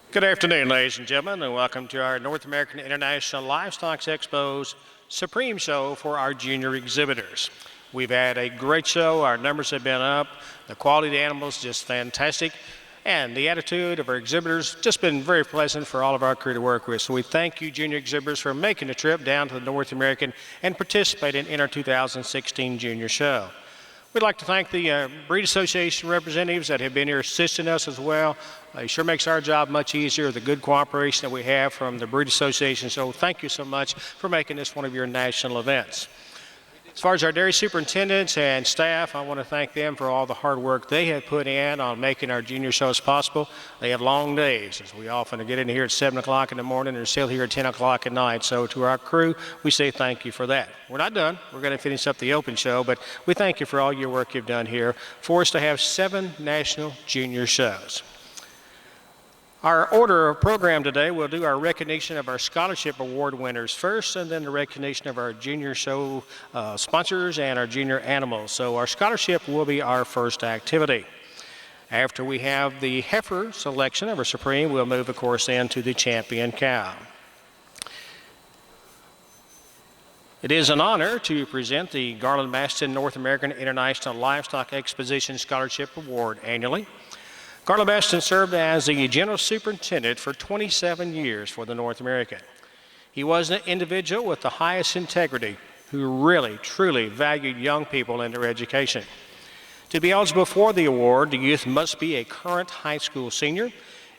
Good afternoon, ladies and gentlemen, and welcome to our North American International Livestock Expo's Supreme Show for our junior exhibitors. We've had a great show. Our numbers have been up. The quality of the animals just fantastic. And the attitude of our exhibitors just been very pleasant for all of our crew to work with. So we thank you, junior exhibitors, for making the trip down to the North American and participating in our 2016 junior show. We'd like to thank the Breed Association representatives that have been here assisting us as well. It sure makes our job much easier, the good cooperation that we have from the Breed Association. So thank you so much for making this one of your national events. As far as our dairy superintendents and staff, I want to thank them for all the hard work they have put in on making our junior shows possible. They have long days, as we often get in here at 7 o'clock in the morning and are still here at 10 o'clock at night. So to our crew, we say thank you for that. We're not done. We're going to finish up the open show, but we thank you for all your work you've done here for us to have 7 national junior shows. Our order of program today, we'll do our recognition of our scholarship award winners first, and then the recognition of our junior show sponsors and our junior animals. So our scholarship will be our first activity. After we have the heifer selection of our Supreme, we'll move, of course, into the champion cow. It is an honor to present the Garland-Maston North American International Livestock Exposition Scholarship Award annually. Garland-Maston served as the General Superintendent for 27 years for the North American. He was an individual with the highest integrity who really, truly valued young people and their education. To be eligible for the award, the youth must be a current high school senior,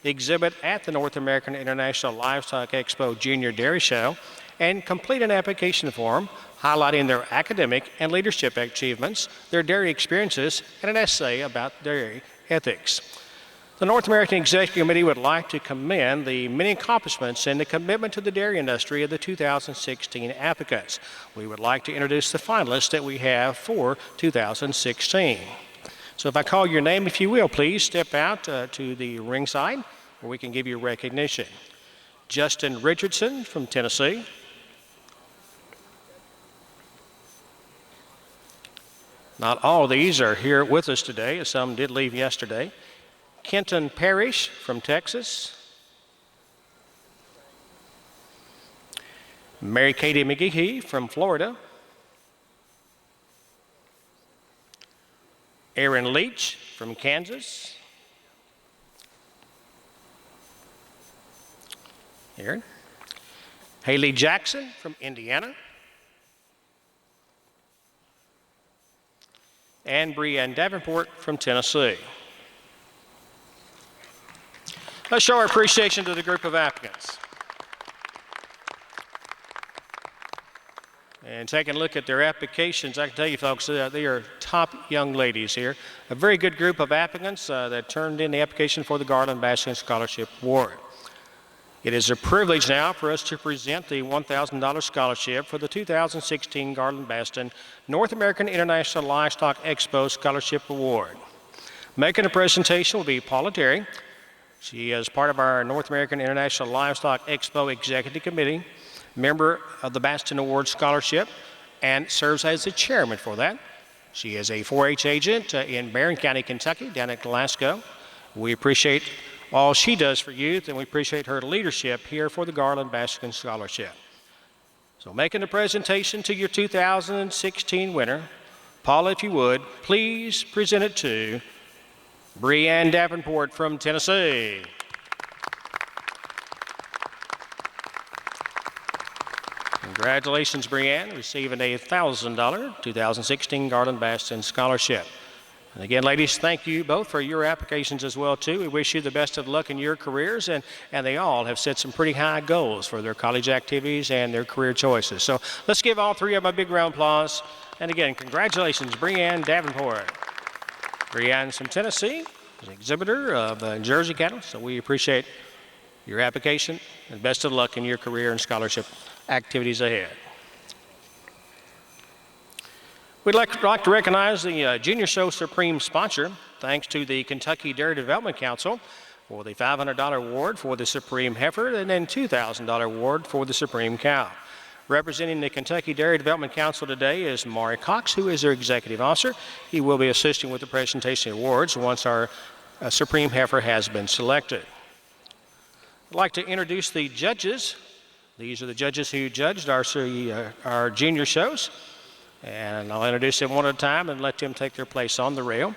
exhibit at the North American International Livestock Expo Junior Dairy Show, and complete an application form highlighting their academic and leadership achievements, their dairy experiences, and an essay about dairy ethics. The North American Executive Committee would like to commend the many accomplishments and the commitment to the dairy industry of the 2016 applicants. We would like to introduce the finalists that we have for 2016. So if I call your name, if you will, please step out to the ringside where we can give you recognition. Justin Richardson from Tennessee. Not all of these are here with us today, as some did leave yesterday. Kenton Parrish from Texas. Mary Katie McGehee from Florida. Aaron Leach from Kansas. Aaron. Haley Jackson from Indiana. And Brianne Davenport from Tennessee. Let's show our appreciation to the group of applicants. And taking a look at their applications, I can tell you folks, they are top young ladies here. A very good group of applicants that turned in the application for the Garland-Maston Scholarship Award. It is a privilege now for us to present the $1,000 scholarship for the 2016 Garland-Maston North American International Livestock Expo Scholarship Award. Making a presentation will be Paula Terry. She is part of our North American International Livestock Expo Executive Committee, member of the Maston Award Scholarship, and serves as the chairman for that. She is a 4-H agent in Barron County, Kentucky, down at Glasgow. We appreciate all she does for youth, and we appreciate her leadership here for the Garland-Maston Scholarship. So making the presentation to your 2016 winner, Paula, if you would, please present it to Brianne Davenport from Tennessee. Congratulations, Brianne, receiving a $1,000 2016 Garland-Maston Scholarship. And again, ladies, thank you both for your applications as well, too. We wish you the best of luck in your careers, and they all have set some pretty high goals for their college activities and their career choices. So let's give all three of them a big round of applause. And again, congratulations, Brianne Davenport. Brianne's from Tennessee, an exhibitor of Jersey cattle, so we appreciate your application, and best of luck in your career and scholarship activities ahead. We'd like to recognize the Junior Show Supreme sponsor, thanks to the Kentucky Dairy Development Council, for the $500 award for the Supreme Heifer, and then $2,000 award for the Supreme Cow. Representing the Kentucky Dairy Development Council today is Maury Cox, who is their executive officer. He will be assisting with the presentation of awards once our Supreme Heifer has been selected. I'd like to introduce the judges. These are the judges who judged our junior shows. And I'll introduce them one at a time and let them take their place on the rail.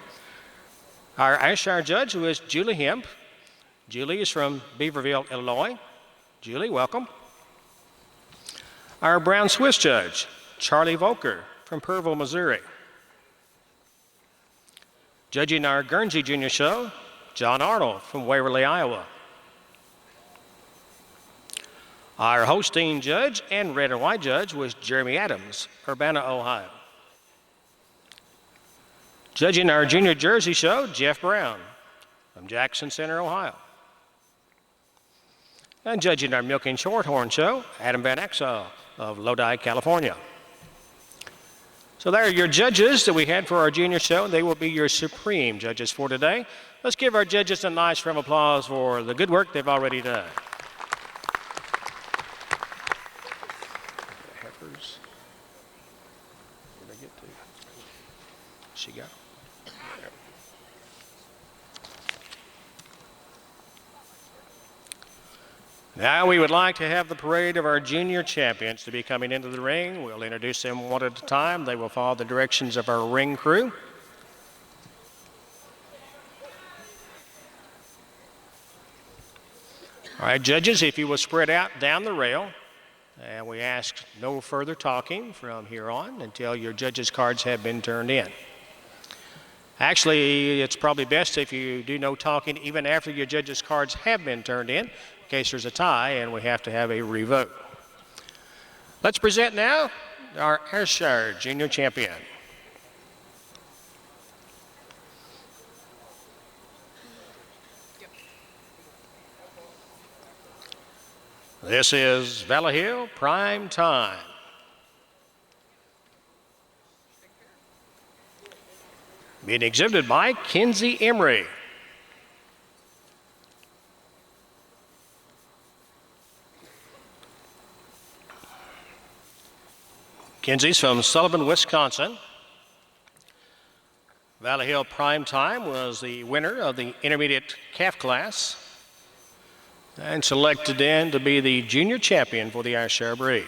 Our Ayrshire judge was Julie Hemp. Julie is from Beaverville, Illinois. Julie, welcome. Our Brown Swiss judge, Charlie Volker from Purville, Missouri. Judging our Guernsey Junior show, John Arnold from Waverly, Iowa. Our hosting judge and red and white judge was Jeremy Adams, Urbana, Ohio. Judging our Junior Jersey show, Jeff Brown from Jackson Center, Ohio. And judging our Milking Shorthorn show, Adam Van Axel of Lodi, California. So there are your judges that we had for our junior show. They will be your supreme judges for today. Let's give our judges a nice round of applause for the good work they've already done. Heifers. Where'd I get to? She got. Now we would like to have the parade of our junior champions to be coming into the ring. We'll introduce them one at a time. They will follow the directions of our ring crew. All right, judges, if you will spread out down the rail, and we ask no further talking from here on until your judges' cards have been turned in. Actually, it's probably best if you do no talking even after your judges' cards have been turned in case there's a tie and we have to have a revote. Let's present now our Ayrshire Junior Champion. This is Vallehill Prime Time. Being exhibited by Kinsey Emery. Kinsey's from Sullivan, Wisconsin. Vallehill Prime Time was the winner of the intermediate calf class and selected then to be the junior champion for the Ayrshire breed.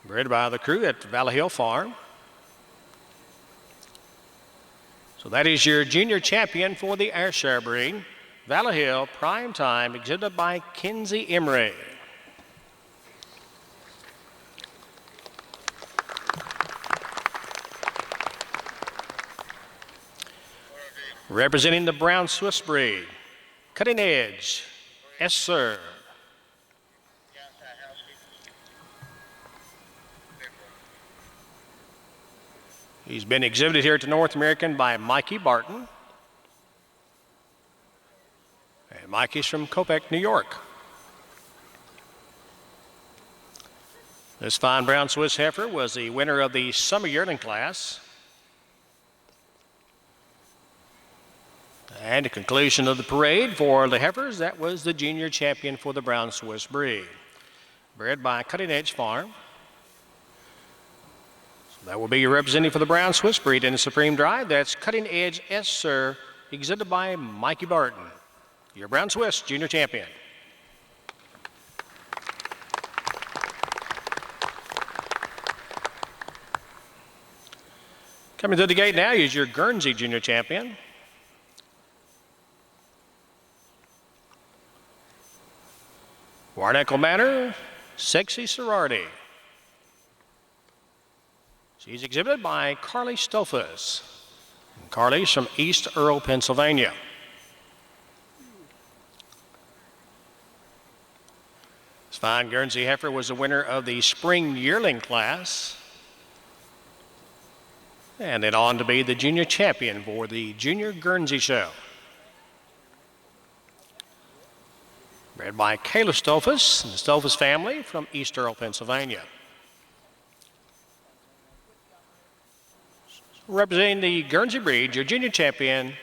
Bred by the crew at Vallehill Farm. So that is your junior champion for the Ayrshire breed, Vallehill Prime Time, exhibited by Kinsey Emery. Representing the Brown Swiss breed, Cutting Edge, yes sir. He's been exhibited here at the North American by Mikey Barton. And Mikey's from Copiac, New York. This fine brown Swiss heifer was the winner of the summer yearling class. And the conclusion of the parade for the heifers, that was the junior champion for the brown Swiss breed. Bred by Cutting Edge Farm. So that will be your representative for the brown Swiss breed in the Supreme Drive. That's Cutting Edge, yes sir, exhibited by Mikey Barton, your brown Swiss junior champion. Coming to the gate now is your Guernsey junior champion. Warnacle Manor, Sexy Sorority. She's exhibited by Carly Stolfus. Carly's from East Earl, Pennsylvania. This fine Guernsey heifer was the winner of the spring yearling class. And then on to be the junior champion for the Junior Guernsey Show. Bred by Kayla Stolfus and the Stolfus family from East Earl, Pennsylvania. Representing the Guernsey breed, your junior champion,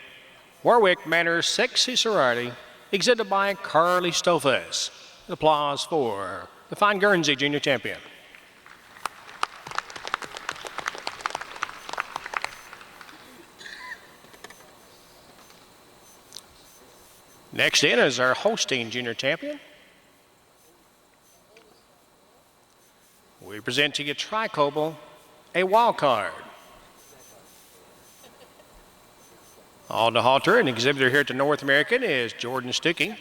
Warwick Manor Sexy Sorority, exhibited by Carly Stolfus. Applause for the fine Guernsey junior champion. Next in is our Holstein Junior Champion. We present to you Tri-Cobble, a wild card. On the halter, an exhibitor here at the North American is Jordan Stuckey.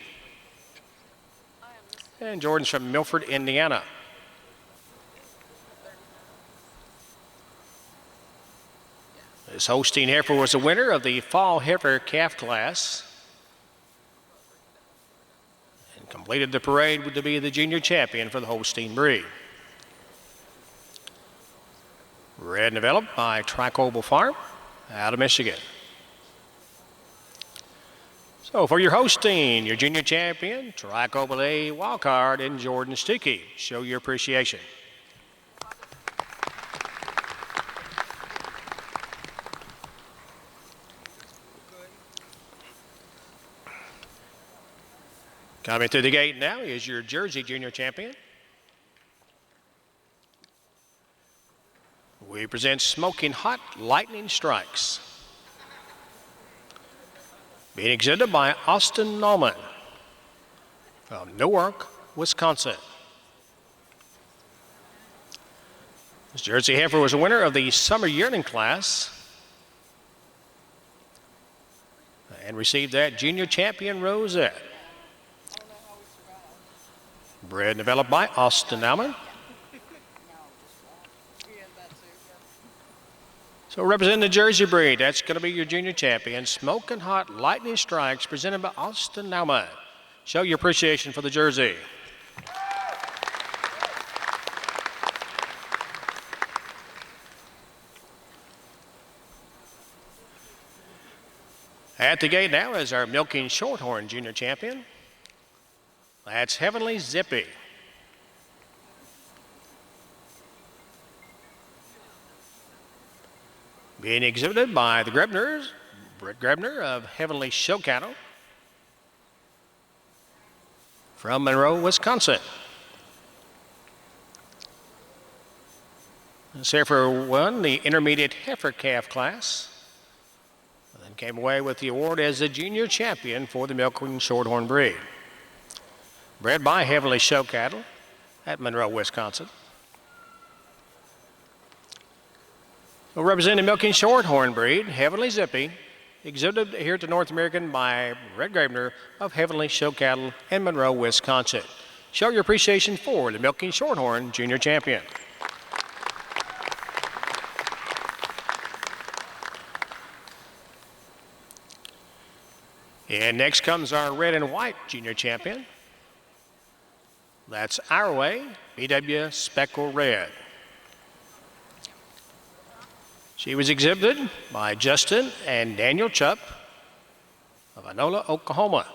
And Jordan's from Milford, Indiana. This Holstein heifer was a winner of the Fall Heifer Calf class and completed the parade to be the junior champion for the Holstein breed. Bred and developed by Tri-Cobble Farm out of Michigan. So for your Holstein, your junior champion, Tri-Cobble A wildcard, and Jordan Stuckey. Show your appreciation. Coming through the gate now is your Jersey junior champion. We present Smoking Hot Lightning Strikes. Being exhibited by Austin Nauman from Newark, Wisconsin. This Jersey heifer was a winner of the Summer Yearling class and received that junior champion rosette. Bred and developed by Austin Nauman. So representing the Jersey breed, that's going to be your junior champion, Smoking Hot Lightning Strikes, presented by Austin Nauman. Show your appreciation for the Jersey. At the gate now is our Milking Shorthorn junior champion. That's Heavenly Zippy. Being exhibited by the Grebners, Brett Grebner of Heavenly Show Cattle from Monroe, Wisconsin. This heifer won the intermediate heifer calf class and then came away with the award as the junior champion for the Milking Shorthorn breed. Bred by Heavenly Show Cattle at Monroe, Wisconsin. Well, representing Milking Shorthorn breed, Heavenly Zippy, exhibited here at the North American by Brett Grebner of Heavenly Show Cattle in Monroe, Wisconsin. Show your appreciation for the Milking Shorthorn junior champion. And next comes our red and white junior champion. That's Our Way, BW Speckle Red. She was exhibited by Justin and Daniel Chupp of Inola, Oklahoma.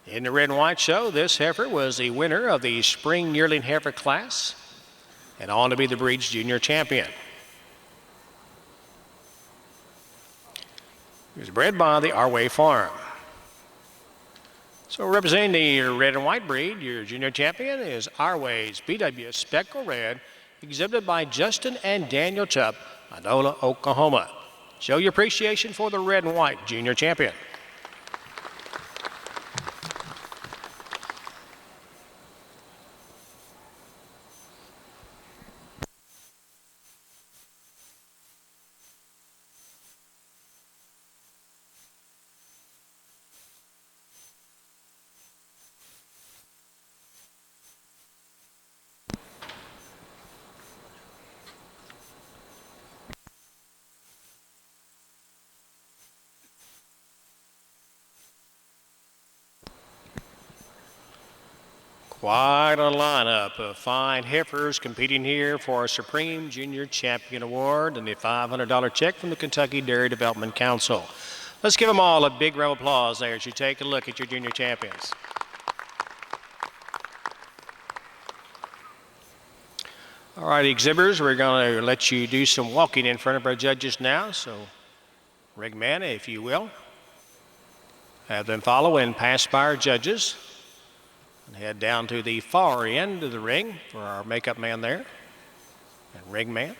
In the red and white show, this heifer was the winner of the Spring Yearling Heifer class and on to be the breed's junior champion. He was bred by the Our Way Farm. So representing the red and white breed, your junior champion is Our Way's BW Speckle Red, exhibited by Justin and Daniel Chupp, Inola, Oklahoma. Show your appreciation for the red and white junior champion. Quite a lineup of fine heifers competing here for our Supreme Junior Champion Award and the $500 check from the Kentucky Dairy Development Council. Let's give them all a big round of applause there as you take a look at your junior champions. All right, exhibitors, we're going to let you do some walking in front of our judges now. So, ring man, if you will, have them follow and pass by our judges. And head down to the far end of the ring for our makeup man there and ring man.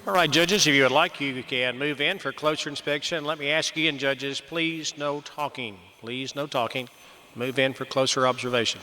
All right, judges, if you would like, you can move in for closer inspection. Let me ask you again, judges, please no talking. Please no talking. Move in for closer observation.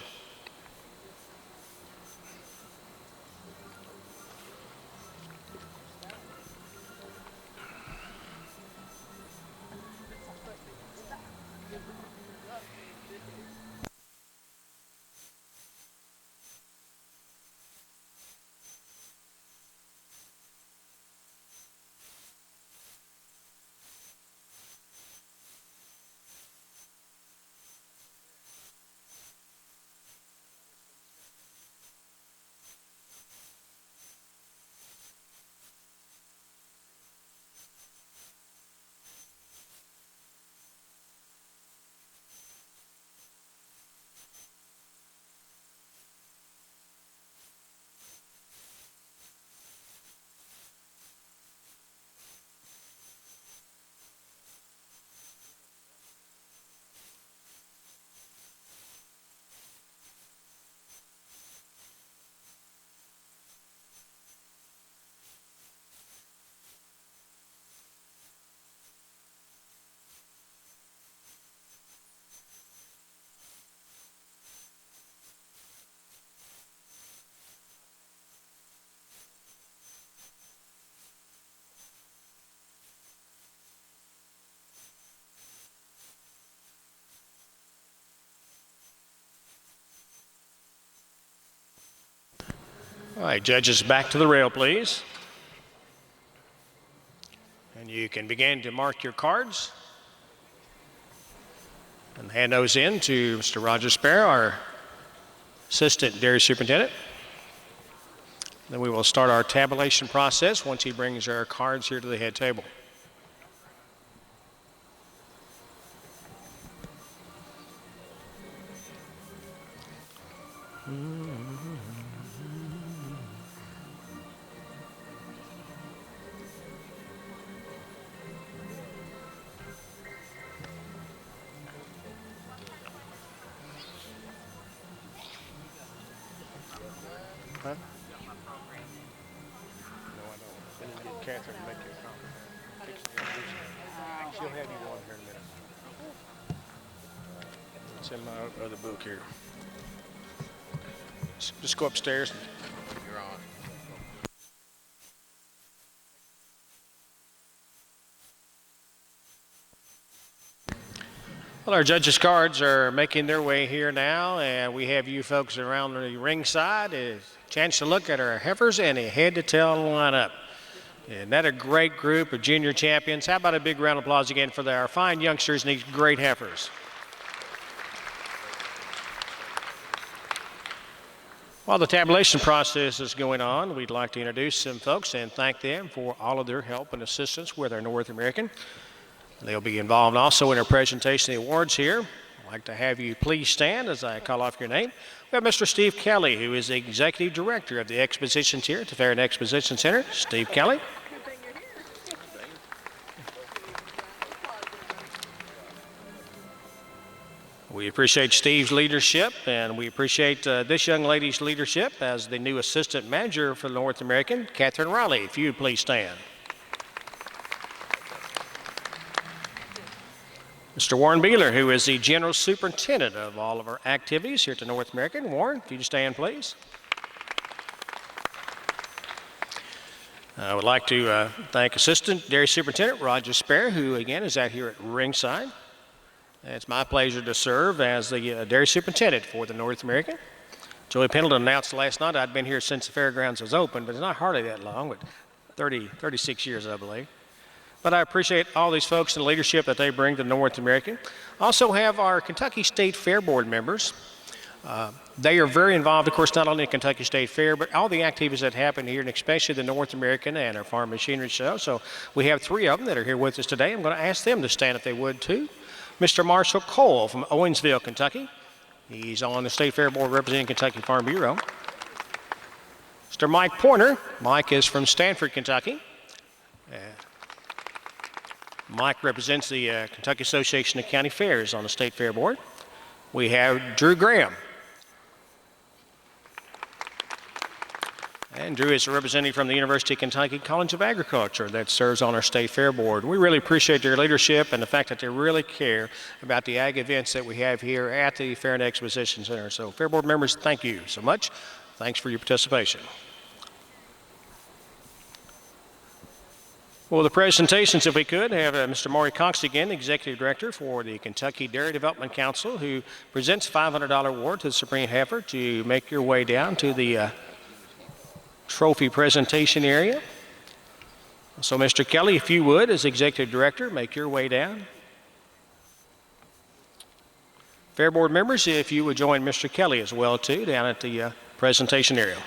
All right, judges, back to the rail, please. And you can begin to mark your cards and hand those in to Mr. Roger Spare, our Assistant Dairy Superintendent. Then we will start our tabulation process once he brings our cards here to the head table. Huh? No, I don't. Then you get Catherine to make you a comment. She'll have you on here in a minute. It's in my other book here. Just go upstairs. You're on. Well, our judges' cards are making their way here now, and we have you folks around the ringside. A chance to look at our heifers and a head-to-tail lineup. And that a great group of junior champions. How about a big round of applause again for our fine youngsters and these great heifers. While the tabulation process is going on, we'd like to introduce some folks and thank them for all of their help and assistance with our North American. They'll be involved also in our presentation of the awards here. I'd like to have you please stand as I call off your name. We have Mr. Steve Kelly, who is the Executive Director of the Expositions here at the Fair and Exposition Center. Steve Kelly. We appreciate Steve's leadership, and we appreciate this young lady's leadership as the new Assistant Manager for the North American, Catherine Riley. If you would please stand. Mr. Warren Beeler, who is the General Superintendent of all of our activities here at the North American. Warren, if you stand, please. I would like to thank Assistant Dairy Superintendent Roger Spare, who again is out here at ringside. It's my pleasure to serve as the Dairy Superintendent for the North American. Joey Pendleton announced last night I'd been here since the fairgrounds was open, but it's not hardly that long, but 36 years, I believe. But I appreciate all these folks and the leadership that they bring to North American. Also have our Kentucky State Fair Board members. They are very involved, of course, not only in Kentucky State Fair, but all the activities that happen here, and especially the North American and our Farm Machinery Show. So we have three of them that are here with us today. I'm going to ask them to stand if they would, too. Mr. Marshall Cole from Owensville, Kentucky. He's on the State Fair Board representing Kentucky Farm Bureau. Mr. Mike Pointer. Mike is from Stanford, Kentucky. Mike represents the Kentucky Association of County Fairs on the State Fair Board. We have Drew Graham. And Drew is a representative from the University of Kentucky College of Agriculture that serves on our State Fair Board. We really appreciate their leadership and the fact that they really care about the ag events that we have here at the Fair and Exposition Center. So Fair Board members, thank you so much. Thanks for your participation. Well, the presentations, if we could, have Mr. Maury Cox again, Executive Director for the Kentucky Dairy Development Council, who presents a $500 award to the Supreme Heifer. To make your way down to the trophy presentation area. So Mr. Kelly, if you would, as Executive Director, make your way down. Fair Board members, if you would join Mr. Kelly as well, too, down at the presentation area.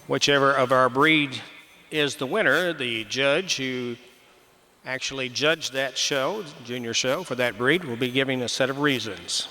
Whichever of our breed is the winner, the judge who actually judged that show, junior show for that breed, will be giving a set of reasons.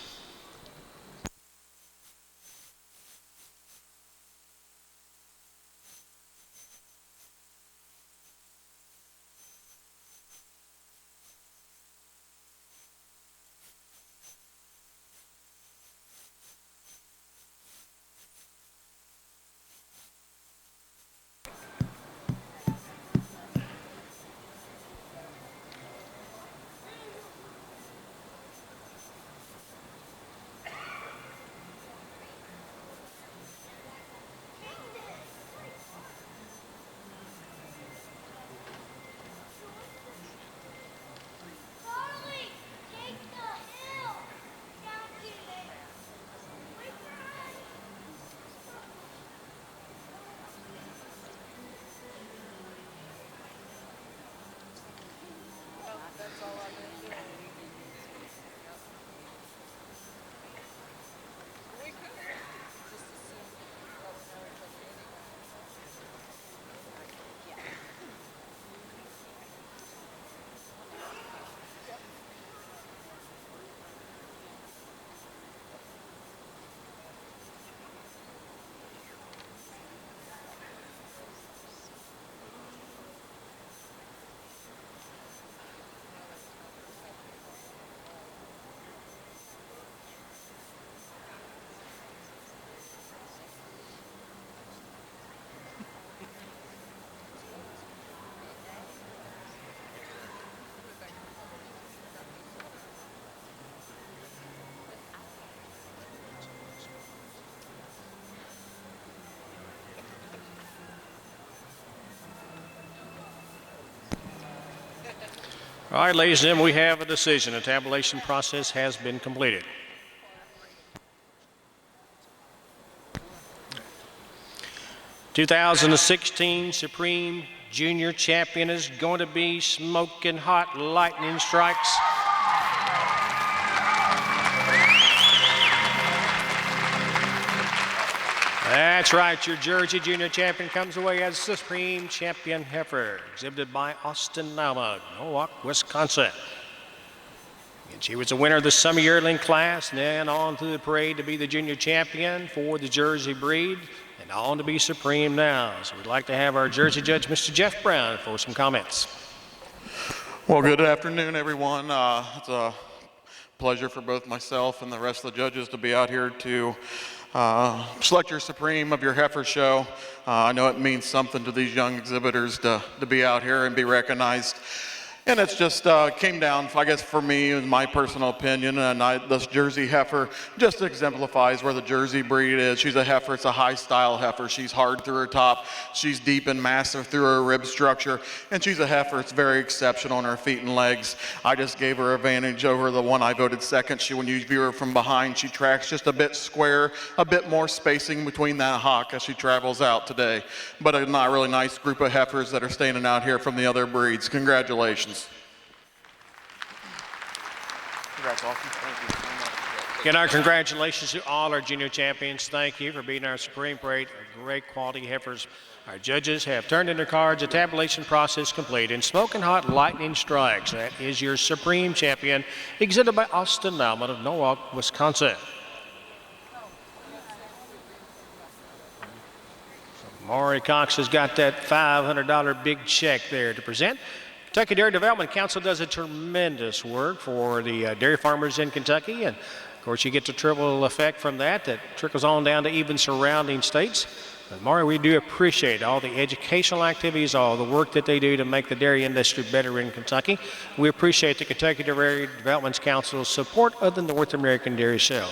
All right, ladies and gentlemen, we have a decision. The tabulation process has been completed. '16 Supreme Junior Champion is going to be Smoking Hot Lightning Strikes. That's right, your Jersey Junior Champion comes away as Supreme Champion Heifer, exhibited by Austin Naumag, Norwalk, Wisconsin. And she was the winner of the Summer Yearling class, and then on through the parade to be the Junior Champion for the Jersey breed, and on to be Supreme now. So we'd like to have our Jersey judge, Mr. Jeff Brown, for some comments. Well, good afternoon, everyone. It's a pleasure for both myself and the rest of the judges to be out here to select your Supreme of your heifer show. I know it means something to these young exhibitors to be out here and be recognized. And it's just came down, I guess, for me, in my personal opinion, and this Jersey heifer just exemplifies where the Jersey breed is. She's a heifer. It's a high-style heifer. She's hard through her top. She's deep and massive through her rib structure. And she's a heifer. It's very exceptional on her feet and legs. I just gave her advantage over the one I voted second. When you view her from behind, she tracks just a bit square, a bit more spacing between that hock as she travels out today. But a really nice group of heifers that are standing out here from the other breeds. Congratulations. Congrats, Austin. Thank you so much. Again, our congratulations to all our junior champions. Thank you for being our Supreme Parade. Great quality heifers Our judges have turned in their cards, the tabulation process complete, and Smoking Hot Lightning Strikes. That is your Supreme Champion, exhibited by Austin Nauman of Norwalk, Wisconsin. Maury Cox has got that $500 big check there to present. Kentucky Dairy Development Council does a tremendous work for the dairy farmers in Kentucky, and of course you get the triple effect from that trickles on down to even surrounding states. But Maury, we do appreciate all the educational activities, all the work that they do to make the dairy industry better in Kentucky. We appreciate the Kentucky Dairy Development Council's support of the North American Dairy Show.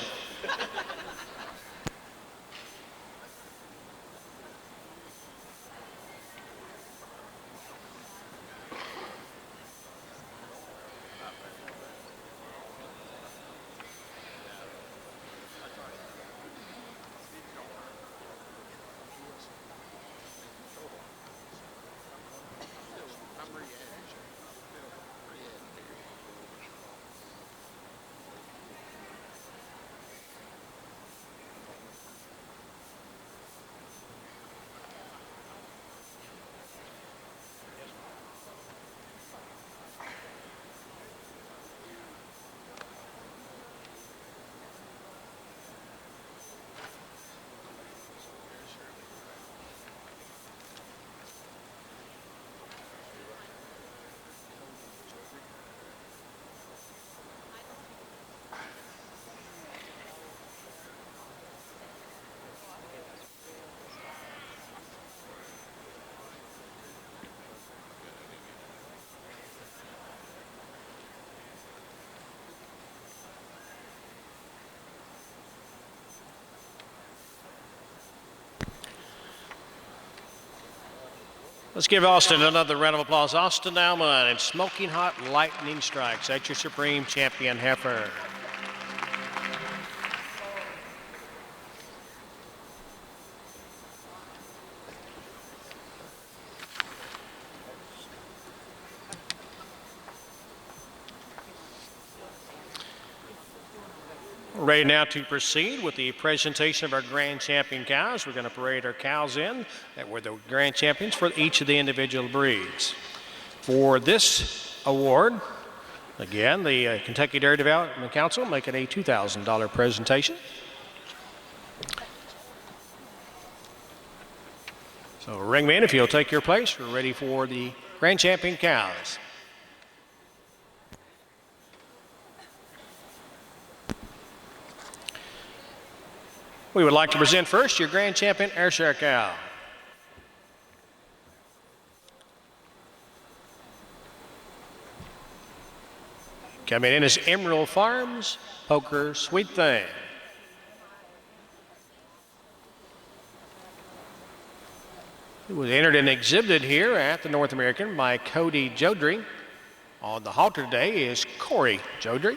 Let's give Austin another round of applause. Austin Nauman and Smoking Hot Lightning Strikes. That's your Supreme Champion heifer. We're ready now to proceed with the presentation of our grand champion cows. We're going to parade our cows in that were the grand champions for each of the individual breeds. For this award, again, the Kentucky Dairy Development Council making a $2,000 presentation. So ringman, if you'll take your place, we're ready for the grand champion cows. We would like to present first your grand champion Ayrshire cow. Coming in is Emerald Farms Poker Sweet Thing. It was entered and exhibited here at the North American by Cody Jodry. On the halter today is Corey Jodry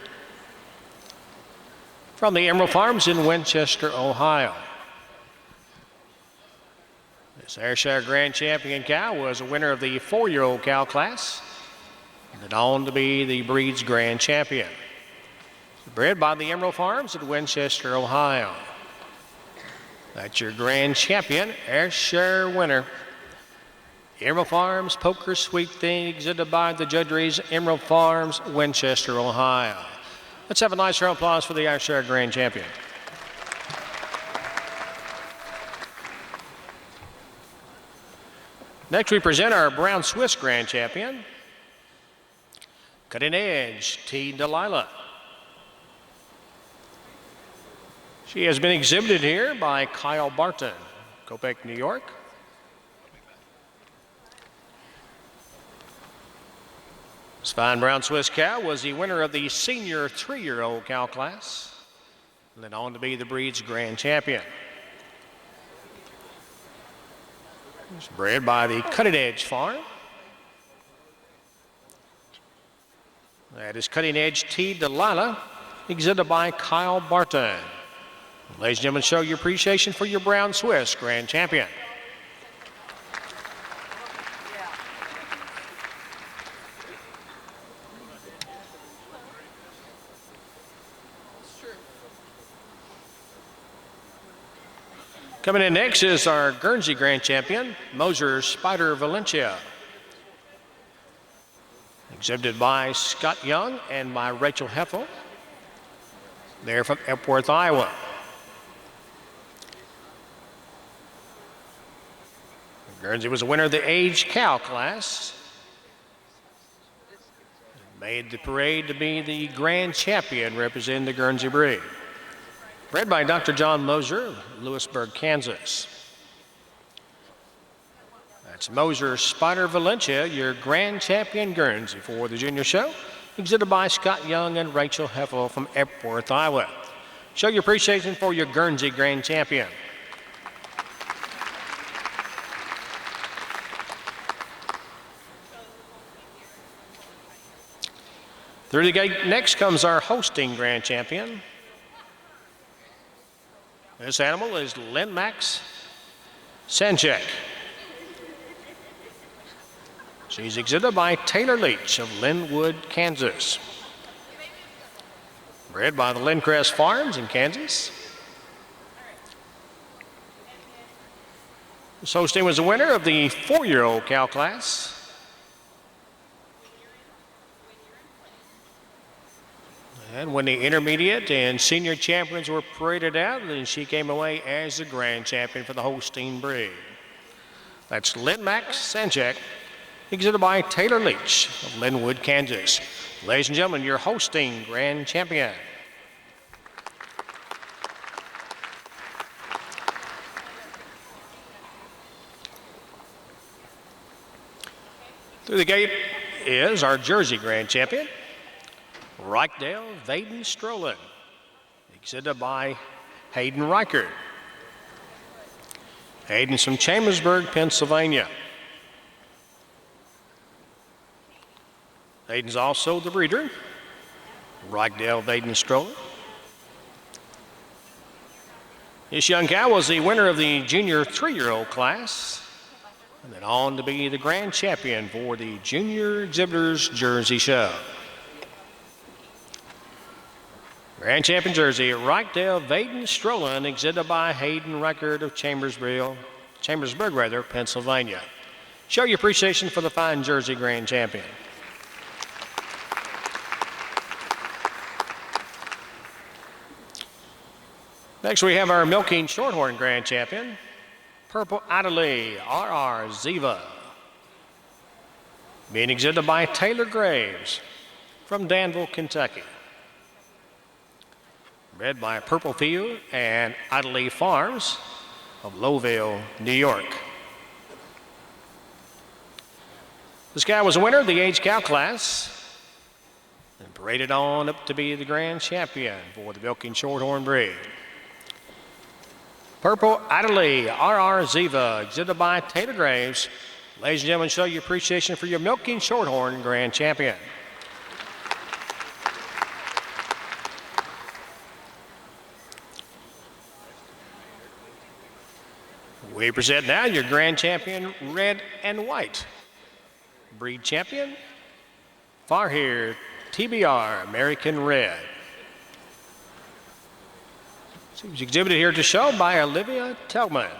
from the Emerald Farms in Winchester, Ohio. This Ayrshire Grand Champion cow was a winner of the 4-year-old cow class and went on to be the breed's Grand Champion. Bred by the Emerald Farms in Winchester, Ohio. That's your Grand Champion, Ayrshire winner. Emerald Farms Poker Sweet Thing, exhibited by the Judrys, Emerald Farms, Winchester, Ohio. Let's have a nice round of applause for the Ayrshire Grand Champion. Next, we present our Brown Swiss Grand Champion, Cutting Edge T. Delilah. She has been exhibited here by Kyle Barton, Copiac, New York. This fine brown Swiss cow was the winner of the senior 3-year-old cow class, and then on to be the breed's Grand Champion. It's bred by the Cutting Edge Farm. That is Cutting Edge T. Delilah, exhibited by Kyle Barton. Ladies and gentlemen, show your appreciation for your brown Swiss Grand Champion. Coming in next is our Guernsey Grand Champion, Moser Spider Valencia. Exhibited by Scott Young and by Rachel Heffel. They're from Epworth, Iowa. Guernsey was a winner of the age cow class. Made the parade to be the grand champion representing the Guernsey breed. Bred by Dr. John Moser of Lewisburg, Kansas. That's Moser Spider Valencia, your grand champion Guernsey for the junior show. Exhibited by Scott Young and Rachel Heffel from Epworth, Iowa. Show your appreciation for your Guernsey grand champion. Through the gate next comes our hosting grand champion. This animal is Lynn-Max Sanchek. She's exhibited by Taylor Leach of Linwood, Kansas. Bred by the Lindcrest Farms in Kansas. This hosting was the winner of the 4-year-old cow class. And when the intermediate and senior champions were paraded out, then she came away as the grand champion for the Holstein breed. That's Lynn-Max Sanchek, exhibited by Taylor Leach of Linwood, Kansas. Ladies and gentlemen, your Holstein grand champion. Through the gate is our Jersey grand champion, Reichdale Vaden Strolin, exhibited by Hayden Reichert. Hayden's from Chambersburg, Pennsylvania. Hayden's also the breeder, Reichdale Vaden Strolin. This young cow was the winner of the junior 3-year-old class, and then on to be the grand champion for the Junior Exhibitors Jersey Show. Grand Champion Jersey, Reichdale Vaden Strolin, exhibited by Hayden Reichert of Chambersburg, Pennsylvania. Show your appreciation for the fine Jersey Grand Champion. Next we have our Milking Shorthorn Grand Champion, Purple Adelaide R.R. Ziva, being exhibited by Taylor Graves from Danville, Kentucky. Bred by Purple Field and Adelaide Farms of Lowville, New York. This guy was a winner of the age cow class and paraded on up to be the grand champion for the Milking Shorthorn breed. Purple Adelaide R.R. Ziva, exhibited by Taylor Graves. Ladies and gentlemen, show your appreciation for your Milking Shorthorn grand champion. We present now your grand champion, Red and White. Breed champion, Farhier TBR American Red. She was exhibited here to show by Olivia Telman.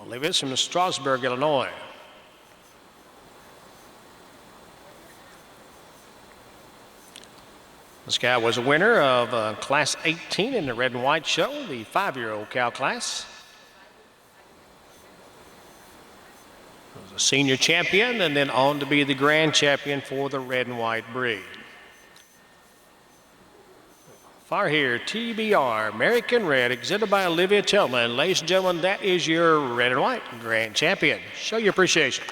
Olivia's from Strasburg, Illinois. This cow was a winner of Class 18 in the Red and White show, the 5-year-old cow class. Was a senior champion and then on to be the grand champion for the Red and White breed. Farhier TBR American Red, exhibited by Olivia Tillman. Ladies and gentlemen, that is your Red and White grand champion. Show your appreciation.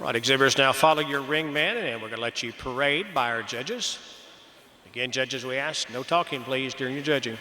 Right, exhibitors, now follow your ring man, and we're going to let you parade by our judges. Again, judges, we ask no talking, please, during your judging.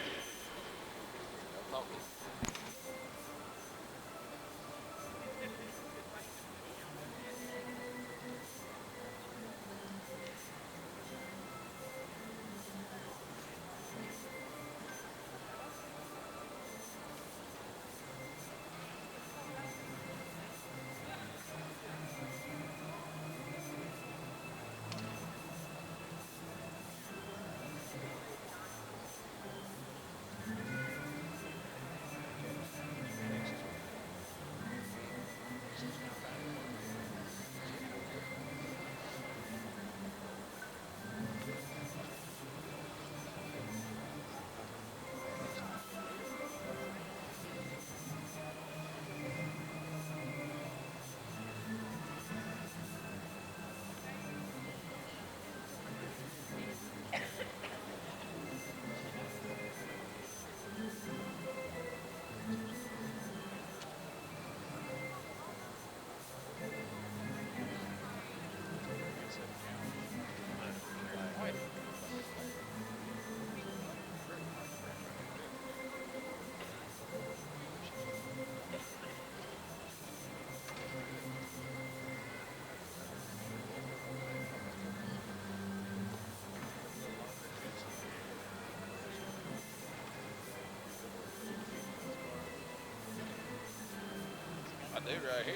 I do right here.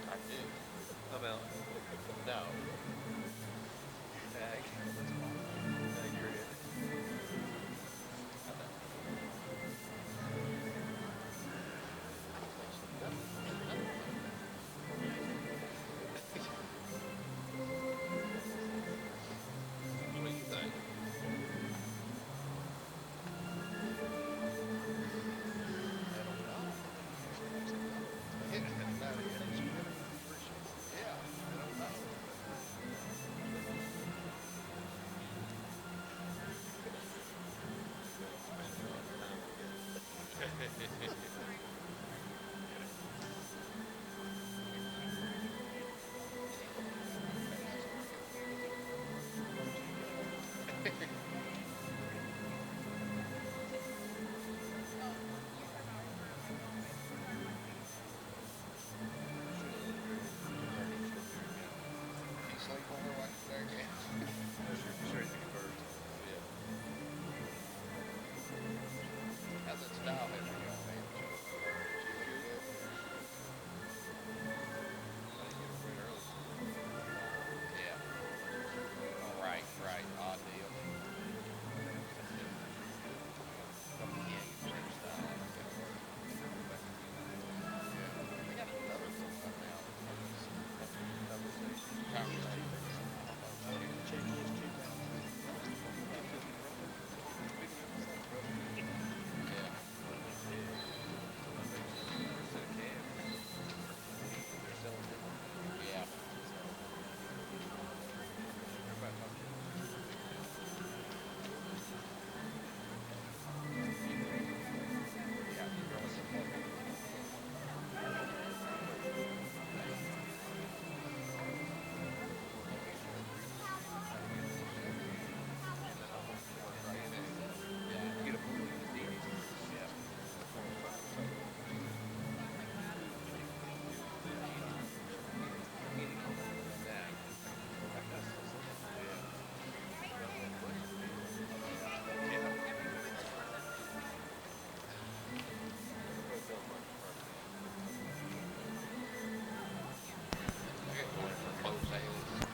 I do. About no. Tag. Tag, you're it. What do you think? Yeah, I don't know. You sleep on her like there again? Yeah. How's that style head for you on, man? She look good? I didn't get up very early. Yeah. Oh, right, right. Odd deal. Yeah, you change style. Like that work. Yeah. They got another cool one now. Conversation. Yeah. Yeah. Yeah. I got going for close aliens.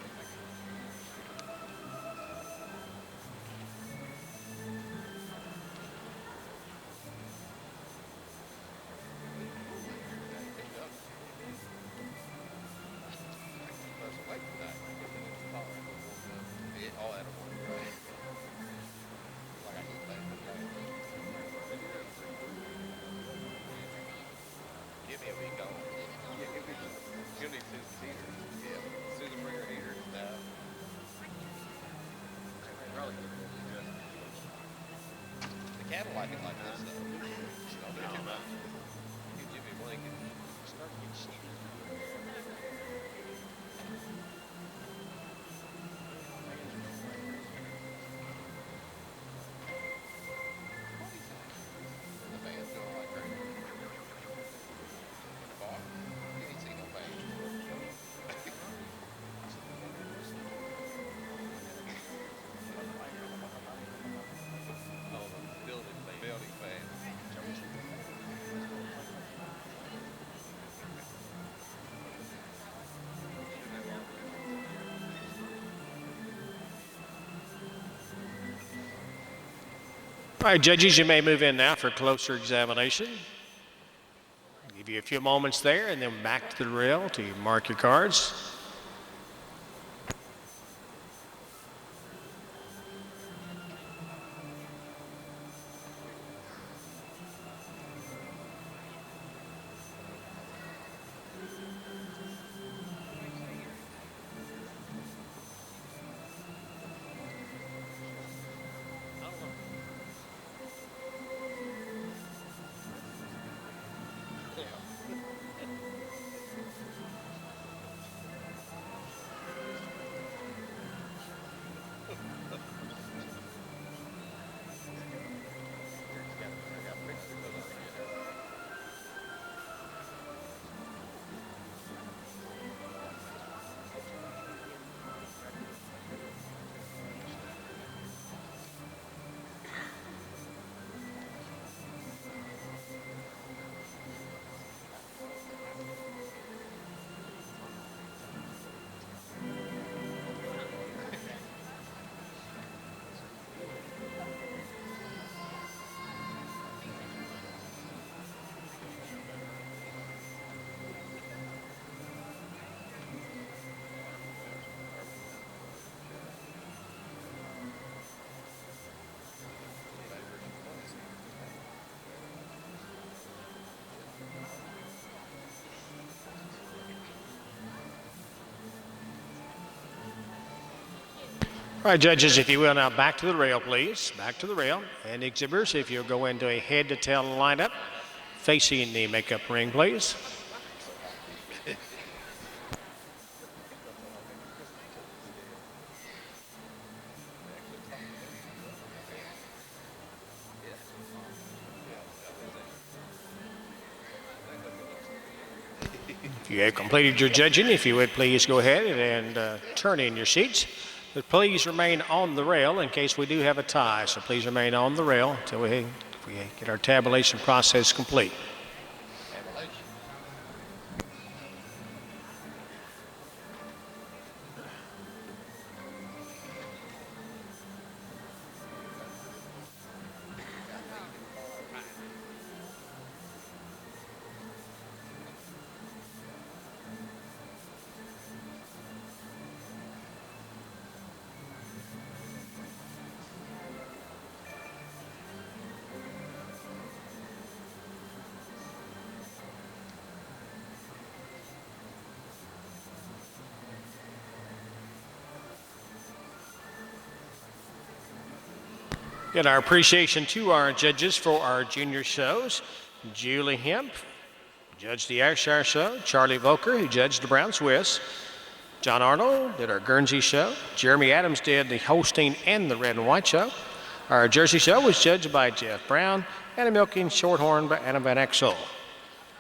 Yeah, all that'll work, right? Like I can play it today. Give me a week off. You'll need Susan's heater. Yeah. Susan, bring her heater. No. Probably good. The cattle like it like this, though. Don't do too much. Give Jimmy a blanket. Start to get shit. The fan's going like crazy. In the bar? You ain't seen no fan. Oh, the building fan. Building fan. All right, judges, you may move in now for closer examination. Give you a few moments there and then back to the rail to mark your cards. All right, judges, if you will, now back to the rail, please. Back to the rail. And exhibitors, if you'll go into a head-to-tail lineup facing the makeup ring, please. If you have completed your judging, if you would please go ahead and turn in your seats. But please remain on the rail in case we do have a tie. So please remain on the rail until we get our tabulation process complete. And our appreciation to our judges for our junior shows. Julie Hemp, judged the Ayrshire show. Charlie Volker, who judged the Brown Swiss. John Arnold did our Guernsey show. Jeremy Adams did the Holstein and the Red and White show. Our Jersey show was judged by Jeff Brown and a milking Shorthorn by Adam Van Exel.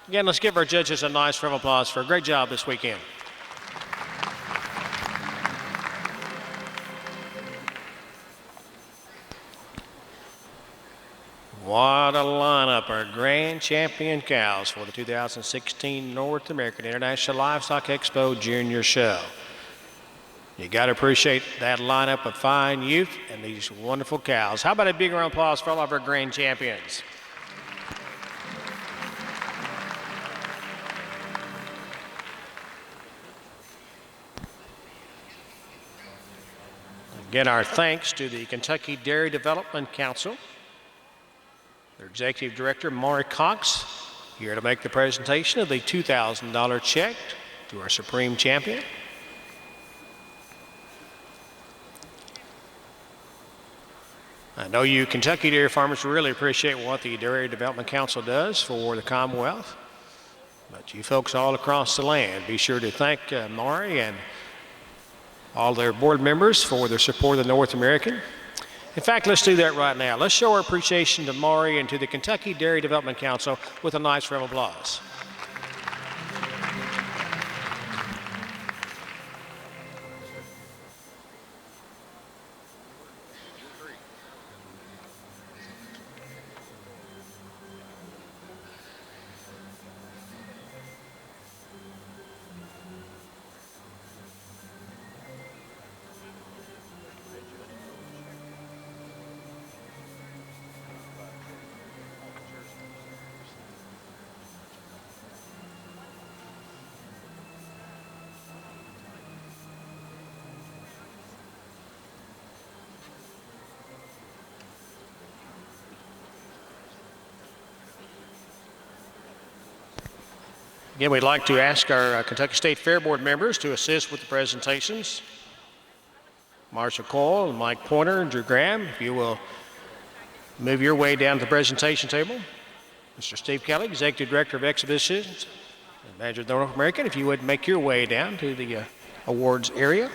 Again, let's give our judges a nice round of applause for a great job this weekend. What a lineup, our grand champion cows for the 2016 North American International Livestock Expo Junior Show. You got to appreciate that lineup of fine youth and these wonderful cows. How about a big round of applause for all of our grand champions? Again, our thanks to the Kentucky Dairy Development Council. Their Executive Director, Maury Cox, here to make the presentation of the $2,000 check to to our Supreme Champion. I know you Kentucky dairy farmers really appreciate what the Dairy Development Council does for the Commonwealth. But you folks all across the land, be sure to thank Maury and all their board members for their support of the North American. In fact, let's do that right now. Let's show our appreciation to Maury and to the Kentucky Dairy Development Council with a nice round of applause. Again, we'd like to ask our Kentucky State Fair Board members to assist with the presentations. Marshall Cole and Mike Pointer and Drew Graham, if you will move your way down to the presentation table. Mr. Steve Kelly, Executive Director of Exhibitions and Manager of the North American, if you would make your way down to the awards area.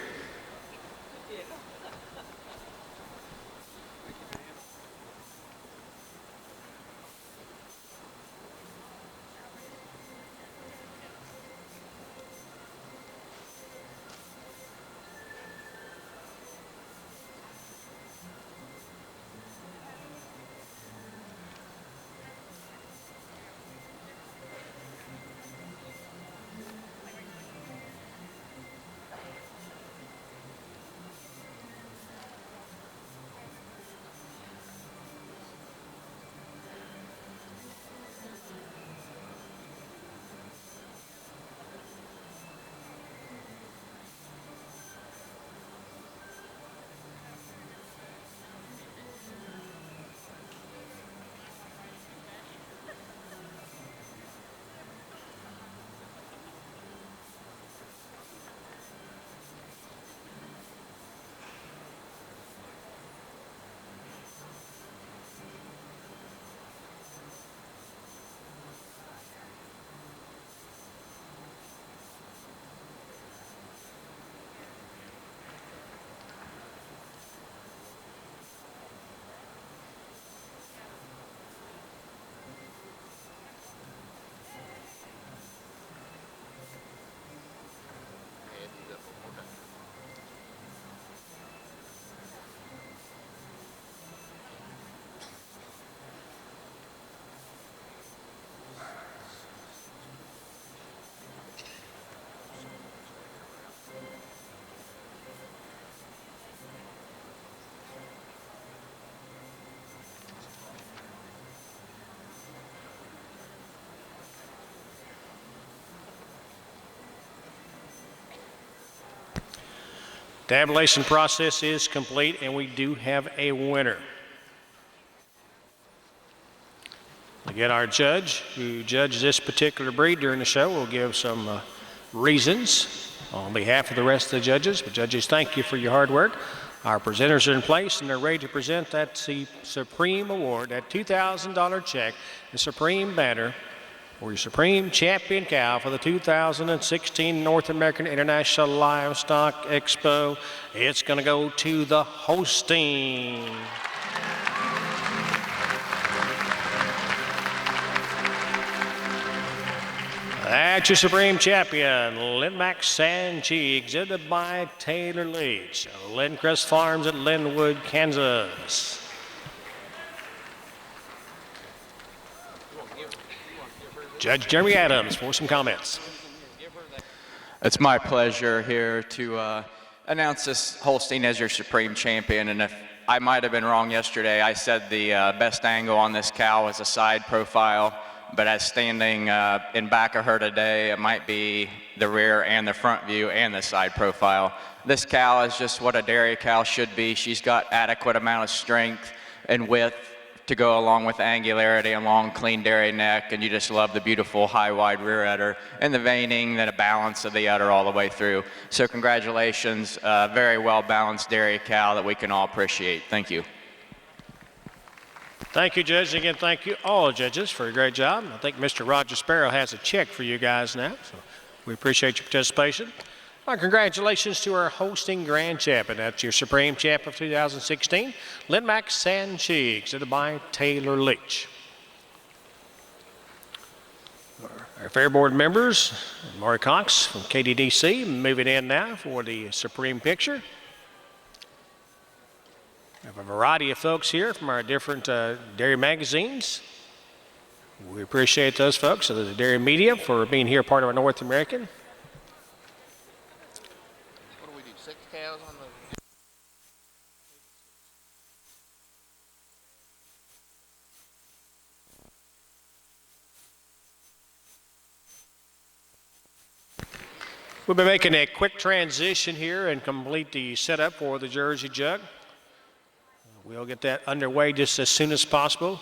The tabulation process is complete, and we do have a winner. Again, our judge who judged this particular breed during the show will give some reasons on behalf of the rest of the judges. But judges, thank you for your hard work. Our presenters are in place, and they're ready to present that Supreme Award, that $2,000 check, the Supreme banner for your Supreme Champion cow for the 2016 North American International Livestock Expo. It's going to go to the Holstein. That's your Supreme Champion, Linmax Sanchi, exhibited by Taylor Leach, Lindcrest Farms at Linwood, Kansas. Judge Jeremy Adams for some comments. It's my pleasure here to announce this Holstein as your Supreme Champion. And if I might have been wrong yesterday, I said the best angle on this cow was a side profile. But as standing in back of her today, it might be the rear and the front view and the side profile. This cow is just what a dairy cow should be. She's got adequate amount of strength and width to go along with angularity and long, clean dairy neck, and you just love the beautiful high, wide rear udder and the veining, then a balance of the udder all the way through. So congratulations, very well balanced dairy cow that we can all appreciate. Thank you. Thank you, Judge. Again, thank you all judges for a great job. I think Mr. Roger Sparrow has a check for you guys now, so we appreciate your participation. Our congratulations to our hosting grand champion. That's your Supreme Champ of 2016, Lynn Max Sanchi, exhibited by Taylor Leach. Our Fair Board members, Maury Cox from KDDC, moving in now for the Supreme picture. We have a variety of folks here from our different dairy magazines. We appreciate those folks, the dairy media, for being here part of our North American. What do we do, 6 cows on the... We'll be making a quick transition here and complete the setup for the Jersey Jug. We'll get that underway just as soon as possible.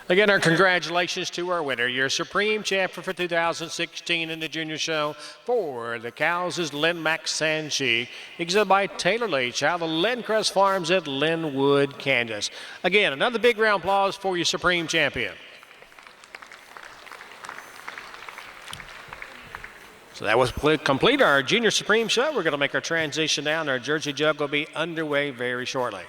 Again, our congratulations to our winner, your Supreme Champion for 2016 in the Junior Show for the cows is Lynn Max Sanchi, exhibited by Taylor Leach out of the Lindcrest Farms at Linwood, Kansas. Again, another big round of applause for your Supreme Champion. So that was complete our Junior Supreme Show. We're going to make our transition down. Our Jersey Jug will be underway very shortly.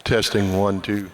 Testing 1, 2.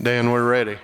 Dan, we're ready.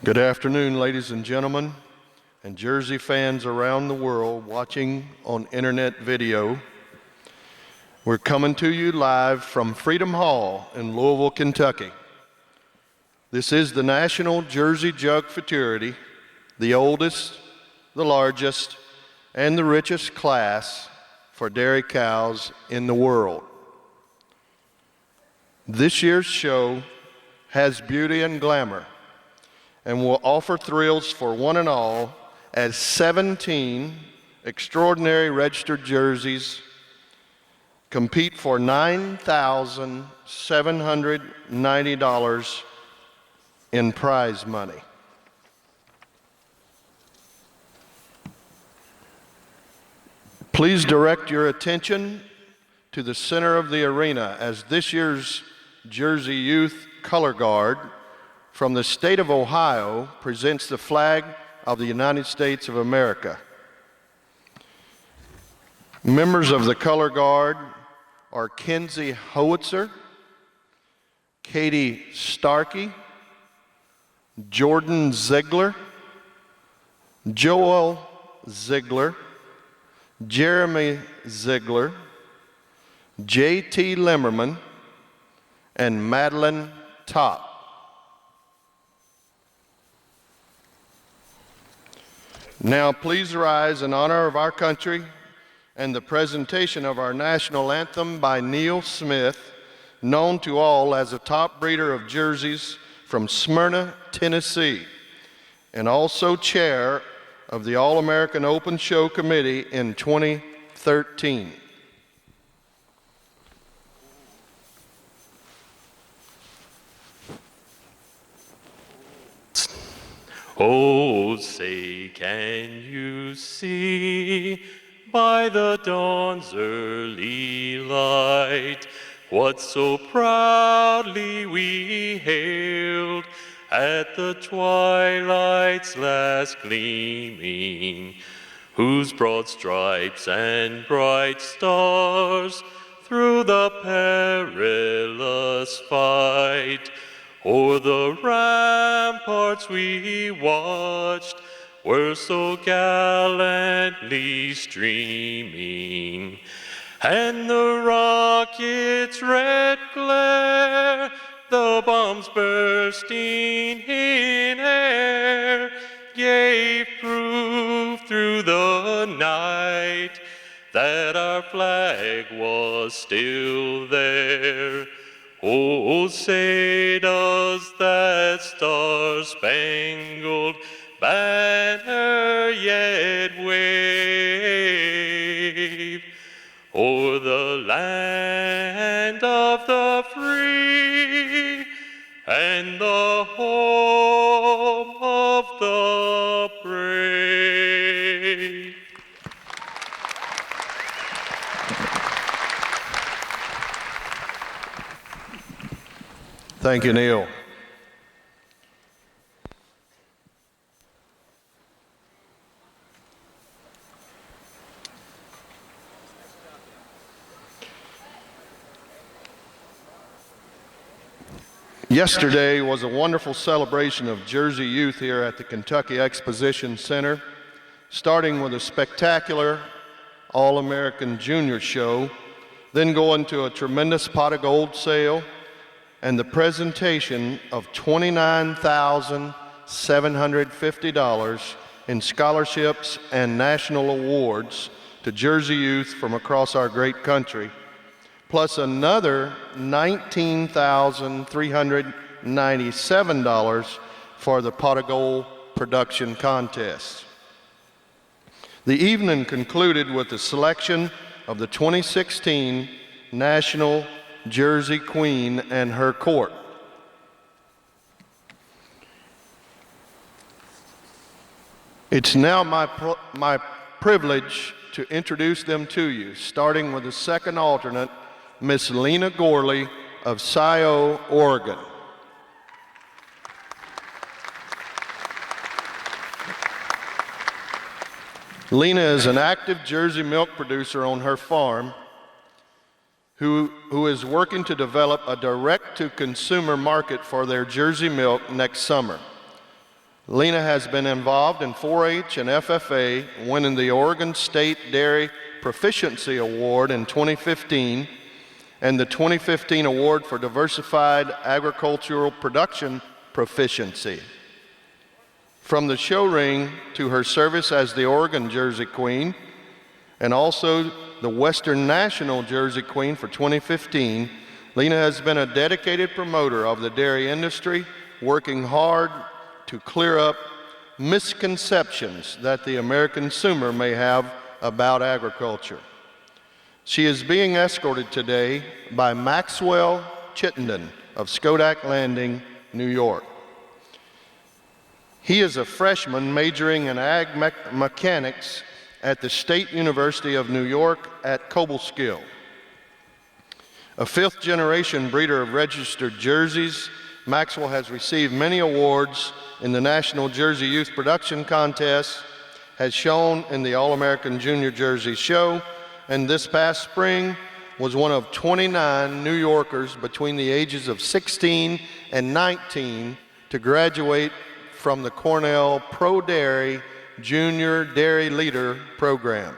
Good afternoon, ladies and gentlemen, and Jersey fans around the world watching on internet video. We're coming to you live from Freedom Hall in Louisville, Kentucky. This is the National Jersey Jug Futurity, the oldest, the largest, and the richest class for dairy cows in the world. This year's show has beauty and glamour, and will offer thrills for one and all as 17 extraordinary registered jerseys compete for $9,790 in prize money. Please direct your attention to the center of the arena as this year's Jersey Youth Color Guard from the state of Ohio presents the flag of the United States of America. Members of the Color Guard are Kenzie Howitzer, Katie Starkey, Jordan Ziegler, Joel Ziegler, Jeremy Ziegler, J.T. Limmerman, and Madeline Topp. Now please rise in honor of our country and the presentation of our national anthem by Neil Smith, known to all as a top breeder of jerseys from Smyrna, Tennessee, and also chair of the All-American Open Show Committee in 2013. Oh, say, can you see by the dawn's early light what so proudly we hailed at the twilight's last gleaming, whose broad stripes and bright stars through the perilous fight o'er the ramparts we watched were so gallantly streaming, and the rocket's red glare, the bombs bursting in air, gave proof through the night that our flag was still there. Oh, say does that star-spangled banner yet wave o'er the land of the free and the home of the brave? Thank you, Neil. Yesterday was a wonderful celebration of Jersey youth here at the Kentucky Exposition Center, starting with a spectacular All-American Junior show, then going to a tremendous pot of gold sale, and the presentation of $29,750 in scholarships and national awards to Jersey youth from across our great country, plus another $19,397 for the Pot of Gold production contest. The evening concluded with the selection of the 2016 National Jersey Queen and her court. It's now my privilege to introduce them to you, starting with the second alternate, Miss Lena Gorley of Scio, Oregon. Lena is an active Jersey milk producer on her farm who is working to develop a direct-to-consumer market for their Jersey milk next summer. Lena has been involved in 4-H and FFA, winning the Oregon State Dairy Proficiency Award in 2015 and the 2015 Award for Diversified Agricultural Production Proficiency. From the show ring to her service as the Oregon Jersey Queen and also the Western National Jersey Queen for 2015, Lena has been a dedicated promoter of the dairy industry, working hard to clear up misconceptions that the American consumer may have about agriculture. She is being escorted today by Maxwell Chittenden of Schodack Landing, New York. He is a freshman majoring in ag mechanics at the State University of New York at Cobleskill. A fifth-generation breeder of registered jerseys, Maxwell has received many awards in the National Jersey Youth Production Contest, has shown in the All-American Junior Jersey Show, and this past spring was one of 29 New Yorkers between the ages of 16 and 19 to graduate from the Cornell Pro Dairy Junior Dairy Leader Program.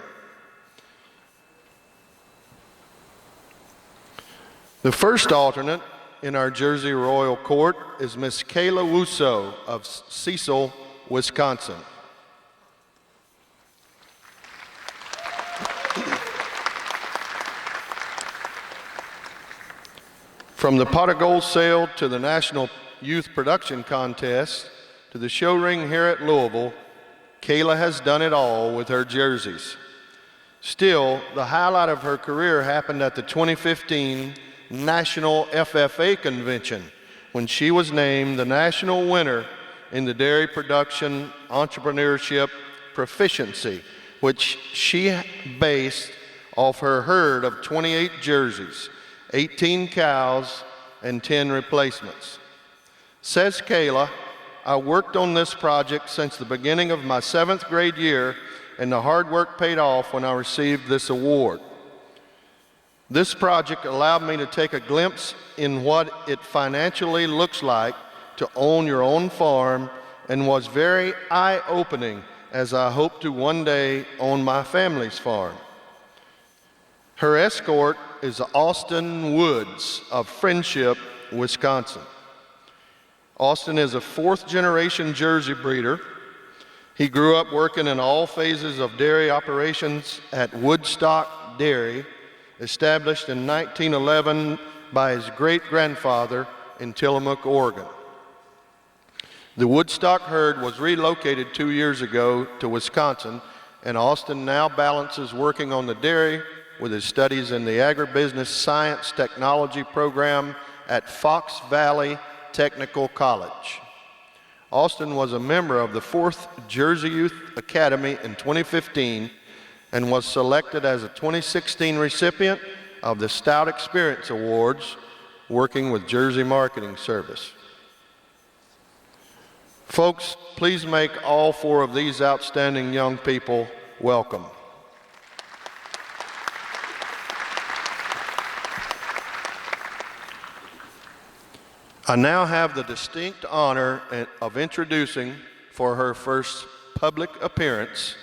The first alternate in our Jersey Royal Court is Miss Kayla Wusso of Cecil, Wisconsin. From the Pot of Gold sale to the National Youth Production Contest to the show ring here at Louisville, Kayla has done it all with her jerseys. Still, the highlight of her career happened at the 2015 National FFA Convention when she was named the national winner in the Dairy Production Entrepreneurship Proficiency, which she based off her herd of 28 jerseys, 18 cows, and 10 replacements. Says Kayla, I worked on this project since the beginning of my 7th grade year, and the hard work paid off when I received this award. This project allowed me to take a glimpse in what it financially looks like to own your own farm and was very eye-opening as I hope to one day own my family's farm. Her escort is Austin Woods of Friendship, Wisconsin. Austin is a 4th-generation Jersey breeder. He grew up working in all phases of dairy operations at Woodstock Dairy, established in 1911 by his great-grandfather in Tillamook, Oregon. The Woodstock herd was relocated 2 years ago to Wisconsin, and Austin now balances working on the dairy with his studies in the Agribusiness Science Technology program at Fox Valley Technical College. Austin was a member of the 4th Jersey Youth Academy in 2015 and was selected as a 2016 recipient of the Stout Experience Awards, working with Jersey Marketing Service. Folks, please make all 4 of these outstanding young people welcome. I now have the distinct honor of introducing, for her first public appearance,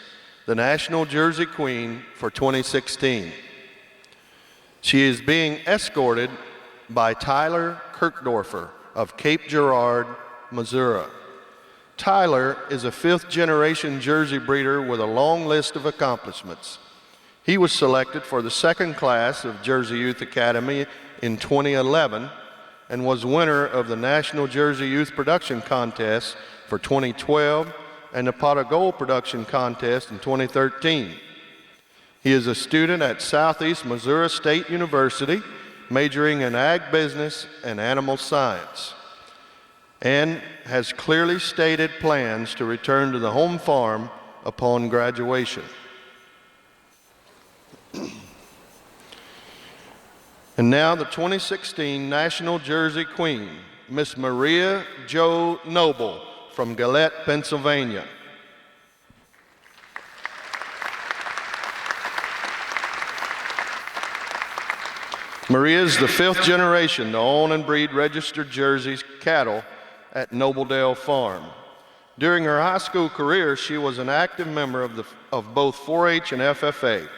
the National Jersey Queen for 2016. She is being escorted by Tyler Kirkdorfer of Cape Girardeau, Missouri. Tyler is a fifth-generation Jersey breeder with a long list of accomplishments. He was selected for the second class of Jersey Youth Academy in 2011 and was winner of the National Jersey Youth Production Contest for 2012 and the Pot of Gold Production Contest in 2013. He is a student at Southeast Missouri State University, majoring in ag business and animal science, and has clearly stated plans to return to the home farm upon graduation. And now the 2016 National Jersey Queen, Miss Maria Jo Noble from Gillette, Pennsylvania. Maria is the fifth generation to own and breed registered Jersey cattle at Nobledale Farm. During her high school career, she was an active member of both 4-H and FFA.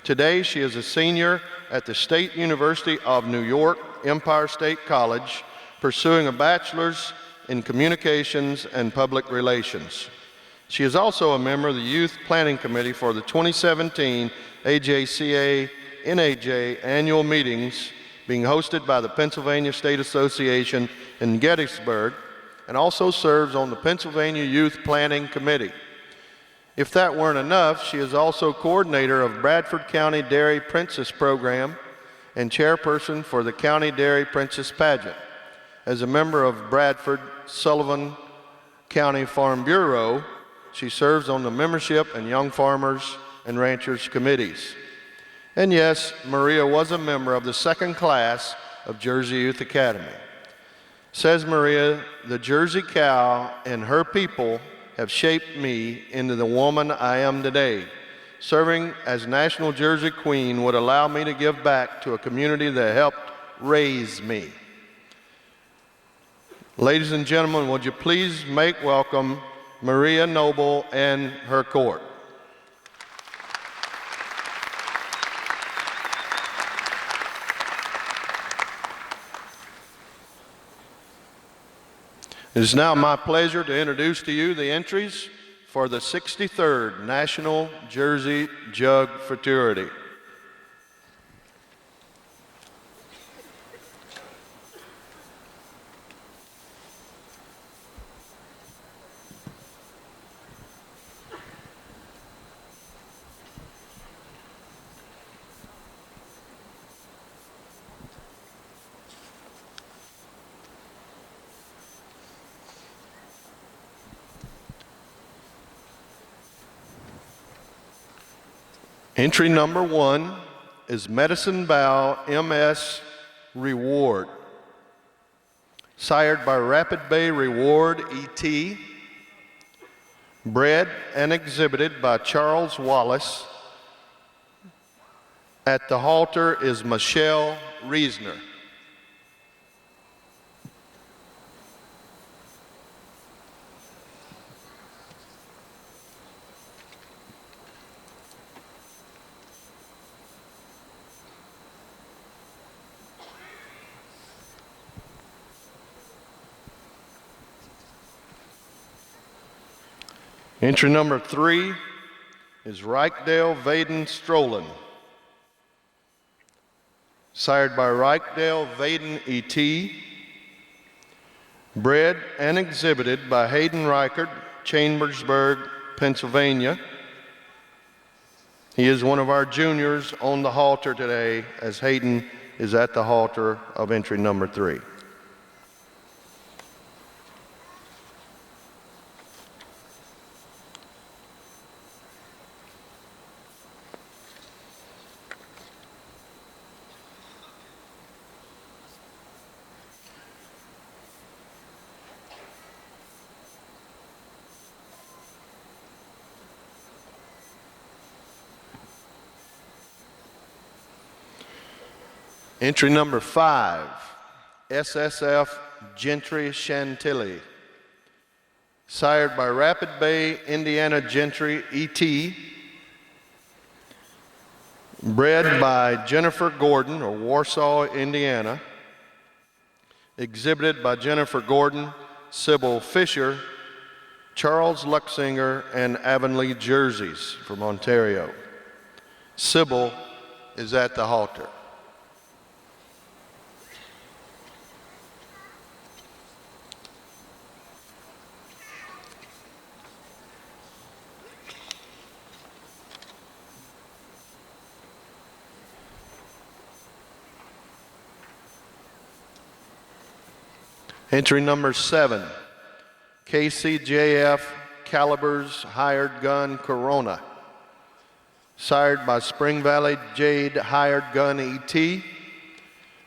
Today, she is a senior at the State University of New York, Empire State College, pursuing a bachelor's in communications and public relations. She is also a member of the Youth Planning Committee for the 2017 AJCA NAJ annual meetings being hosted by the Pennsylvania State Association in Gettysburg, and also serves on the Pennsylvania Youth Planning Committee. If that weren't enough, she is also coordinator of Bradford County Dairy Princess Program and chairperson for the County Dairy Princess Pageant. As a member of Bradford Sullivan County Farm Bureau, she serves on the membership and Young Farmers and Ranchers committees. And yes, Maria was a member of the second class of Jersey Youth Academy. Says Maria, the Jersey cow and her people have shaped me into the woman I am today. Serving as National Jersey Queen would allow me to give back to a community that helped raise me. Ladies and gentlemen, would you please make welcome Maria Noble and her court. It is now my pleasure to introduce to you the entries for the 63rd National Jersey Jug Fraternity. Entry number 1 is Medicine Bow MS Reward, sired by Rapid Bay Reward ET, bred and exhibited by Charles Wallace. At the halter is Michelle Reisner. Entry number 3 is Reichdale Vaden Strolin, sired by Reichdale Vaden ET, bred and exhibited by Hayden Reichert, Chambersburg, Pennsylvania. He is one of our juniors on the halter today, as Hayden is at the halter of entry number 3. Entry number 5, SSF Gentry Chantilly. Sired by Rapid Bay, Indiana Gentry ET. Bred by Jennifer Gordon of Warsaw, Indiana. Exhibited by Jennifer Gordon, Sybil Fisher, Charles Luxinger, and Avonlea Jerseys from Ontario. Sybil is at the halter. Entry number 7, KCJF Calibers Hired Gun Corona. Sired by Spring Valley Jade Hired Gun ET.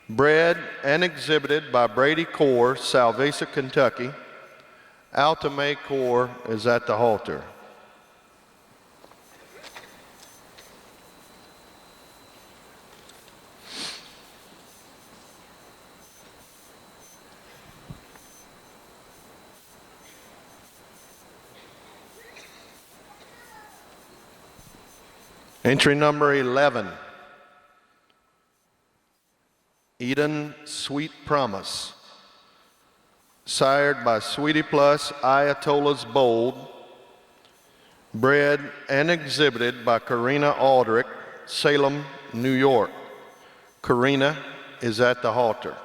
Bred and exhibited by Brady Corr, Salvesa, Kentucky. Alta May Corr is at the halter. Entry number 11, Eden Sweet Promise. Sired by Sweetie Plus Ayatollah's Bold. Bred and exhibited by Karina Aldrich, Salem, New York. Karina is at the halter.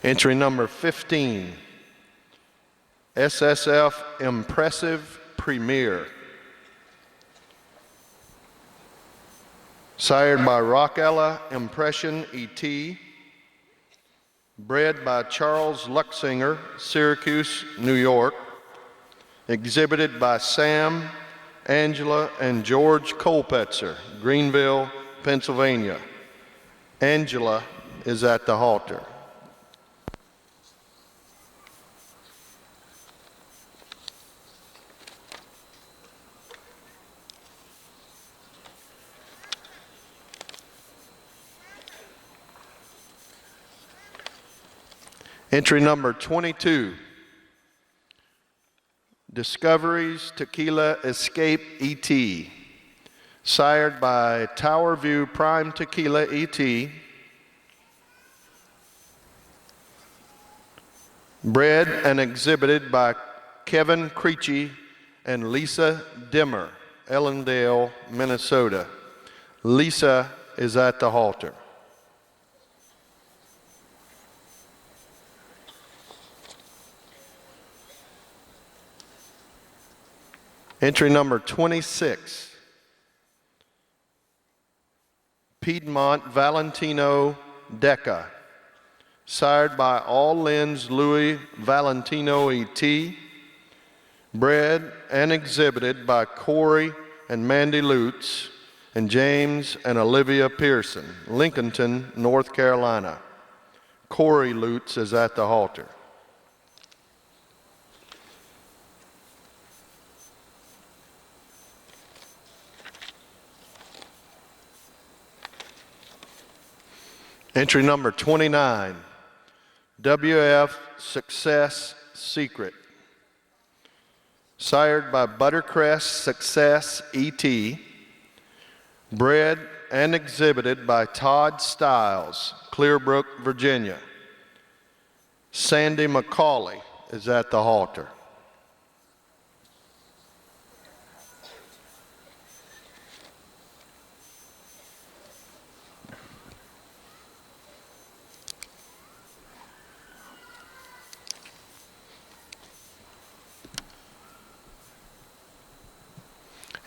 Entry number 15, SSF Impressive Premier. Sired by Rockella Impression ET. Bred by Charles Luxinger, Syracuse, New York. Exhibited by Sam, Angela, and George Colpetzer, Greenville, Pennsylvania. Angela is at the halter. Entry number 22, Discoveries Tequila Escape ET. Sired by Tower View Prime Tequila ET. Bred and exhibited by Kevin Creechy and Lisa Dimmer, Ellendale, Minnesota. Lisa is at the halter. Entry number 26, Piedmont Valentino Deca. Sired by All Lens Louis Valentino ET. Bred and exhibited by Corey and Mandy Lutz and James and Olivia Pearson, Lincolnton, North Carolina. Corey Lutz is at the halter. Entry number 29, WF Success Secret. Sired by Buttercrest Success ET. Bred and exhibited by Todd Stiles, Clearbrook, Virginia. Sandy McCauley is at the halter.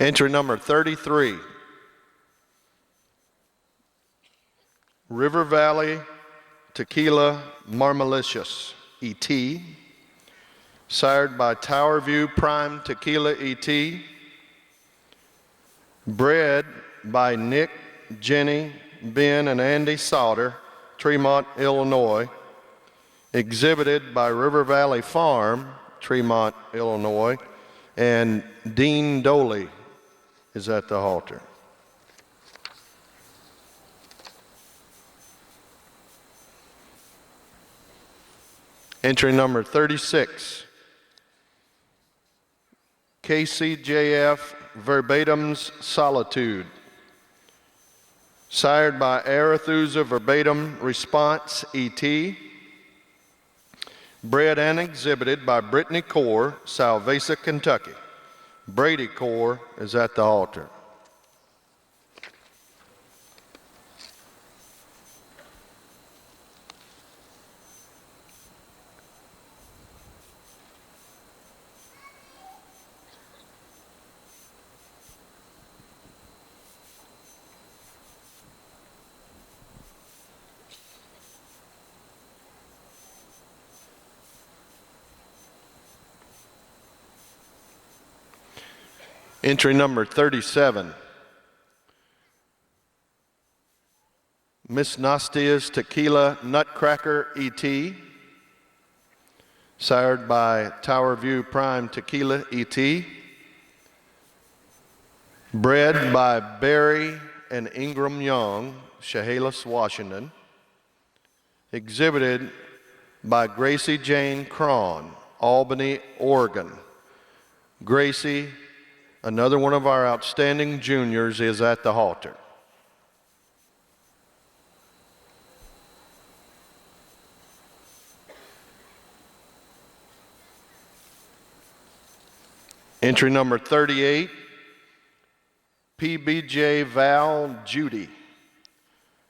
Entry number 33, River Valley Tequila Marmalicious ET. Sired by Tower View Prime Tequila ET. Bred by Nick, Jenny, Ben, and Andy Sauter, Tremont, Illinois, exhibited by River Valley Farm, Tremont, Illinois, and Dean Doley is at the halter. Entry number 36, KCJF Verbatim's Solitude, sired by Arethusa Verbatim Response ET, bred and exhibited by Brittany Core, Salvesa, Kentucky. Brady Core is at the halter. Entry number 37, Miss Nastia's Tequila Nutcracker ET, sired by Tower View Prime Tequila ET, bred by Barry and Ingram Young, Chehalis, Washington, exhibited by Gracie Jane Cron, Albany, Oregon. Gracie, another one of our outstanding juniors, is at the halter. Entry number 38, PBJ Val Judy,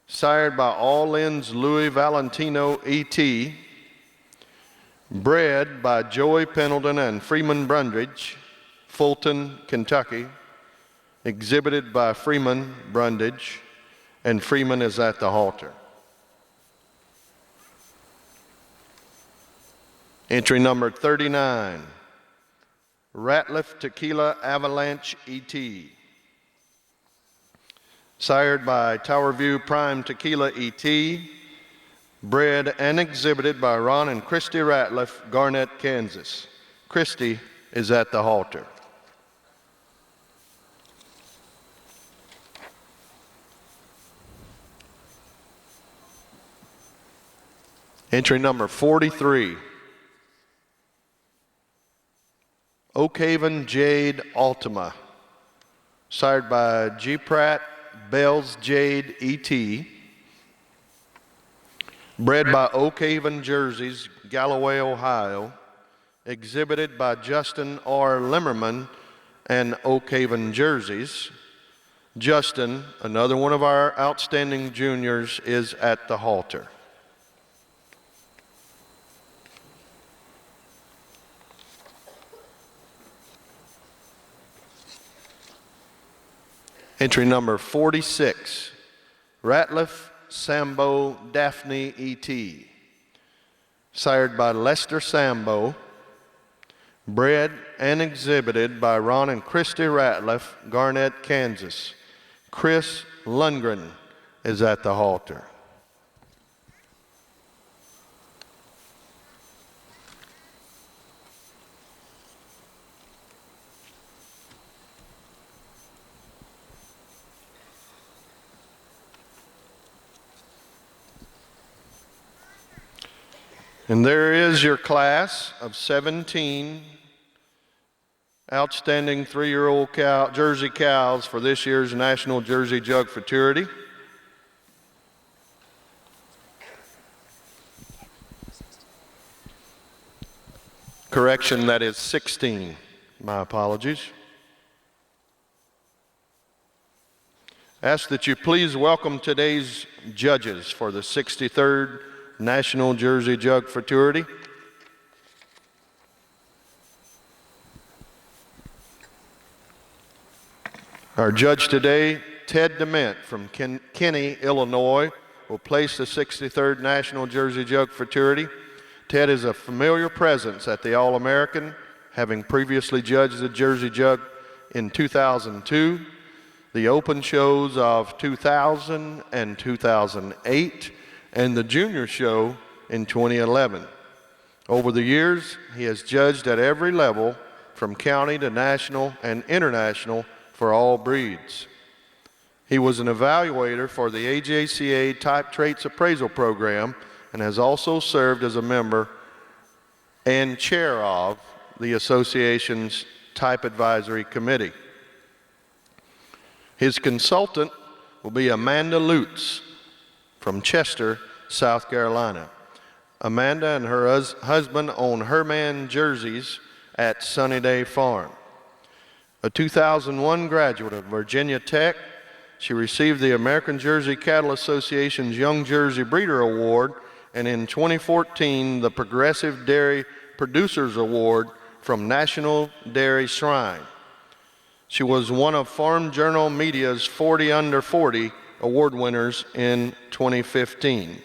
sired by All Ends Louis Valentino ET, bred by Joey Pendleton and Freeman Brundage, Fulton, Kentucky, exhibited by Freeman Brundage, and Freeman is at the halter. Entry number 39, Ratliff Tequila Avalanche ET, sired by Tower View Prime Tequila ET, bred and exhibited by Ron and Christy Ratliff, Garnett, Kansas. Christy is at the halter. Entry number 43, Oak Haven Jade Ultima, sired by G. Pratt Bells Jade ET, bred by Oak Haven Jerseys, Galloway, Ohio, exhibited by Justin R. Limmerman and Oak Haven Jerseys. Justin, another one of our outstanding juniors, is at the halter. Entry number 46, Ratliff Sambo Daphne ET, sired by Lester Sambo, bred and exhibited by Ron and Christy Ratliff, Garnett, Kansas. Chris Lundgren is at the halter. And there is your class of 17 outstanding 3-year-old Jersey cows for this year's National Jersey Jug Futurity. Correction, that is 16. My apologies. Ask that you please welcome today's judges for the 63rd National Jersey Jug Futurity. Our judge today, Ted DeMint from Kinney, Illinois, will place the 63rd National Jersey Jug Futurity. Ted is a familiar presence at the All-American, having previously judged the Jersey Jug in 2002, the Open shows of 2000 and 2008, and the Junior Show in 2011. Over the years, he has judged at every level, from county to national and international, for all breeds. He was an evaluator for the AJCA Type Traits Appraisal Program and has also served as a member and chair of the association's Type Advisory Committee. His consultant will be Amanda Lutz from Chester, South Carolina. Amanda and her husband own Herman jerseys at Sunnyday Farm. A 2001 graduate of Virginia Tech, she received the American Jersey Cattle Association's Young Jersey Breeder Award, and in 2014, the Progressive Dairy Producers Award from National Dairy Shrine. She was one of Farm Journal Media's 40 Under 40 award winners in 2015.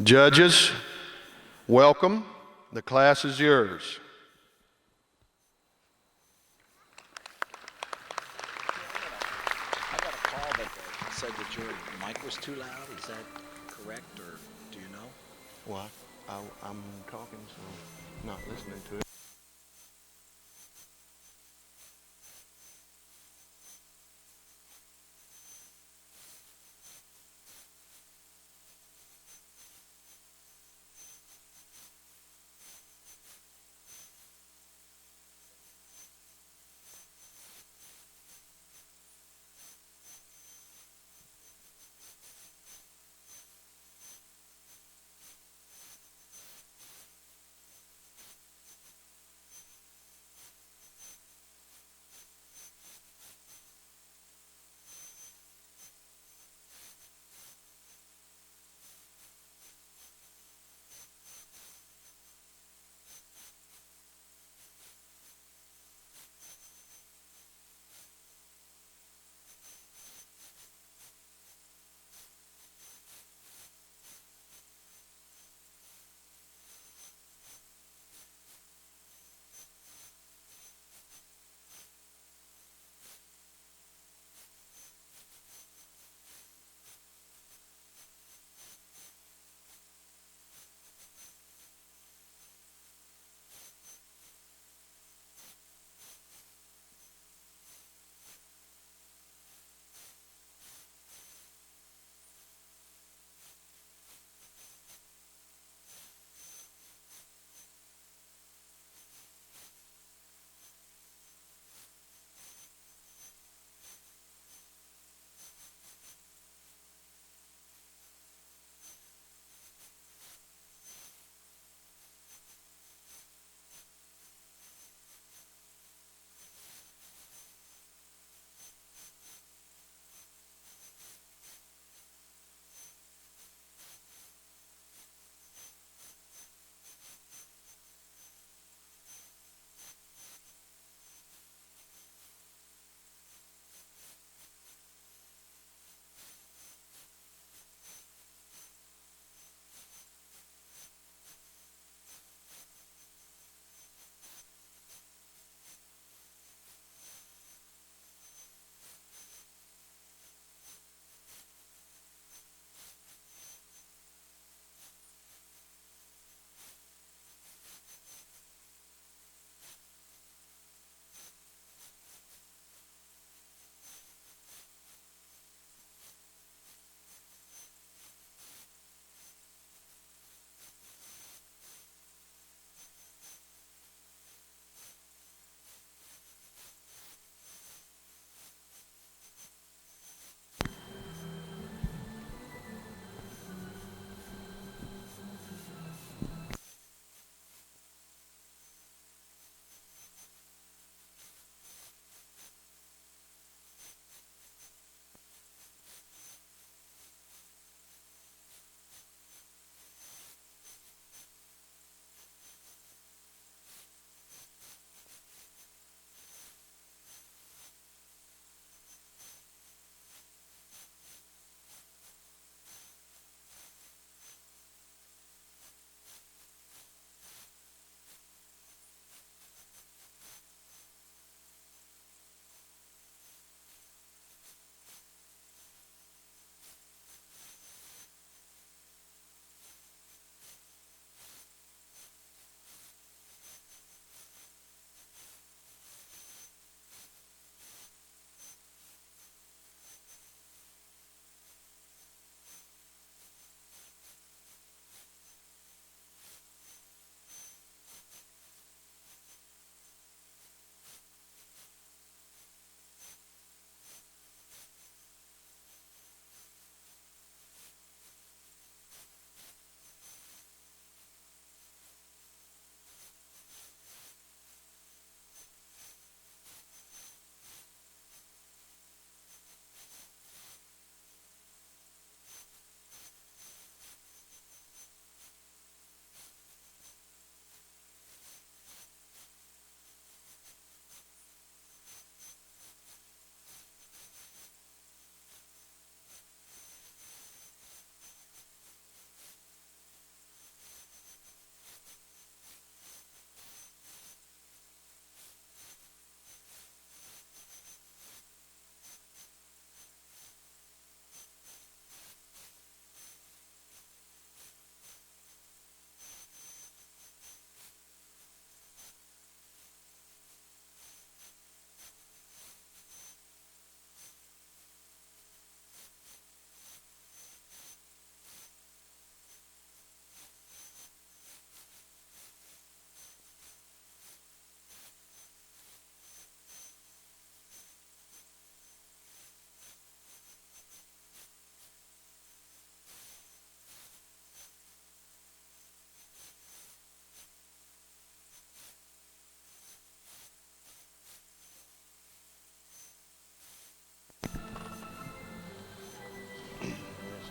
Judges, welcome. The class is yours. I got a call that said that your mic was too loud. Is that correct, or do you know? Well, I'm talking, so not listening to it.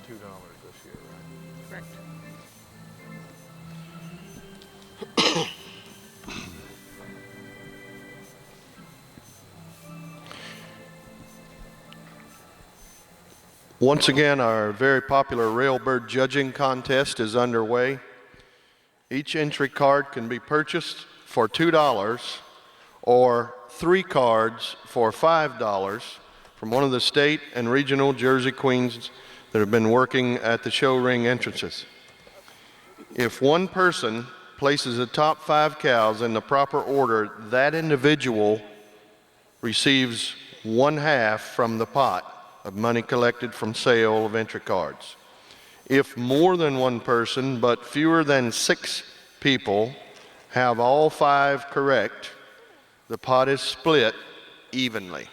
this year, right? Correct. Once again, our very popular Railbird judging contest is underway. Each entry card can be purchased for $2 or 3 cards for $5 from one of the state and regional Jersey Queens that have been working at the show ring entrances. If one person places the top 5 cows in the proper order, that individual receives 1/2 from the pot of money collected from sale of entry cards. If more than one person, but fewer than 6 people, have all 5 correct, the pot is split evenly.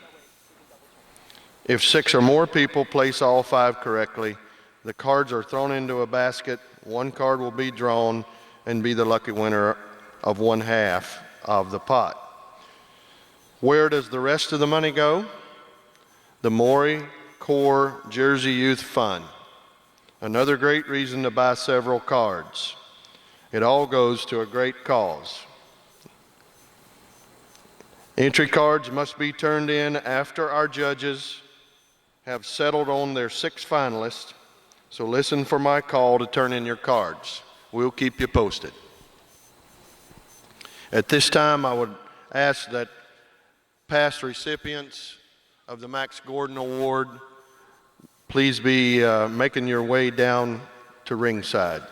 If 6 or more people place all 5 correctly, the cards are thrown into a basket, 1 card will be drawn and be the lucky winner of 1/2 of the pot. Where does the rest of the money go? The Maury Core Jersey Youth Fund. Another great reason to buy several cards. It all goes to a great cause. Entry cards must be turned in after our judges have settled on their 6 finalists, so listen for my call to turn in your cards. We'll keep you posted. At this time, I would ask that past recipients of the Max Gordon Award please be making your way down to ringside.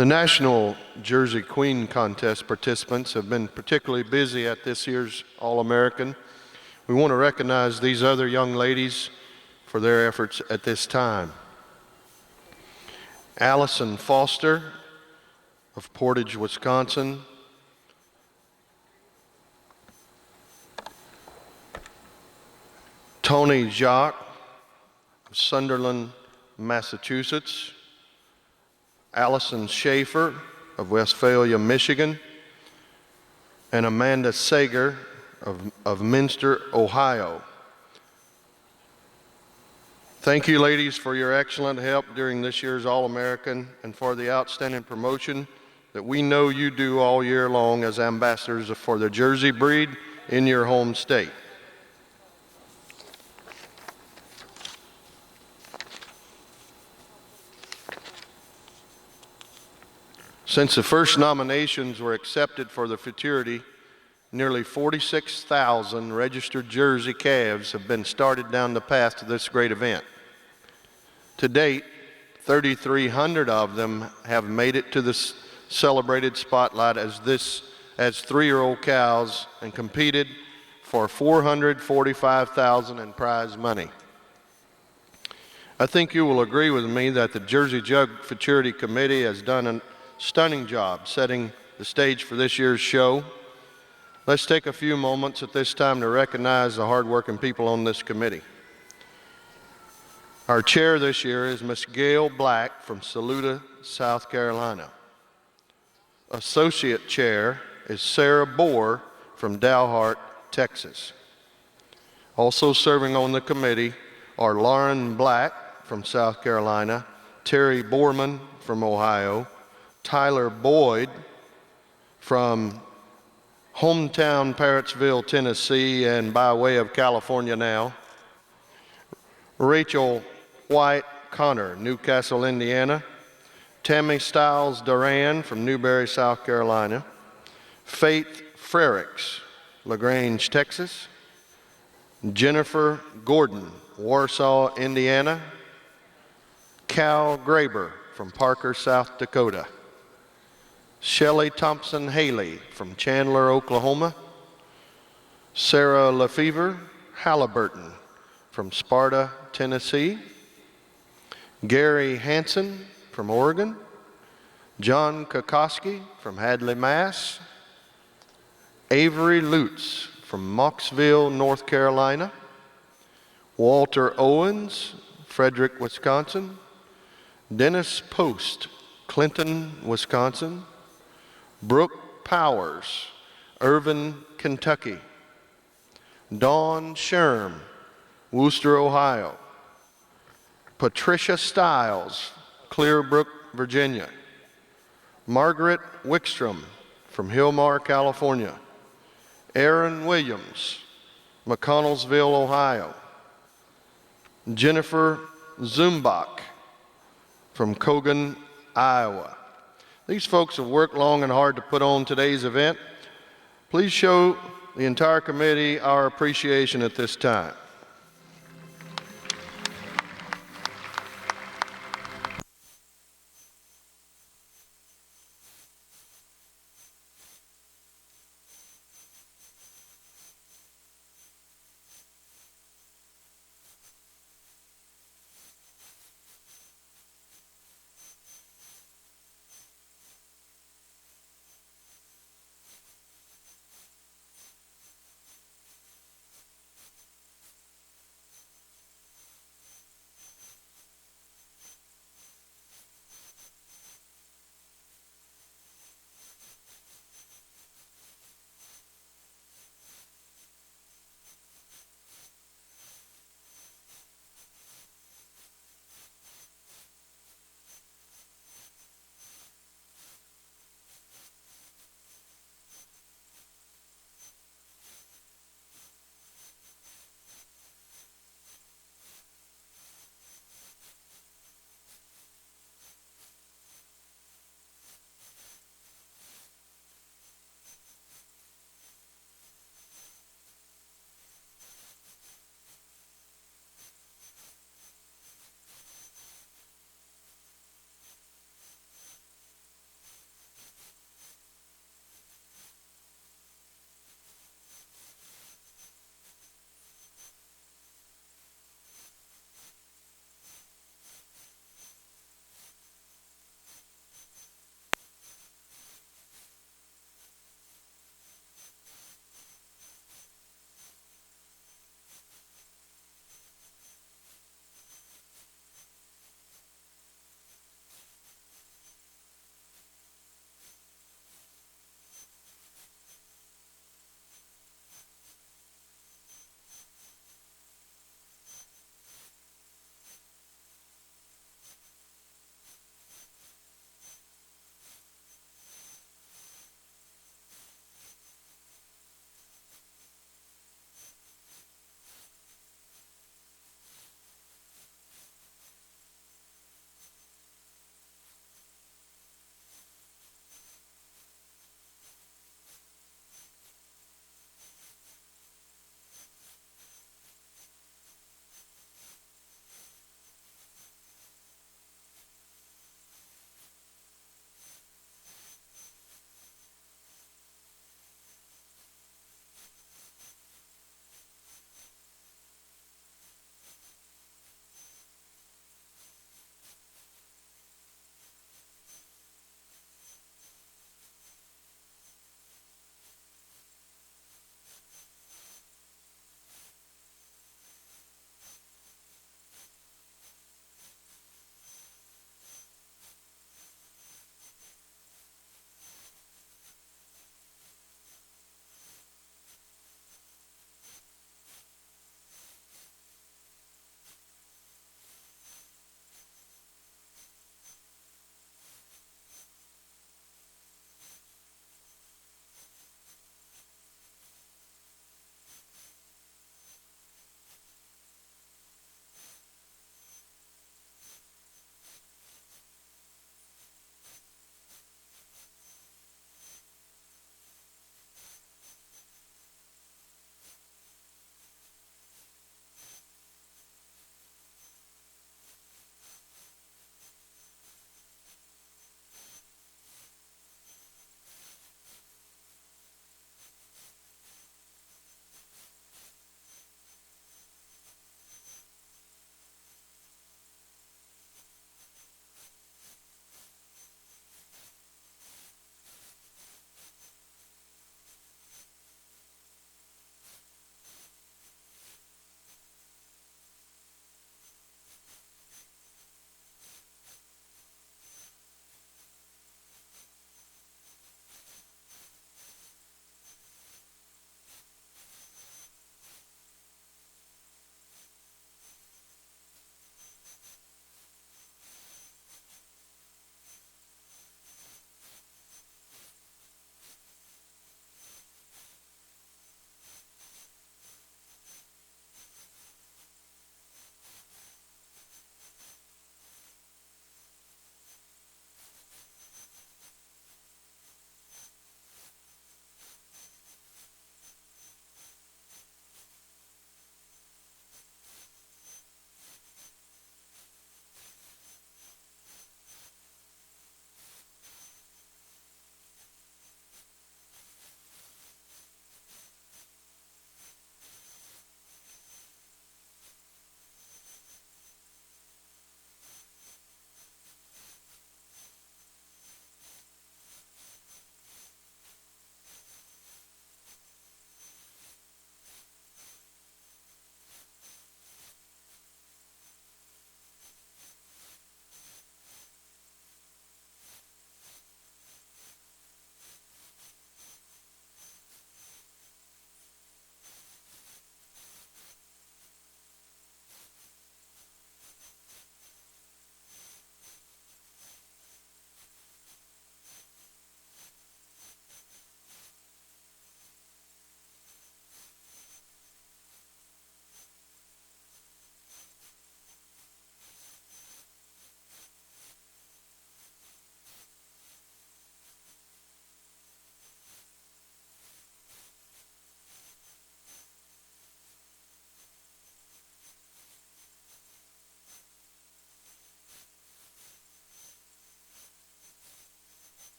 The National Jersey Queen Contest participants have been particularly busy at this year's All-American. We want to recognize these other young ladies for their efforts at this time. Allison Foster of Portage, Wisconsin. Tony Jacques of Sunderland, Massachusetts. Allison Schaefer of Westphalia, Michigan. And Amanda Sager of Minster, Ohio. Thank you, ladies, for your excellent help during this year's All-American and for the outstanding promotion that we know you do all year long as ambassadors for the Jersey breed in your home state. Since the first nominations were accepted for the futurity, nearly 46,000 registered Jersey calves have been started down the path to this great event. To date, 3,300 of them have made it to this celebrated spotlight as 3-year-old cows and competed for $445,000 in prize money. I think you will agree with me that the Jersey Jug Futurity Committee has done a stunning job setting the stage for this year's show. Let's take a few moments at this time to recognize the hardworking people on this committee. Our chair this year is Ms. Gail Black from Saluda, South Carolina. Associate chair is Sarah Bohr from Dalhart, Texas. Also serving on the committee are Lauren Black from South Carolina, Terry Borman from Ohio, Tyler Boyd from hometown Parrotsville, Tennessee, and by way of California now. Rachel White Connor, Newcastle, Indiana. Tammy Stiles Duran from Newberry, South Carolina. Faith Frericks, LaGrange, Texas. Jennifer Gordon, Warsaw, Indiana. Cal Graber from Parker, South Dakota. Shelley Thompson Haley from Chandler, Oklahoma. Sarah Lefevre Halliburton from Sparta, Tennessee. Gary Hansen from Oregon. John Kokoski from Hadley, Mass. Avery Lutz from Mocksville, North Carolina. Walter Owens, Frederick, Wisconsin. Dennis Post, Clinton, Wisconsin. Brooke Powers, Irvin, Kentucky. Dawn Sherm, Wooster, Ohio. Patricia Stiles, Clearbrook, Virginia. Margaret Wickstrom from Hillmar, California. Aaron Williams, McConnellsville, Ohio. Jennifer Zumbach from Kogan, Iowa. These folks have worked long and hard to put on today's event. Please show the entire committee our appreciation at this time.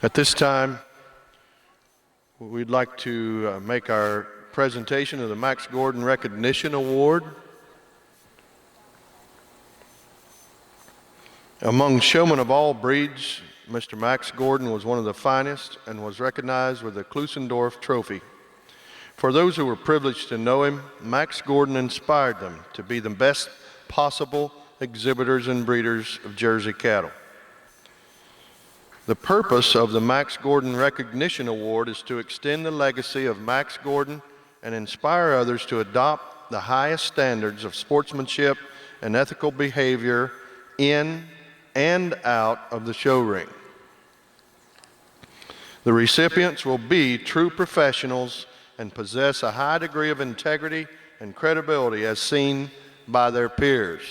At this time, we'd like to make our presentation of the Max Gordon Recognition Award. Among showmen of all breeds, Mr. Max Gordon was one of the finest and was recognized with the Klusendorf Trophy. For those who were privileged to know him, Max Gordon inspired them to be the best possible exhibitors and breeders of Jersey cattle. The purpose of the Max Gordon Recognition Award is to extend the legacy of Max Gordon and inspire others to adopt the highest standards of sportsmanship and ethical behavior in and out of the show ring. The recipients will be true professionals and possess a high degree of integrity and credibility as seen by their peers.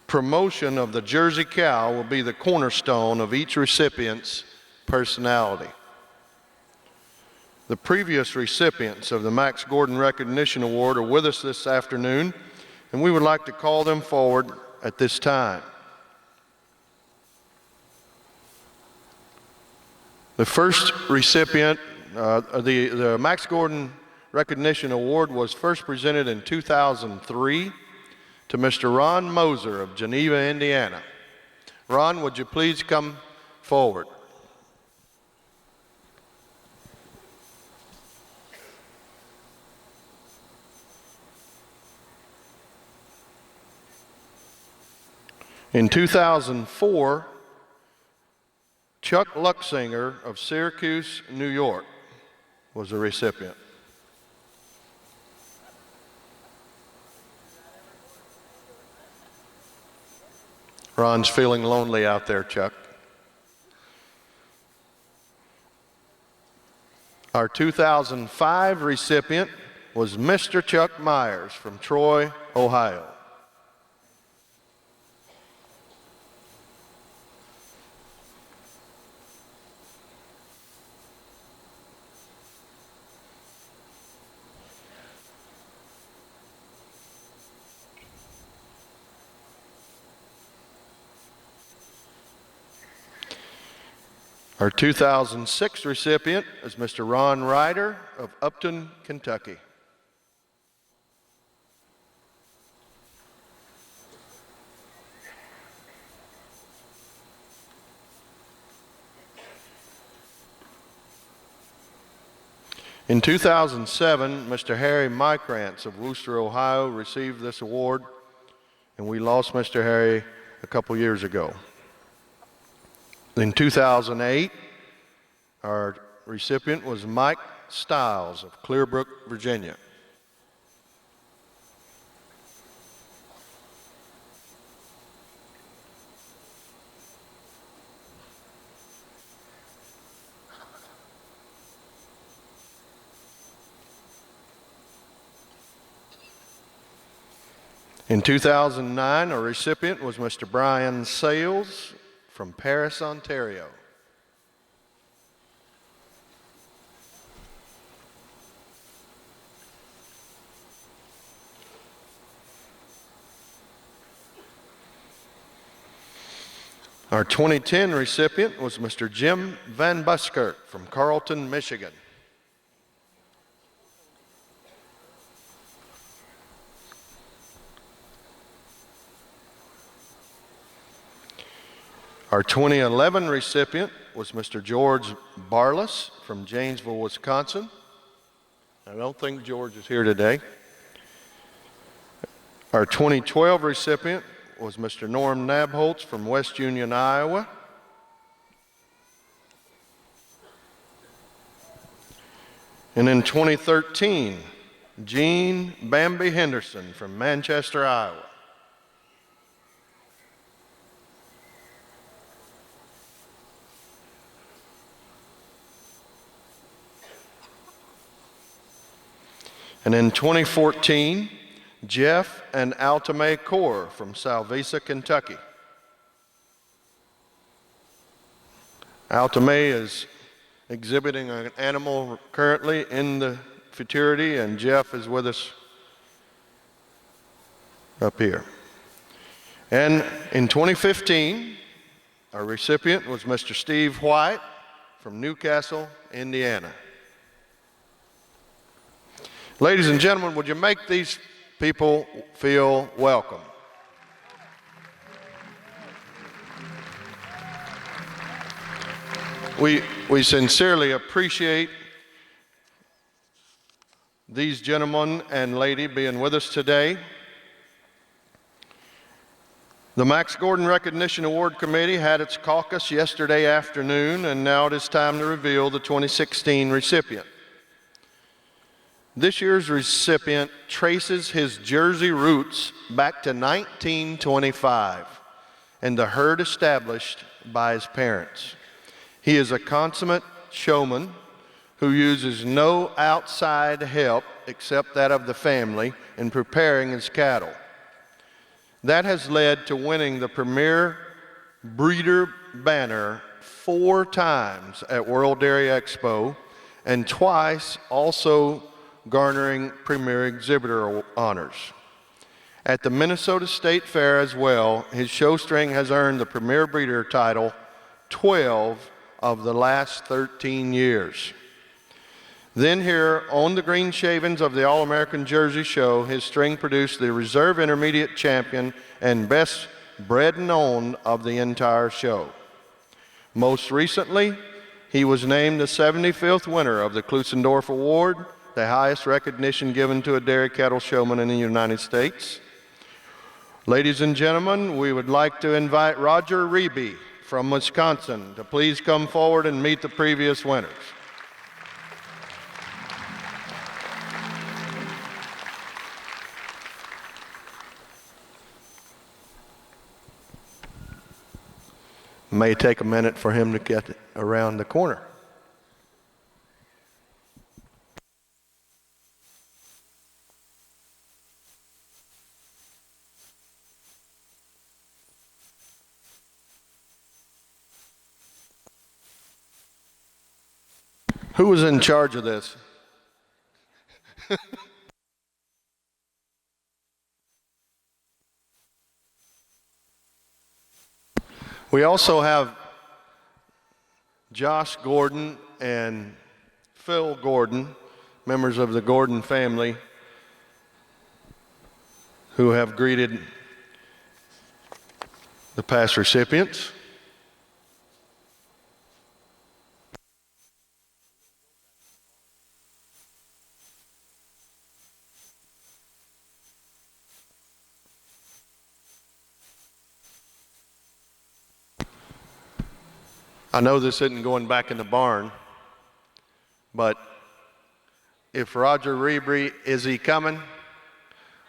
Promotion of the Jersey cow will be the cornerstone of each recipient's personality. The previous recipients of the Max Gordon Recognition Award are with us this afternoon, and we would like to call them forward at this time. The first recipient, the Max Gordon Recognition Award was first presented in 2003 to Mr. Ron Moser of Geneva, Indiana. Ron, would you please come forward? In 2004, Chuck Luxinger of Syracuse, New York, was a recipient. Ron's feeling lonely out there, Chuck. Our 2005 recipient was Mr. Chuck Myers from Troy, Ohio. Our 2006 recipient is Mr. Ron Ryder of Upton, Kentucky. In 2007, Mr. Harry Mykrantz of Wooster, Ohio received this award, and we lost Mr. Harry a couple years ago. In 2008, our recipient was Mike Stiles of Clearbrook, Virginia. In 2009, our recipient was Mr. Brian Sales from Paris, Ontario. Our 2010 recipient was Mr. Jim Van Buskirk from Carlton, Michigan. Our 2011 recipient was Mr. George Barless from Janesville, Wisconsin. I don't think George is here today. Our 2012 recipient was Mr. Norm Nabholz from West Union, Iowa. And in 2013, Gene Bambi Henderson from Manchester, Iowa. And in 2014, Jeff and Altamae Kaur from Salvesa, Kentucky. Altamae is exhibiting an animal currently in the futurity, and Jeff is with us up here. And in 2015, Our recipient was Mr. Steve White from Newcastle, Indiana. Ladies and gentlemen, would you make these people feel welcome? We sincerely appreciate these gentlemen and lady being with us today. The Max Gordon Recognition Award Committee had its caucus yesterday afternoon, and now it is time to reveal the 2016 recipient. This year's recipient traces his Jersey roots back to 1925 and the herd established by his parents. He is a consummate showman who uses no outside help except that of the family in preparing his cattle. That has led to winning the Premier Breeder banner 4 times at World Dairy Expo and twice also garnering Premier Exhibitor honors. At the Minnesota State Fair as well, his showstring has earned the Premier Breeder title 12 of the last 13 years. Then here on the green shavings of the All-American Jersey Show, his string produced the Reserve Intermediate Champion and best bred and owned of the entire show. Most recently, he was named the 75th winner of the Klusendorf Award, the highest recognition given to a dairy cattle showman in the United States. Ladies and gentlemen, we would like to invite Roger Reby from Wisconsin to please come forward and meet the previous winners. May take a minute for him to get around the corner. Who was in charge of this? We also have Josh Gordon and Phil Gordon, members of the Gordon family, who have greeted the past recipients. I know this isn't going back in the barn, but if Roger Reby, is he coming?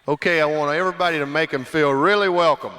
Okay, I want everybody to make him feel really welcome.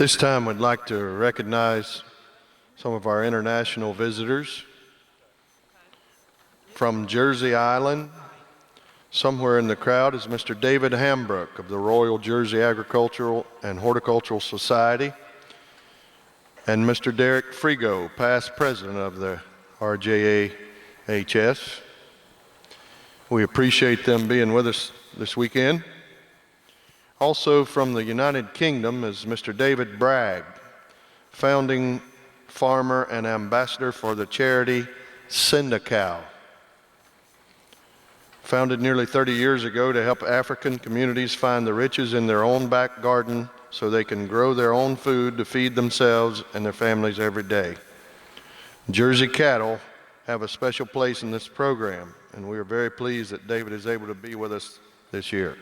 this time, we'd like to recognize some of our international visitors from Jersey Island. Somewhere in the crowd is Mr. David Hambrook of the Royal Jersey Agricultural and Horticultural Society, and Mr. Derek Frigo, past president of the RJAHS. We appreciate them being with us this weekend. Also from the United Kingdom is Mr. David Bragg, founding farmer and ambassador for the charity Syndical, founded nearly 30 years ago to help African communities find the riches in their own back garden so they can grow their own food to feed themselves and their families every day. Jersey cattle have a special place in this program, and we are very pleased that David is able to be with us this year.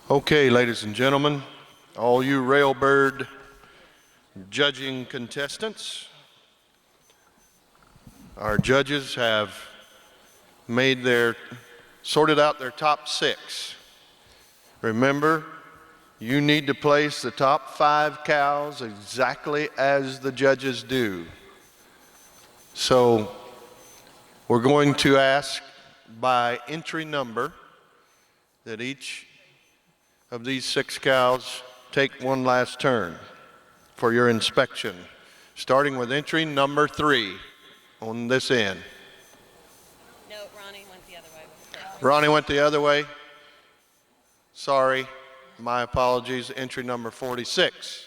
Okay, ladies and gentlemen, all you Railbird judging contestants, our judges have sorted out their top 6. Remember, you need to place the top 5 cows exactly as the judges do. So we're going to ask by entry number that each of these 6 cows take one last turn for your inspection, starting with entry number 3 on this end. No, Ronnie went the other way. Ronnie went the other way. Sorry, my apologies. Entry number 46.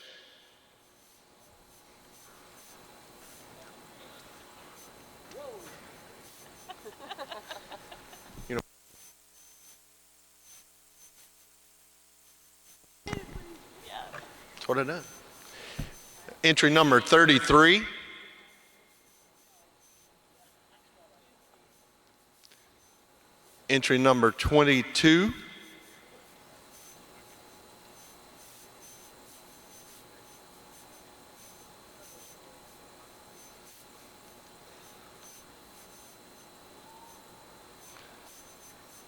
That's what I done. Entry number 33. Entry number 22.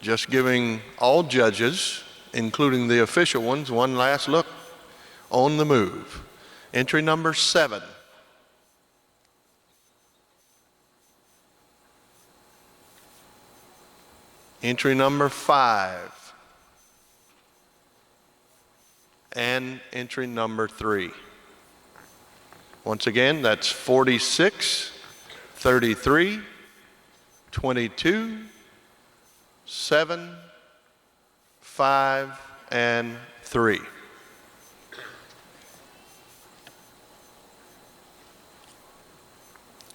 Just giving all judges, including the official ones, one last look on the move. Entry number 7. entry number 5, and entry number 3. Once again, that's 46, 33, 22, 7, 5, and 3.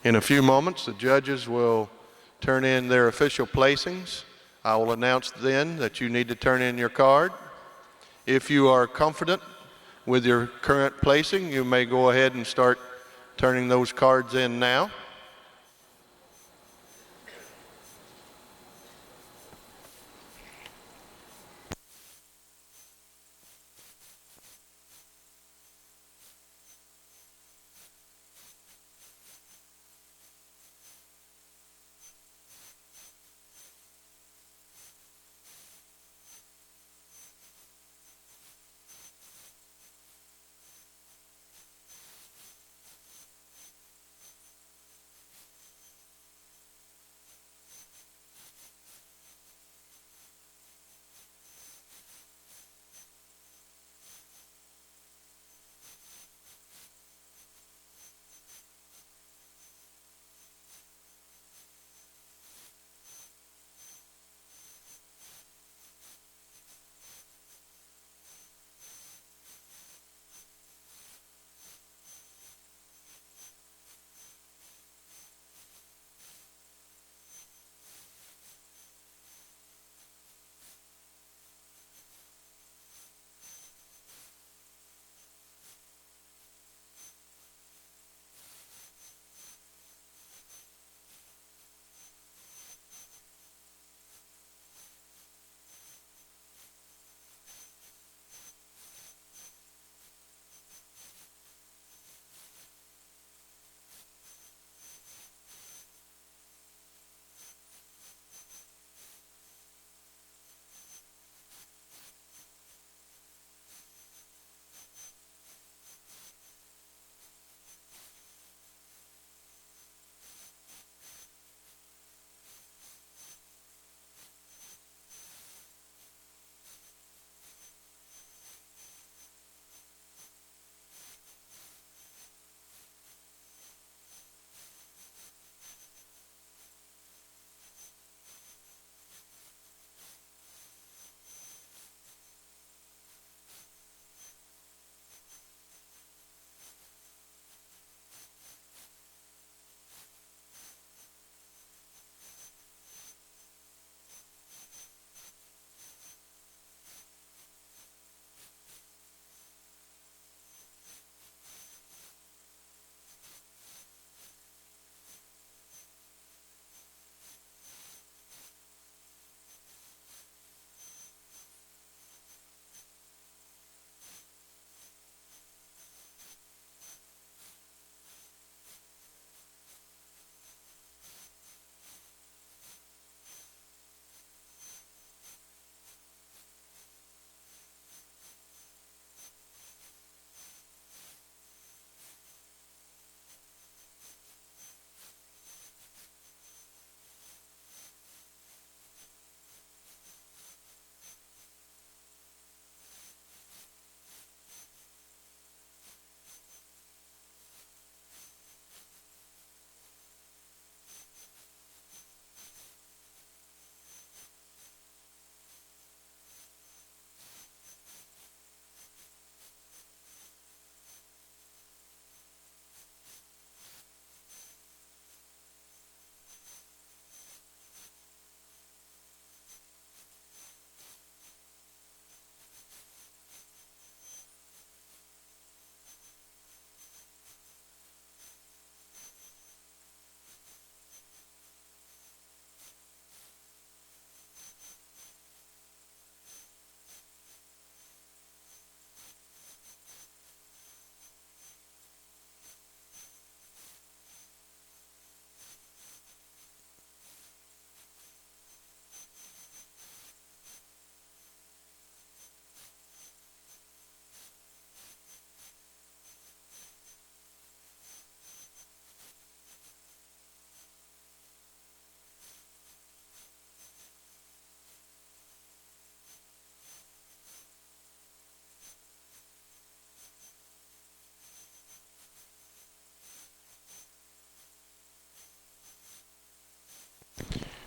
In a few moments, the judges will turn in their official placings. I will announce then that you need to turn in your card. If you are confident with your current placing, you may go ahead and start turning those cards in now.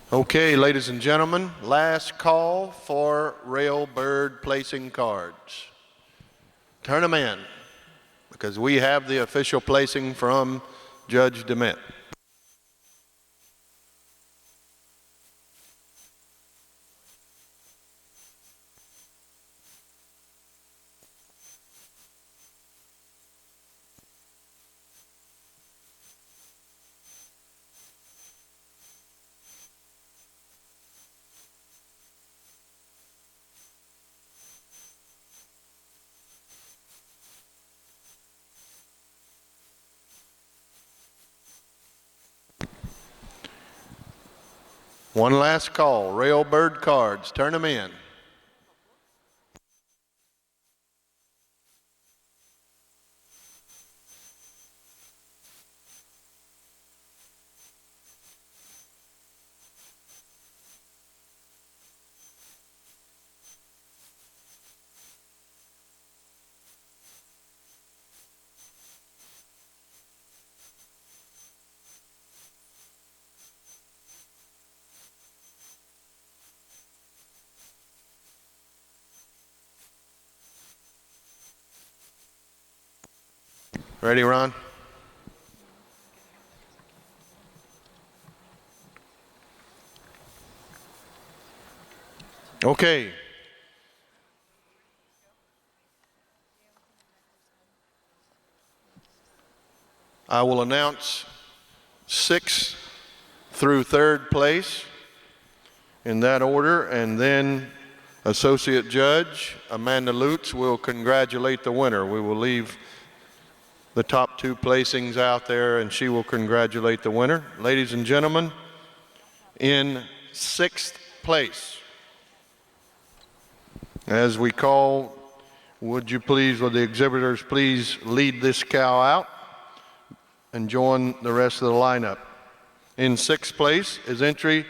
Okay, ladies and gentlemen, last call for Railbird placing cards. Turn them in, because we have the official placing from Judge DeMint. One last call, Railbird cards, turn them in. Ready, Ron? Okay. I will announce 6th through 3rd place in that order, and then Associate Judge Amanda Lutz will congratulate the winner. We will leave the top 2 placings out there, and she will congratulate the winner. Ladies and gentlemen, in 6th place, as we call, would the exhibitors please lead this cow out and join the rest of the lineup. In 6th place is entry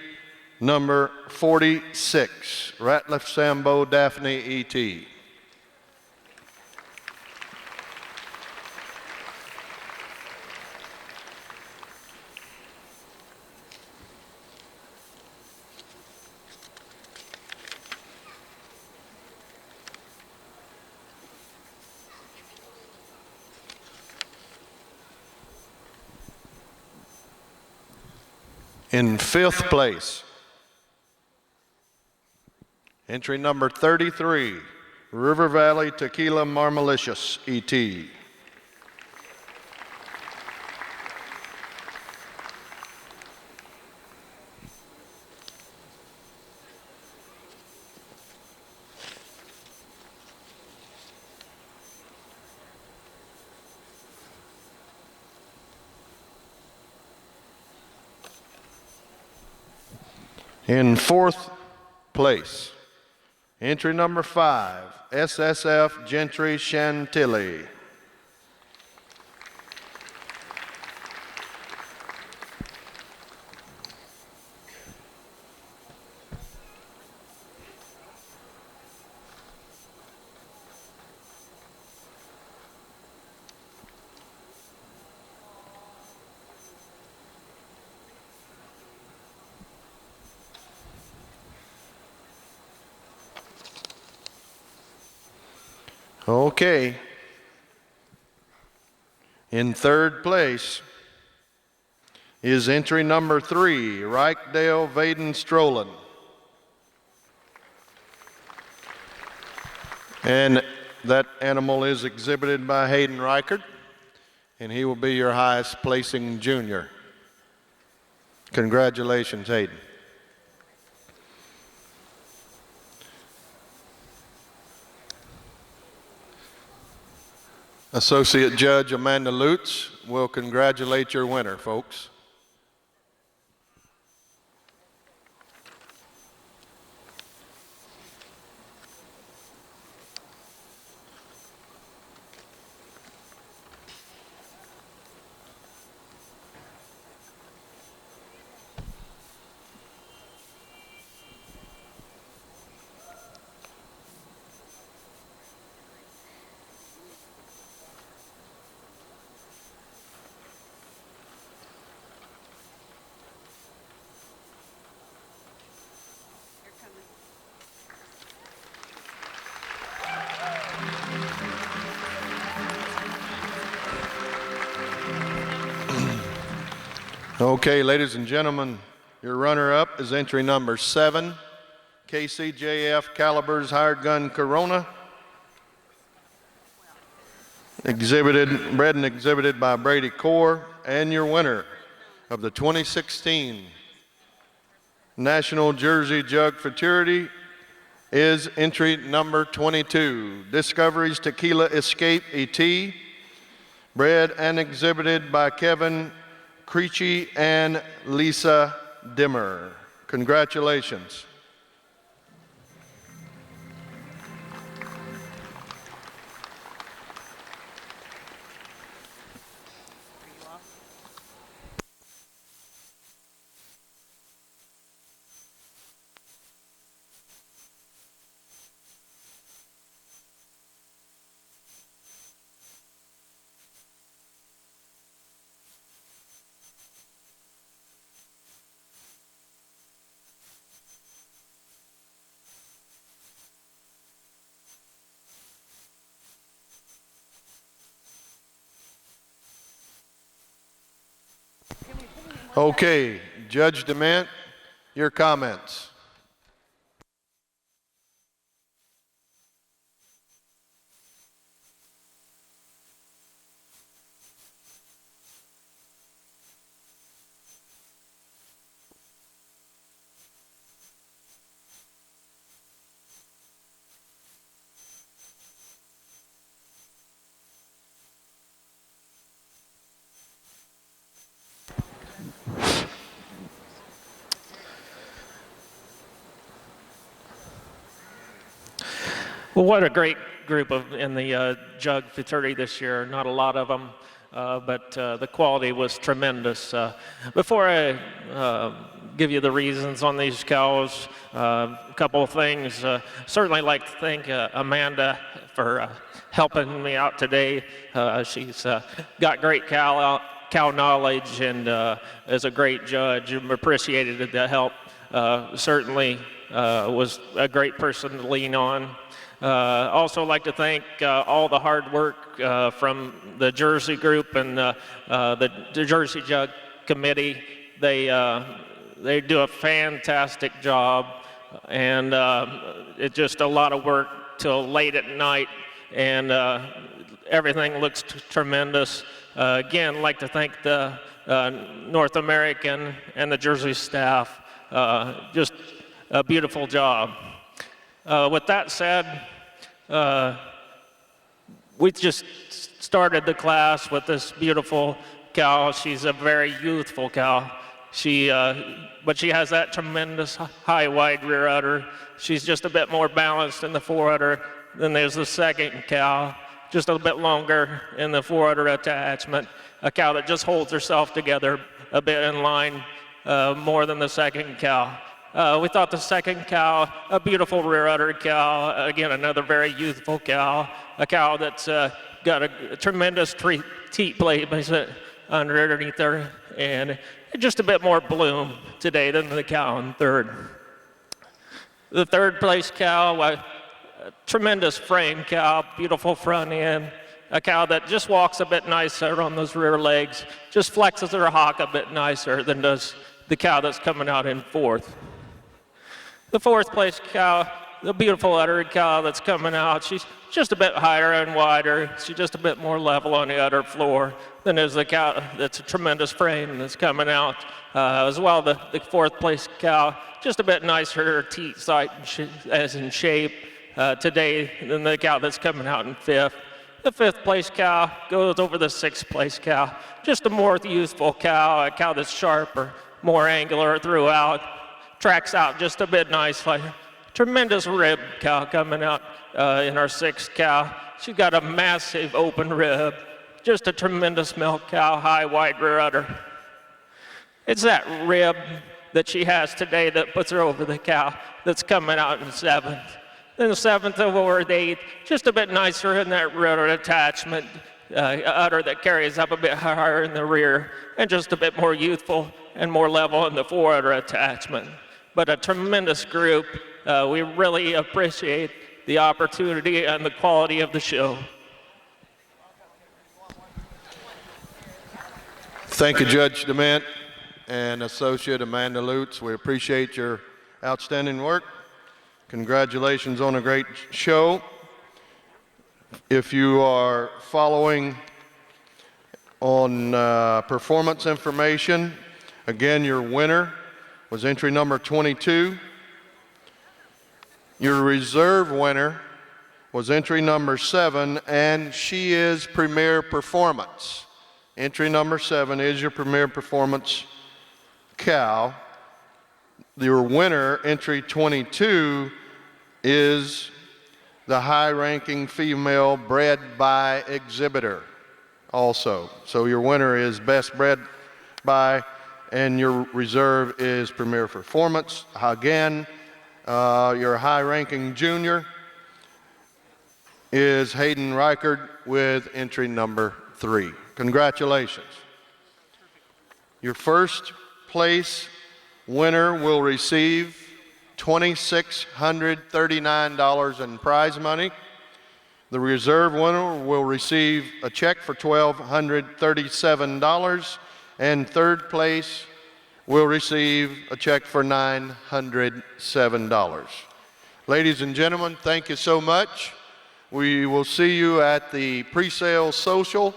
number 46, Ratliff Sambo Daphne E.T. In 5th place, entry number 33, River Valley Tequila Marmalicious, E.T. In 4th place, entry number 5, SSF Gentry Chantilly. Okay. In 3rd place is entry number 3, Reichdale Vaden Strolin. And that animal is exhibited by Hayden Reichert, and he will be your highest placing junior. Congratulations, Hayden. Associate Judge Amanda Lutz will congratulate your winner, folks. Okay, ladies and gentlemen, your runner-up is entry number 7, KCJF Calibers Hired Gun Corona, bred and exhibited by Brady Core, and your winner of the 2016 National Jersey Jug Futurity is entry number 22, Discoveries Tequila Escape ET, bred and exhibited by Kevin Creechy and Lisa Dimmer. Congratulations. Okay, Judge DeMint, your comments. Well, what a great group in the jug futurity this year. Not a lot of them, but the quality was tremendous. Before I give you the reasons on these cows, a couple of things. Certainly like to thank Amanda for helping me out today. She's got great cow knowledge and is a great judge. Appreciated the help. Certainly was a great person to lean on. Also like to thank all the hard work from the Jersey group and the Jersey Jug Committee. They do a fantastic job, and it's just a lot of work till late at night, and everything looks tremendous. Again, like to thank the North American and the Jersey staff. Just a beautiful job. With that said, we just started the class with this beautiful cow. She's a very youthful cow. But she has that tremendous high, wide rear udder. She's just a bit more balanced in the fore udder than there's the second cow. Just a bit longer in the fore udder attachment. A cow that just holds herself together a bit in line more than the second cow. We thought the second cow, a beautiful rear udder cow, again, another very youthful cow, a cow that's got a tremendous teat plate underneath her, and just a bit more bloom today than the cow in third. The third place cow, a tremendous frame cow, beautiful front end, a cow that just walks a bit nicer on those rear legs, just flexes her hock a bit nicer than does the cow that's coming out in fourth. The fourth place cow, the beautiful udder cow that's coming out, she's just a bit higher and wider. She's just a bit more level on the udder floor than is the cow that's a tremendous frame that's coming out. As well, the fourth place cow, just a bit nicer teat site as in shape today than the cow that's coming out in fifth. The fifth place cow goes over the sixth place cow. Just a more youthful cow, a cow that's sharper, more angular throughout. Tracks out just a bit nicely. Tremendous rib cow coming out in our sixth cow. She's got a massive open rib. Just a tremendous milk cow, high, wide rear udder. It's that rib that she has today that puts her over the cow that's coming out in seventh. Then the seventh over the eighth, just a bit nicer in that rear attachment, udder that carries up a bit higher in the rear, and just a bit more youthful and more level in the fore udder attachment. But a tremendous group. We really appreciate the opportunity and the quality of the show. Thank you, Judge DeMint. and Associate Amanda Lutz. We appreciate your outstanding work. Congratulations on a great show. If you are following on performance information, again, your winner was entry number 22. Your reserve winner was entry number 7, and she is Premier Performance. Entry number 7 is your Premier Performance cow. Your winner, entry 22, is the high-ranking female bred by exhibitor also. So your winner is best bred by, and your reserve is Premier Performance. Again, your high-ranking junior is Hayden Reichard with entry number 3. Congratulations. Your first place winner will receive $2,639 in prize money. The reserve winner will receive a check for $1,237, and third place will receive a check for $907. Ladies and gentlemen, thank you so much. We will see you at the pre-sale social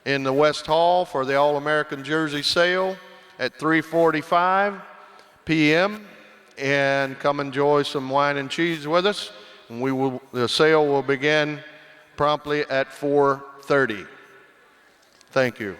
in the West Hall for the All-American Jersey sale at 3:45 p.m. and come enjoy some wine and cheese with us. And the sale will begin promptly at 4:30. Thank you.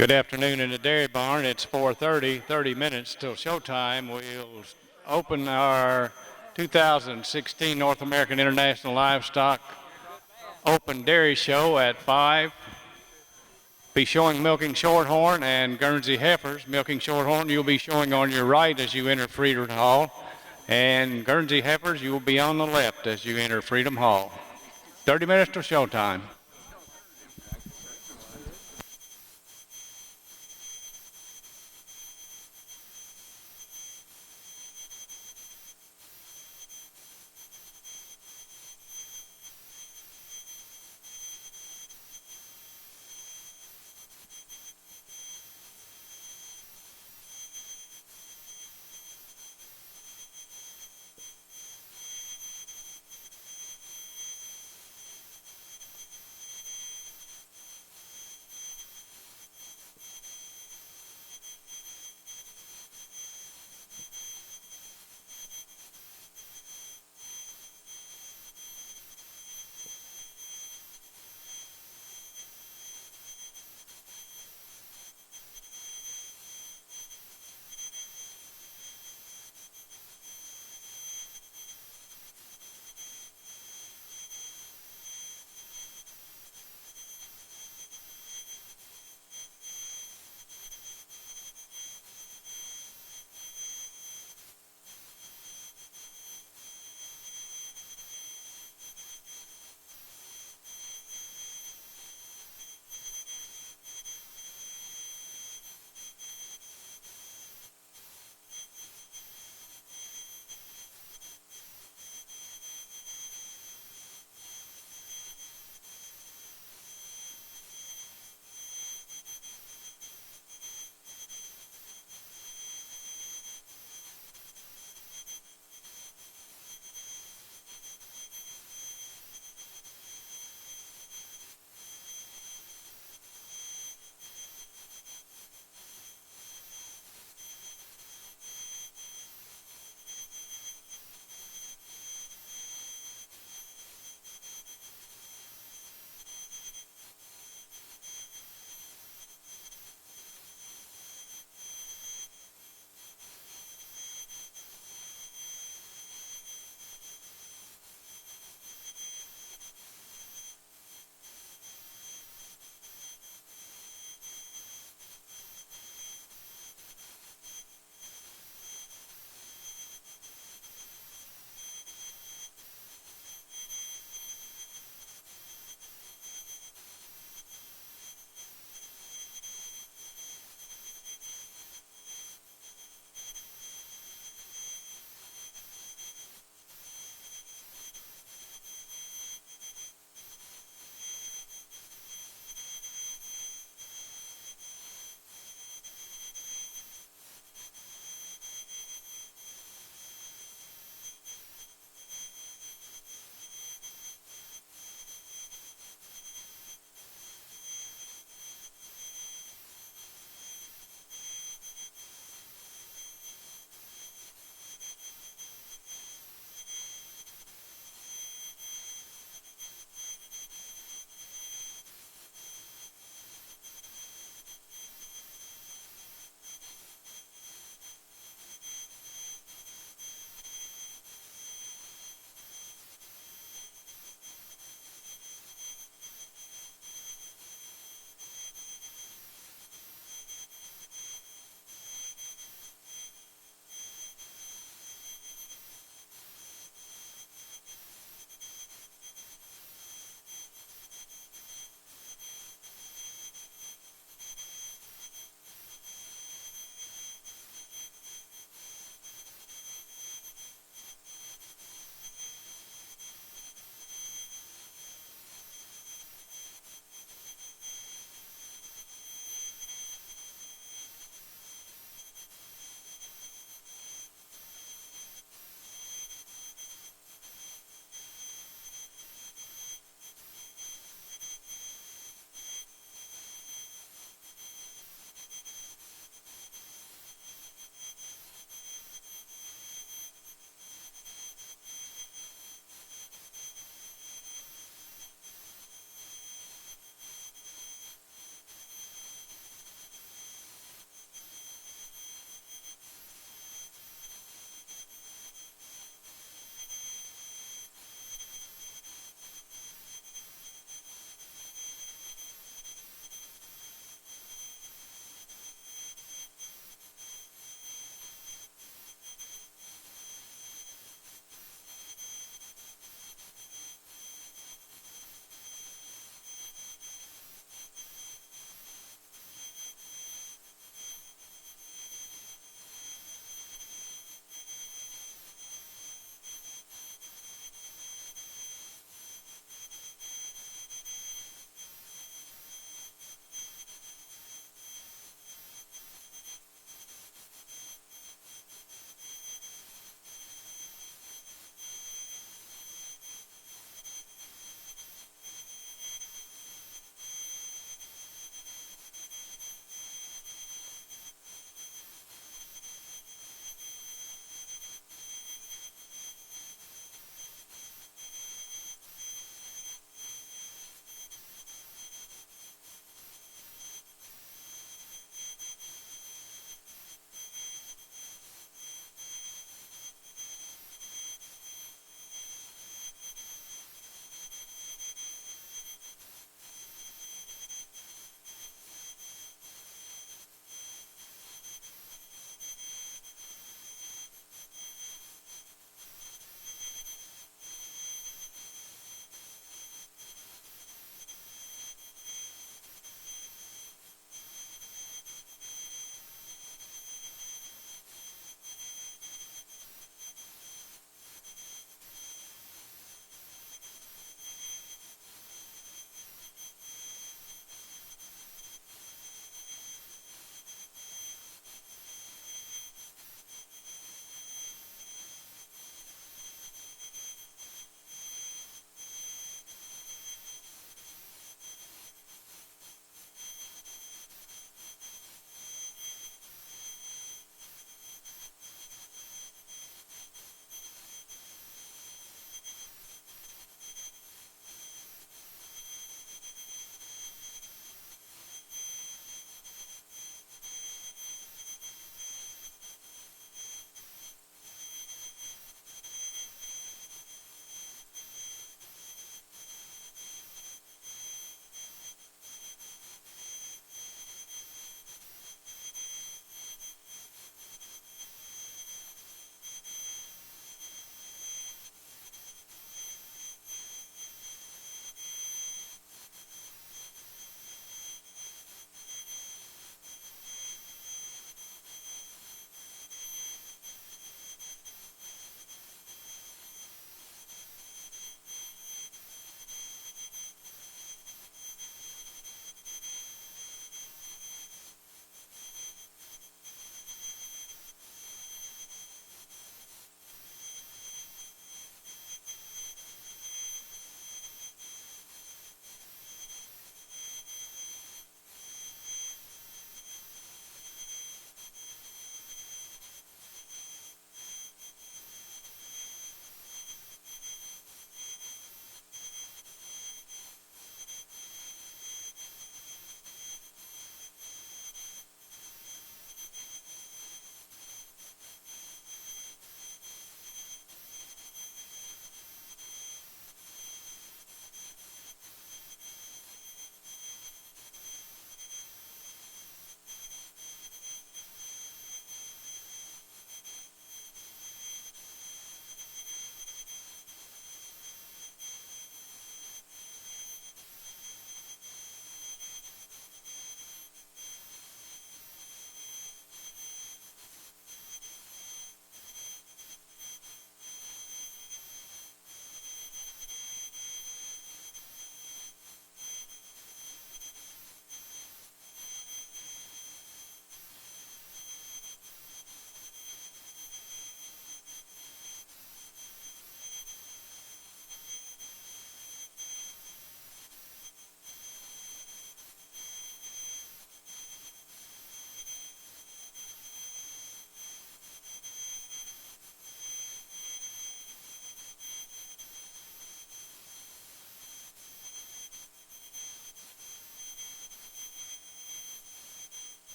Good afternoon in the dairy barn. It's 4:30, 30 minutes till showtime. We'll open our 2016 North American International Livestock Open Dairy Show at 5. Be showing milking shorthorn and Guernsey heifers. Milking shorthorn you'll be showing on your right as you enter Freedom Hall, and Guernsey heifers you will be on the left as you enter Freedom Hall. 30 minutes till showtime.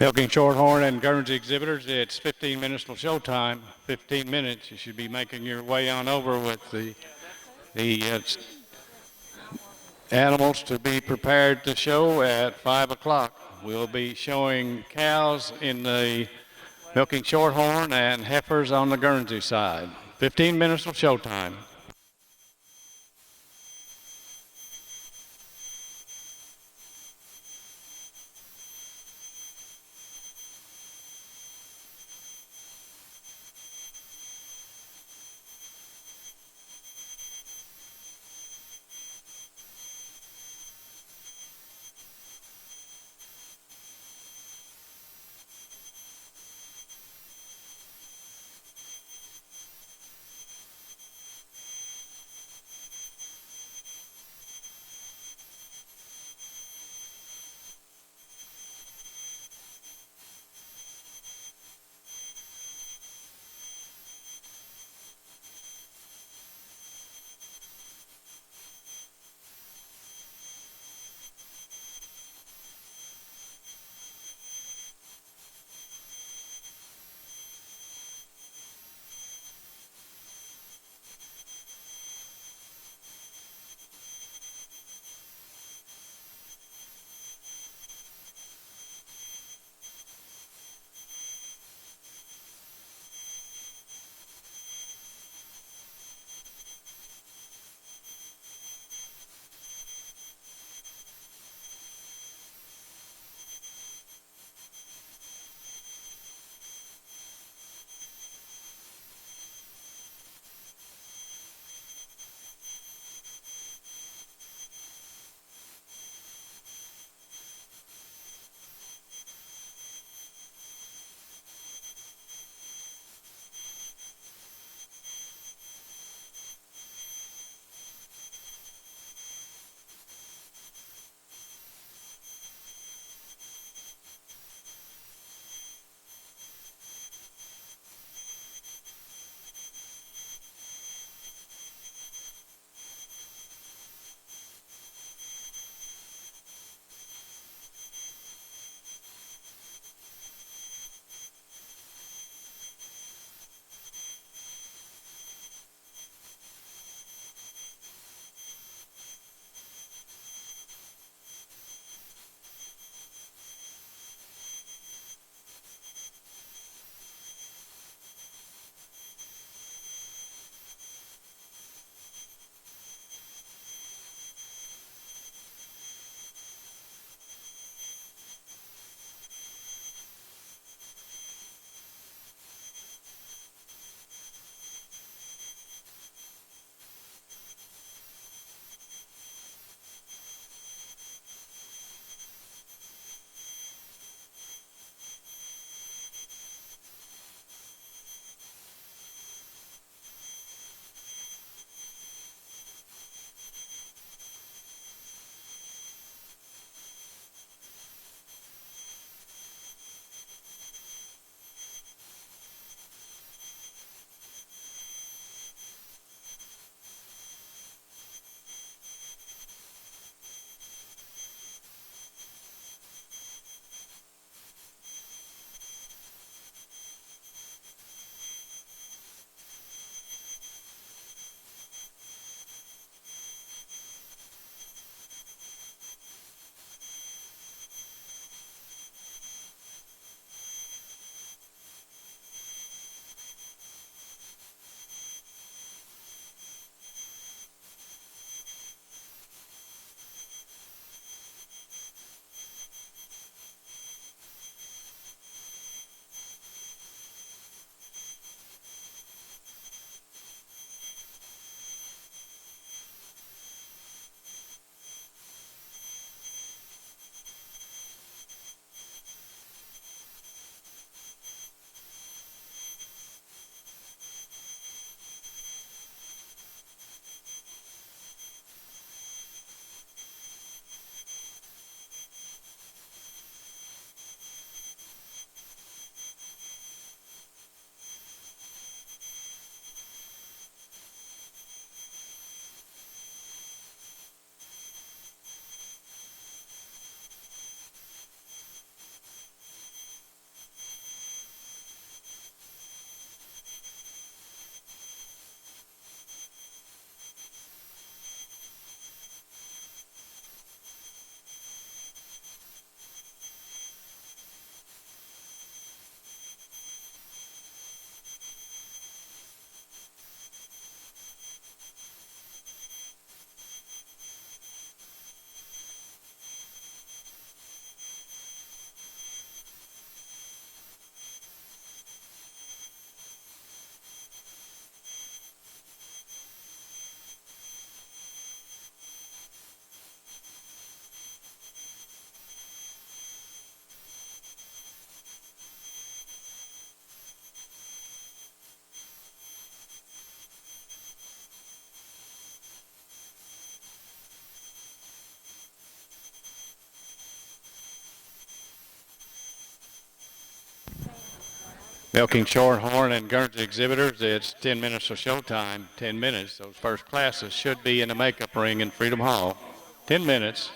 Milking Shorthorn and Guernsey exhibitors, it's 15 minutes till showtime. 15 minutes, you should be making your way on over with the animals to be prepared to show at 5 o'clock. We'll be showing cows in the Milking Shorthorn and heifers on the Guernsey side. 15 minutes till showtime. Milking Shorthorn and Guernsey exhibitors, it's 10 minutes of showtime, 10 minutes. Those first classes should be in the makeup ring in Freedom Hall. 10 minutes.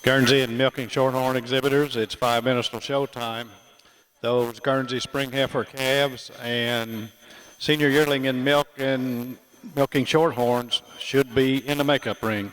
Guernsey and Milking Shorthorn exhibitors, it's 5 minutes till showtime. Those Guernsey Spring Heifer calves and senior yearling in milk and Milking Shorthorns should be in the makeup ring.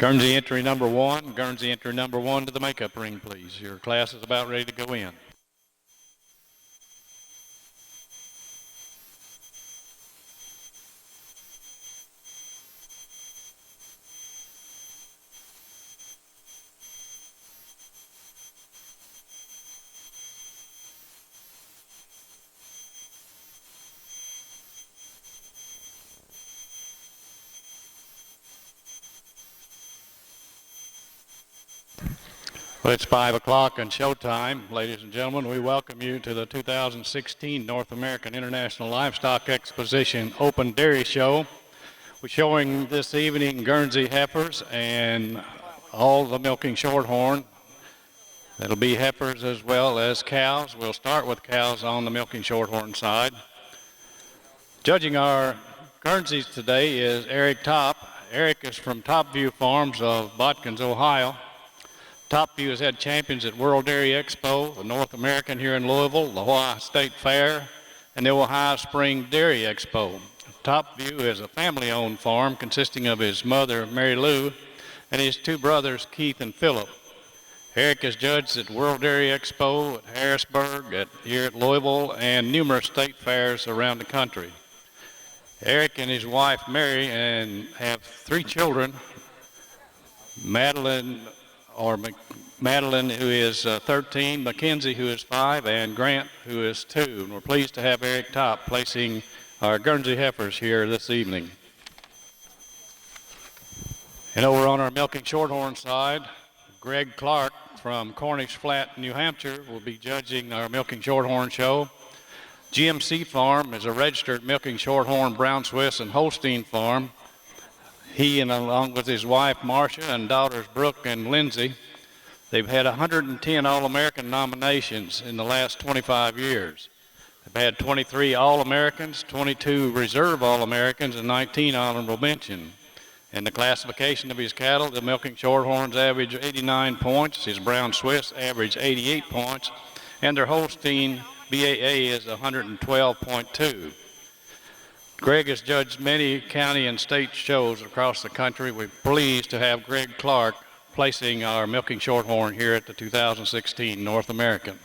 Guernsey entry number 1. Guernsey entry number 1 to the makeup ring, please. Your class is about ready to go in. Well, it's 5 o'clock and showtime. Ladies and gentlemen, we welcome you to the 2016 North American International Livestock Exposition Open Dairy Show. We're showing this evening Guernsey heifers and all the milking shorthorn. That'll be heifers as well as cows. We'll start with cows on the milking shorthorn side. Judging our Guernseys today is Eric Top. Eric is from Topview Farms of Botkins, Ohio. Topview has had champions at World Dairy Expo, the North American here in Louisville, the Ohio State Fair, and the Ohio Spring Dairy Expo. Topview is a family-owned farm consisting of his mother, Mary Lou, and his 2 brothers, Keith and Philip. Eric has judged at World Dairy Expo, at Harrisburg, here at Louisville, and numerous state fairs around the country. Eric and his wife, Mary, and have 3 children, Madeline, who is 13, Mackenzie, who is 5, and Grant, who is 2. And we're pleased to have Eric Top placing our Guernsey heifers here this evening. And over on our milking shorthorn side, Greg Clark from Cornish Flat, New Hampshire, will be judging our milking shorthorn show. GMC Farm is a registered milking shorthorn Brown Swiss and Holstein farm. He, and along with his wife, Marcia, and daughters, Brooke and Lindsay, they've had 110 All-American nominations in the last 25 years. They've had 23 All-Americans, 22 Reserve All-Americans, and 19 honorable mention. In the classification of his cattle, the milking shorthorns average 89 points, his Brown Swiss average 88 points, and their Holstein BAA is 112.2. Greg has judged many county and state shows across the country. We're pleased to have Greg Clark placing our milking shorthorn here at the 2016 North American.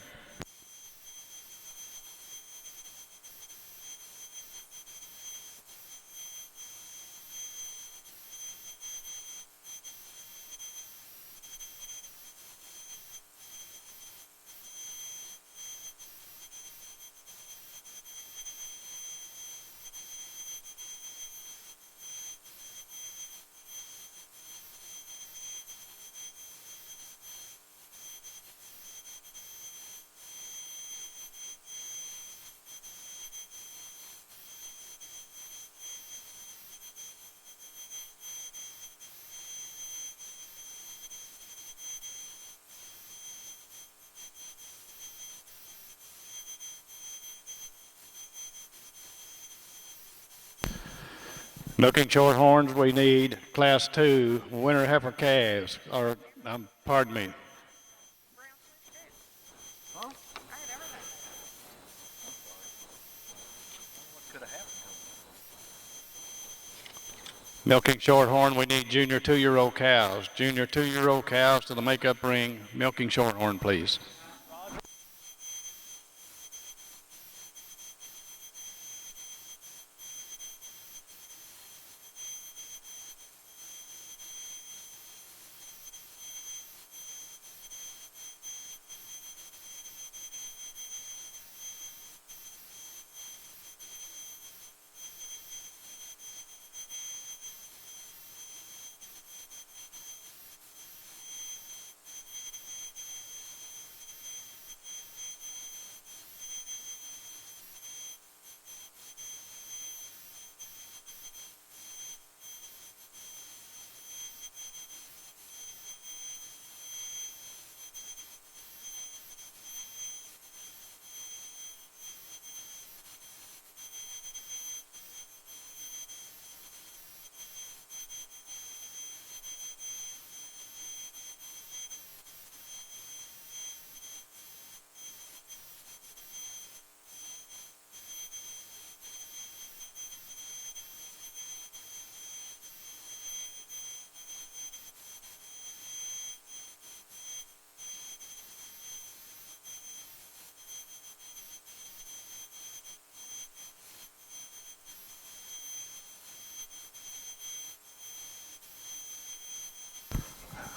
Milking shorthorns, we need Class 2 winter heifer calves, or, pardon me. Milking shorthorn, we need junior 2-year-old cows. Junior 2-year-old cows to the makeup ring. Milking shorthorn, please.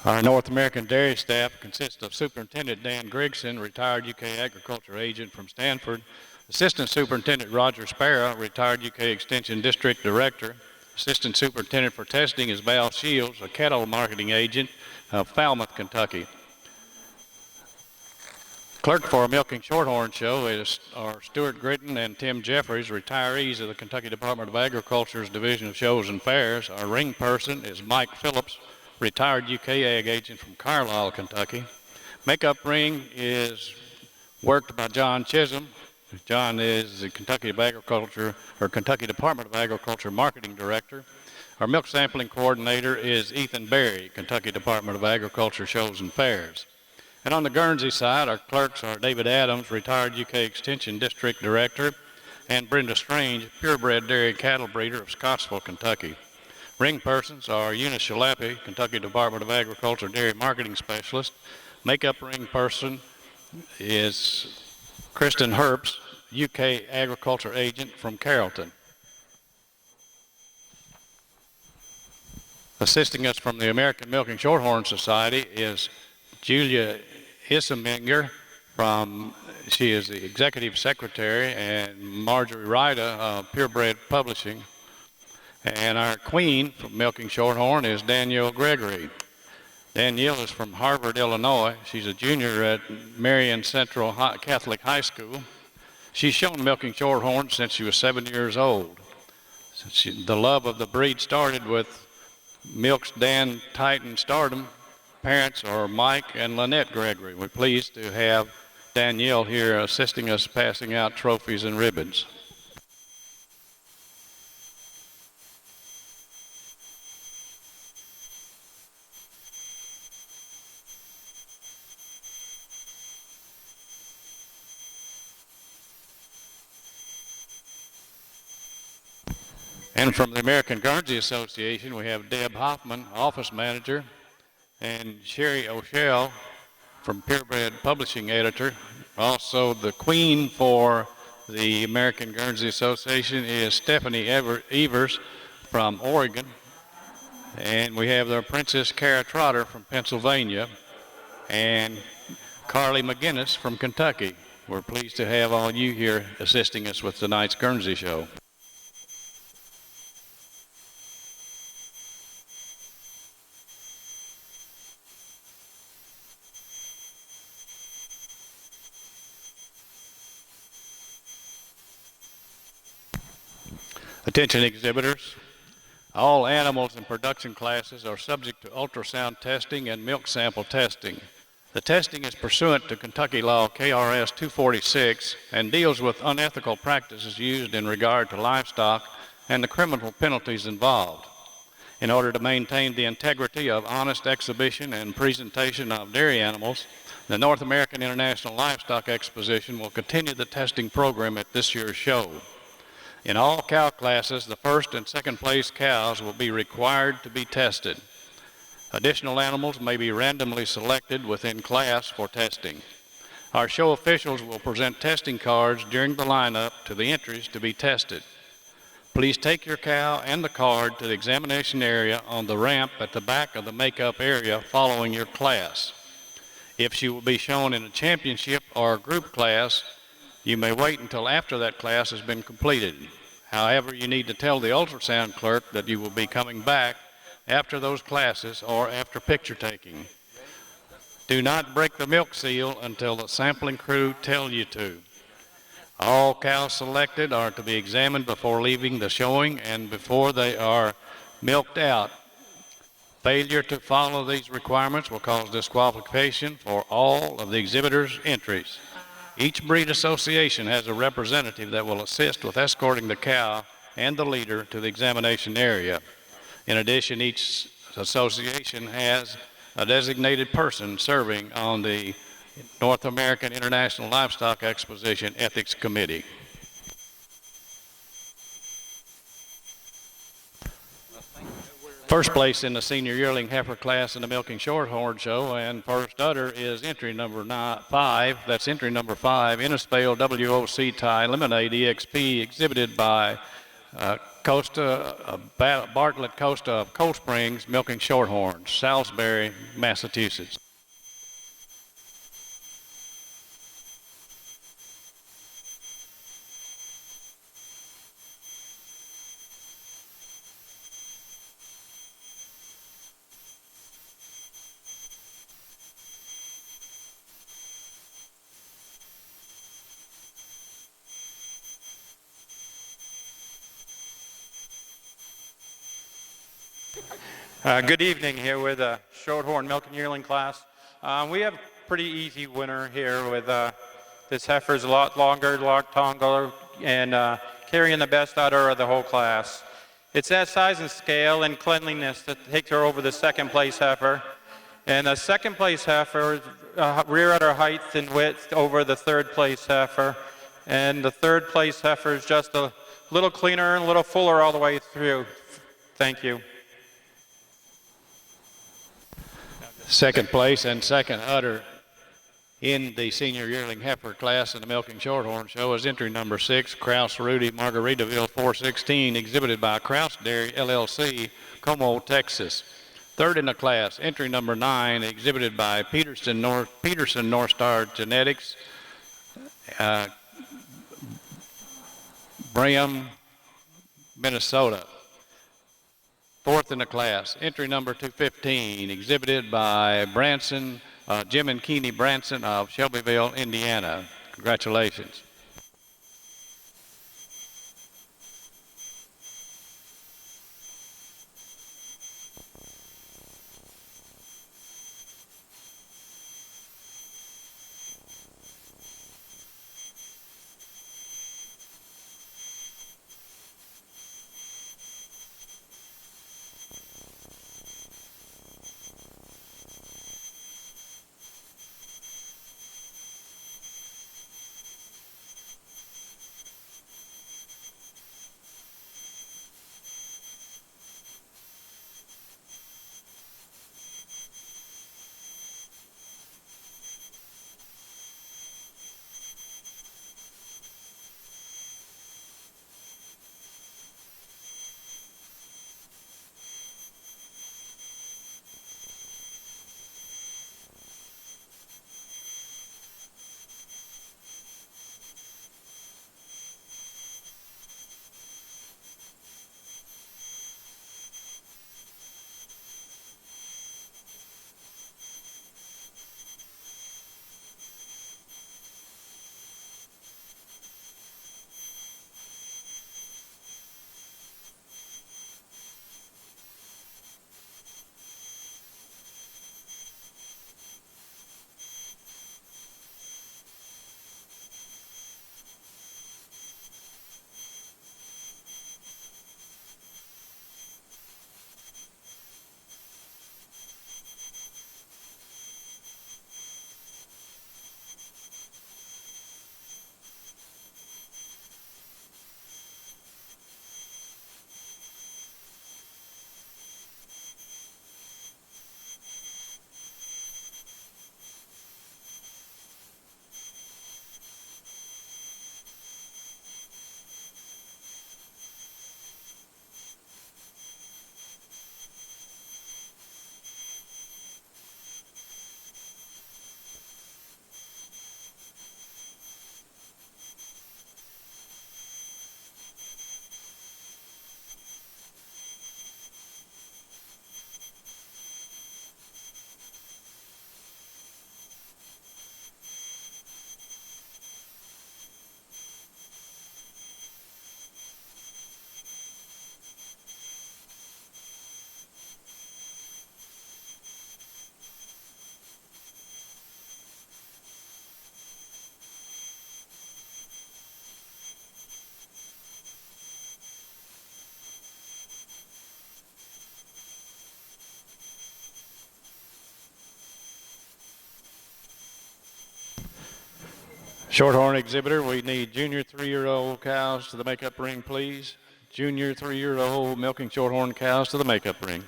Our North American dairy staff consists of Superintendent Dan Grigson, retired UK agriculture agent from Stanford, Assistant Superintendent Roger Sparrow, retired UK Extension District Director. Assistant Superintendent for Testing is Val Shields, a cattle marketing agent of Falmouth, Kentucky. Clerk for our Milking Shorthorn show are Stuart Gritton and Tim Jeffries, retirees of the Kentucky Department of Agriculture's Division of Shows and Fairs. Our ring person is Mike Phillips, retired UK ag agent from Carlisle, Kentucky. Makeup ring is worked by John Chisholm. John is the Kentucky Department of Agriculture Marketing Director. Our milk sampling coordinator is Ethan Berry, Kentucky Department of Agriculture Shows and Fairs. And on the Guernsey side, our clerks are David Adams, retired UK Extension District Director, and Brenda Strange, purebred dairy cattle breeder of Scottsville, Kentucky. Ring persons are Eunice Shalapi, Kentucky Department of Agriculture Dairy Marketing Specialist. Makeup ring person is Kristen Herbst, UK Agriculture Agent from Carrollton. Assisting us from the American Milking Shorthorn Society is Julia Iseminger she is the Executive Secretary, and Marjorie Ryder of Purebred Publishing. And our queen from Milking Shorthorn is Danielle Gregory. Danielle is from Harvard, Illinois. She's a junior at Marion Central Catholic High School. She's shown Milking Shorthorn since she was 7 years old. The love of the breed started with Milk's Dan Titan Stardom. Parents are Mike and Lynette Gregory. We're pleased to have Danielle here assisting us passing out trophies and ribbons. And from the American Guernsey Association, we have Deb Hoffman, Office Manager, and Sherry O'Shell from Purebred Publishing Editor. Also, the queen for the American Guernsey Association is Stephanie Evers from Oregon. And we have their Princess Cara Trotter from Pennsylvania, and Carly McGinnis from Kentucky. We're pleased to have all you here assisting us with tonight's Guernsey show. Attention exhibitors, all animals in production classes are subject to ultrasound testing and milk sample testing. The testing is pursuant to Kentucky Law KRS 246 and deals with unethical practices used in regard to livestock and the criminal penalties involved. In order to maintain the integrity of honest exhibition and presentation of dairy animals, the North American International Livestock Exposition will continue the testing program at this year's show. In all cow classes, the first and second place cows will be required to be tested. Additional animals may be randomly selected within class for testing. Our show officials will present testing cards during the lineup to the entries to be tested. Please take your cow and the card to the examination area on the ramp at the back of the makeup area following your class. If she will be shown in a championship or a group class, you may wait until after that class has been completed. However, you need to tell the ultrasound clerk that you will be coming back after those classes or after picture taking. Do not break the milk seal until the sampling crew tell you to. All cows selected are to be examined before leaving the showing and before they are milked out. Failure to follow these requirements will cause disqualification for all of the exhibitors' entries. Each breed association has a representative that will assist with escorting the cow and the leader to the examination area. In addition, each association has a designated person serving on the North American International Livestock Exposition Ethics Committee. First place in the senior yearling heifer class in the Milking Shorthorn show, and first udder is entry number 5. That's entry number 5, Innisfail WOC tie Lemonade EXP, exhibited by Bartlett Costa of Cold Springs, milking Shorthorns, Salisbury, Massachusetts. Good evening here with the Shorthorn Milking Yearling class. We have a pretty easy winner here with this heifer's a lot longer, a lot taller, and carrying the best udder of the whole class. It's that size and scale and cleanliness that takes her over the second place heifer. And the second place heifer, rear udder height and width over the third place heifer. And the third place heifer is just a little cleaner and a little fuller all the way through. Thank you. Second place and second udder in the senior yearling heifer class in the Milking Shorthorn show is entry number 6, Kraus Rudy, Margaritaville 416, exhibited by Kraus Dairy LLC, Como, Texas. Third in the class, entry number 9, exhibited by Peterson North Star Genetics, Braham, Minnesota. Fourth in the class, entry number 215, exhibited by Branson, Jim and Keeney Branson of Shelbyville, Indiana. Congratulations. Shorthorn exhibitor, we need junior 3-year-old cows to the makeup ring, please. Junior 3-year-old milking Shorthorn cows to the makeup ring.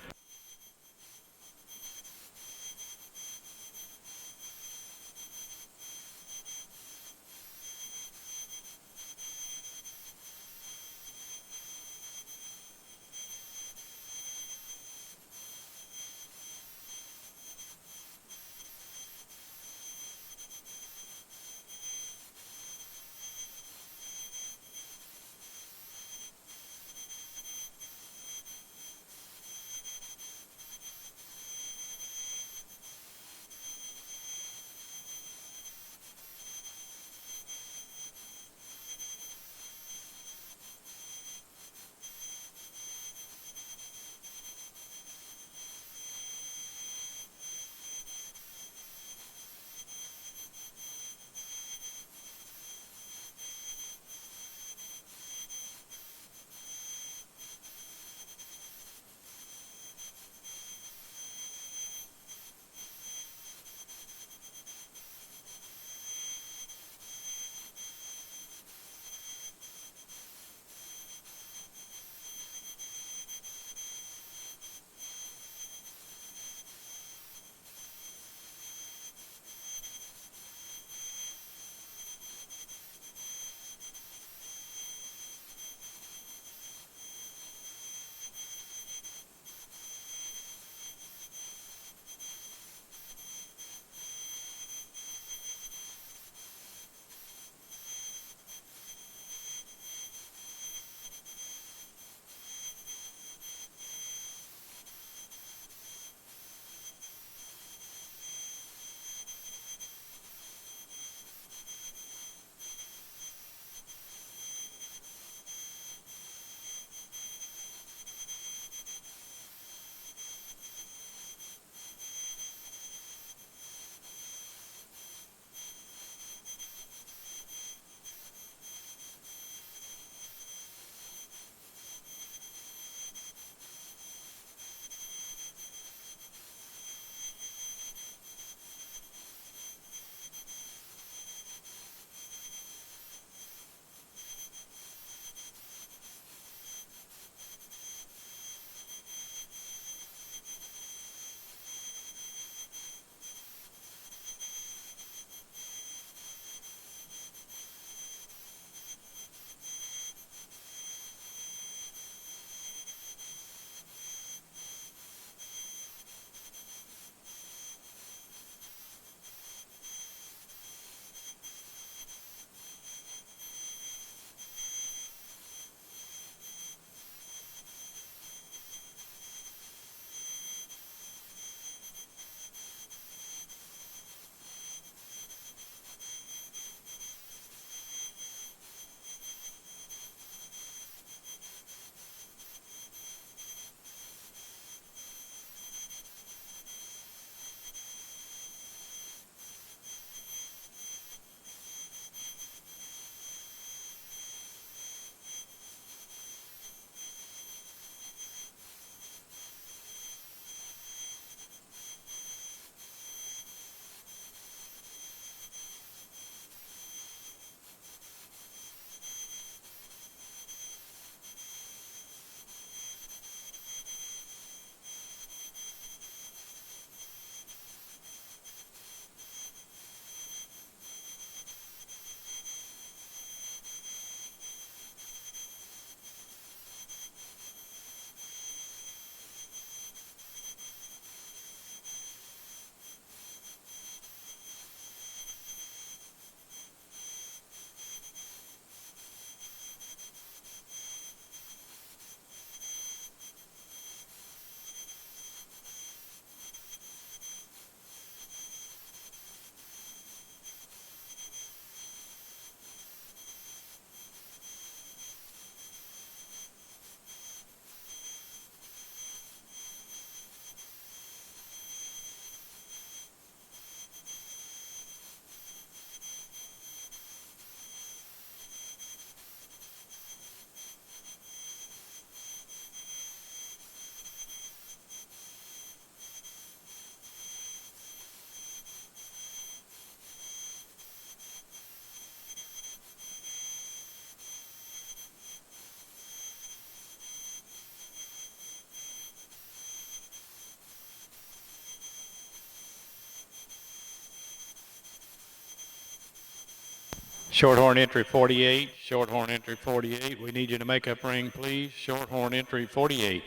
Shorthorn entry 48, Shorthorn entry 48. We need you to make up ring, please. Shorthorn entry 48.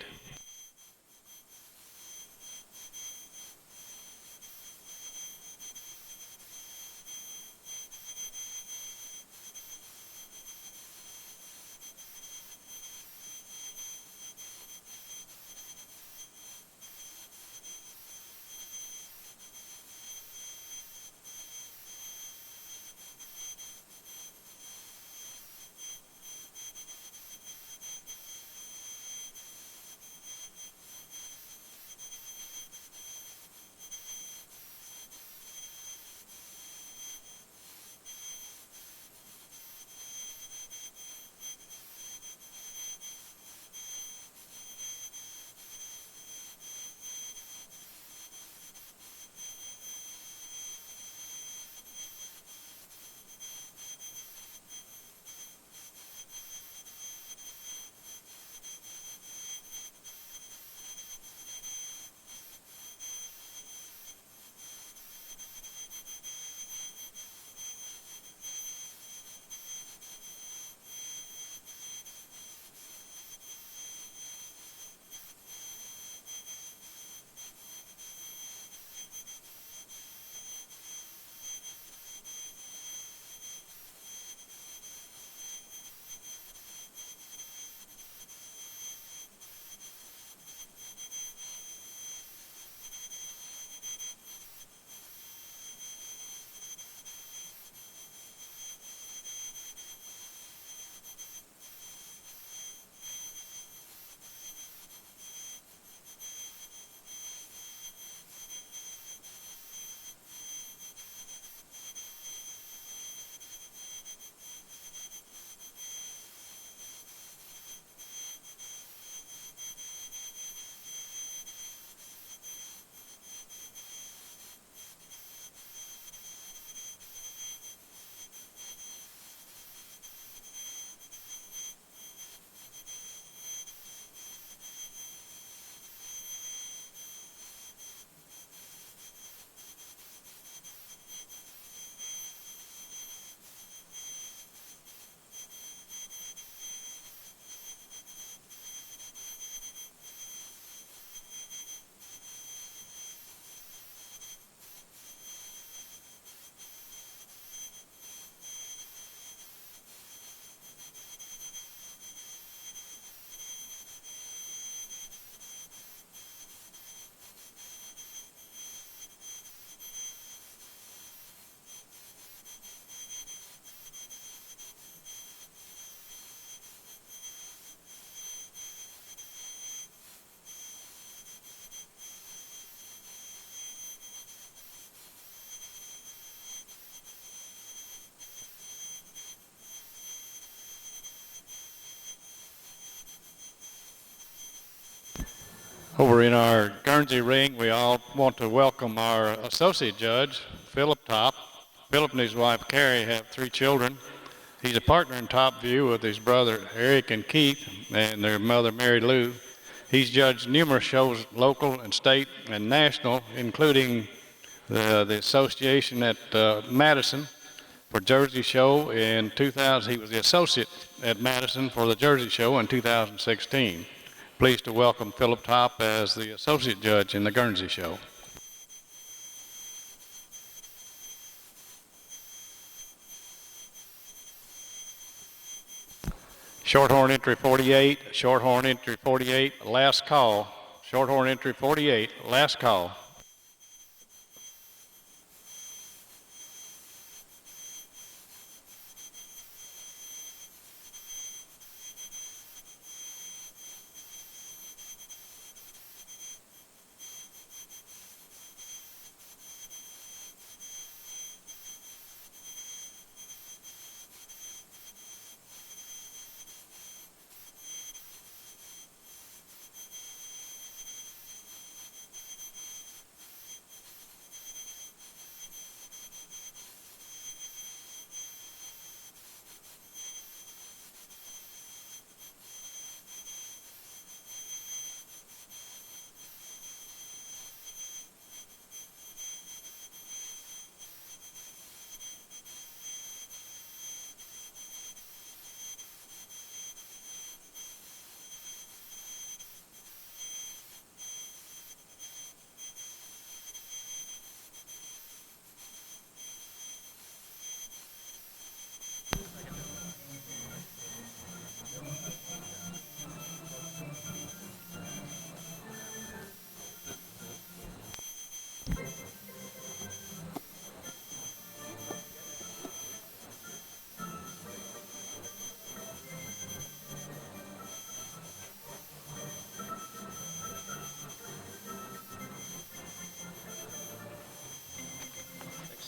Over in our Guernsey ring, we all want to welcome our associate judge, Philip Top. Philip and his wife, Carrie, have 3 children. He's a partner in Top View with his brother, Eric and Keith, and their mother, Mary Lou. He's judged numerous shows, local and state and national, including the association at Madison for Jersey Show in 2000. He was the associate at Madison for the Jersey Show in 2016. Pleased to welcome Philip Top as the associate judge in the Guernsey Show. Shorthorn entry 48, Shorthorn entry 48, last call. Shorthorn entry 48, last call.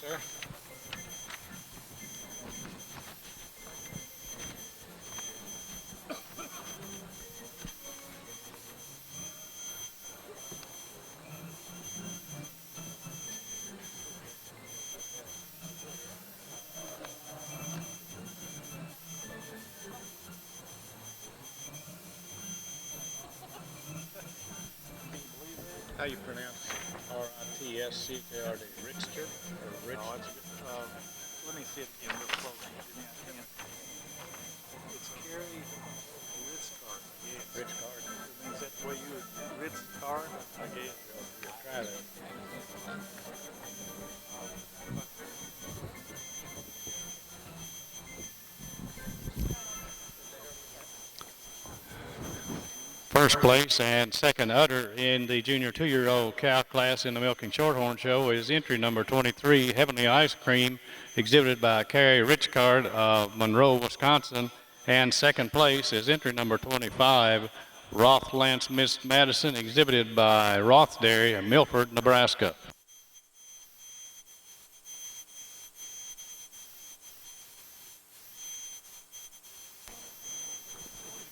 sir. How you pronounce R-I-T-S-C-K-R-D? Richter or Rich? Let me see it again real close. It's Carrie Ritzcard. Yeah. Rich Card. Is that the way you would Ritzcard? I guess. We'll try that. First place and second udder in the junior 2-year-old cow class in the Milking Shorthorn Show is entry number 23, Heavenly Ice Cream, exhibited by Carrie Richcard of Monroe, Wisconsin. And second place is entry number 25, Roth Lance Miss Madison, exhibited by Roth Dairy of Milford, Nebraska.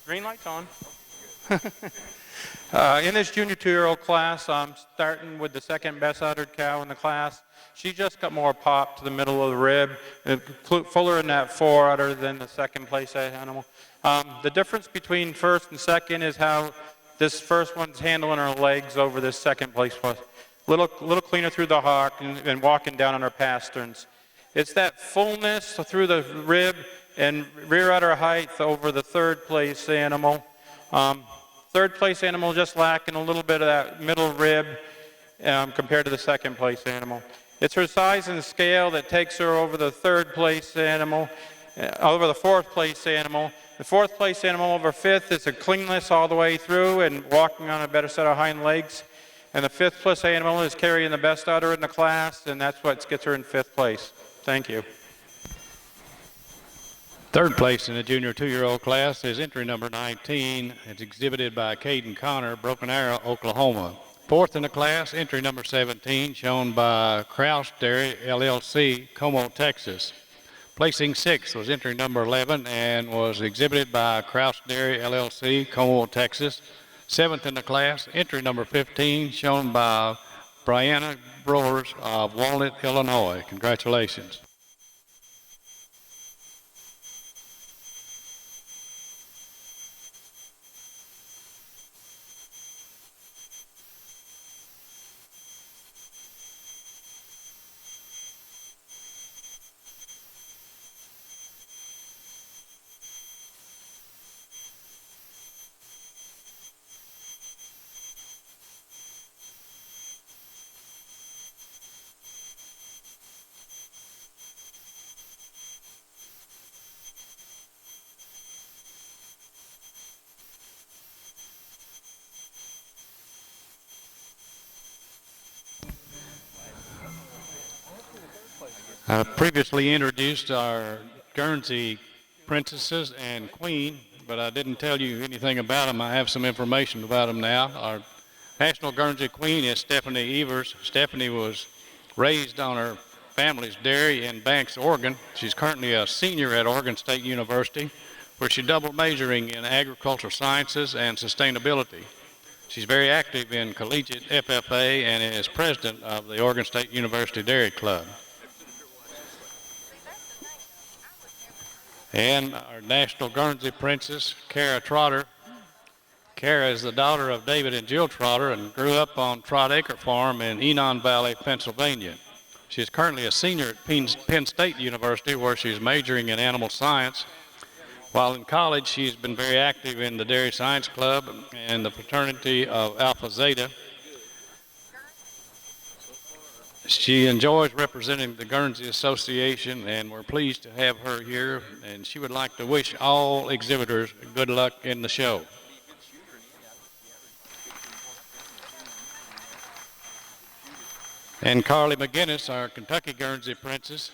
Green light's on. In this junior 2-year-old class, I'm starting with the second best uddered cow in the class. She just got more pop to the middle of the rib, fuller in that fore udder than the second place animal. The difference between first and second is how this first one's handling her legs over this second place one. Little cleaner through the hock and walking down on her pasterns. It's that fullness through the rib and rear udder height over the third place animal. Third place animal just lacking a little bit of that middle rib compared to the second place animal. It's her size and scale that takes her over the third place animal, over the fourth place animal. The fourth place animal over fifth is a cleanness all the way through and walking on a better set of hind legs. And the fifth place animal is carrying the best udder in the class, and that's what gets her in fifth place. Thank you. Third place in the junior 2-year-old class is entry number 19. It's exhibited by Caden Connor, Broken Arrow, Oklahoma. Fourth in the class, entry number 17, shown by Kraus Dairy, LLC, Como, Texas. Placing sixth was entry number 11 and was exhibited by Kraus Dairy, LLC, Como, Texas. Seventh in the class, entry number 15, shown by Brianna Brewers of Walnut, Illinois. Congratulations. I previously introduced our Guernsey princesses and queen, but I didn't tell you anything about them. I have some information about them now. Our national Guernsey queen is Stephanie Evers. Stephanie was raised on her family's dairy in Banks, Oregon. She's currently a senior at Oregon State University, where she's double majoring in agricultural sciences and sustainability. She's very active in collegiate FFA and is president of the Oregon State University Dairy Club. And our national Guernsey princess, Kara Trotter. Kara is the daughter of David and Jill Trotter and grew up on Trot Acre Farm in Enon Valley, Pennsylvania. She is currently a senior at Penn State University, where she's majoring in animal science. While in college, she's been very active in the Dairy Science Club and the fraternity of Alpha Zeta. She enjoys representing the Guernsey Association, and we're pleased to have her here, and she would like to wish all exhibitors good luck in the show. And Carly McGinnis, our Kentucky Guernsey princess.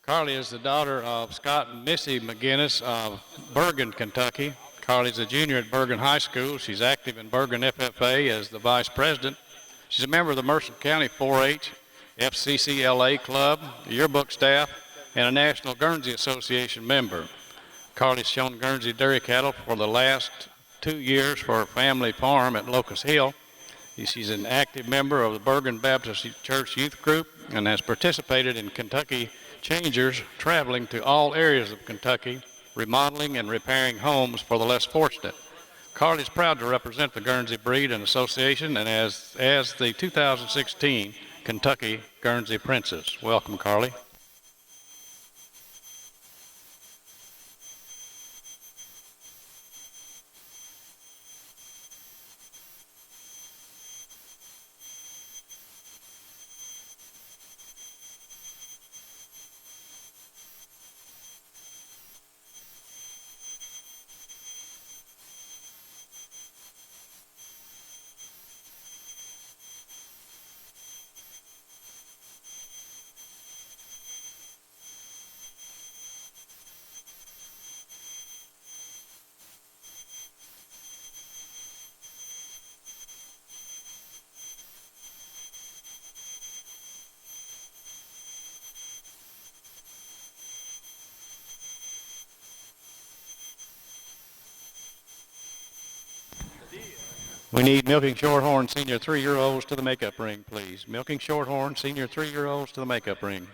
Carly is the daughter of Scott and Missy McGinnis of Bergen, Kentucky. Carly's a junior at Bergen High School. She's active in Bergen FFA as the vice president. She's a member of the Mercer County 4-H FCCLA Club, yearbook staff, and a National Guernsey Association member. Carly's shown Guernsey dairy cattle for the last 2 years for her family farm at Locust Hill. She's an active member of the Bergen Baptist Church Youth Group and has participated in Kentucky Changers, traveling to all areas of Kentucky, remodeling and repairing homes for the less fortunate. Carly's proud to represent the Guernsey Breed and Association and as the 2016 Kentucky Guernsey Princess. Welcome, Carly. We need Milking Shorthorn Senior 3-year-olds to the makeup ring, please. Milking Shorthorn Senior 3-year-olds to the makeup ring.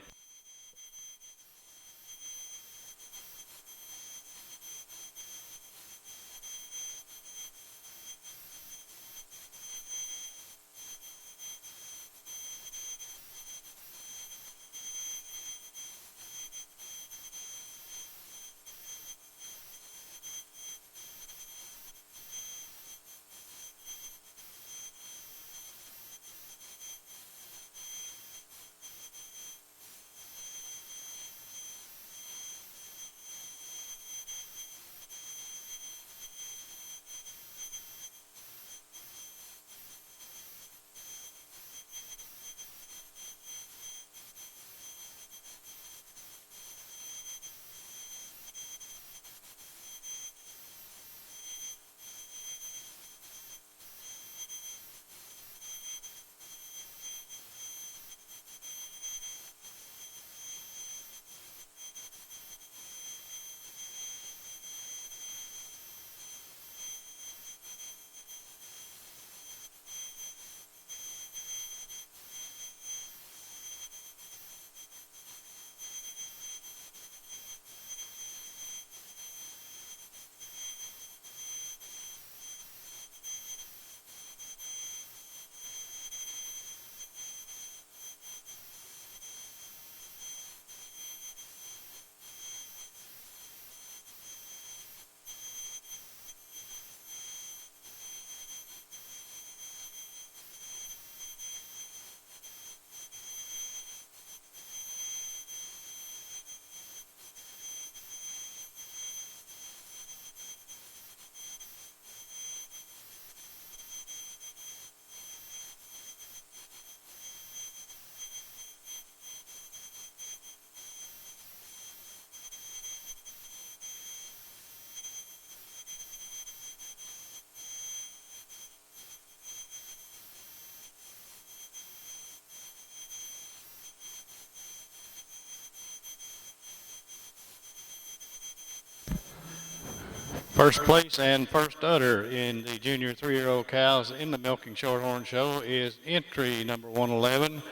First place and first udder in the junior 3-year-old cows in the Milking Shorthorn Show is entry number 111,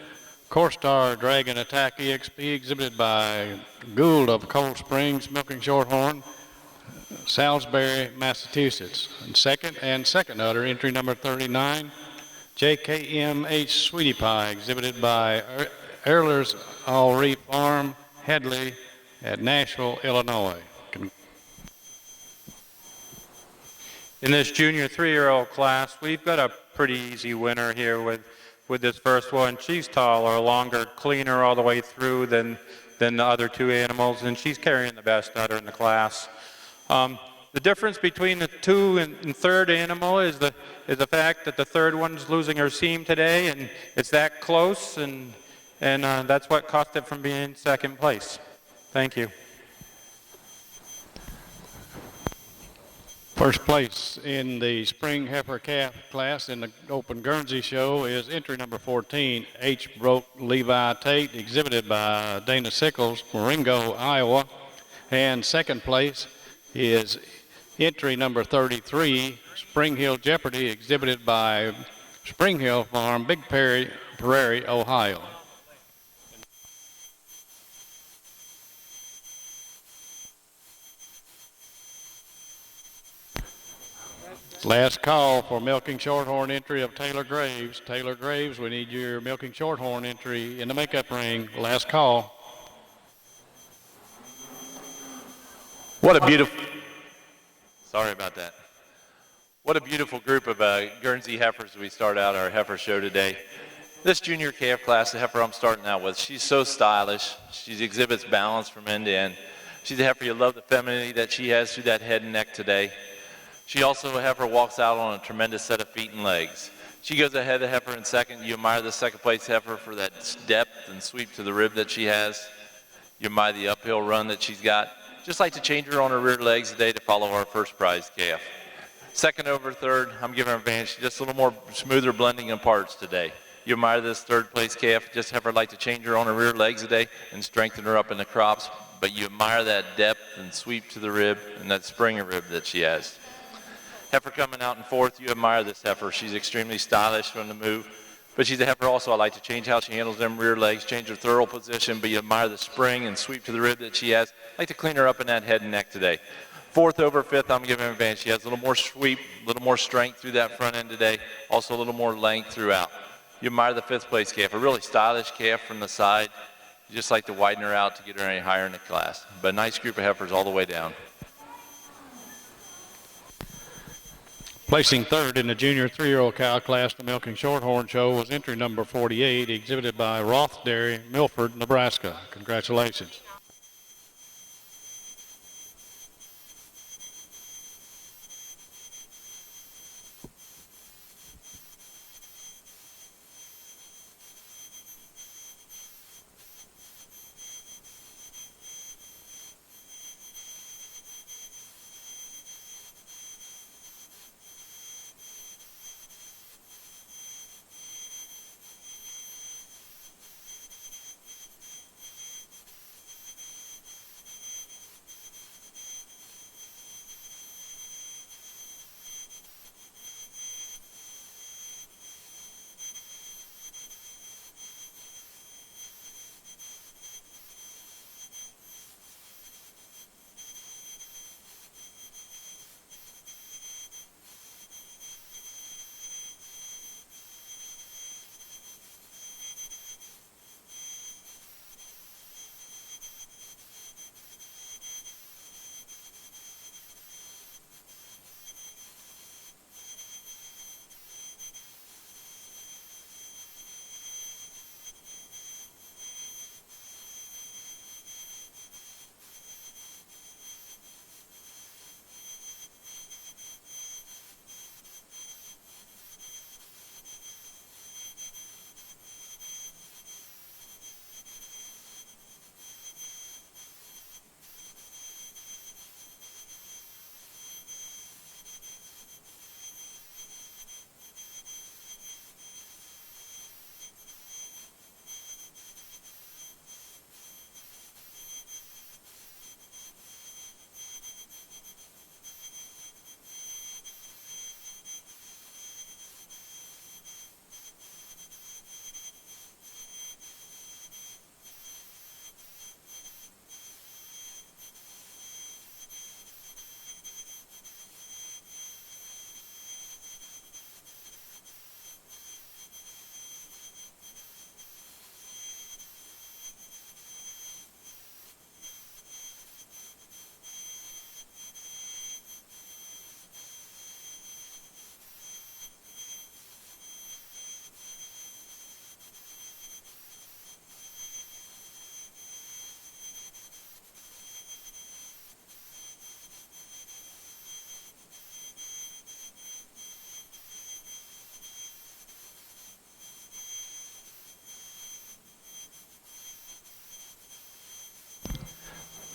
Corstar Dragon Attack EXP, exhibited by Gould of Cold Springs, Milking Shorthorn, Salisbury, Massachusetts. And second udder, entry number 39, JKMH Sweetie Pie, exhibited by Earler's All Reef Farm, Headley at Nashville, Illinois. In this junior 3-year-old class, we've got a pretty easy winner here with this first one. She's taller, longer, cleaner all the way through than the other two animals, and she's carrying the best udder in the class. The difference between the two and third animal is the fact that the third one's losing her seam today, and it's that close, and that's what cost it from being in second place. Thank you. First place in the spring heifer calf class in the Open Guernsey Show is entry number 14, H. Broke Levi Tate, exhibited by Dana Sickles, Marengo, Iowa. And second place is entry number 33, Spring Hill Jeopardy, exhibited by Spring Hill Farm, Big Prairie, Ohio. Last call for milking shorthorn entry of Taylor Graves. Taylor Graves, we need your milking shorthorn entry in the makeup ring. Last call. What a beautiful, sorry about that. What a beautiful group of Guernsey heifers we start out our heifer show today. This junior calf class, the heifer I'm starting out with, she's so stylish. She exhibits balance from end to end. She's a heifer, you love the femininity that she has through that head and neck today. She also, a heifer, walks out on a tremendous set of feet and legs. She goes ahead of the heifer in second. You admire the second place heifer for that depth and sweep to the rib that she has. You admire the uphill run that she's got. Just like to change her on her rear legs today to follow our first prize calf. Second over third, I'm giving her advantage. Just a little more smoother blending in parts today. You admire this third place calf. Just heifer like to change her on her rear legs today and strengthen her up in the crops. But you admire that depth and sweep to the rib and that springer rib that she has. Heifer coming out in fourth, you admire this heifer. She's extremely stylish on the move, but she's a heifer also. I like to change how she handles them rear legs, change her thorough position, but you admire the spring and sweep to the rib that she has. I like to clean her up in that head and neck today. Fourth over fifth, I'm giving her advantage. She has a little more sweep, a little more strength through that front end today, also a little more length throughout. You admire the fifth place calf, a really stylish calf from the side. You just like to widen her out to get her any higher in the class. But a nice group of heifers all the way down. Placing third in the junior 3-year-old cow class, the Milking Shorthorn Show, was entry number 48, exhibited by Roth Dairy, Milford, Nebraska. Congratulations.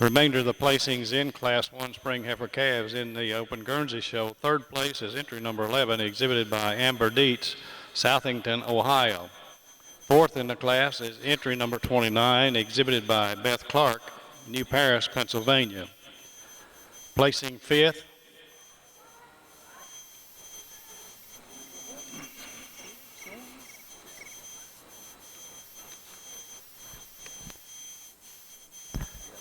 The remainder of the placings in Class 1 Spring Heifer Calves in the Open Guernsey Show. Third place is entry number 11, exhibited by Amber Dietz, Southington, Ohio. Fourth in the class is entry number 29, exhibited by Beth Clark, New Paris, Pennsylvania.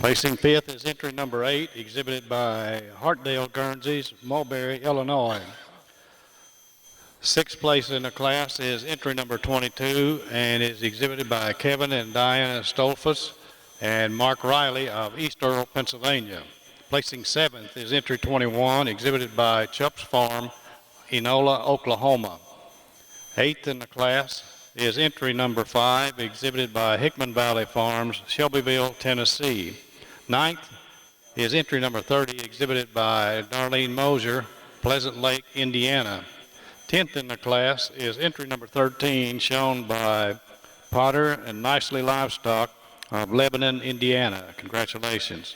Placing fifth is entry number 8, exhibited by Hartdale Guernseys, Mulberry, Illinois. Sixth place in the class is entry number 22 and is exhibited by Kevin and Diana Stolfus and Mark Riley of East Earl, Pennsylvania. Placing seventh is entry 21, exhibited by Chupp's Farm, Enola, Oklahoma. Eighth in the class is entry number 5, exhibited by Hickman Valley Farms, Shelbyville, Tennessee. Ninth is entry number 30, exhibited by Darlene Mosier, Pleasant Lake, Indiana. 10th in the class is entry number 13, shown by Potter and Nicely Livestock of Lebanon, Indiana. Congratulations.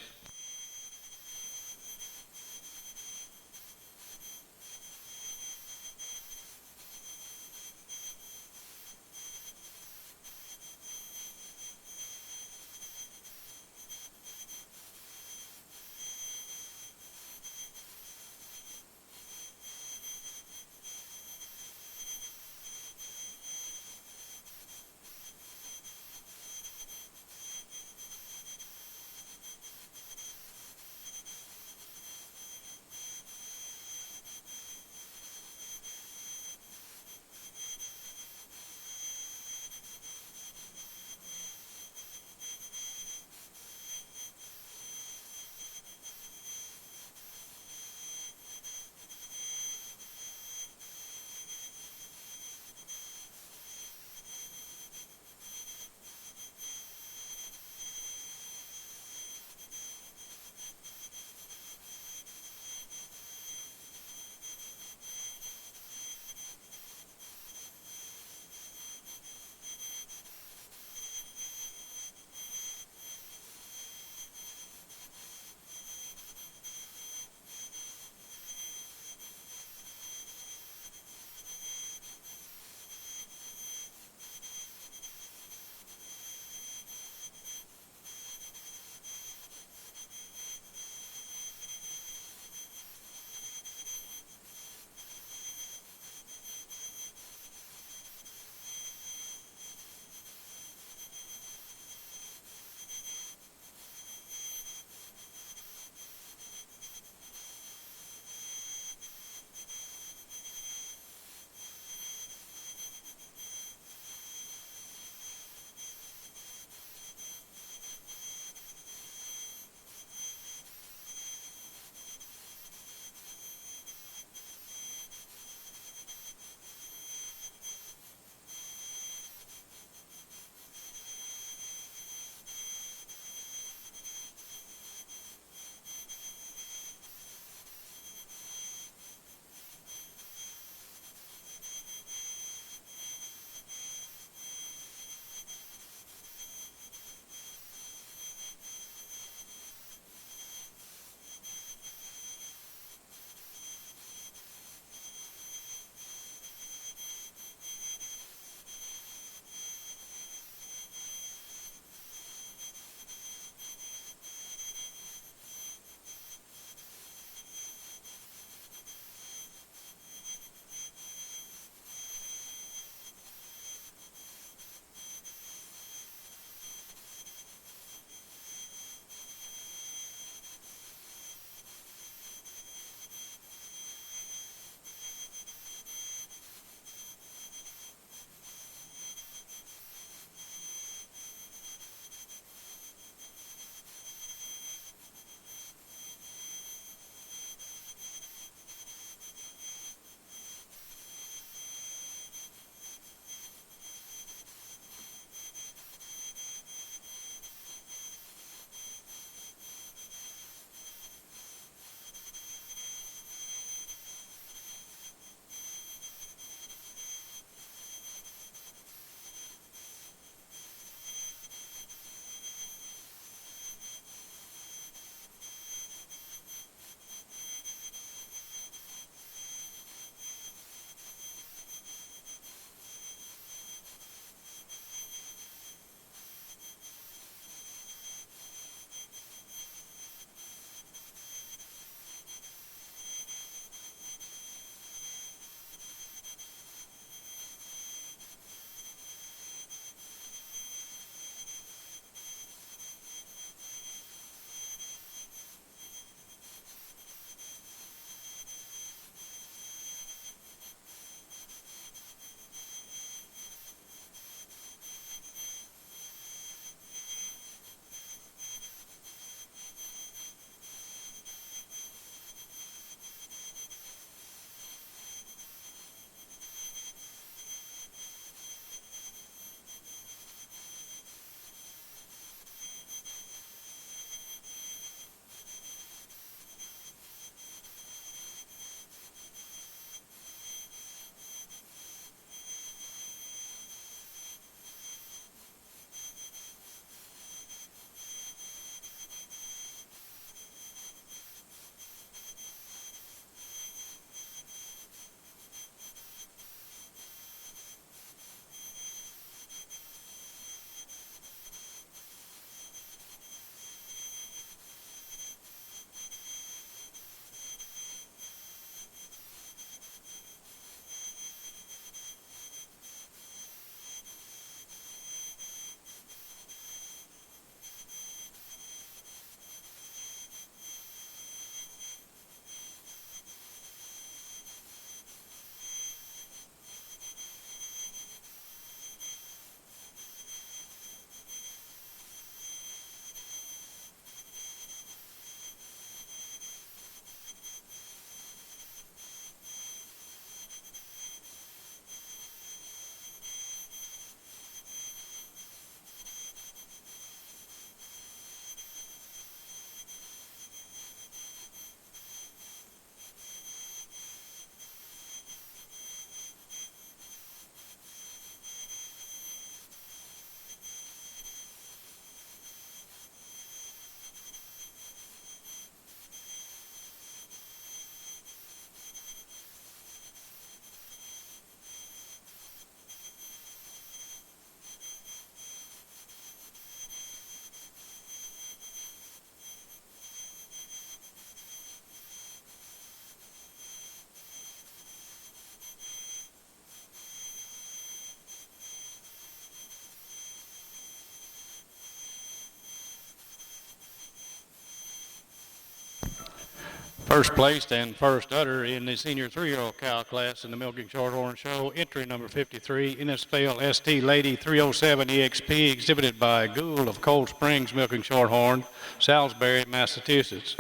First placed and first udder in the senior 3-year-old cow class in the Milking Shorthorn Show, entry number 53, Innisfail ST Lady 307 EXP, exhibited by Gould of Cold Springs Milking Shorthorn, Salisbury, Massachusetts.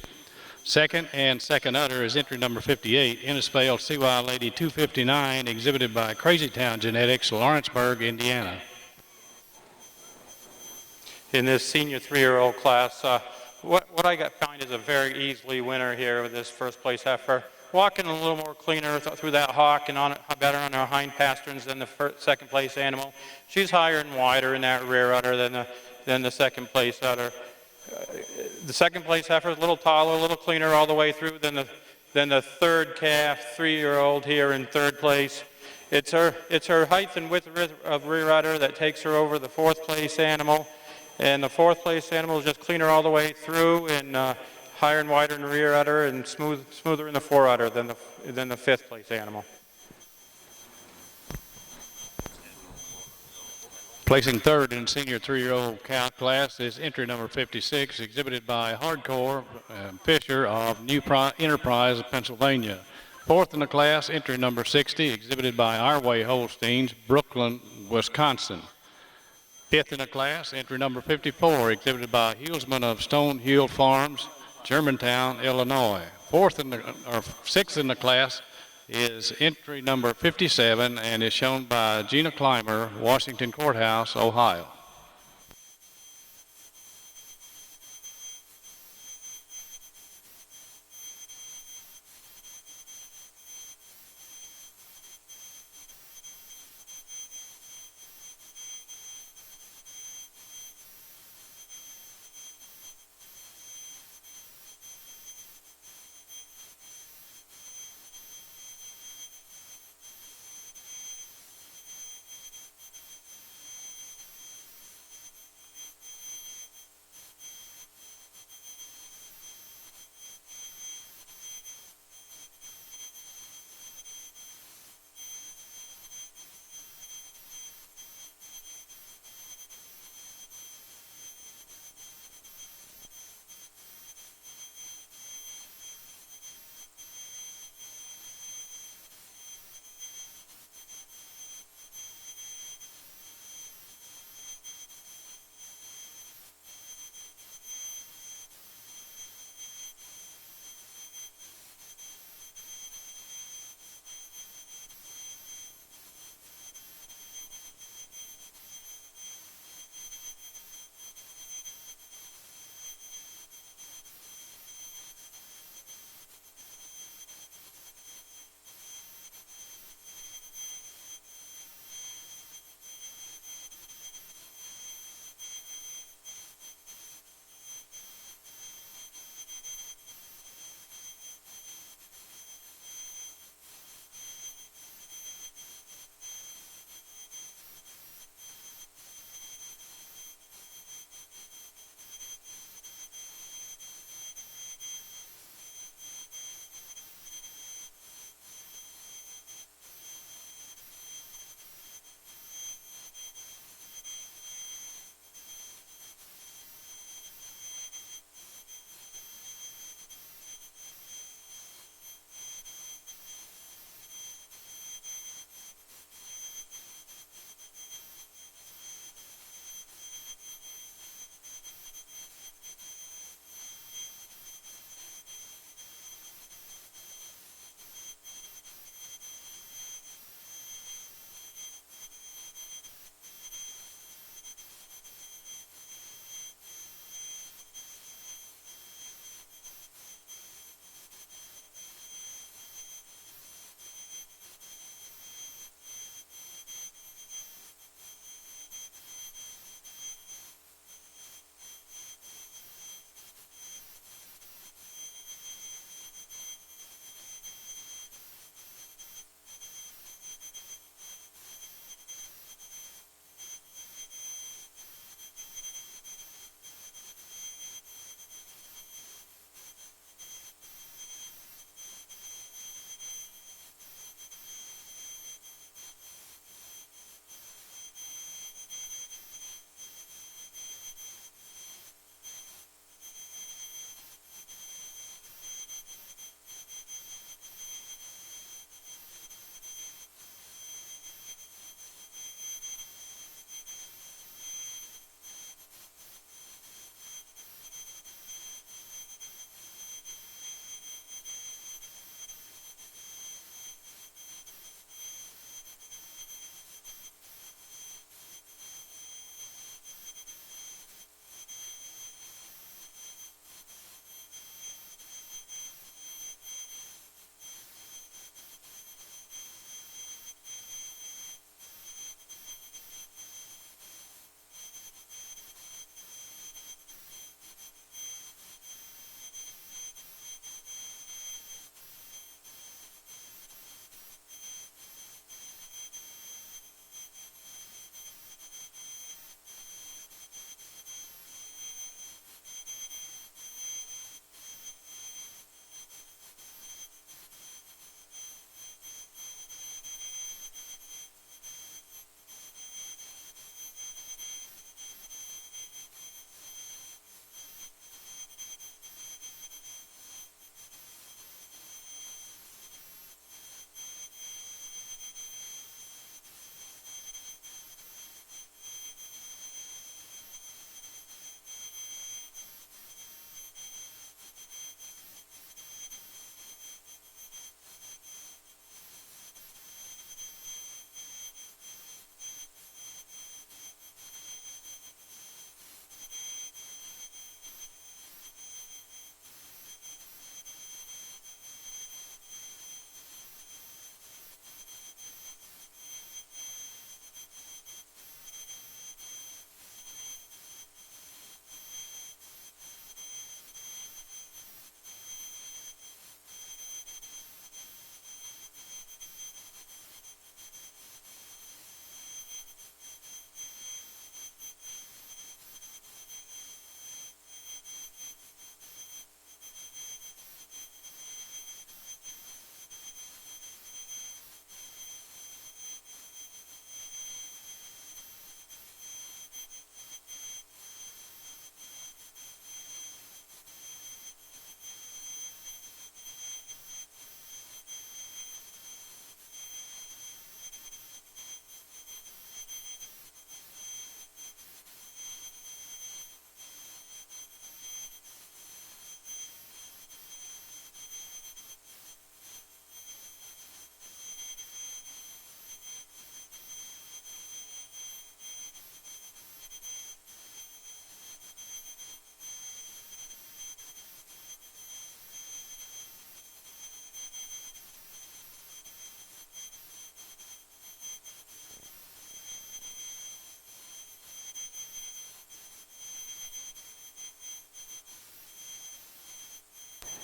Second and second udder is entry number 58, Innisfail CY Lady 259, exhibited by Crazy Town Genetics, Lawrenceburg, Indiana. In this senior 3-year-old class, what I find is a very easily winner here with this first place heifer. Walking a little more cleaner through that hawk and better on her hind pasterns than the second place animal. She's higher and wider in that rear udder than the second place udder. The second place heifer is a little taller, a little cleaner all the way through than the third calf, 3-year-old here in third place. It's her height and width of rear udder that takes her over the fourth place animal. And the fourth place animal is just cleaner all the way through and higher and wider in the rear udder and smoother in the fore udder than the fifth place animal. Placing third in senior 3-year-old cow class is entry number 56, exhibited by Hardcore Fisher of New Enterprise, Pennsylvania. Fourth in the class, entry number 60, exhibited by Our Way Holsteins, Brooklyn, Wisconsin. Fifth in the class, entry number 54, exhibited by Hulsman of Stonehill Farms, Germantown, Illinois. Sixth in the class is entry number 57 and is shown by Gina Clymer, Washington Courthouse, Ohio.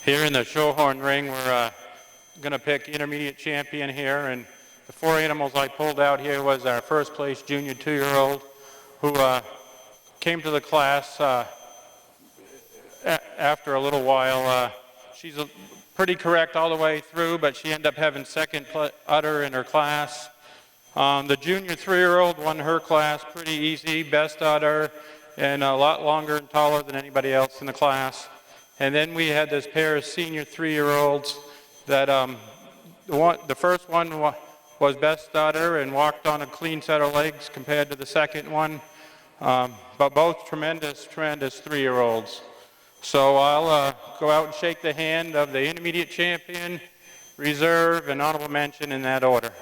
Here in the Showhorn ring, we're going to pick intermediate champion here, and the 4 animals I pulled out here was our first place junior 2-year-old who came to the class after a little while. She's pretty correct all the way through, but she ended up having second udder in her class. The junior 3-year-old won her class pretty easy, best udder, and a lot longer and taller than anybody else in the class. And then we had this pair of senior 3-year-olds that the first one was best udder and walked on a clean set of legs compared to the second one, but both tremendous 3-year-olds. So I'll go out and shake the hand of the intermediate champion, reserve, and honorable mention in that order.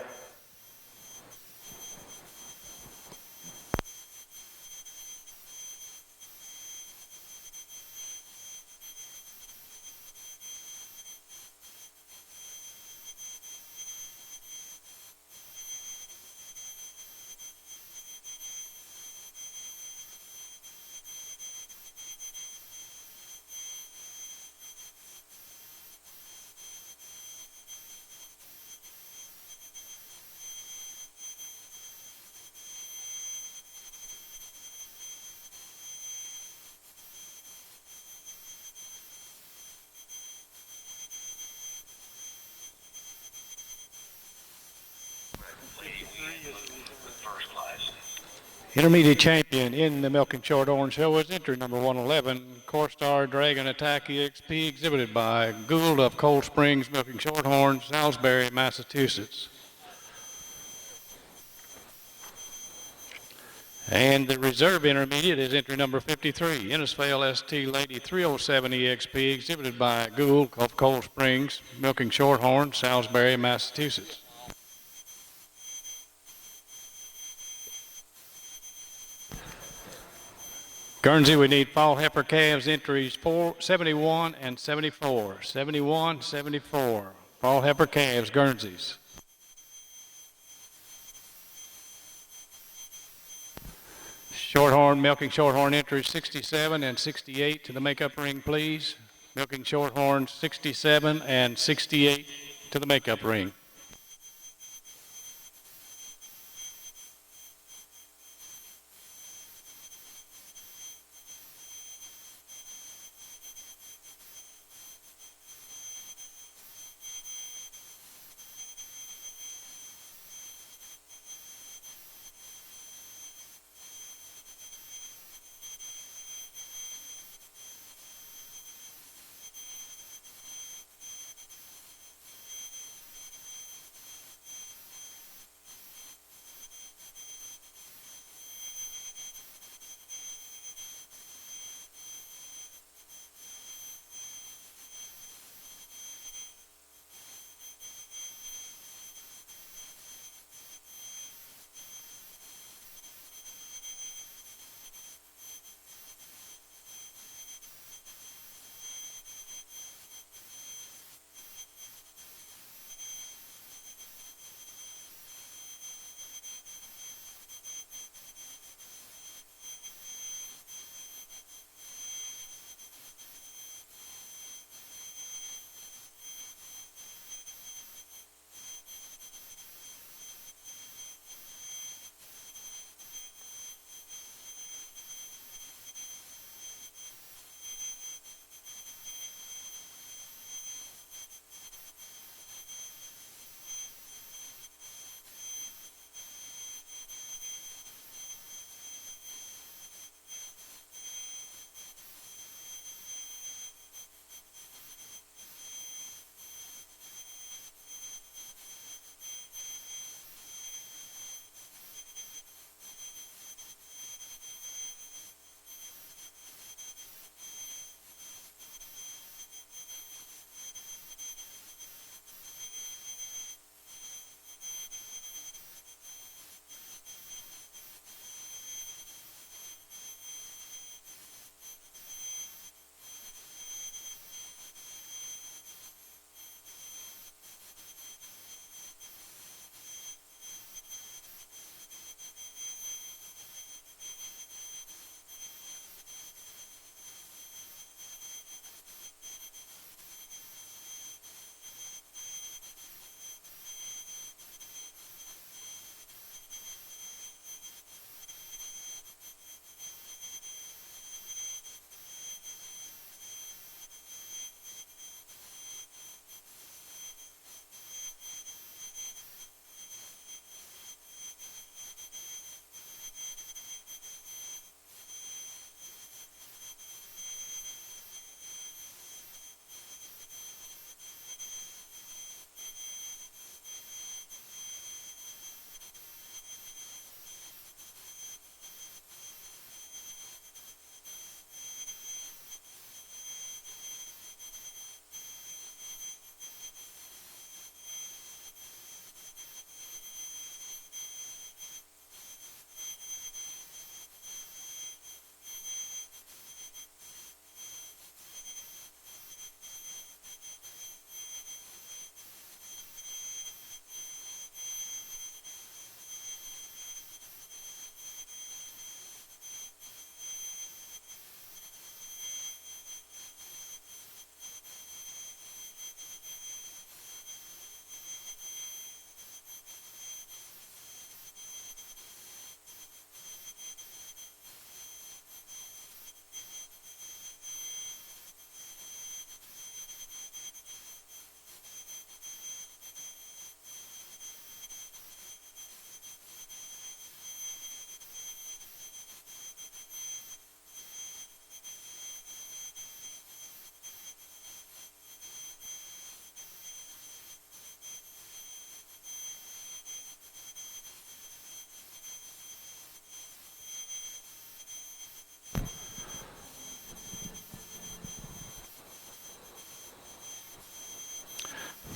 Intermediate champion in the Milking Shorthorn Show was entry number 111, Corstar Dragon Attack EXP, exhibited by Gould of Cold Springs, Milking Shorthorn, Salisbury, Massachusetts. And the reserve intermediate is entry number 53, Innisfail ST Lady 307 EXP, exhibited by Gould of Cold Springs, Milking Shorthorn, Salisbury, Massachusetts. Guernsey, we need fall heifer calves entries 71 and 74. 71, 74. Fall heifer calves, Guernseys. Shorthorn, Milking Shorthorn entries 67 and 68 to the makeup ring, please. Milking Shorthorn 67 and 68 to the makeup ring.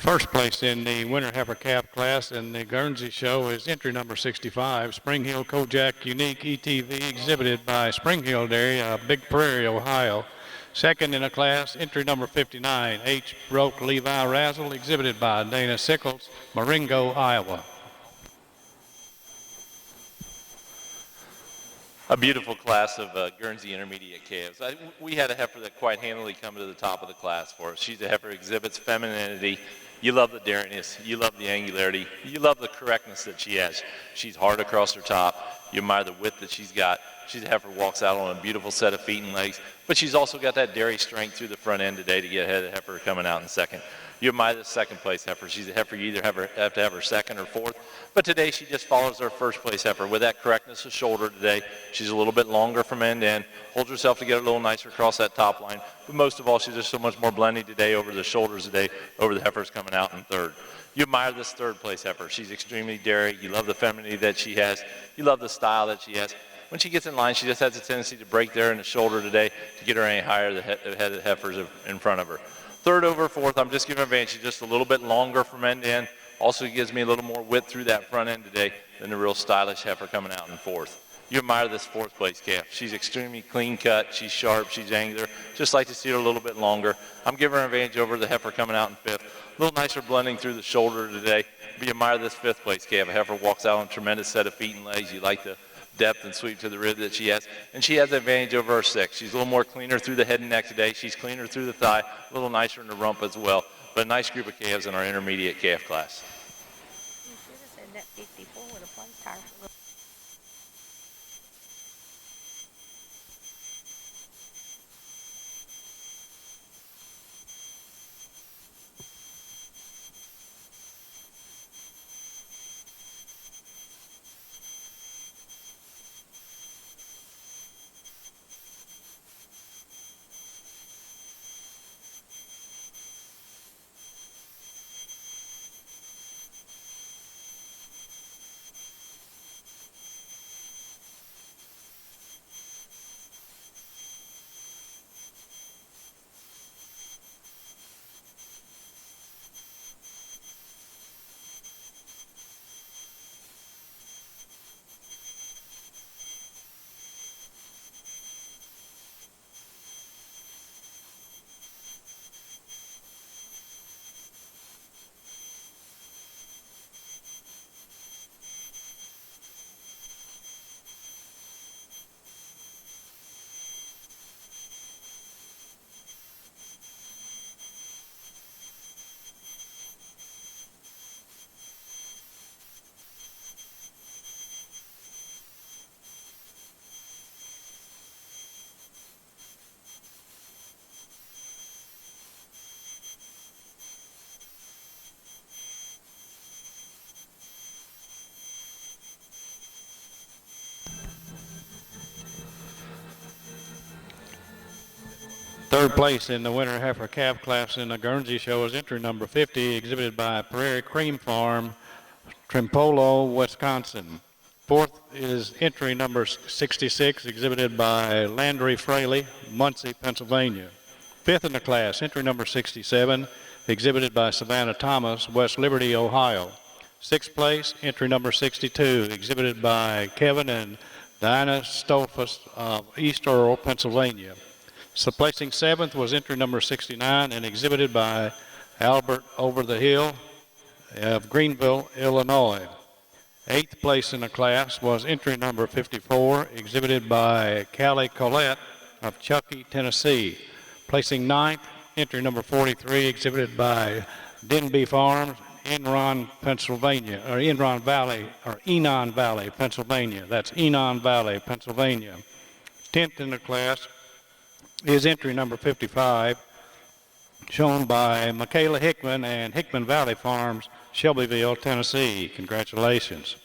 First place in the winter heifer calf class in the Guernsey show is entry number 65, Spring Hill Kojak Unique ETV, exhibited by Spring Hill Dairy, Big Prairie, Ohio. Second in the class, entry number 59, H. Broke Levi Razzle, exhibited by Dana Sickles, Marengo, Iowa. A beautiful class of Guernsey intermediate calves. We had a heifer that quite handily come to the top of the class for us. She's a heifer that exhibits femininity. You love the dairiness. You love the angularity. You love the correctness that she has. She's hard across her top. You admire the width that she's got. She's a heifer who walks out on a beautiful set of feet and legs, but she's also got that dairy strength through the front end today to get ahead of the heifer coming out in second. You admire the second place heifer. She's a heifer you either have to have her second or fourth, but today she just follows her first place heifer with that correctness of shoulder today. She's a little bit longer from end to end, holds herself to get a little nicer across that top line, but most of all, she's just so much more blending today over the shoulders today, over the heifers coming out in third. You admire this third place heifer. She's extremely dairy. You love the femininity that she has. You love the style that she has. When she gets in line, she just has a tendency to break there in the shoulder today to get her any higher ahead of the heifers in front of her. Third over fourth, I'm just giving her advantage. She's just a little bit longer from end to end. Also gives me a little more width through that front end today than the real stylish heifer coming out in fourth. You admire this fourth place calf. She's extremely clean cut. She's sharp. She's angular. Just like to see her a little bit longer. I'm giving her an advantage over the heifer coming out in fifth. A little nicer blending through the shoulder today. But you admire this fifth place calf. A heifer walks out on a tremendous set of feet and legs. You like the depth and sweep to the rib that she has. And she has the advantage over her sixth. She's a little more cleaner through the head and neck today. She's cleaner through the thigh. A little nicer in the rump as well. But a nice group of calves in our intermediate calf class. You should have said that 54 with a place tire. Third place in the winter heifer calf class in the Guernsey show is entry number 50, exhibited by Prairie Cream Farm, Trimpolo, Wisconsin. Fourth is entry number 66, exhibited by Landry Fraley, Muncie, Pennsylvania. Fifth in the class, entry number 67, exhibited by Savannah Thomas, West Liberty, Ohio. Sixth place, entry number 62, exhibited by Kevin and Diana Stolfus of East Earl, Pennsylvania. So placing seventh was entry number 69 and exhibited by Albert Over the Hill of Greenville, Illinois. Eighth place in the class was entry number 54, exhibited by Callie Collette of Chuckey, Tennessee. Placing ninth, entry number 43, exhibited by Denby Farms, Enron, Pennsylvania, or Enron Valley, or Enon Valley, Pennsylvania. That's Enon Valley, Pennsylvania. 10th in the class is entry number 55, shown by Michaela Hickman and Hickman Valley Farms, Shelbyville, Tennessee. Congratulations.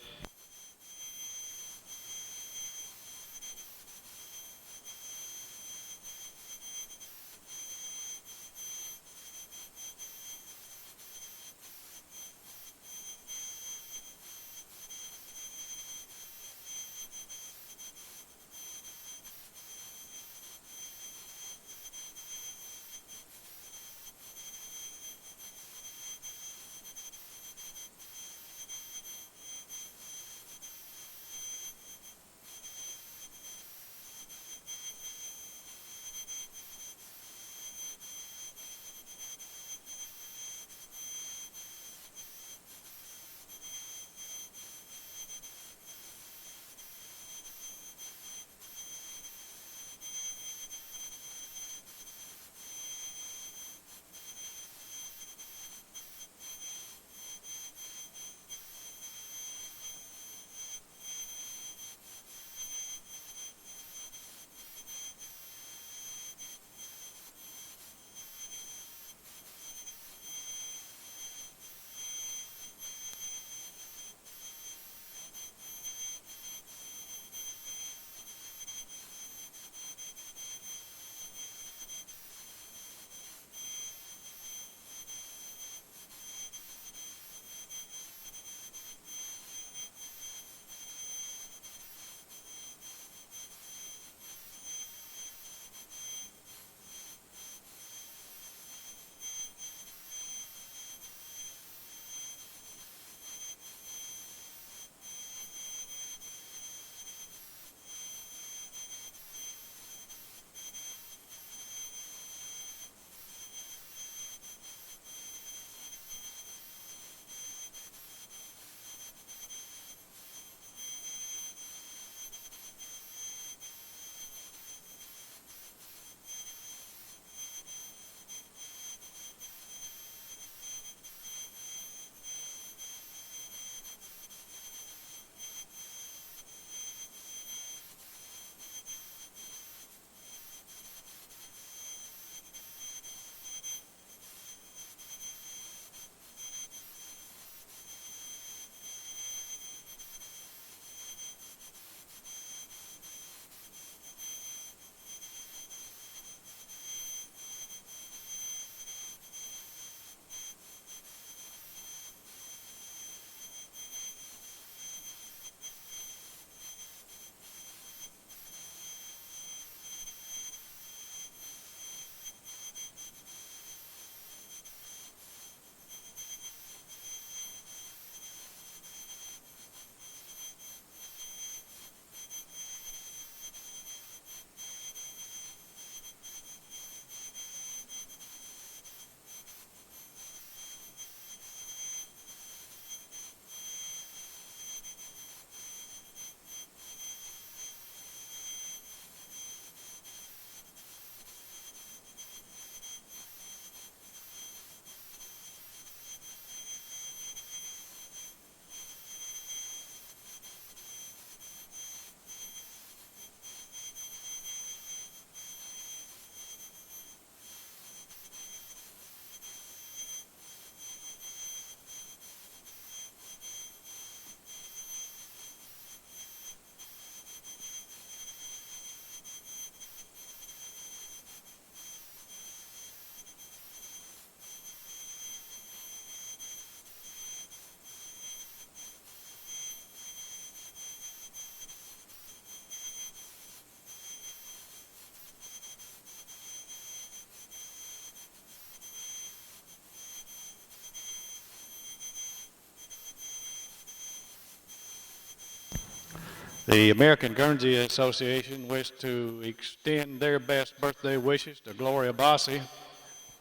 The American Guernsey Association wish to extend their best birthday wishes to Gloria Bossi,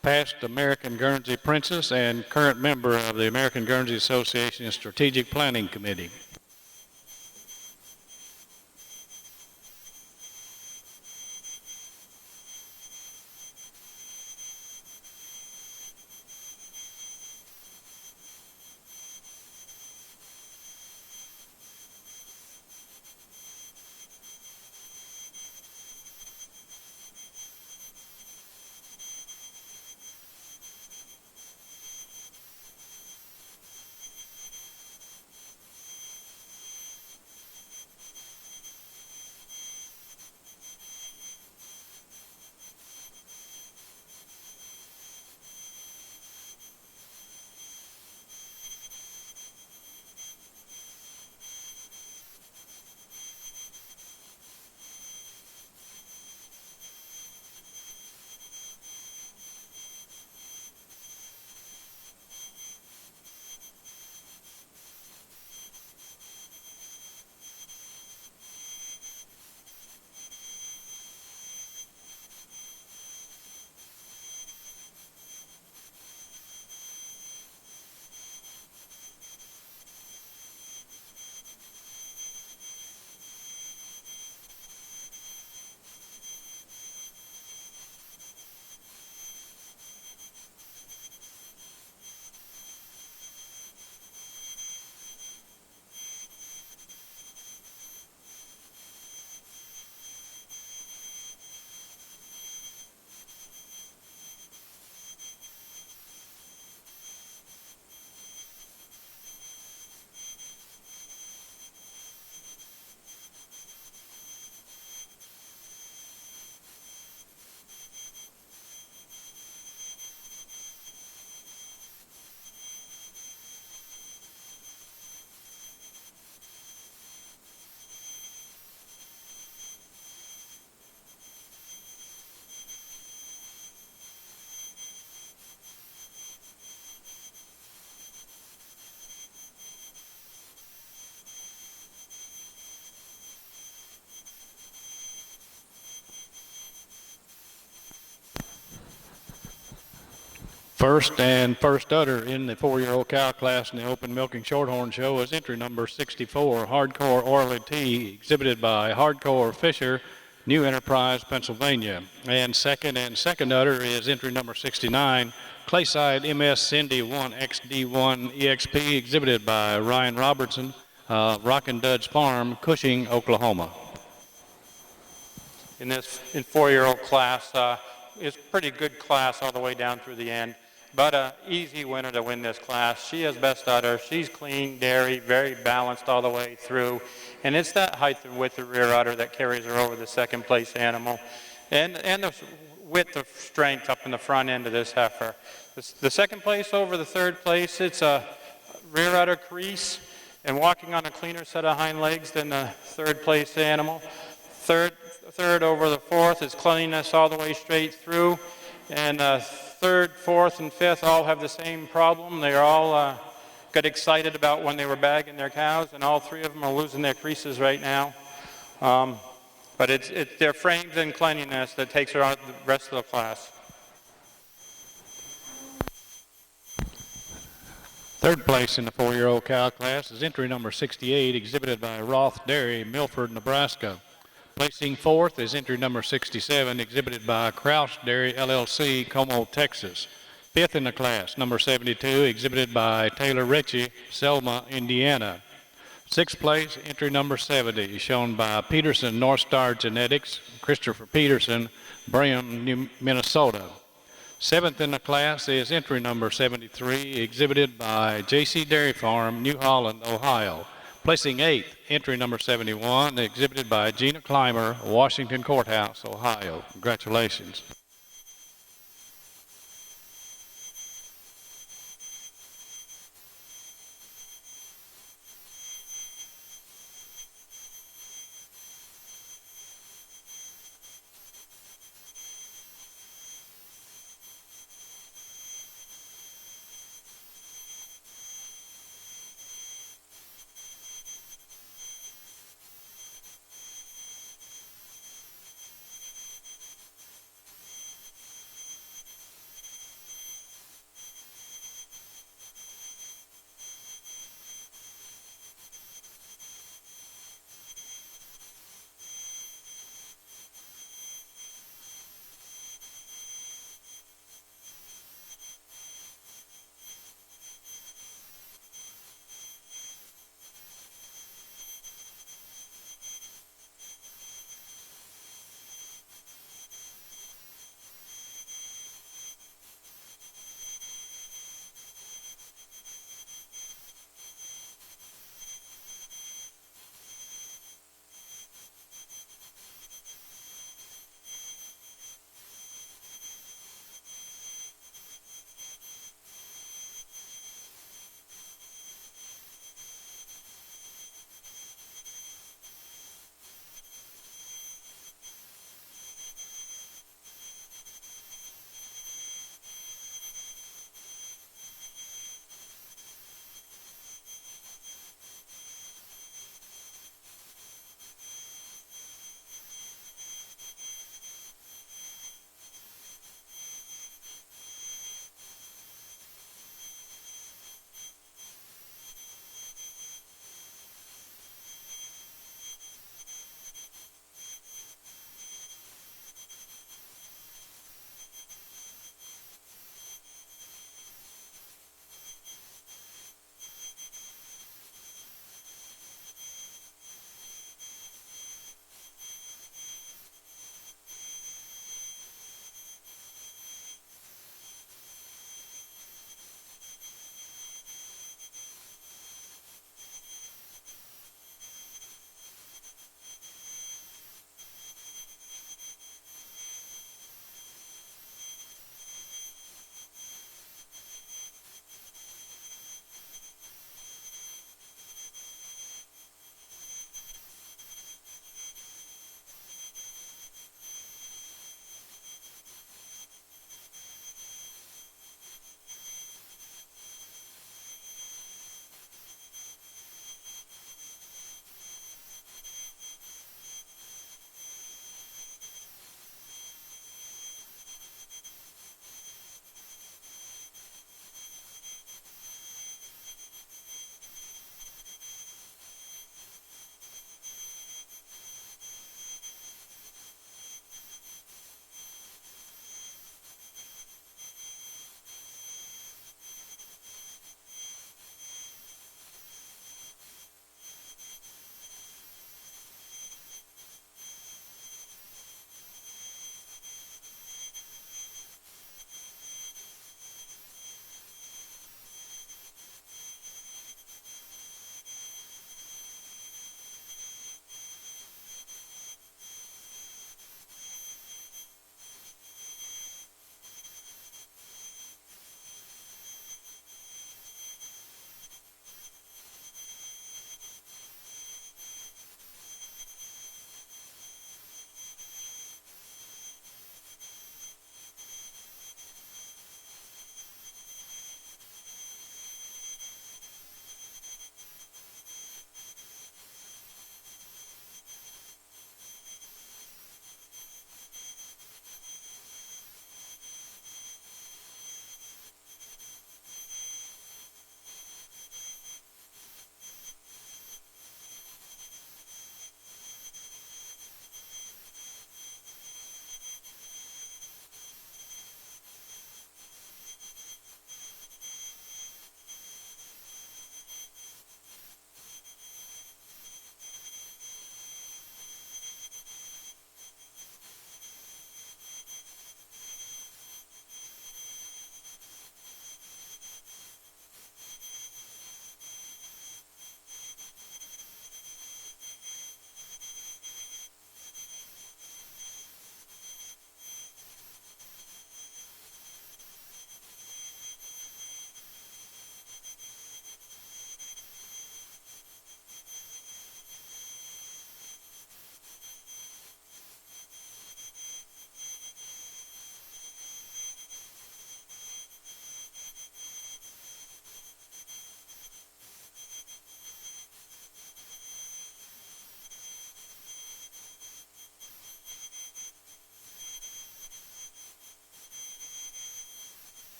past American Guernsey Princess and current member of the American Guernsey Association Strategic Planning Committee. First udder in the 4-year-old cow class in the Open Milking Shorthorn Show is entry number 64, Hardcore Orly T, exhibited by Hardcore Fisher, New Enterprise, Pennsylvania. And second udder is entry number 69, Clayside MS Cindy 1 XD1 EXP, exhibited by Ryan Robertson, Rockin' Dud's Farm, Cushing, Oklahoma. In 4-year-old class, it's pretty good class all the way down through the end. But an easy winner to win this class. She has best udder. She's clean, dairy, very balanced all the way through. And it's that height and width of rear udder that carries her over the second place animal. And the width of strength up in the front end of this heifer. The second place over the third place, it's a rear udder crease and walking on a cleaner set of hind legs than the third place animal. Third over the fourth is cleanliness all the way straight through. And third, fourth, and fifth all have the same problem. They all got excited about when they were bagging their cows, and all three of them are losing their creases right now. But it's their frames and cleanliness that takes her out the rest of the class. Third place in the 4-year-old cow class is entry number 68, exhibited by Roth Dairy, Milford, Nebraska. Placing fourth is entry number 67, exhibited by Kraus Dairy LLC, Como, Texas. Fifth in the class, number 72, exhibited by Taylor Ritchie, Selma, Indiana. Sixth place, entry number 70, shown by Peterson North Star Genetics, Christopher Peterson, Brigham, Minnesota. Seventh in the class is entry number 73, exhibited by J.C. Dairy Farm, New Holland, Ohio. Placing eighth, entry number 71, exhibited by Gina Clymer, Washington Courthouse, Ohio. Congratulations.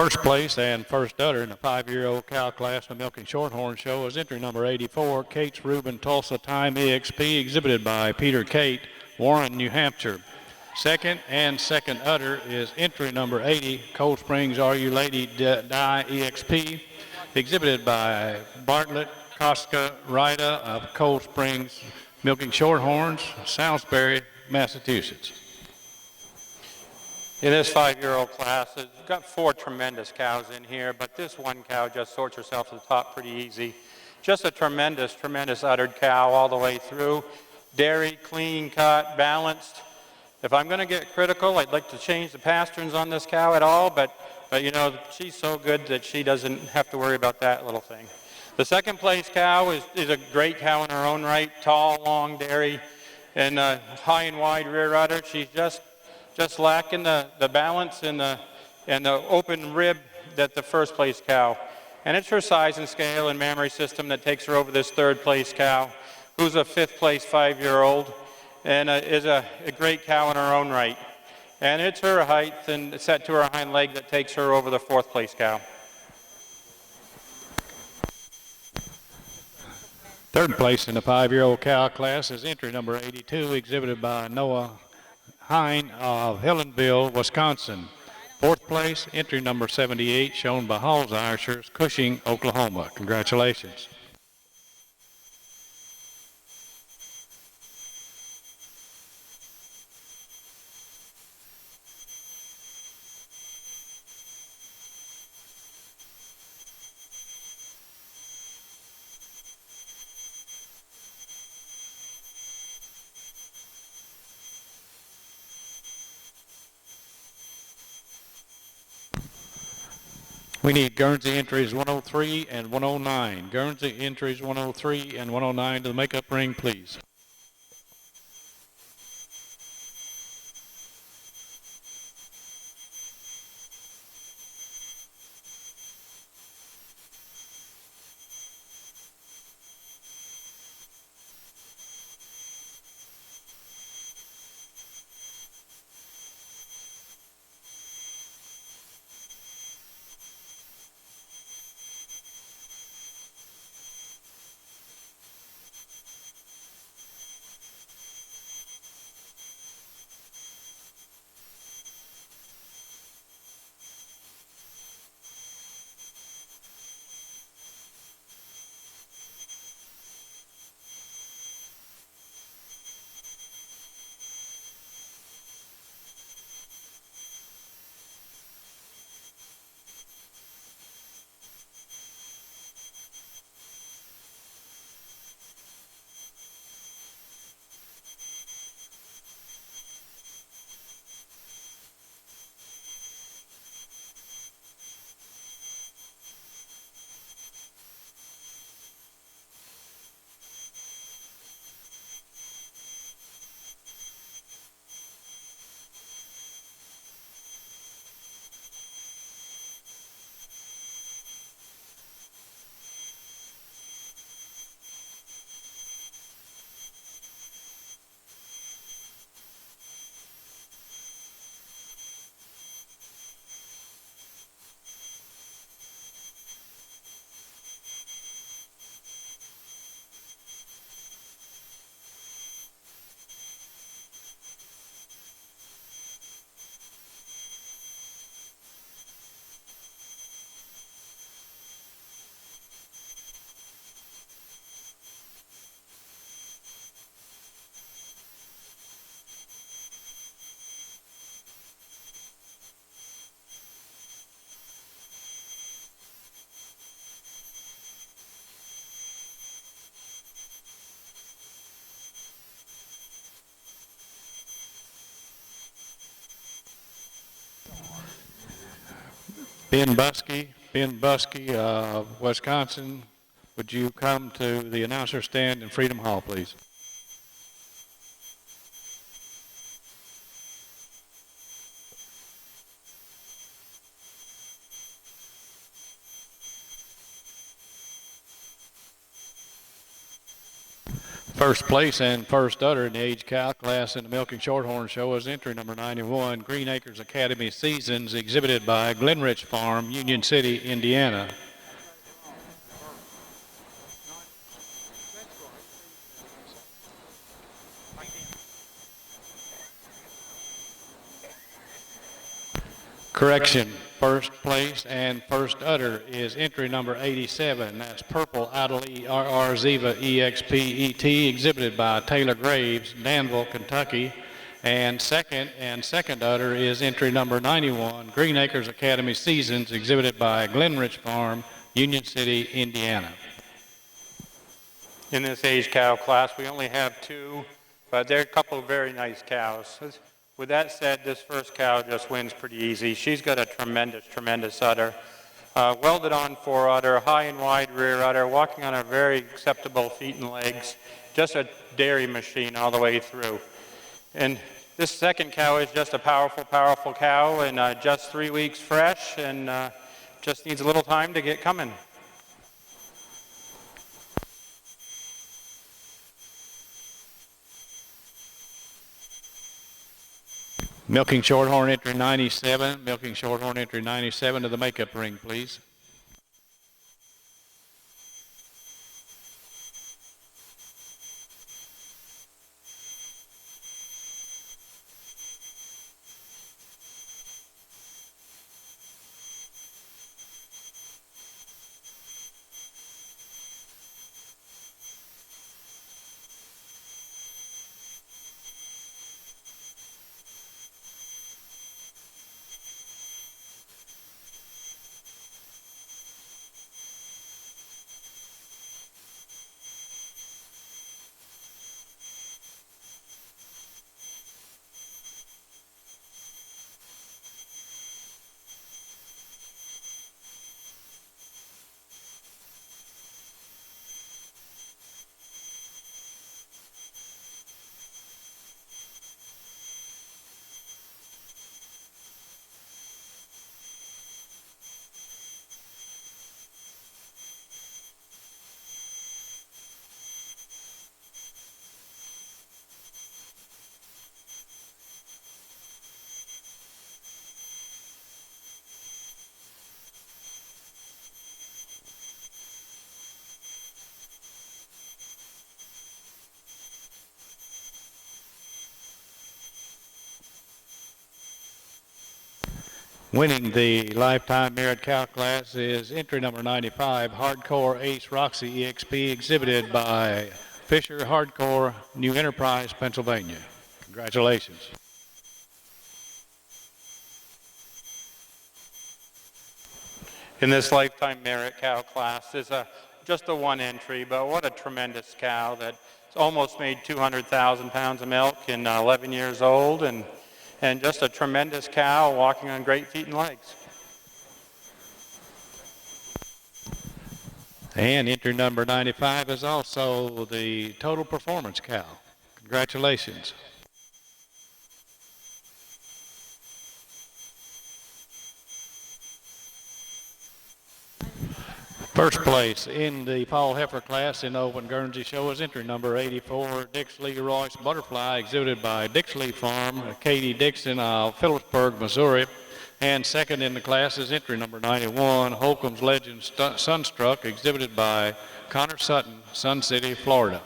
First place and first udder in the 5-year-old cow class in the Milking Shorthorn Show is entry number 84, Kate's Reuben Tulsa Time EXP, exhibited by Peter Kate, Warren, New Hampshire. Second and second udder is entry number 80, Cold Springs Are You Lady Die EXP, exhibited by Bartlett Koska Rida of Cold Springs Milking Shorthorns, Salisbury, Massachusetts. In this 5-year-old class, it's got 4 tremendous cows in here, but this one cow just sorts herself to the top pretty easy. Just a tremendous, tremendous uddered cow all the way through. Dairy, clean cut, balanced. If I'm going to get critical, I'd like to change the pasterns on this cow at all, but you know, she's so good that she doesn't have to worry about that little thing. The second place cow is a great cow in her own right, tall, long dairy, and high and wide rear udder. She's just lacking the balance and the open rib that the first place cow. And it's her size and scale and mammary system that takes her over this third place cow, who's a 5th place 5-year-old and is a great cow in her own right. And it's her height and set to her hind leg that takes her over the 4th place cow. Third place in the 5-year-old cow class is entry number 82, exhibited by Noah Hine of Helensville, Wisconsin. Fourth place, entry number 78, shown by Halls Irishers, Cushing, Oklahoma. Congratulations. We need Guernsey entries 103 and 109. Guernsey entries 103 and 109 to the makeup ring, please. Ben Buskey of Wisconsin, would you come to the announcer stand in Freedom Hall, please? First place and first udder in the age cow class in the Milking Shorthorn Show is entry number 91, Green Acres Academy Seasons, exhibited by Glenrich Farm, Union City, Indiana. Correction, first place and first udder is entry number 87. That's Purple Adelie RR Ziva EXP ET, exhibited by Taylor Graves, Danville, Kentucky. And second udder is entry number 91, Green Acres Academy Seasons, exhibited by Glenrich Farm, Union City, Indiana. In this age cow class, we only have two, but they're a couple of very nice cows. With that said, this first cow just wins pretty easy. She's got a tremendous udder. Welded on fore udder, high and wide rear udder, walking on her very acceptable feet and legs. Just a dairy machine all the way through. And this second cow is just a powerful cow, and just 3 weeks fresh, and just needs a little time to get coming. Milking Shorthorn entry 97. Milking Shorthorn entry 97 to the makeup ring, please. Winning the Lifetime Merit Cow class is entry number 95, Hardcore Ace Roxy EXP, exhibited by Fisher Hardcore, New Enterprise, Pennsylvania. Congratulations. In this Lifetime Merit Cow class is just a one entry, but what a tremendous cow that's almost made 200,000 pounds of milk in 11 years old, and just a tremendous cow walking on great feet and legs. And entry number 95 is also the Total Performance cow. Congratulations. First place in the Paul Heifer class in the Open Guernsey Show is entry number 84, Dixley Royce Butterfly, exhibited by Dixley Farm, Katie Dixon of Phillipsburg, Missouri. And second in the class is entry number 91, Holcomb's Legend Sunstruck, exhibited by Connor Sutton, Sun City, Florida.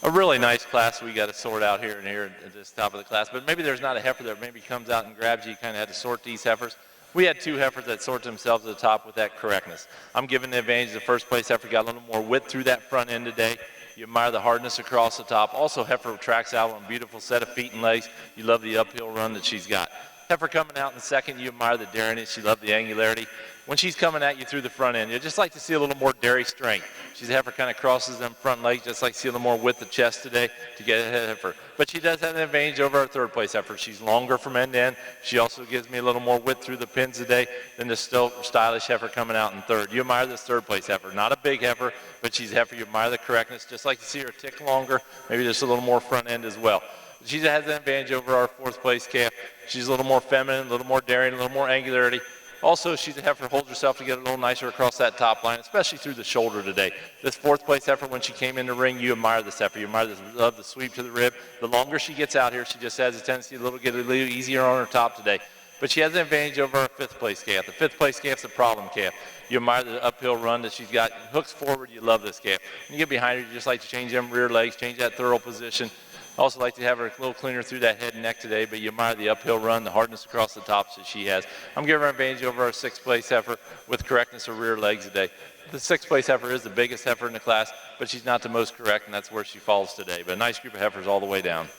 A really nice class we got to sort out here at this top of the class, but maybe there's not a heifer that maybe comes out and grabs you. You kind of had to sort these heifers. We had two heifers that sort themselves at the top with that correctness. I'm giving the advantage the first place heifer got a little more width through that front end today. You admire the hardness across the top. Also, heifer tracks out on a beautiful set of feet and legs. You love the uphill run that she's got. Heifer coming out in the second, you admire the dariness. You love the angularity. When she's coming at you through the front end, you just like to see a little more dairy strength. She's a heifer kind of crosses them front legs, just like to see a little more width of chest today to get ahead of heifer. But she does have an advantage over our third place heifer. She's longer from end to end. She also gives me a little more width through the pins today than the still stylish heifer coming out in third. You admire this third place heifer. Not a big heifer, but she's a heifer. You admire the correctness. Just like to see her a tick longer, maybe just a little more front end as well. She has an advantage over our fourth place calf. She's a little more feminine, a little more daring, a little more angularity. Also, she's a heifer, holds herself to get a little nicer across that top line, especially through the shoulder today. This fourth place heifer, when she came in the ring, you admire this heifer. You admire love the sweep to the rib. The longer she gets out here, she just has a tendency to get a little easier on her top today. But she has an advantage over our fifth place calf. The fifth place calf's a problem calf. You admire the uphill run that she's got. Hooks forward, you love this calf. When you get behind her, you just like to change them rear legs, change that thorough position. I also like to have her a little cleaner through that head and neck today, but you admire the uphill run, the hardness across the tops that she has. I'm giving her an advantage over our sixth place heifer with correctness of rear legs today. The sixth place heifer is the biggest heifer in the class, but she's not the most correct, and that's where she falls today. But a nice group of heifers all the way down.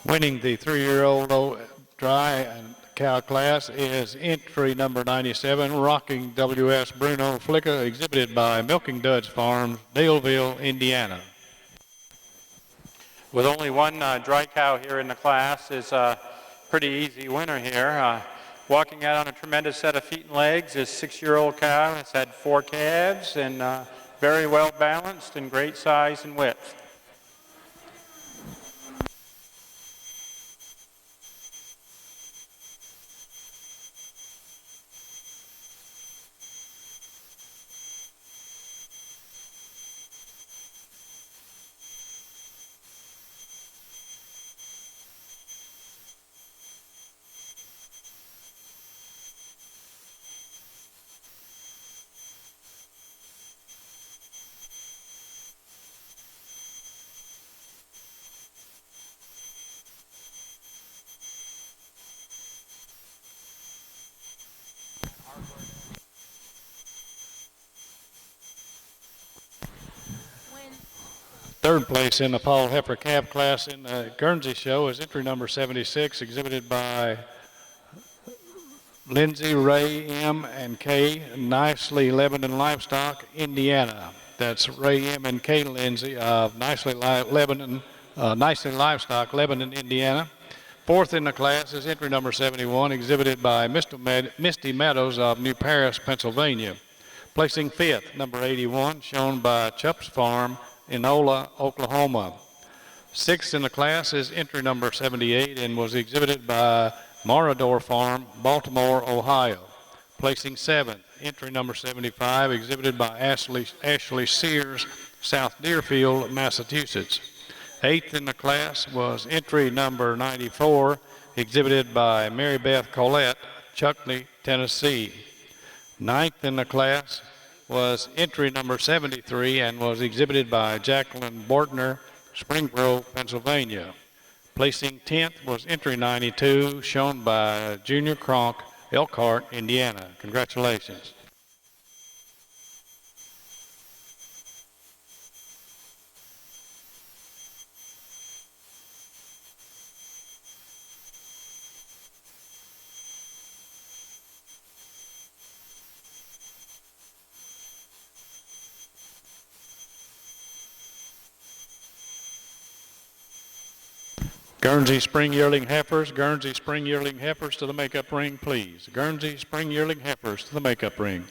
Winning the 3-year-old dry and cow class is entry number 97, Rocking W.S. Bruno Flicka, exhibited by Milking Duds Farms, Daleville, Indiana. With only one dry cow here in the class is a pretty easy winner here. Walking out on a tremendous set of feet and legs is 6-year-old cow. It's had 4 calves and very well balanced and great size and width. Third place in the Paul Heifer Calf class in the Guernsey show is entry number 76, exhibited by Lindsay Ray M. and K. Nicely Lebanon Livestock, Indiana. That's Ray M. and K. Lindsay of Nicely Livestock, Lebanon, Indiana. Fourth in the class is entry number 71, exhibited by Misty Meadows of New Paris, Pennsylvania. Placing fifth, number 81, shown by Chupp's Farm, Enola, Oklahoma. Sixth in the class is entry number 78 and was exhibited by Morador Farm, Baltimore, Ohio. Placing seventh, entry number 75, exhibited by Ashley Sears, South Deerfield, Massachusetts. Eighth in the class was entry number 94, exhibited by Mary Beth Collette, Chuckney, Tennessee. Ninth in the class was entry number 73 and was exhibited by Jacqueline Bortner, Spring Grove, Pennsylvania. Placing 10th was entry 92, shown by Junior Kronk, Elkhart, Indiana. Congratulations. Guernsey Spring Yearling Heifers, Guernsey Spring Yearling Heifers to the makeup ring, please. Guernsey Spring Yearling Heifers to the makeup ring.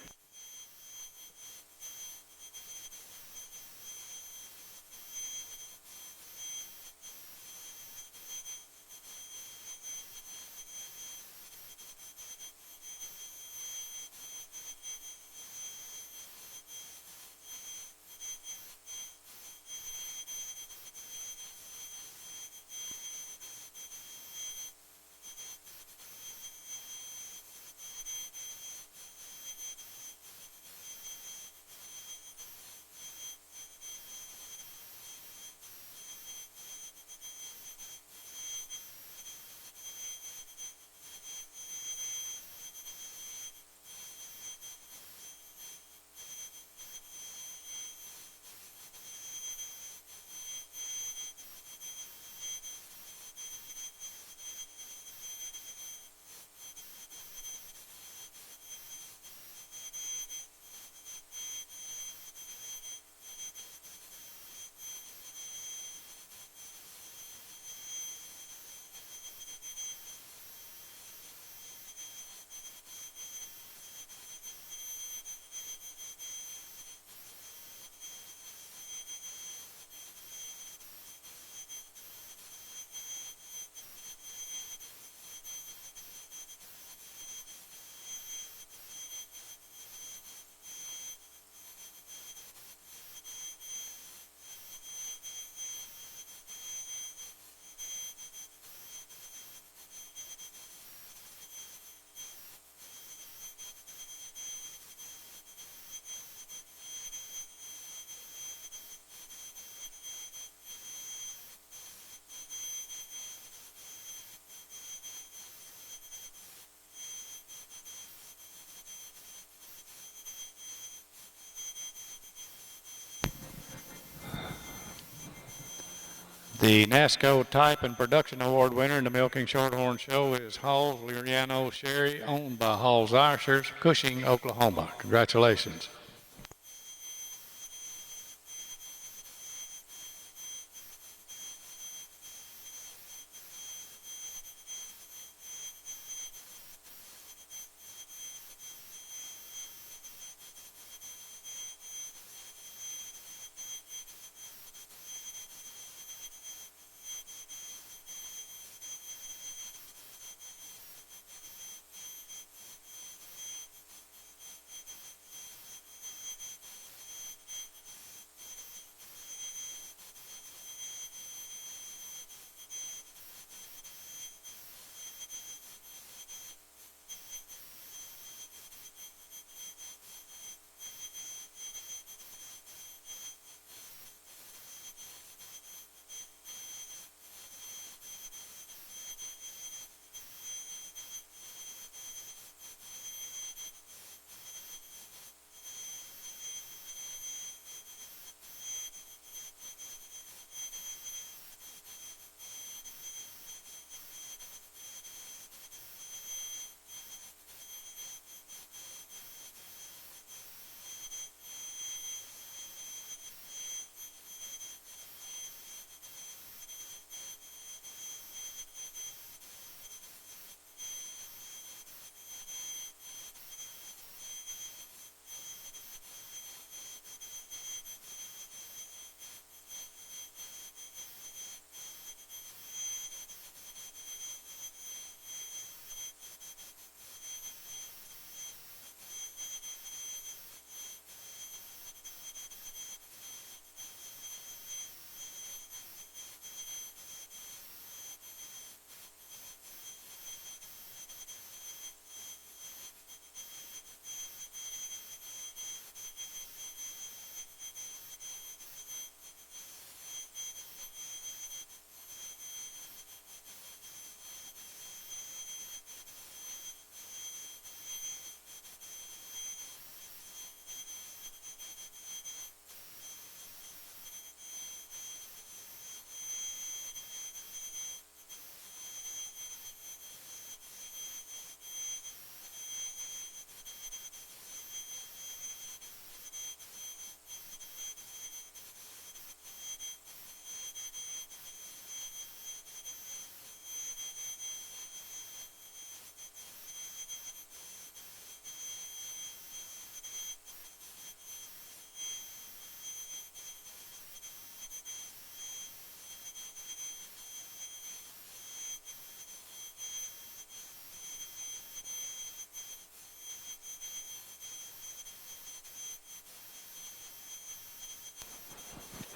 The NASCO Type and Production Award winner in the Milking Shorthorn Show is Halls Liriano Sherry, owned by Halls Irishers, Cushing, Oklahoma. Congratulations.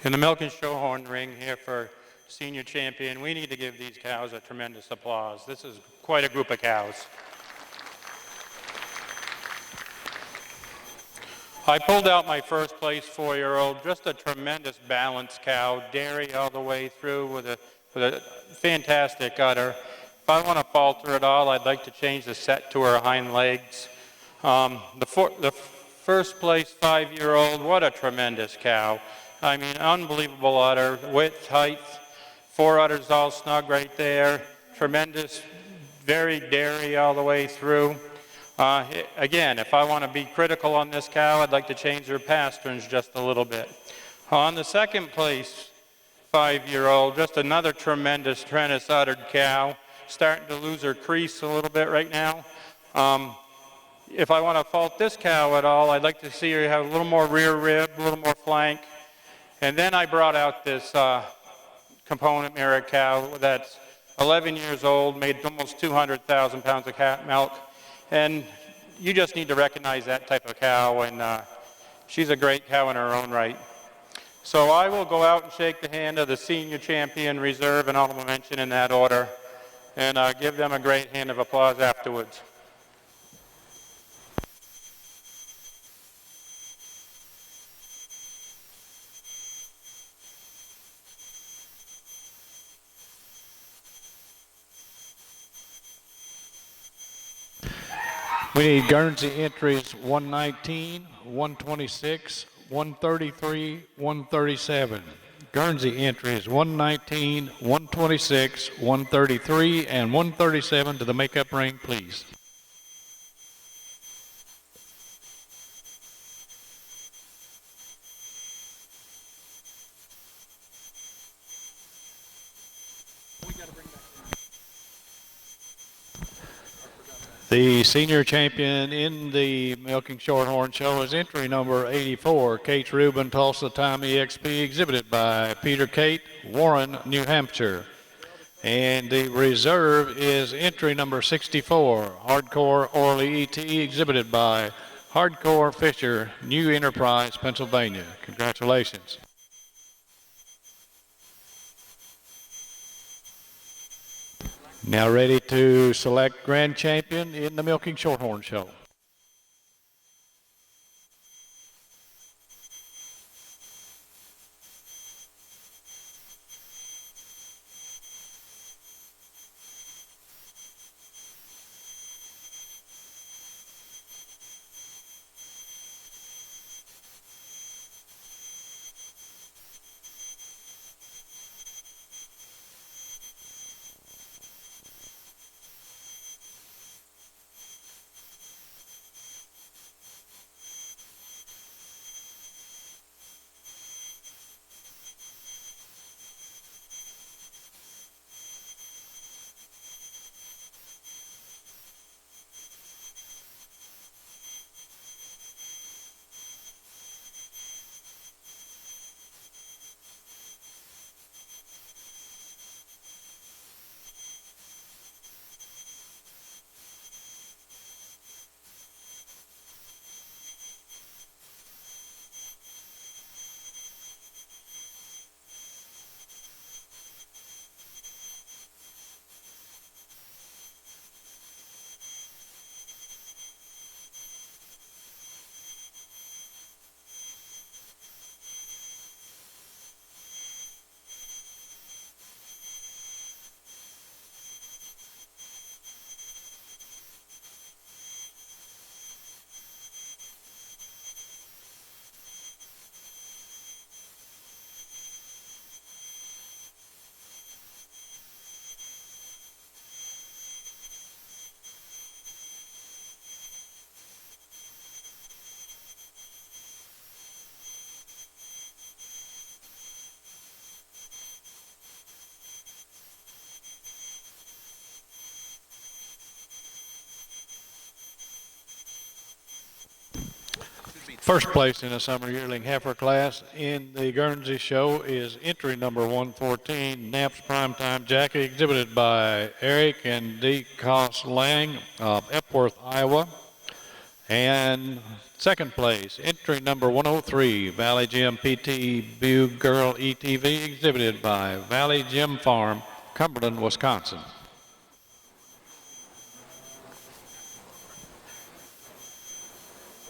In the Milk and Shorthorn ring here for senior champion, we need to give these cows a tremendous applause. This is quite a group of cows. I pulled out my first place 4-year-old, just a tremendous balanced cow, dairy all the way through with a fantastic udder. If I want to falter at all, I'd like to change the set to her hind legs. The first place 5-year-old, what a tremendous cow. I mean, unbelievable udder, width, height, 4 udders all snug right there. Tremendous, very dairy all the way through. Again, if I want to be critical on this cow, I'd like to change her pasterns just a little bit. On the second place 5-year-old, just another tremendous uddered cow, starting to lose her crease a little bit right now. If I want to fault this cow at all, I'd like to see her have a little more rear rib, a little more flank. And then I brought out this component mirror cow that's 11 years old, made almost 200,000 pounds of cat milk. And you just need to recognize that type of cow, and she's a great cow in her own right. So I will go out and shake the hand of the senior champion, reserve, and honorable mention in that order, and give them a great hand of applause afterwards. We need Guernsey entries 119, 126, 133, 137. Guernsey entries 119, 126, 133, and 137 to the makeup ring, please. The senior champion in the Milking Shorthorn Show is entry number 84, Kate Rubin Tulsa Time EXP, exhibited by Peter Kate, Warren, New Hampshire. And the reserve is entry number 64, Hardcore Orly ET, exhibited by Hardcore Fisher, New Enterprise, Pennsylvania. Congratulations. Now ready to select grand champion in the Milking Shorthorn Show. First place in the summer yearling heifer class in the Guernsey show is entry number 114, Knapp's Primetime Jackie, exhibited by Eric and D. Koss Lang of Epworth, Iowa. And second place, entry number 103, Valley Gym PT Bug Girl ETV, exhibited by Valley Gym Farm, Cumberland, Wisconsin.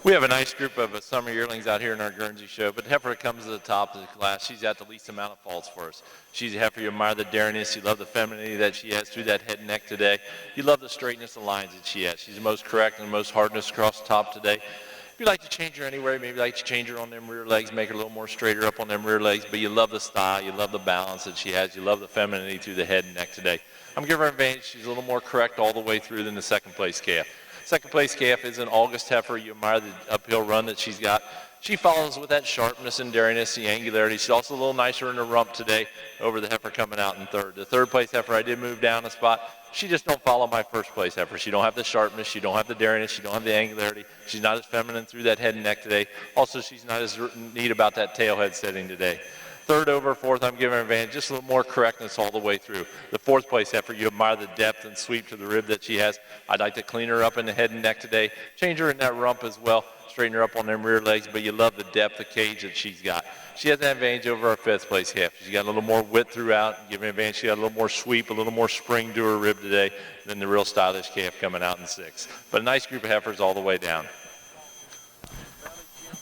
We have a nice group of summer yearlings out here in our Guernsey show, but heifer comes to the top of the class. She's got the least amount of faults for us. She's a heifer. You admire the daringness. You love the femininity that she has through that head and neck today. You love the straightness of lines that she has. She's the most correct and the most hardness across the top today. If you'd like to change her anywhere, maybe like to change her on them rear legs, make her a little more straighter up on them rear legs, but you love the style, you love the balance that she has, you love the femininity through the head and neck today. I'm giving her an advantage. She's a little more correct all the way through than the second place calf. Second place calf is an August heifer. You admire the uphill run that she's got. She follows with that sharpness and daringness, the angularity. She's also a little nicer in the rump today over the heifer coming out in third. The third place heifer, I did move down a spot. She just don't follow my first place heifer. She don't have the sharpness. She don't have the daringness. She don't have the angularity. She's not as feminine through that head and neck today. Also, she's not as neat about that tail head setting today. Third over fourth, I'm giving her an advantage, just a little more correctness all the way through. The fourth place heifer, you admire the depth and sweep to the rib that she has. I'd like to clean her up in the head and neck today, change her in that rump as well, straighten her up on them rear legs, but you love the depth of cage that she's got. She has an advantage over our fifth place calf. She's got a little more width throughout, giving an advantage. She got a little more sweep, a little more spring to her rib today than the real stylish calf coming out in sixth. But a nice group of heifers all the way down.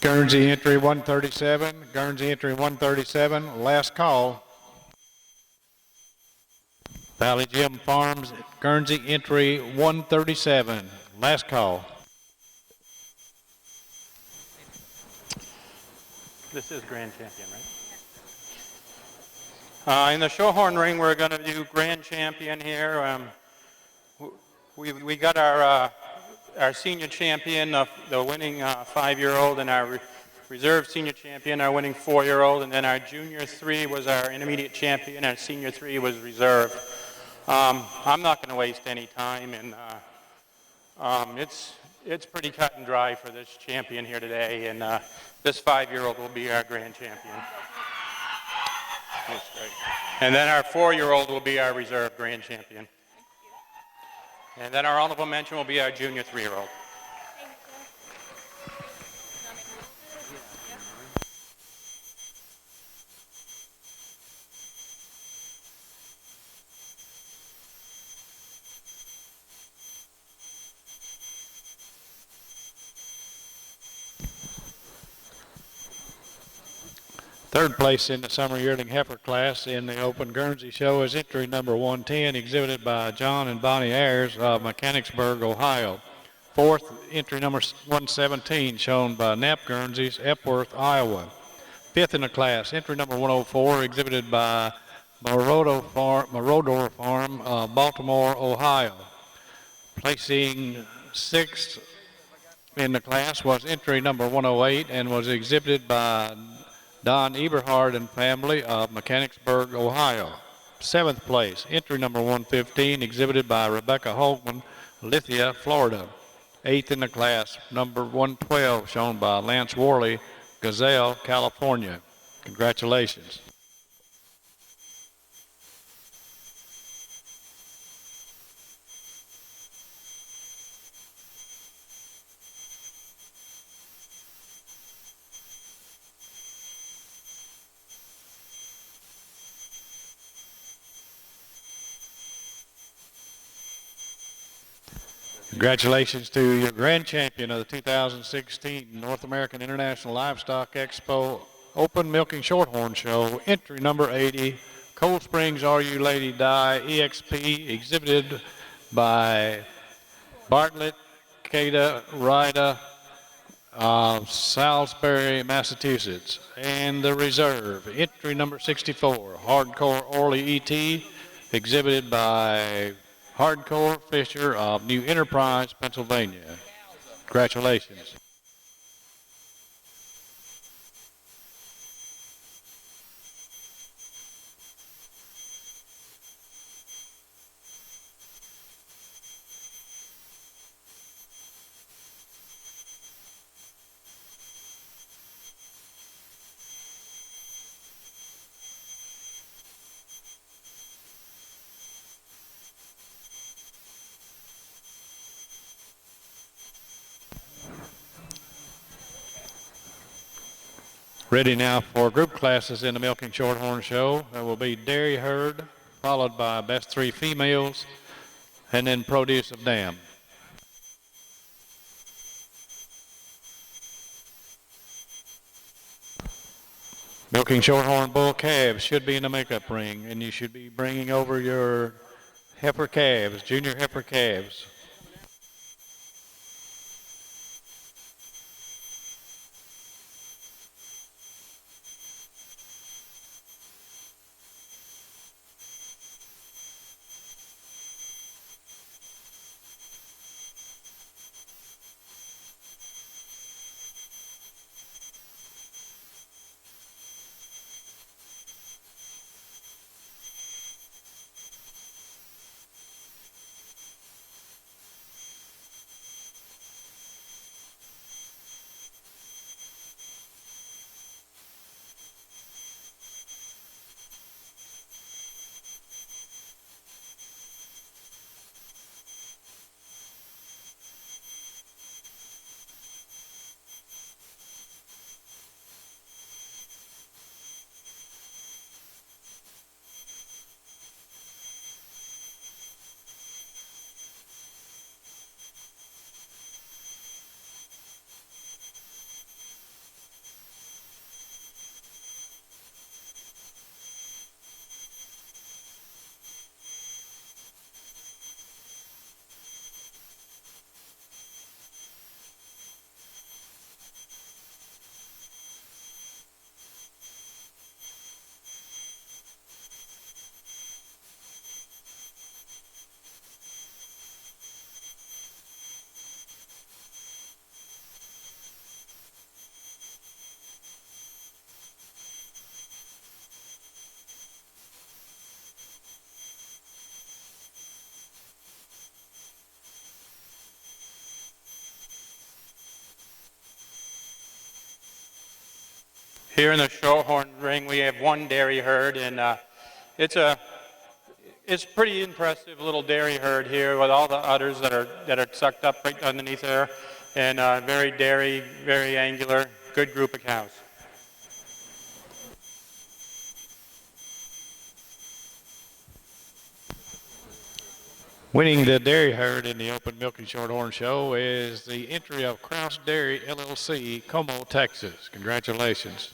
Guernsey entry 137, Guernsey entry 137, last call. Valley Gym Farms, Guernsey entry 137, last call. This is grand champion, right? In the Shorthorn ring, we're going to do grand champion here. We got our senior champion, the winning 5-year-old, and our reserve senior champion, our winning 4-year-old, and then our junior 3 was our intermediate champion, our senior 3 was reserve. I'm not going to waste any time, and it's pretty cut and dry for this champion here today, and this 5-year-old will be our grand champion. That's great. And then our 4-year-old will be our reserve grand champion. And then our honorable mention will be our junior 3-year-old. Third place in the summer yearling heifer class in the Open Guernsey Show is entry number 110, exhibited by John and Bonnie Ayers of Mechanicsburg, Ohio. Fourth, entry number 117, shown by Knapp Guernseys, Epworth, Iowa. Fifth in the class, entry number 104, exhibited by Moroder Farm, Baltimore, Ohio. Placing sixth in the class was entry number 108 and was exhibited by Don Eberhard and family of Mechanicsburg, Ohio. Seventh place, entry number 115, exhibited by Rebecca Holman, Lithia, Florida. Eighth in the class, number 112, shown by Lance Worley, Gazelle, California. Congratulations. Congratulations to your grand champion of the 2016 North American International Livestock Expo Open Milking Shorthorn Show, entry number 80, Cold Springs RU Lady Die EXP, exhibited by Bartlett, Cada, Ryda, Salisbury, Massachusetts. And the reserve, entry number 64, Hardcore Orly ET, exhibited by Hardcore Fisher of New Enterprise, Pennsylvania. Congratulations. Ready now for group classes in the Milking Shorthorn Show. There will be Dairy Herd, followed by Best 3 Females, and then Produce of Dam. Milking Shorthorn Bull calves should be in the makeup ring, and you should be bringing over your heifer calves, junior heifer calves. Here in the Shorthorn ring, we have one dairy herd, and it's a pretty impressive little dairy herd here with all the udders that are sucked up right underneath there, and very dairy, very angular, good group of cows. Winning the dairy herd in the Open Milking Shorthorn Show is the entry of Kraus Dairy LLC, Como, Texas. Congratulations.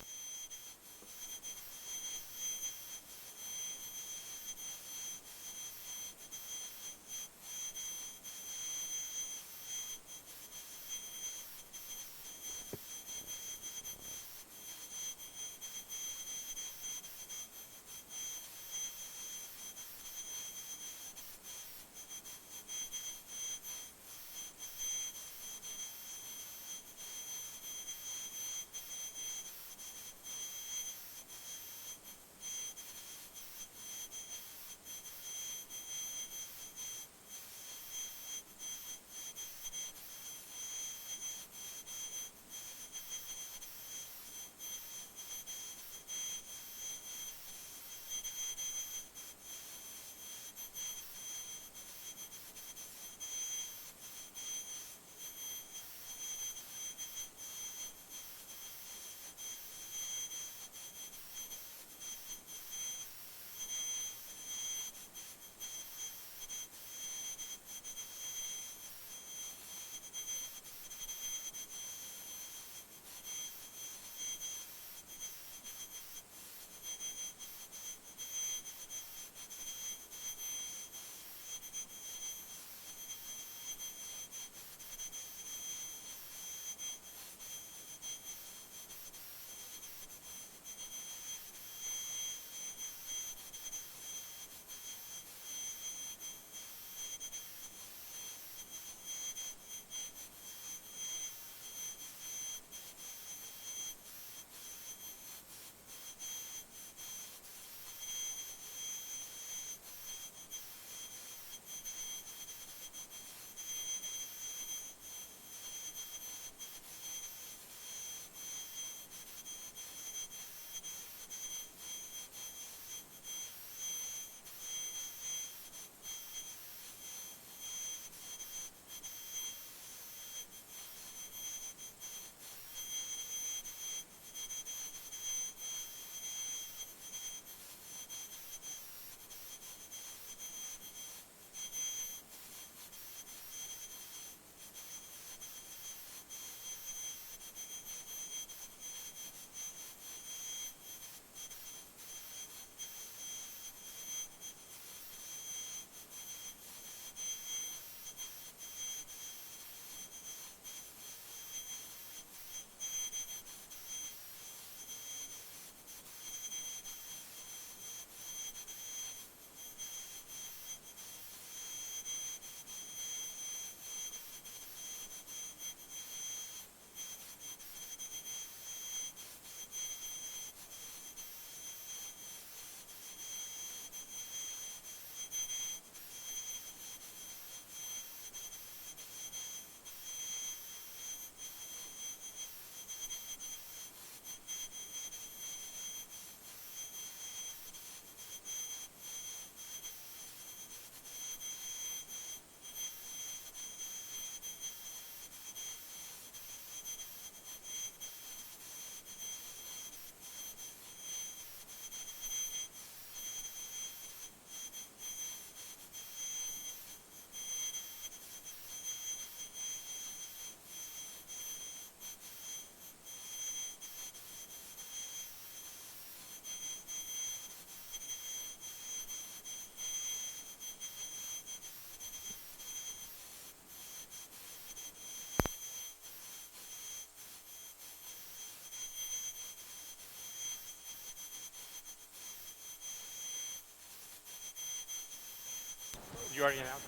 You already announced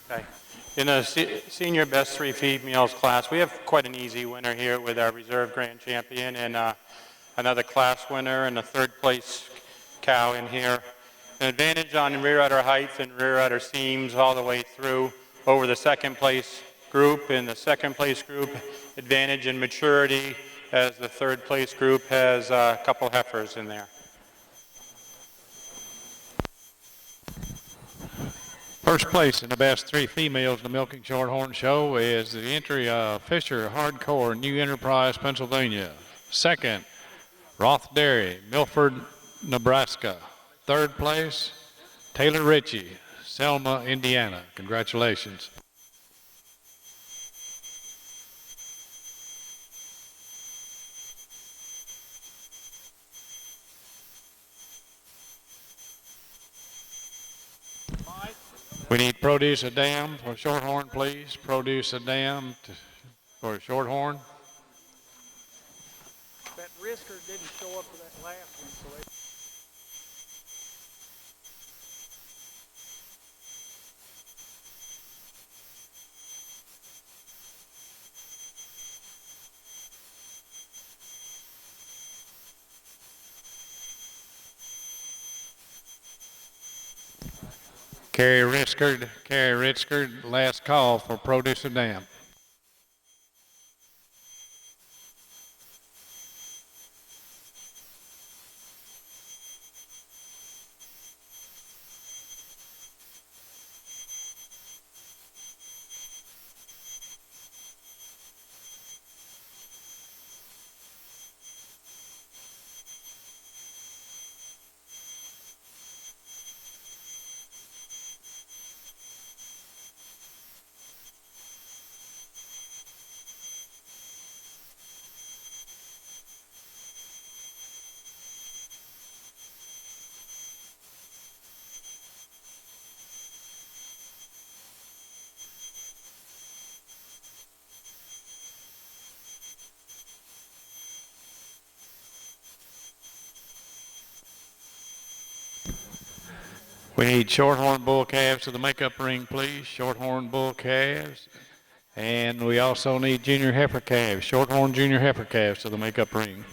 it? Okay. In the senior best three females class, we have quite an easy winner here with our reserve grand champion and another class winner and a third place cow in here. An advantage on rear udder height and rear udder seams all the way through over the second place group. In the second place group, advantage in maturity as the third place group has a couple heifers in there. First place in the best 3 females in the Milking Shorthorn Show is the entry of Fisher Hardcore, New Enterprise, Pennsylvania. Second, Roth Dairy, Milford, Nebraska. Third place, Taylor Ritchie, Selma, Indiana. Congratulations. We need Produce a Dam for Shorthorn, please. Produce a Dam for Shorthorn. That Risker didn't show up for that last one, so they... Carrie Ritzkard, last call for Produce a Dam. We need Shorthorn bull calves to the makeup ring, please. Shorthorn bull calves. And we also need junior heifer calves, Shorthorn junior heifer calves to the makeup ring.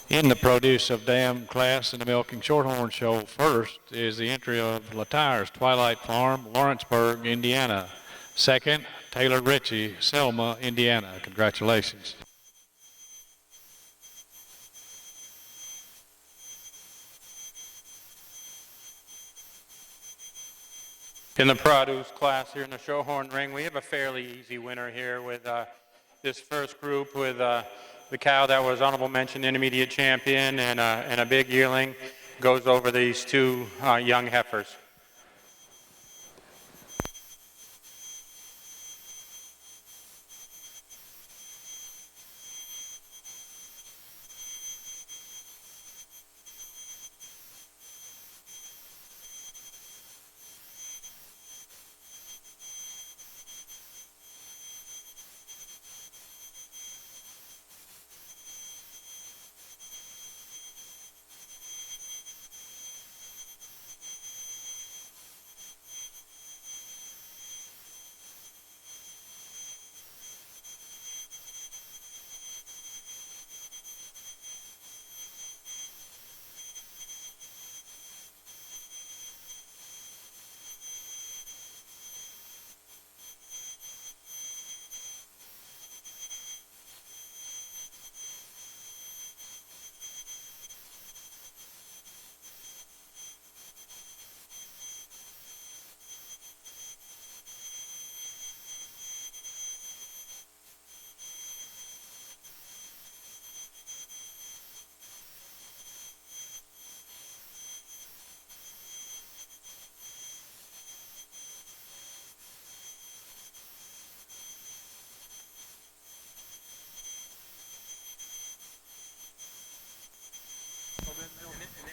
In the Produce of Dam class in the Milking Shorthorn Show, first is the entry of Latire's Twilight Farm, Lawrenceburg, Indiana. Second, Taylor Ritchie, Selma, Indiana. Congratulations. In the produce class here in the Shorthorn ring, we have a fairly easy winner here with this first group with the cow that was honorable mention intermediate champion and a big yearling goes over these 2 young heifers.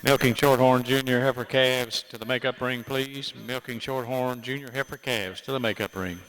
Milking Shorthorn Junior Heifer calves to the makeup ring, please. Milking Shorthorn Junior Heifer calves to the makeup ring.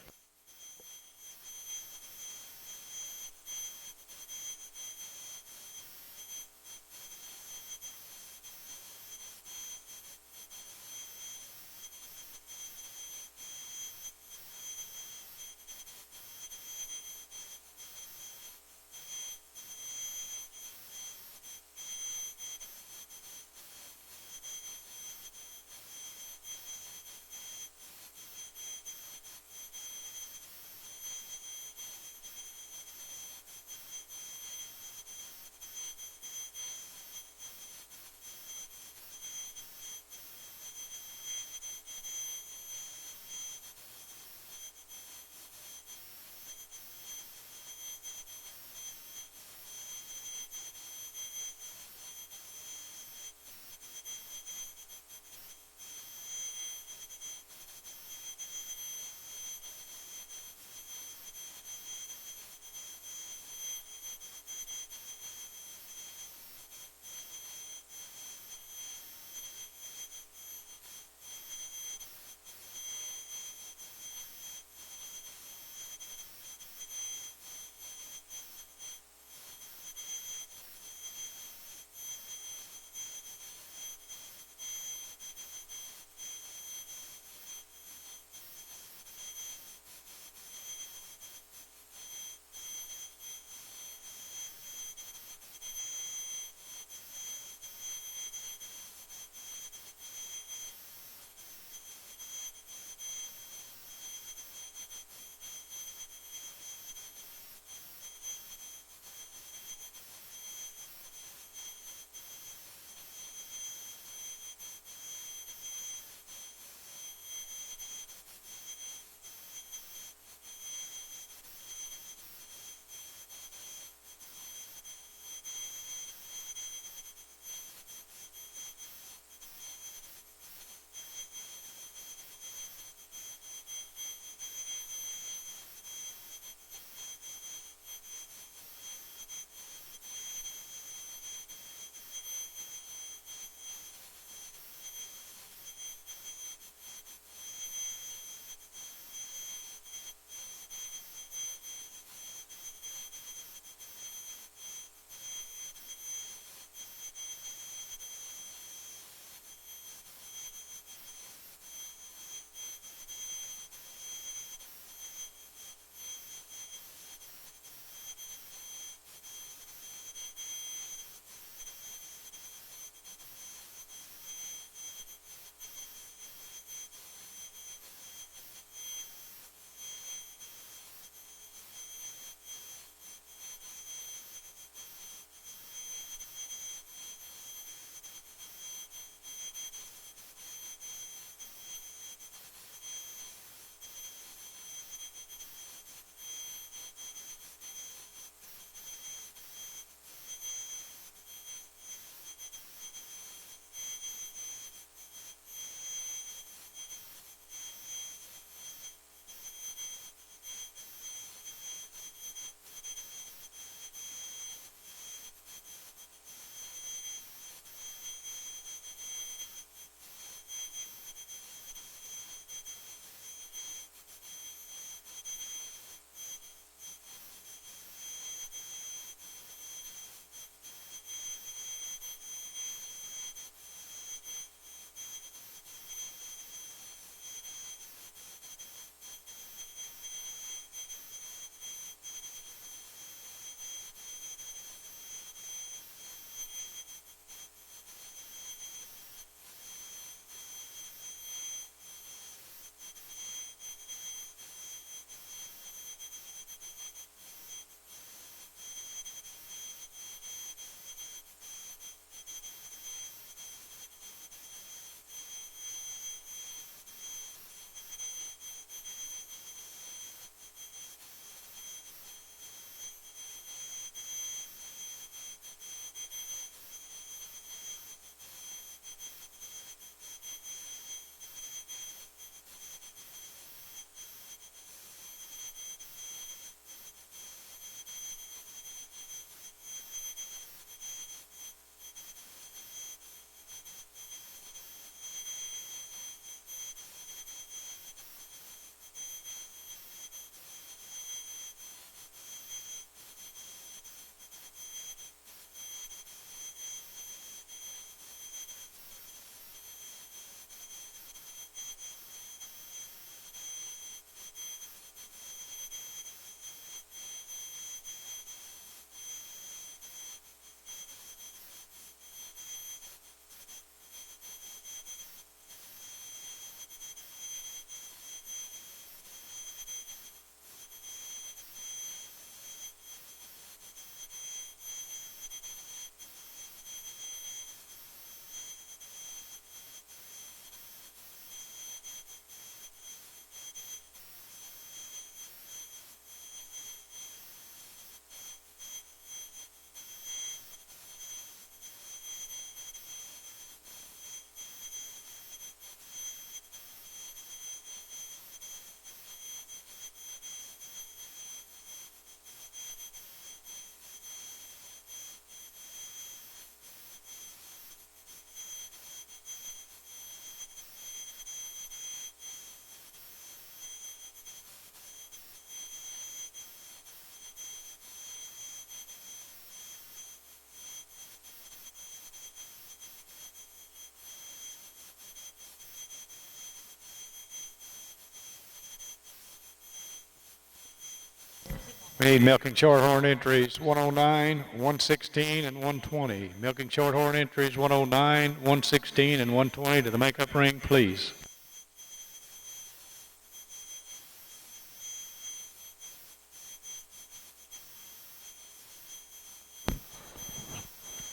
We need milking shorthorn entries 109, 116, and 120. Milking shorthorn entries 109, 116, and 120 to the makeup ring, please.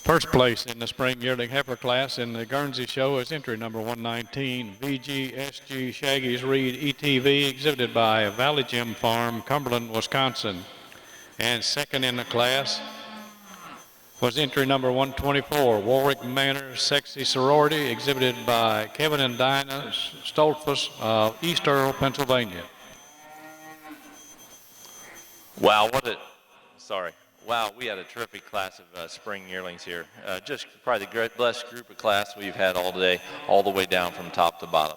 First place in the spring yearling heifer class in the Guernsey show is entry number 119, VGSG Shaggy's Reed ETV, exhibited by Valley Gym Farm, Cumberland, Wisconsin. And second in the class was entry number 124, Warwick Manor Sexy Sorority, exhibited by Kevin and Dinah Stolfus of East Earl, Pennsylvania. Wow, Wow, we had a terrific class of spring yearlings here. Just probably the best group of class we've had all day, all the way down from top to bottom.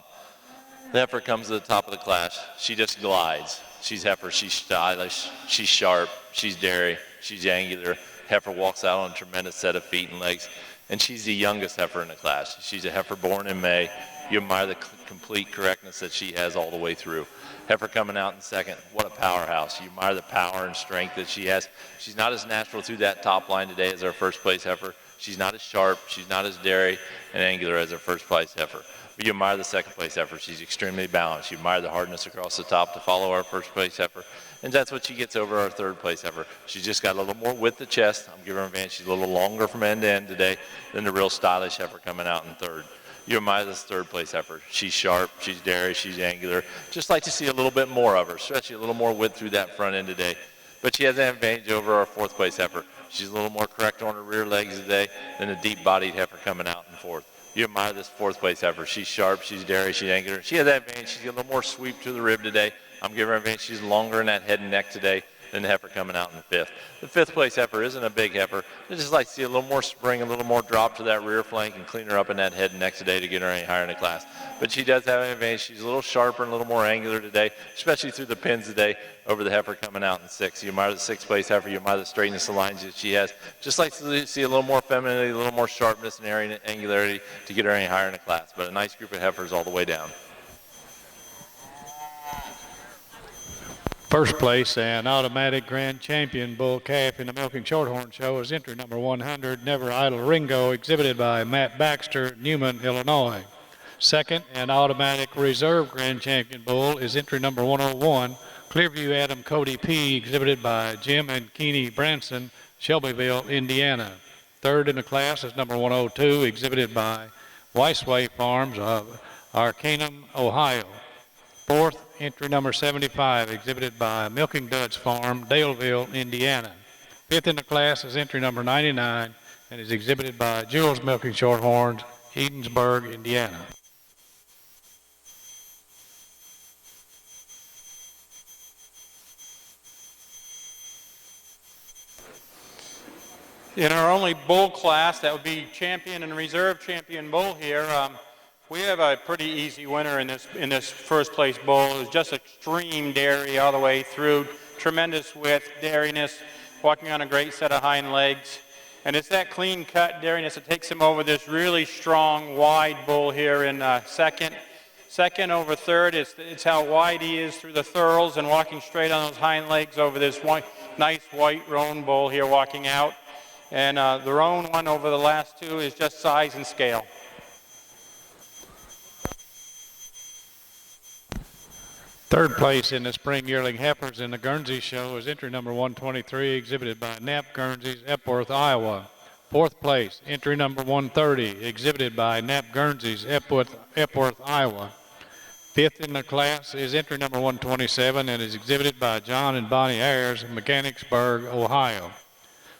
The heifer comes to the top of the class. She just glides. She's heifer, she's stylish, she's sharp, she's dairy, she's angular. Heifer walks out on a tremendous set of feet and legs, and she's the youngest heifer in the class. She's a heifer born in May. You admire the complete correctness that she has all the way through. Heifer coming out in second, what a powerhouse. You admire the power and strength that she has. She's not as natural through that top line today as our first place heifer. She's not as sharp, she's not as dairy and angular as our first place heifer. But you admire the second place heifer. She's extremely balanced. You admire the hardness across the top to follow our first place heifer. And that's what she gets over our third place heifer. She's just got a little more width of chest. I'm giving her an advantage. She's a little longer from end to end today than the real stylish heifer coming out in third. You admire this third place heifer. She's sharp, she's dairy, she's angular. Just like to see a little bit more of her, especially a little more width through that front end today. But she has an advantage over our fourth place heifer. She's a little more correct on her rear legs today than the deep-bodied heifer coming out in fourth. You admire this fourth place heifer. She's sharp, she's dairy, she's angular. She has that advantage. She's got a little more sweep to the rib today. I'm giving her an advantage. She's longer in that head and neck today than the heifer coming out in fifth. The fifth place heifer isn't a big heifer. I just like to see a little more spring, a little more drop to that rear flank and clean her up in that head and neck today to get her any higher in the class. But she does have an advantage. She's a little sharper and a little more angular today, especially through the pins today over the heifer coming out in sixth. You admire the sixth place heifer. You admire the straightness of lines that she has. Just like to see a little more femininity, a little more sharpness and angularity to get her any higher in the class. But a nice group of heifers all the way down. First place and automatic grand champion bull calf in the Milking Shorthorn show is entry number 100, Never Idle Ringo, exhibited by Matt Baxter, Newman, Illinois. Second and automatic reserve grand champion bull is entry number 101, Clearview Adam Cody P, exhibited by Jim and Keeney Branson, Shelbyville, Indiana. Third in the class is number 102, exhibited by Weissway Farms of Arcanum, Ohio. Fourth, entry number 75, exhibited by Milking Duds Farm, Daleville, Indiana. Fifth in the class is entry number 99 and is exhibited by Jules Milking Shorthorns, Edensburg, Indiana. In our only bull class, that would be champion and reserve champion bull here. We have a pretty easy winner in this first place bull. It's just extreme dairy all the way through, tremendous width, dairiness, walking on a great set of hind legs. And it's that clean cut dairiness that takes him over this really strong, wide bull here in second. Second over third, it's how wide he is through the thurls and walking straight on those hind legs over this nice white roan bull here walking out. And the roan one over the last two is just size and scale. Third place in the spring yearling heifers in the Guernsey show is entry number 123, exhibited by Knapp Guernseys, Epworth, Iowa. Fourth place, entry number 130, exhibited by Knapp Guernseys, Epworth, Iowa. Fifth in the class is entry number 127 and is exhibited by John and Bonnie Ayers, Mechanicsburg, Ohio.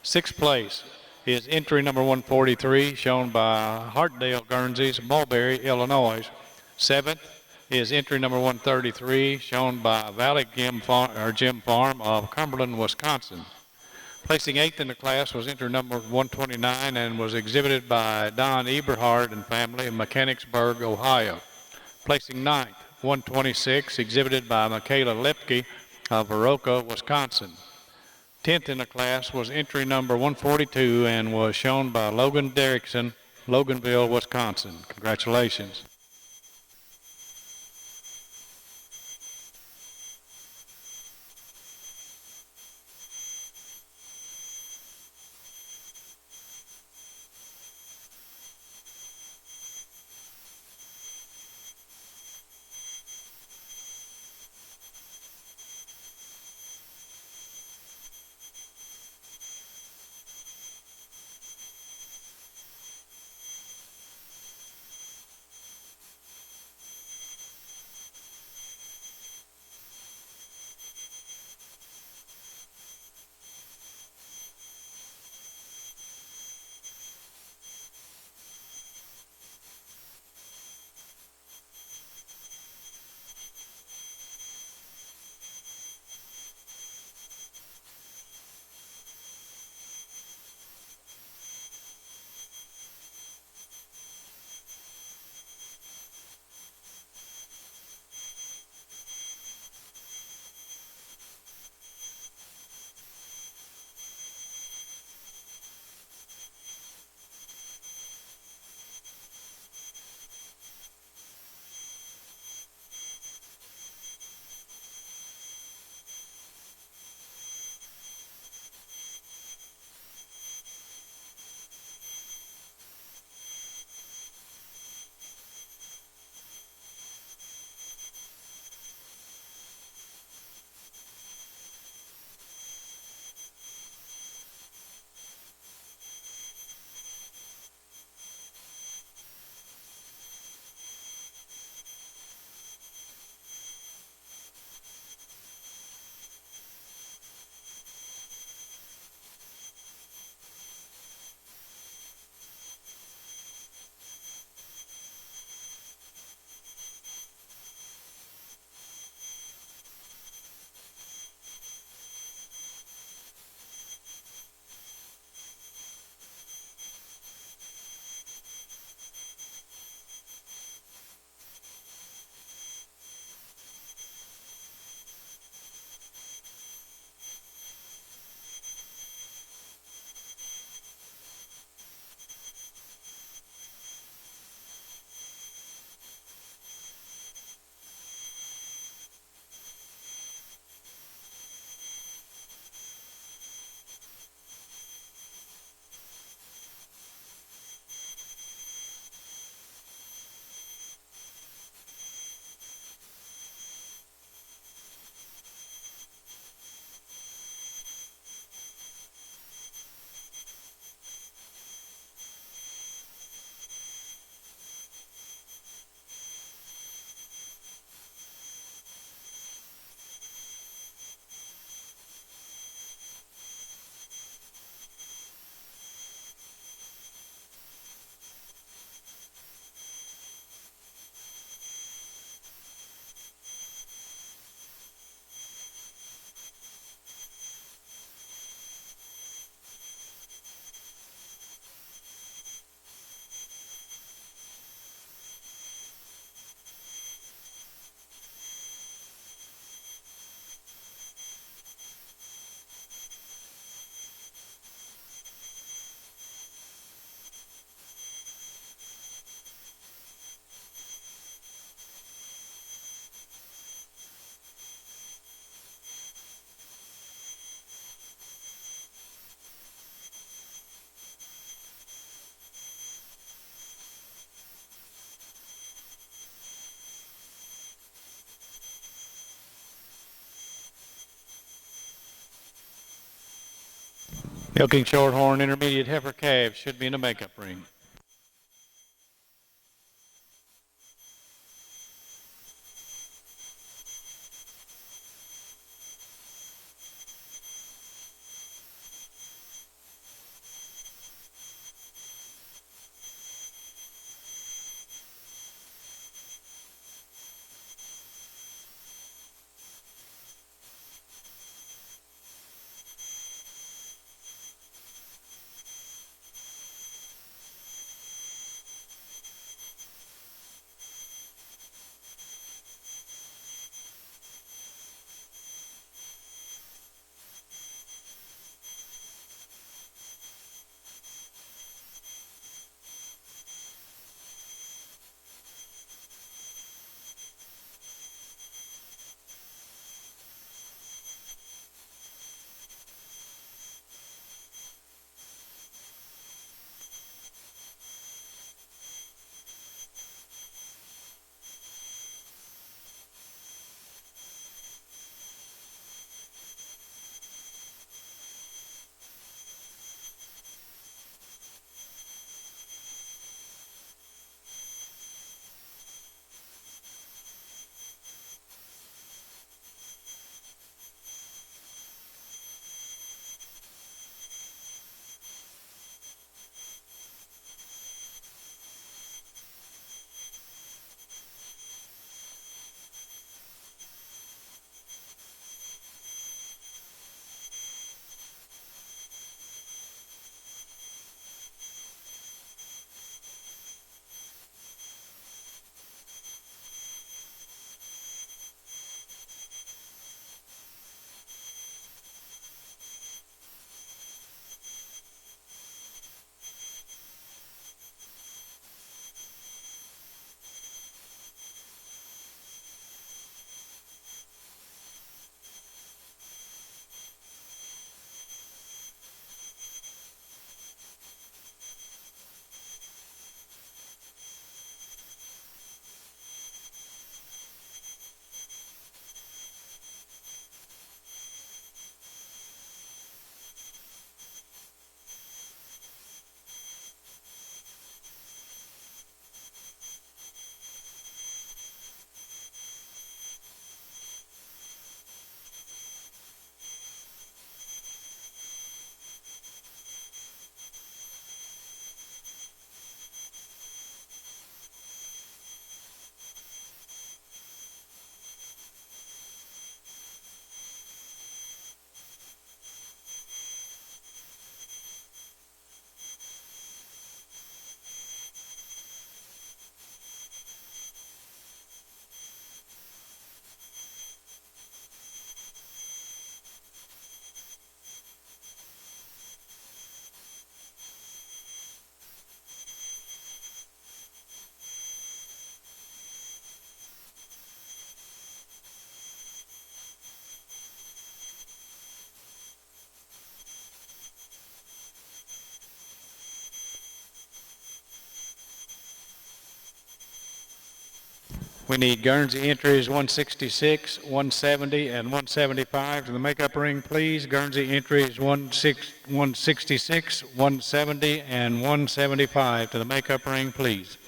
Sixth place is entry number 143, shown by Hartdale Guernseys, Mulberry, Illinois. Seventh is entry number 133, shown by Valley Gym Farm of Cumberland, Wisconsin. Placing eighth in the class was entry number 129 and was exhibited by Don Eberhard and family in Mechanicsburg, Ohio. Placing ninth, 126, exhibited by Michaela Lepke of Viroqua, Wisconsin. 10th in the class was entry number 142 and was shown by Logan Derrickson, Loganville, Wisconsin. Congratulations. Milking Shorthorn Intermediate Heifer calves should be in the makeup ring. We need Guernsey entries 166, 170, and 175 to the makeup ring, please. Guernsey entries 166, 170, and 175 to the makeup ring, please.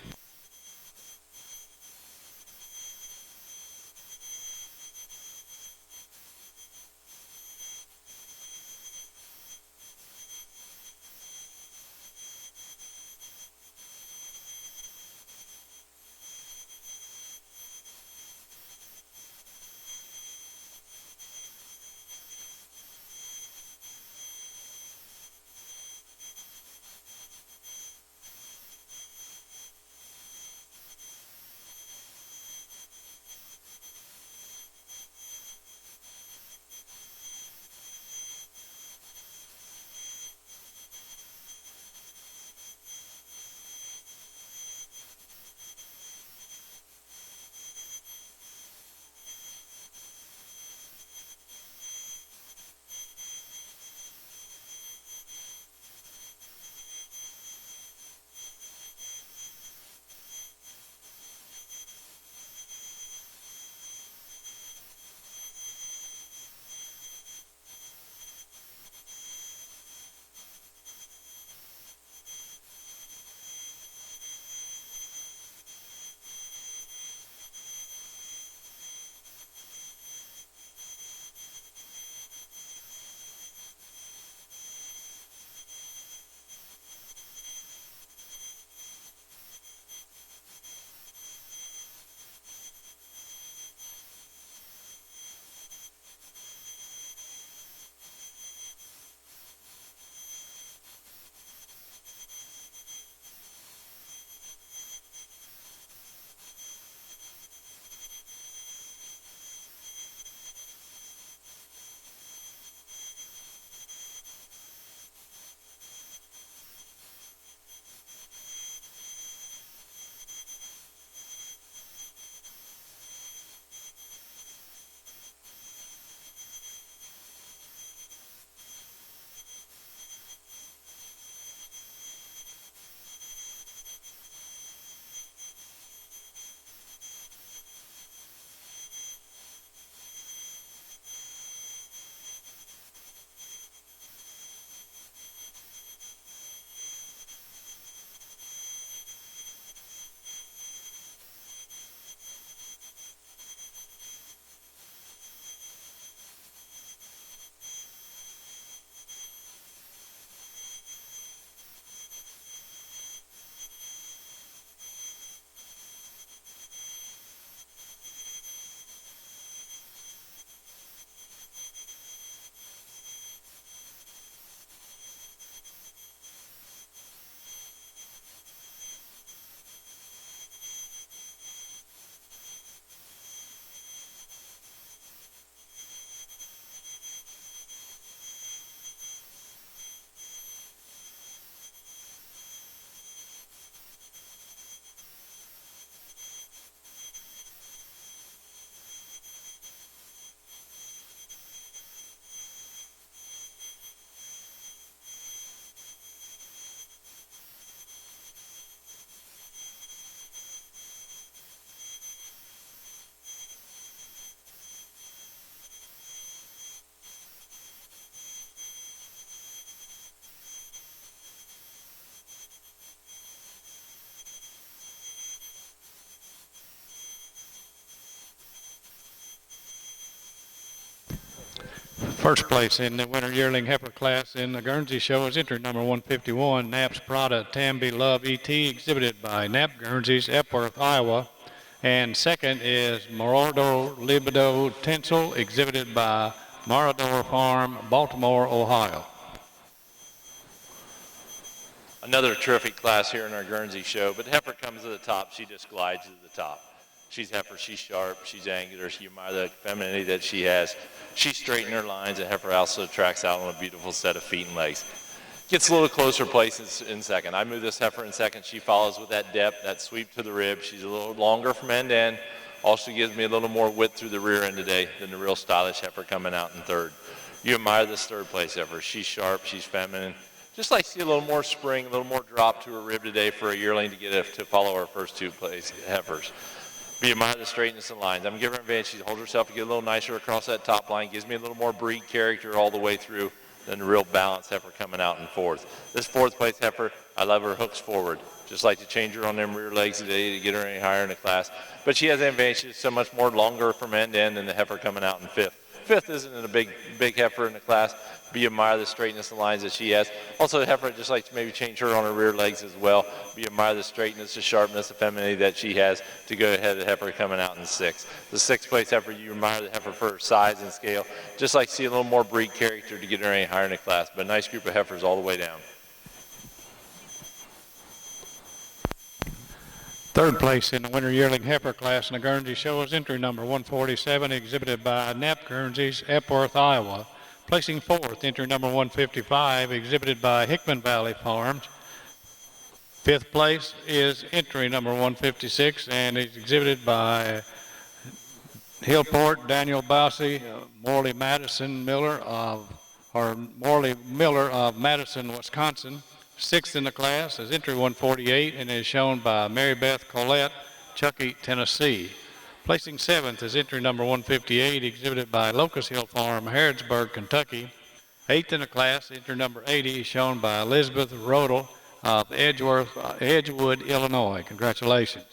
First place in the winter yearling heifer class in the Guernsey show is entry number 151, Knapp's Prada Tamby Love ET, exhibited by Knapp Guernseys, Epworth, Iowa. And second is Morador Libido Tinsel, exhibited by Morador Farm, Baltimore, Ohio. Another terrific class here in our Guernsey show, but heifer comes to the top. She just glides to the top. She's heifer, she's sharp, she's angular, she admire the femininity that she has. She straightened her lines, and heifer also tracks out on a beautiful set of feet and legs. Gets a little closer place in second. I move this heifer in second. She follows with that depth, that sweep to the rib. She's a little longer from end to end. Also gives me a little more width through the rear end today than the real stylish heifer coming out in third. You admire this third place heifer. She's sharp, she's feminine. Just like to see a little more spring, a little more drop to her rib today for a yearling to get it to follow our first two place heifers. We admire the straightness and lines. I'm giving her advantage. She holds herself to get a little nicer across that top line. Gives me a little more breed character all the way through than the real balanced heifer coming out in fourth. This fourth place heifer, I love her hooks forward. Just like to change her on them rear legs today to get her any higher in the class. But she has the advantage. She's so much more longer from end to end than the heifer coming out in fifth. Fifth isn't a big heifer in the class. Be admire the straightness and lines that she has. Also, the heifer, I'd just like to maybe change her on her rear legs as well. Be admire the straightness, the sharpness, the femininity that she has to go ahead of the heifer coming out in sixth. The sixth place heifer, you admire the heifer for her size and scale. Just like to see a little more breed character to get her any higher in the class. But a nice group of heifers all the way down. Third place in the winter yearling heifer class in the Guernsey show is entry number 147, exhibited by Knapp Guernseys, Epworth, Iowa. Placing fourth, entry number 155, exhibited by Hickman Valley Farms. Fifth place is entry number 156, and is exhibited by Hillport, Daniel Bousey, Morley Miller of Madison, Wisconsin. Sixth in the class is entry 148 and is shown by Mary Beth Collette, Chuckey, Tennessee. Placing seventh is entry number 158, exhibited by Locust Hill Farm, Harrodsburg, Kentucky. Eighth in the class, entry number 80, shown by Elizabeth Rodel of Edgewood, Illinois. Congratulations.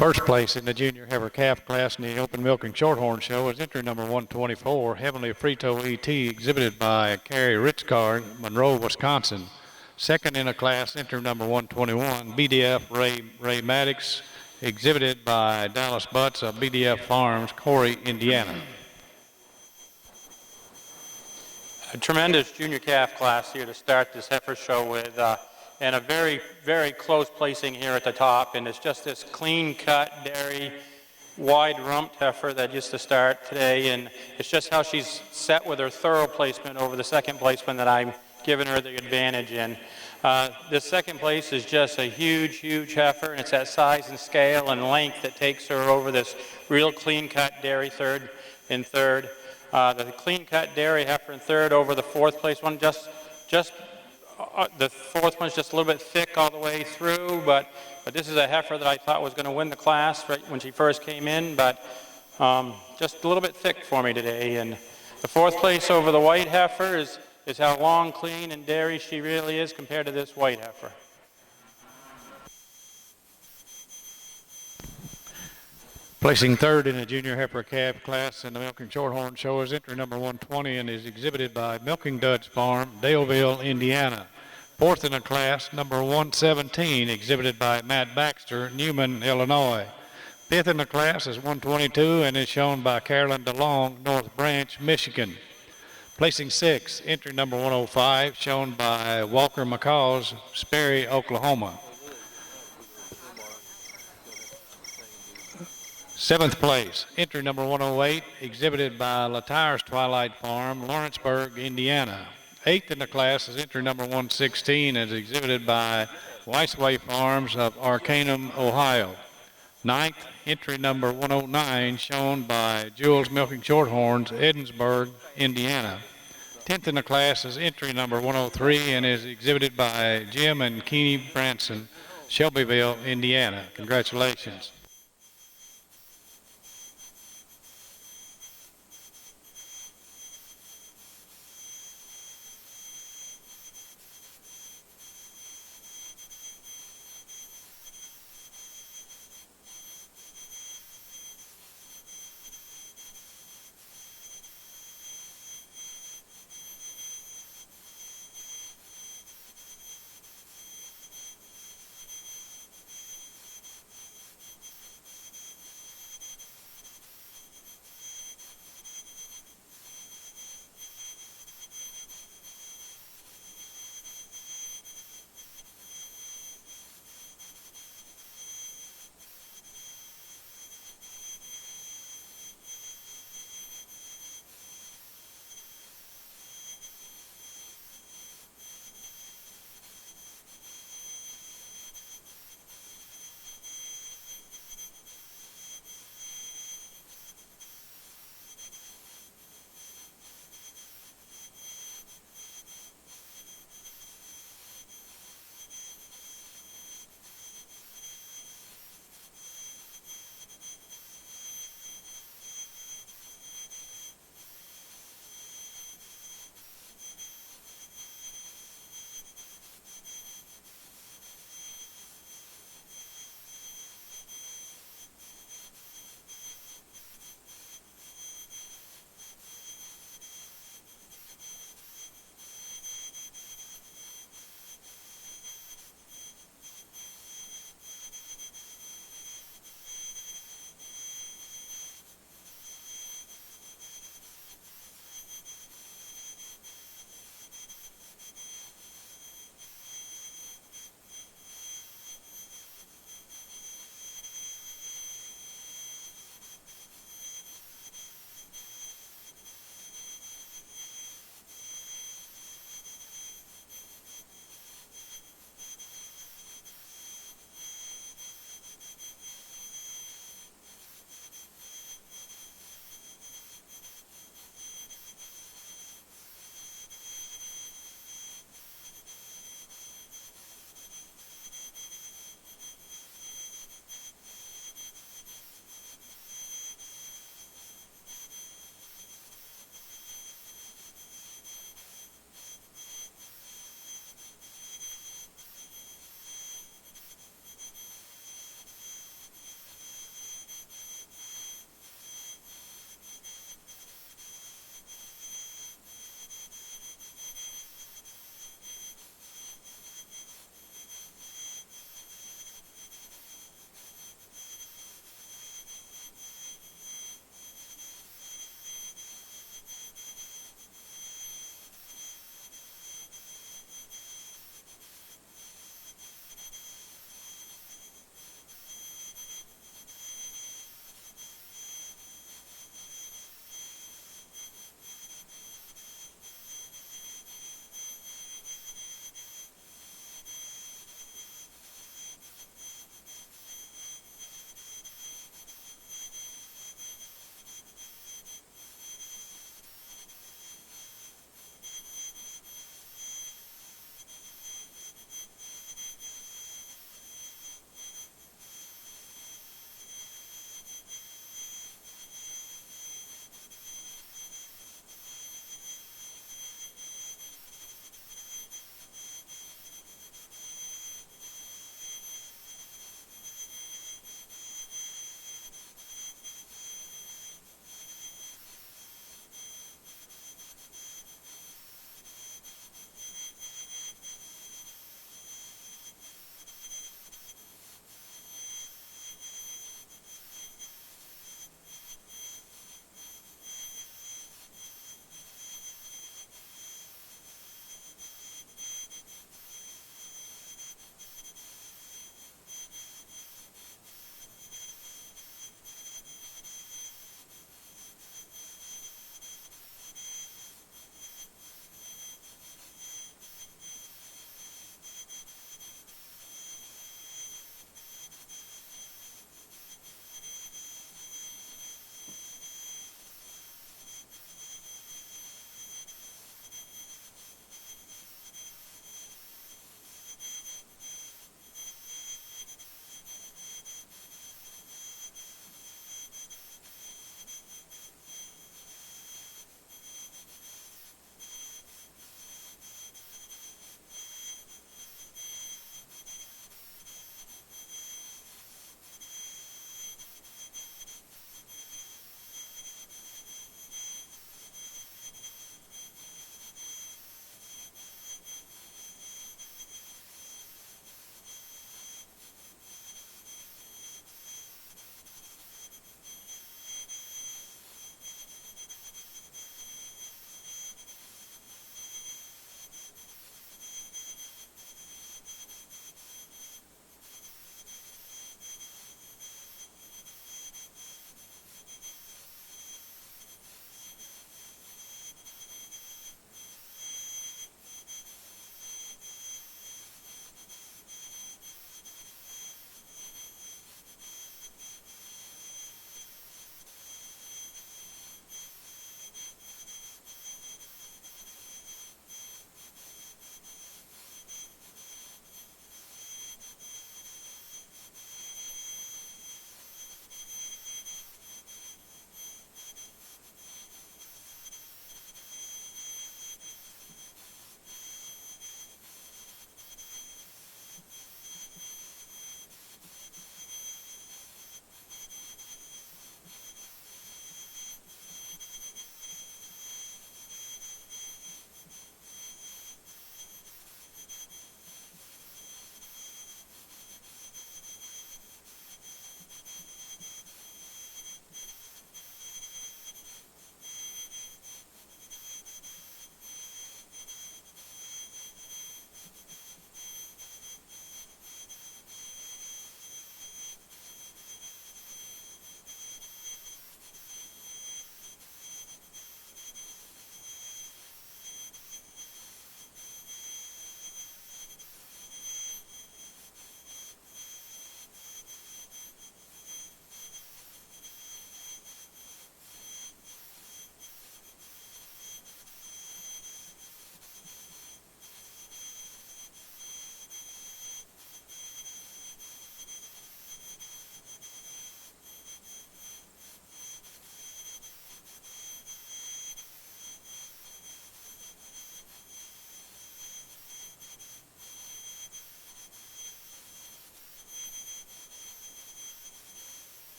First place in the junior heifer calf class in the open milking shorthorn show is entry number 124, Heavenly Frito ET, exhibited by Carrie Ritzgard, Monroe, Wisconsin. Second in the class, entry number 121, BDF Ray Maddox, exhibited by Dallas Butts of BDF Farms, Corey, Indiana. A tremendous junior calf class here to start this heifer show with, and a very, very close placing here at the top. And it's just this clean-cut, dairy, wide-rumped heifer that just to start today. And it's just how she's set with her thorough placement over the second placement that I'm giving her the advantage in. This second place is just a huge, huge heifer, and it's that size and scale and length that takes her over this real clean-cut dairy third in third. The clean-cut dairy heifer in third over the fourth place one. The fourth one's just a little bit thick all the way through, but this is a heifer that I thought was going to win the class right when she first came in, but just a little bit thick for me today. And the fourth place over the white heifer is how long, clean, and dairy she really is compared to this white heifer. Placing third in the junior heifer calf class in the milking shorthorn show is entry number 120 and is exhibited by Milking Duds Farm, Daleville, Indiana. Fourth in the class, number 117, exhibited by Matt Baxter, Newman, Illinois. Fifth in the class is 122 and is shown by Carolyn DeLong, North Branch, Michigan. Placing sixth, entry number 105, shown by Walker McCaws, Sperry, Oklahoma. Seventh place, entry number 108, exhibited by Latire's Twilight Farm, Lawrenceburg, Indiana. Eighth in the class is entry number 116, as exhibited by Weissway Farms of Arcanum, Ohio. Ninth, entry number 109, shown by Jules Milking Shorthorns, Edensburg, Indiana. 10th in the class is entry number 103 and is exhibited by Jim and Keeney Branson, Shelbyville, Indiana. Congratulations.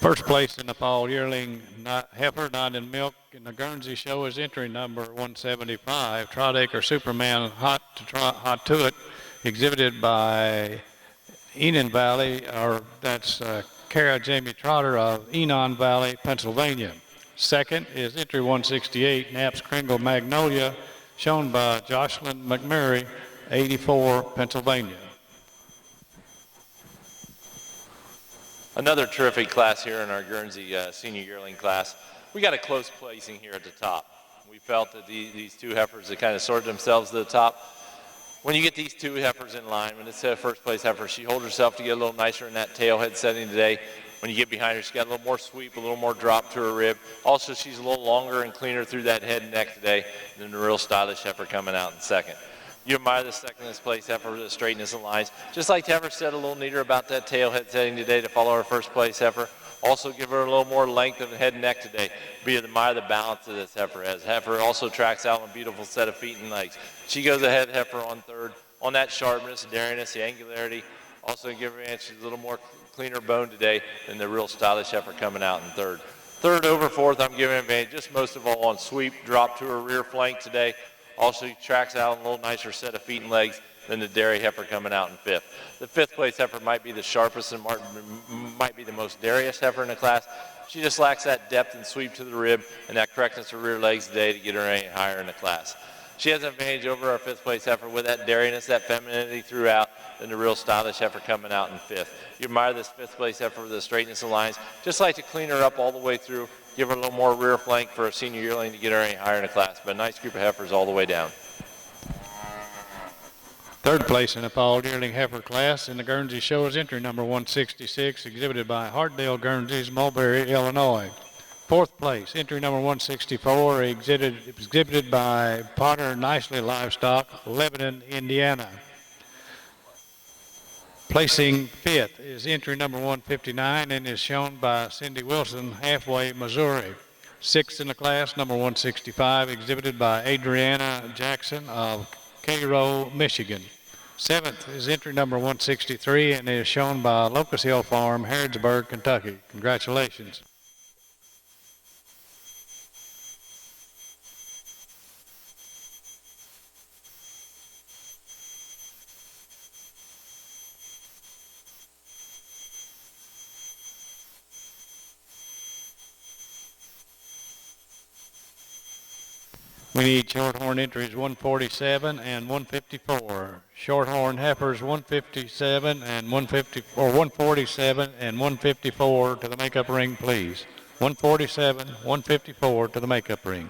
First place in the fall yearling heifer not in milk in the Guernsey show is entry number 175, Troutacre Superman Hot to It, exhibited by Enon Valley, or that's Kara Jamie Trotter of Enon Valley, Pennsylvania. Second is entry 168, Knapp's Kringle Magnolia, shown by Jocelyn McMurray, 84, Pennsylvania. Another terrific class here in our Guernsey senior yearling class. We got a close placing here at the top. We felt that these two heifers that kind of sorted themselves to the top. When you get these two heifers in line, when it's a first place heifer, she holds herself to get a little nicer in that tail head setting today. When you get behind her, she's got a little more sweep, a little more drop to her rib. Also, she's a little longer and cleaner through that head and neck today than the real stylish heifer coming out in second. You admire the second place heifer, the straightness of lines. Just like the heifer said a little neater about that tail head setting today to follow our first place heifer. Also give her a little more length of the head and neck today. Admire the balance that this heifer has. Heifer also tracks out on a beautiful set of feet and legs. She goes ahead, heifer on third, on that sharpness, dariness, the angularity. Also give her she's a little more cleaner bone today than the real stylish heifer coming out in third. Third over fourth, I'm giving advantage just most of all on sweep, drop to her rear flank today. Also tracks out a little nicer set of feet and legs than the dairy heifer coming out in fifth. The fifth place heifer might be the sharpest and might be the most dairyest heifer in the class. She just lacks that depth and sweep to the rib and that correctness of rear legs today to get her any higher in the class. She has an advantage over our fifth place heifer with that dairiness, that femininity throughout than the real stylish heifer coming out in fifth. You admire this fifth place heifer with the straightness of lines. Just like to clean her up all the way through, give her a little more rear flank for a senior yearling to get her any higher in the class, but a nice group of heifers all the way down. Third place in the fall yearling heifer class in the Guernsey show is entry number 166, exhibited by Hartdale Guernseys, Mulberry, Illinois. Fourth place, entry number 164, exhibited by Potter Nicely Livestock, Lebanon, Indiana. Placing fifth is entry number 159 and is shown by Cindy Wilson, Halfway, Missouri. Sixth in the class, number 165, exhibited by Adriana Jackson of Cairo, Michigan. Seventh is entry number 163 and is shown by Locust Hill Farm, Harrodsburg, Kentucky. Congratulations. We need shorthorn entries 147 and 154. Shorthorn heifers 157 and 147 and 154 to the makeup ring, please. 147, 154 to the makeup ring.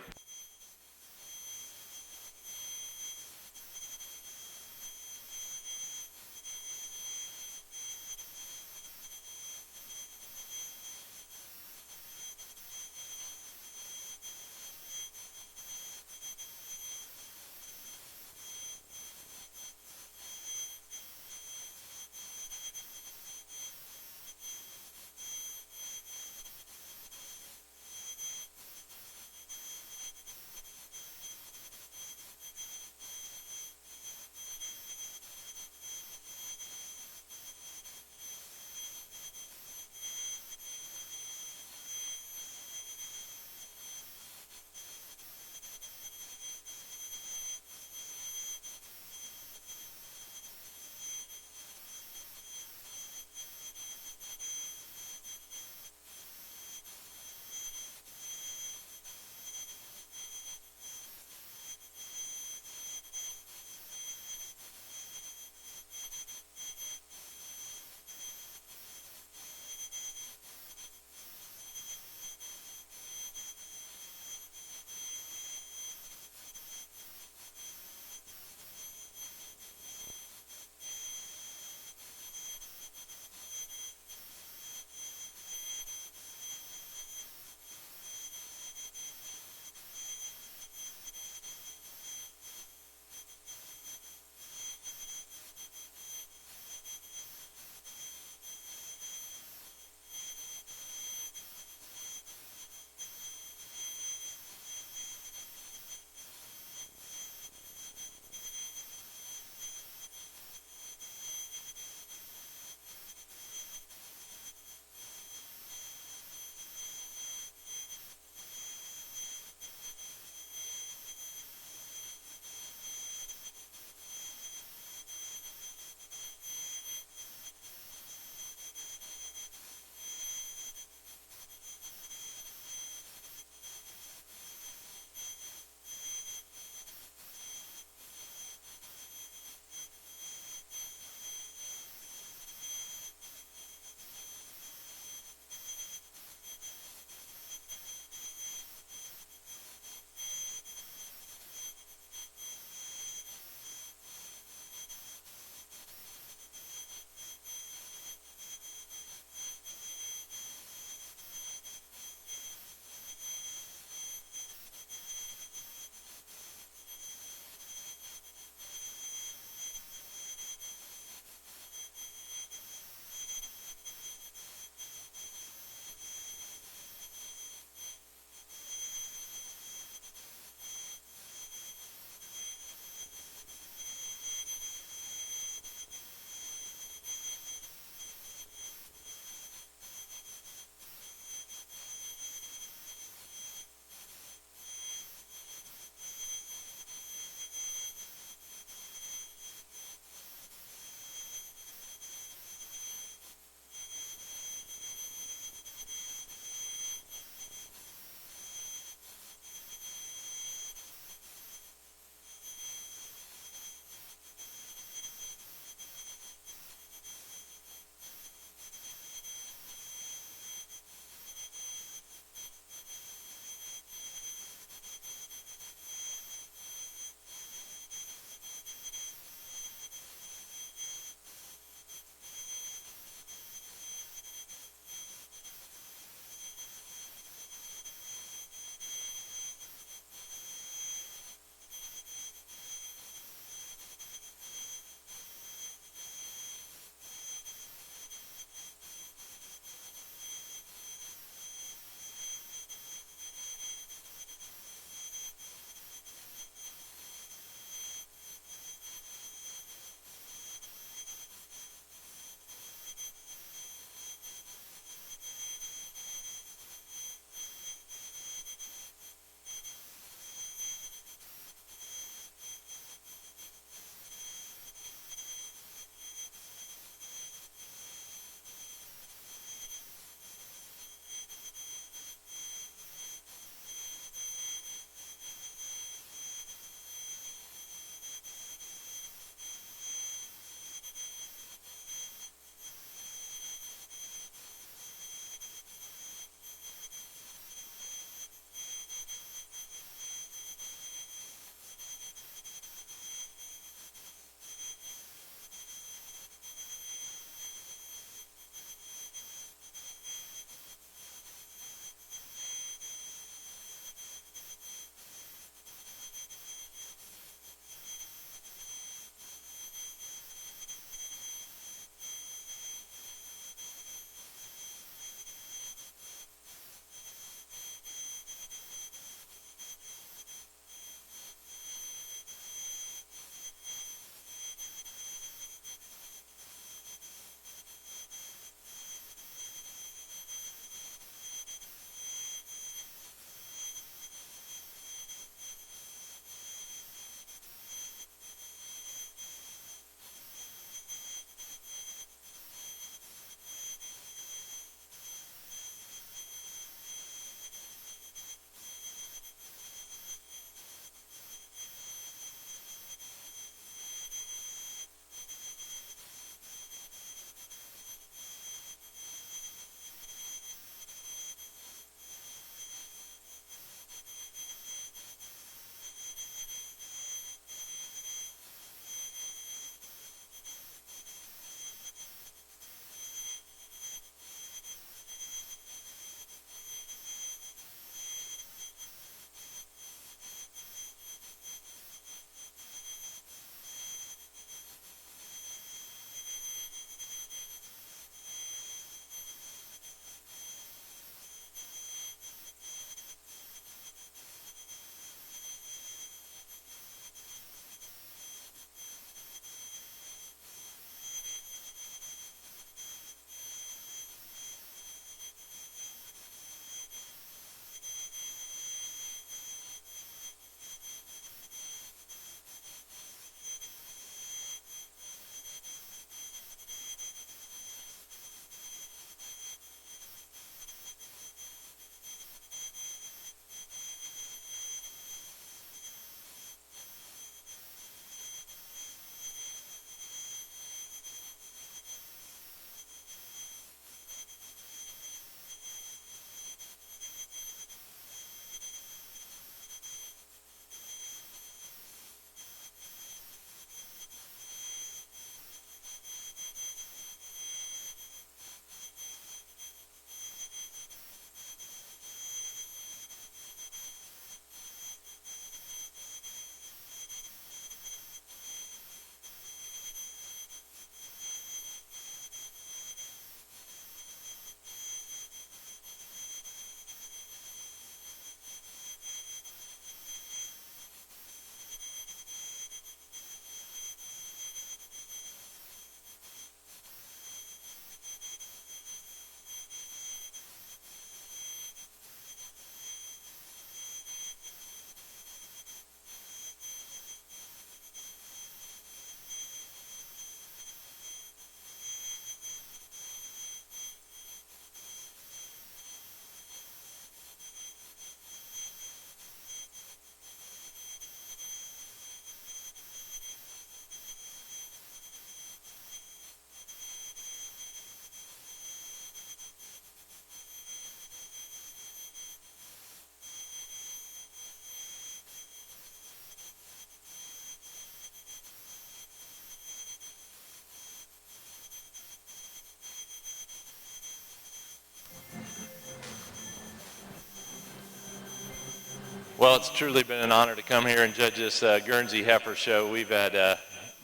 Well, it's truly been an honor to come here and judge this Guernsey Heifer show. We've had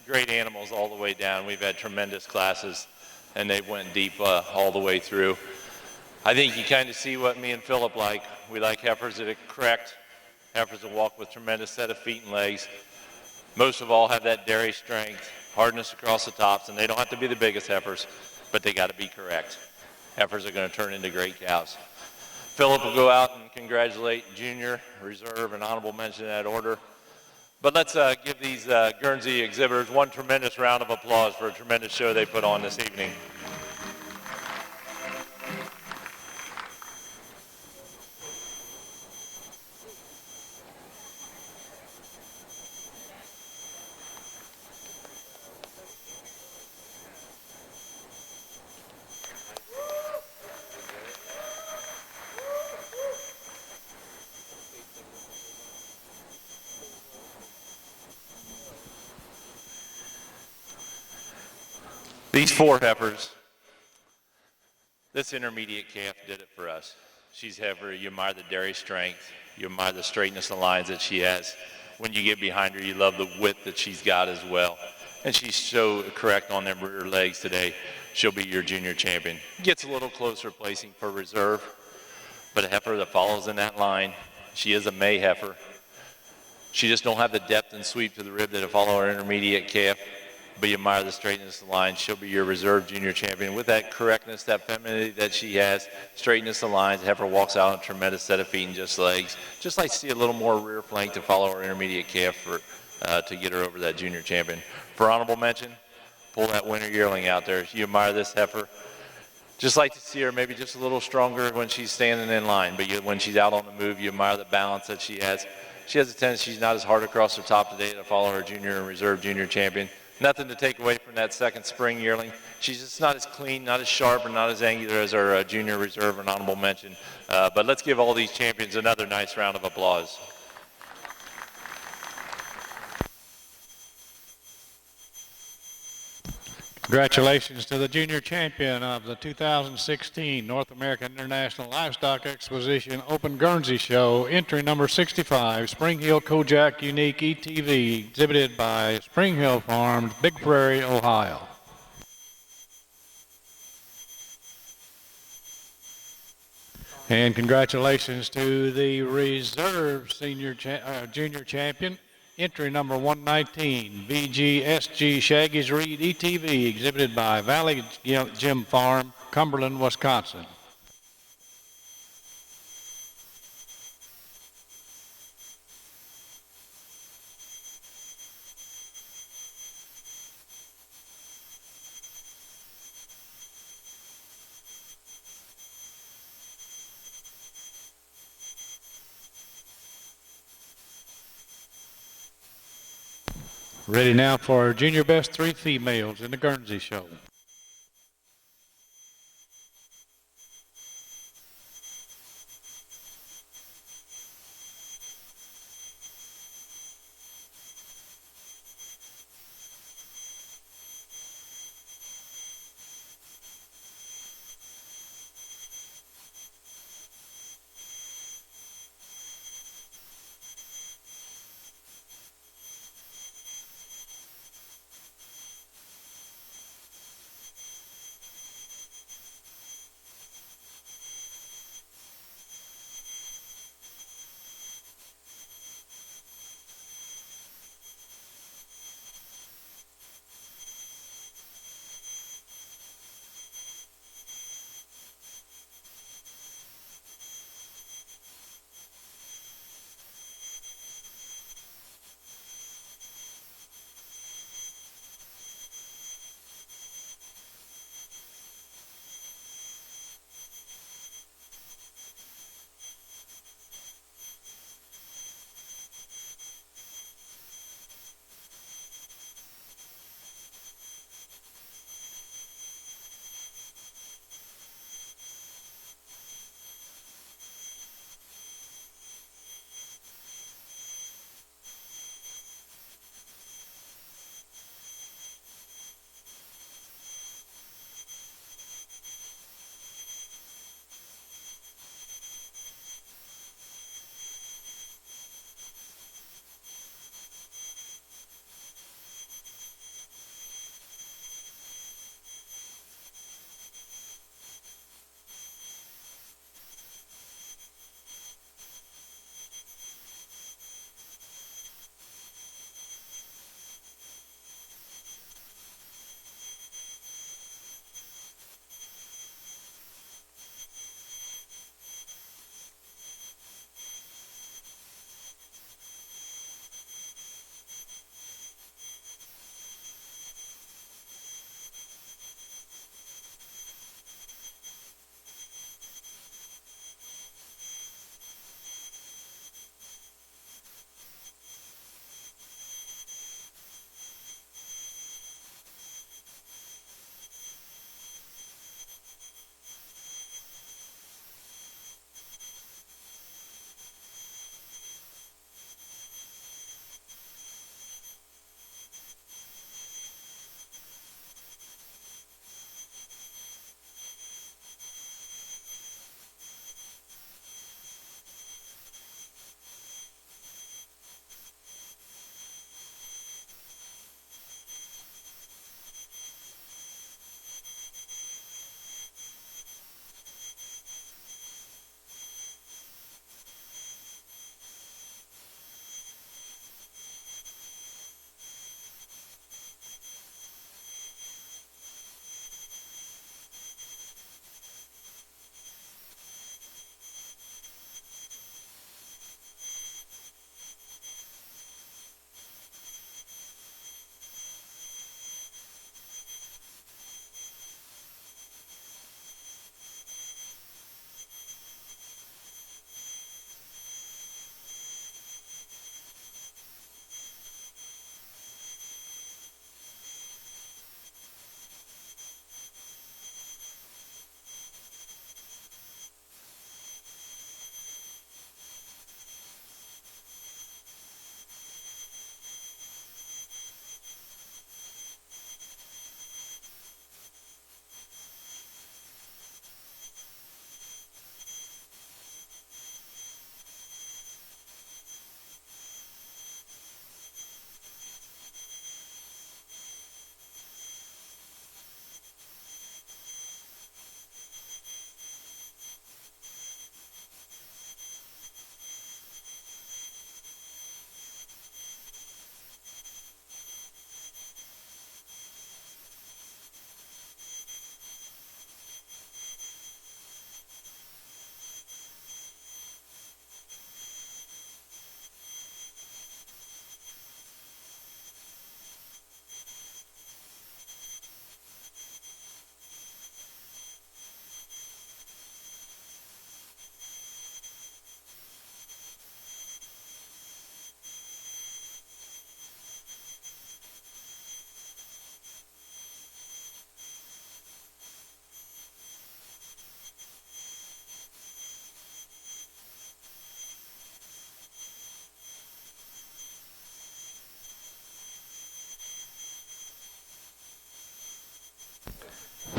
great animals all the way down. We've had tremendous classes, and they went deep all the way through. I think you kind of see what me and Philip like. We like heifers that are correct, heifers that walk with tremendous set of feet and legs. Most of all have that dairy strength, hardness across the tops, and they don't have to be the biggest heifers, but they got to be correct. Heifers are going to turn into great cows. Philip will go out and congratulate Junior, Reserve, and Honorable Mention in that order. But let's give these Guernsey exhibitors one tremendous round of applause for a tremendous show they put on this evening. These 4 heifers, this intermediate calf did it for us. She's heifer, you admire the dairy strength, you admire the straightness of lines that she has. When you get behind her, you love the width that she's got as well. And she's so correct on them rear legs today. She'll be your junior champion. Gets a little closer placing for Reserve, but a heifer that follows in that line. She is a May heifer. She just don't have the depth and sweep to the rib that'll follow her intermediate calf. But you admire the straightness of the line. She'll be your Reserve junior champion with that correctness, that femininity that she has, straightness of lines. Heifer walks out on a tremendous set of feet and just legs. Just like to see a little more rear flank to follow her intermediate calf to get her over that junior champion. For honorable mention, pull that winter yearling out there. You admire this heifer. Just like to see her maybe just a little stronger when she's standing in line, but when she's out on the move, you admire the balance that she has. She has a tendency, she's not as hard across her top today to follow her junior and Reserve junior champion. Nothing to take away from that second spring yearling. She's just not as clean, not as sharp, and not as angular as our junior Reserve and honorable mention. But let's give all these champions another nice round of applause. Congratulations to the junior champion of the 2016 North American International Livestock Exposition Open Guernsey Show, entry number 65, Spring Hill Kojak Unique ETV, exhibited by Spring Hill Farms, Big Prairie, Ohio. And congratulations to the Reserve junior champion, entry number 119, VGSG Shaggy's Reed ETV, exhibited by Valley Gym Farm, Cumberland, Wisconsin. Ready now for our junior best 3 females in the Guernsey Show.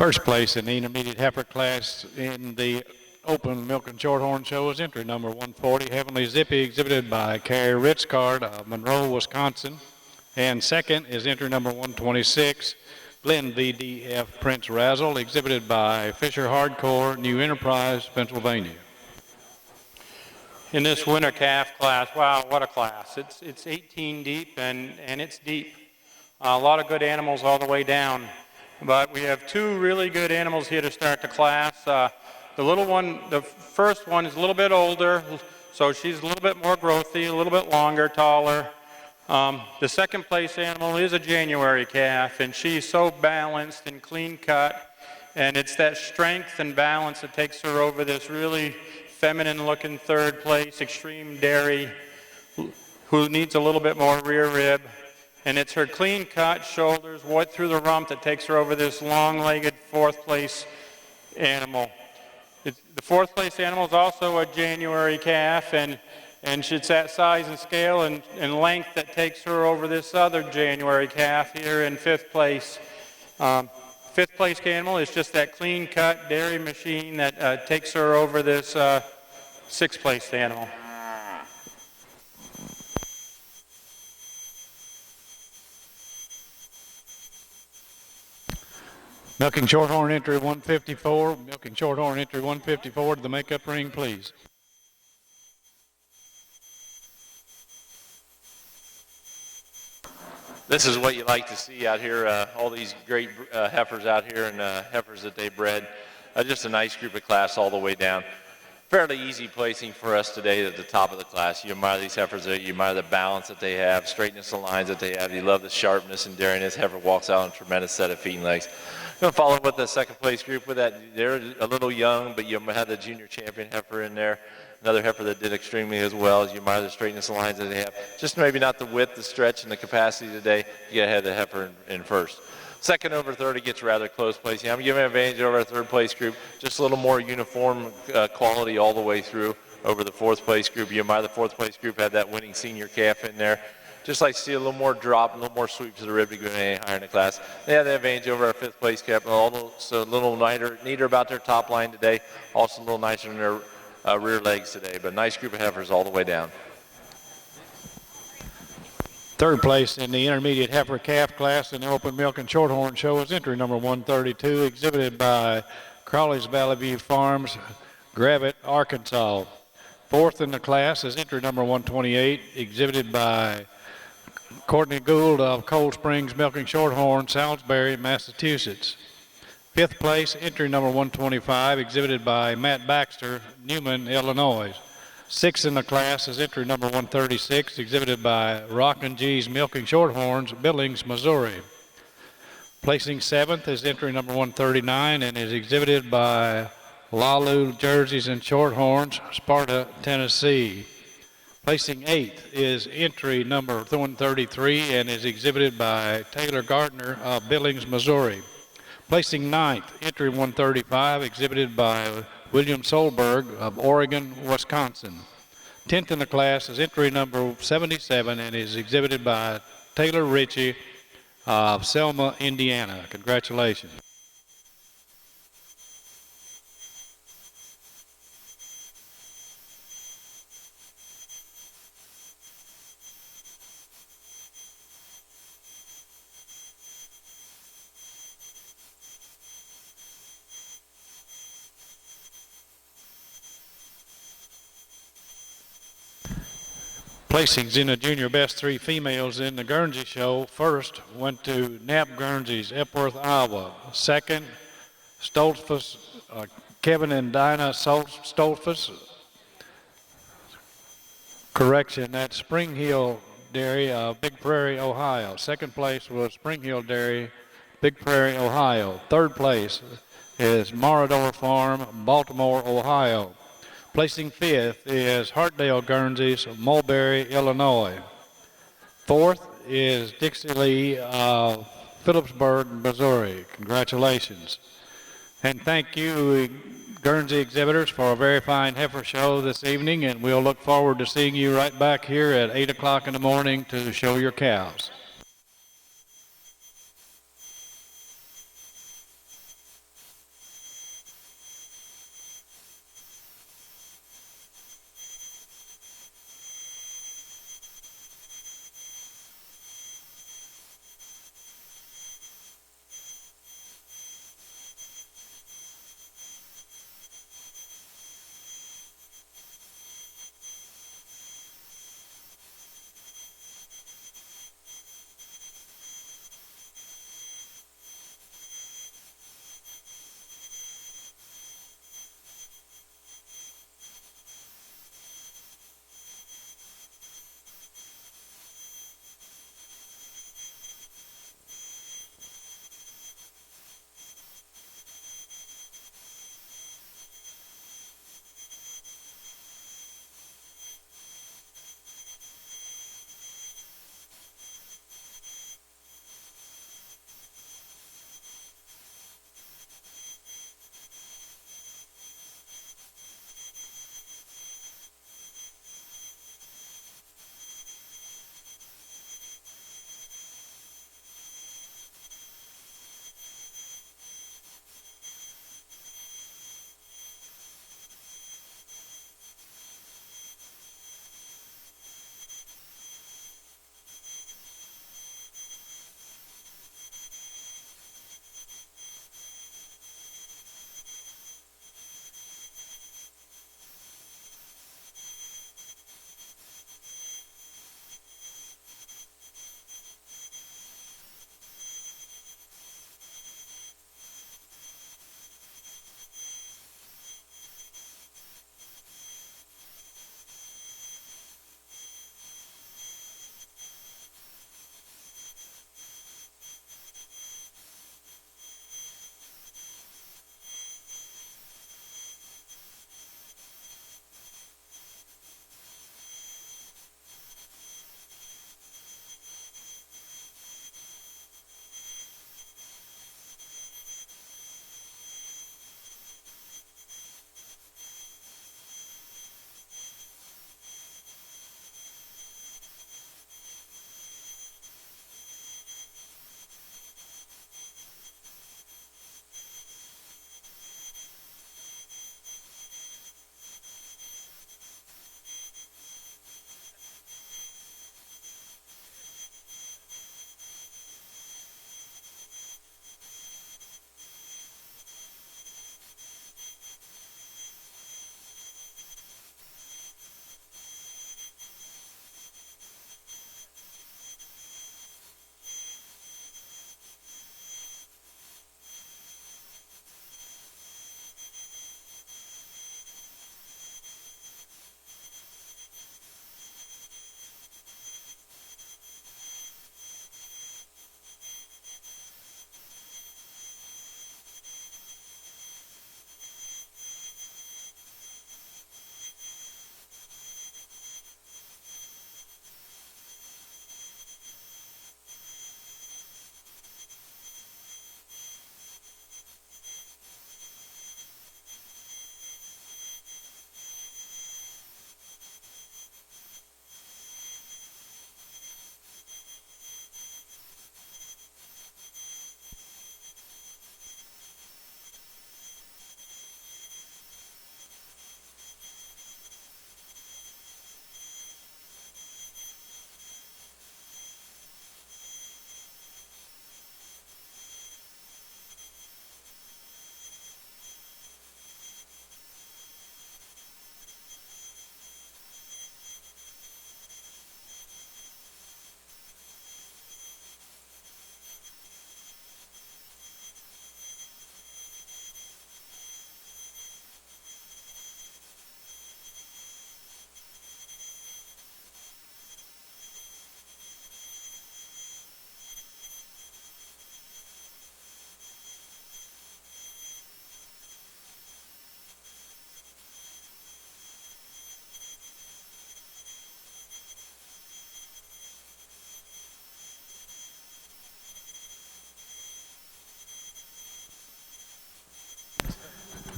First place in the intermediate heifer class in the Open Milk and Shorthorn Show is entry number 140, Heavenly Zippy, exhibited by Carrie Ritzcard of Monroe, Wisconsin. And second is entry number 126, Glen VDF Prince Razzle, exhibited by Fisher Hardcore, New Enterprise, Pennsylvania. In this winter calf class, wow, what a class. It's 18 deep, and it's deep. A lot of good animals all the way down. But we have two really good animals here to start the class. The little one, the first one is a little bit older, so she's a little bit more growthy, a little bit longer, taller. The second place animal is a January calf, and she's so balanced and clean cut, and it's that strength and balance that takes her over this really feminine looking third place Extreme Dairy, who needs a little bit more rear rib. And it's her clean cut shoulders, white through the rump, that takes her over this long-legged fourth place animal. The fourth place animal is also a January calf, and it's that size and scale and length that takes her over this other January calf here in fifth place. Fifth place animal is just that clean cut dairy machine that takes her over this sixth place animal. Milking Shorthorn entry 154. Milking Shorthorn entry 154 to the makeup ring, please. This is what you like to see out here, all these great heifers out here and heifers that they bred. Just a nice group of class all the way down. Fairly easy placing for us today at the top of the class. You admire these heifers, you admire the balance that they have, straightness of lines that they have. You love the sharpness and daringness. Heifer walks out on a tremendous set of feet and legs. Going to follow with the second place group with that. They're a little young, but you have the junior champion heifer in there. Another heifer that did extremely as well. As you admire the straightness of lines that they have. Just maybe not the width, the stretch, and the capacity today. You get ahead of the heifer in first. Second over third, it gets rather close placing. I'm giving an advantage over our third place group. Just a little more uniform quality all the way through over the fourth place group. You admire the fourth place group had that winning senior calf in there. Just like to see a little more drop, a little more sweep to the rib to go any higher in the class. They have the advantage over our fifth place calf. Also a little neater about their top line today. Also a little nicer in their rear legs today. But nice group of heifers all the way down. Third place in the intermediate heifer calf class in the Open Milk and Shorthorn Show is entry number 132, exhibited by Crawley's Valley View Farms, Gravette, Arkansas. Fourth in the class is entry number 128, exhibited by Courtney Gould of Cold Springs Milking Shorthorn, Salisbury, Massachusetts. Fifth place, entry number 125, exhibited by Matt Baxter, Newman, Illinois. Sixth in the class is entry number 136, exhibited by Rockin' G's Milking Shorthorns, Billings, Missouri. Placing seventh is entry number 139 and is exhibited by Lalu Jerseys and Shorthorns, Sparta, Tennessee. Placing eighth is entry number 133 and is exhibited by Taylor Gardner of Billings, Missouri. Placing ninth, entry 135, exhibited by William Solberg of Oregon, Wisconsin. 10th in the class is entry number 77 and is exhibited by Taylor Ritchie of Selma, Indiana. Congratulations. Placings in the junior best three females in the Guernsey show. First went to Knapp Guernseys, Epworth, Iowa. Second, Stoltzfus, Kevin and Dinah Stoltzfus. Correction, that's Spring Hill Dairy, Big Prairie, Ohio. Second place was Spring Hill Dairy, Big Prairie, Ohio. Third place is Morador Farm, Baltimore, Ohio. Placing fifth is Hartdale Guernseys, Mulberry, Illinois. Fourth is Dixie Lee of Phillipsburg, Missouri. Congratulations. And thank you, Guernsey exhibitors, for a very fine heifer show this evening, and we'll look forward to seeing you right back here at 8 o'clock in the morning to show your cows.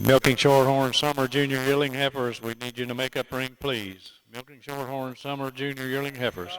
Milking Shorthorn Summer Junior Yearling Heifers, we need you to make up ring, please. Milking Shorthorn Summer Junior Yearling Heifers.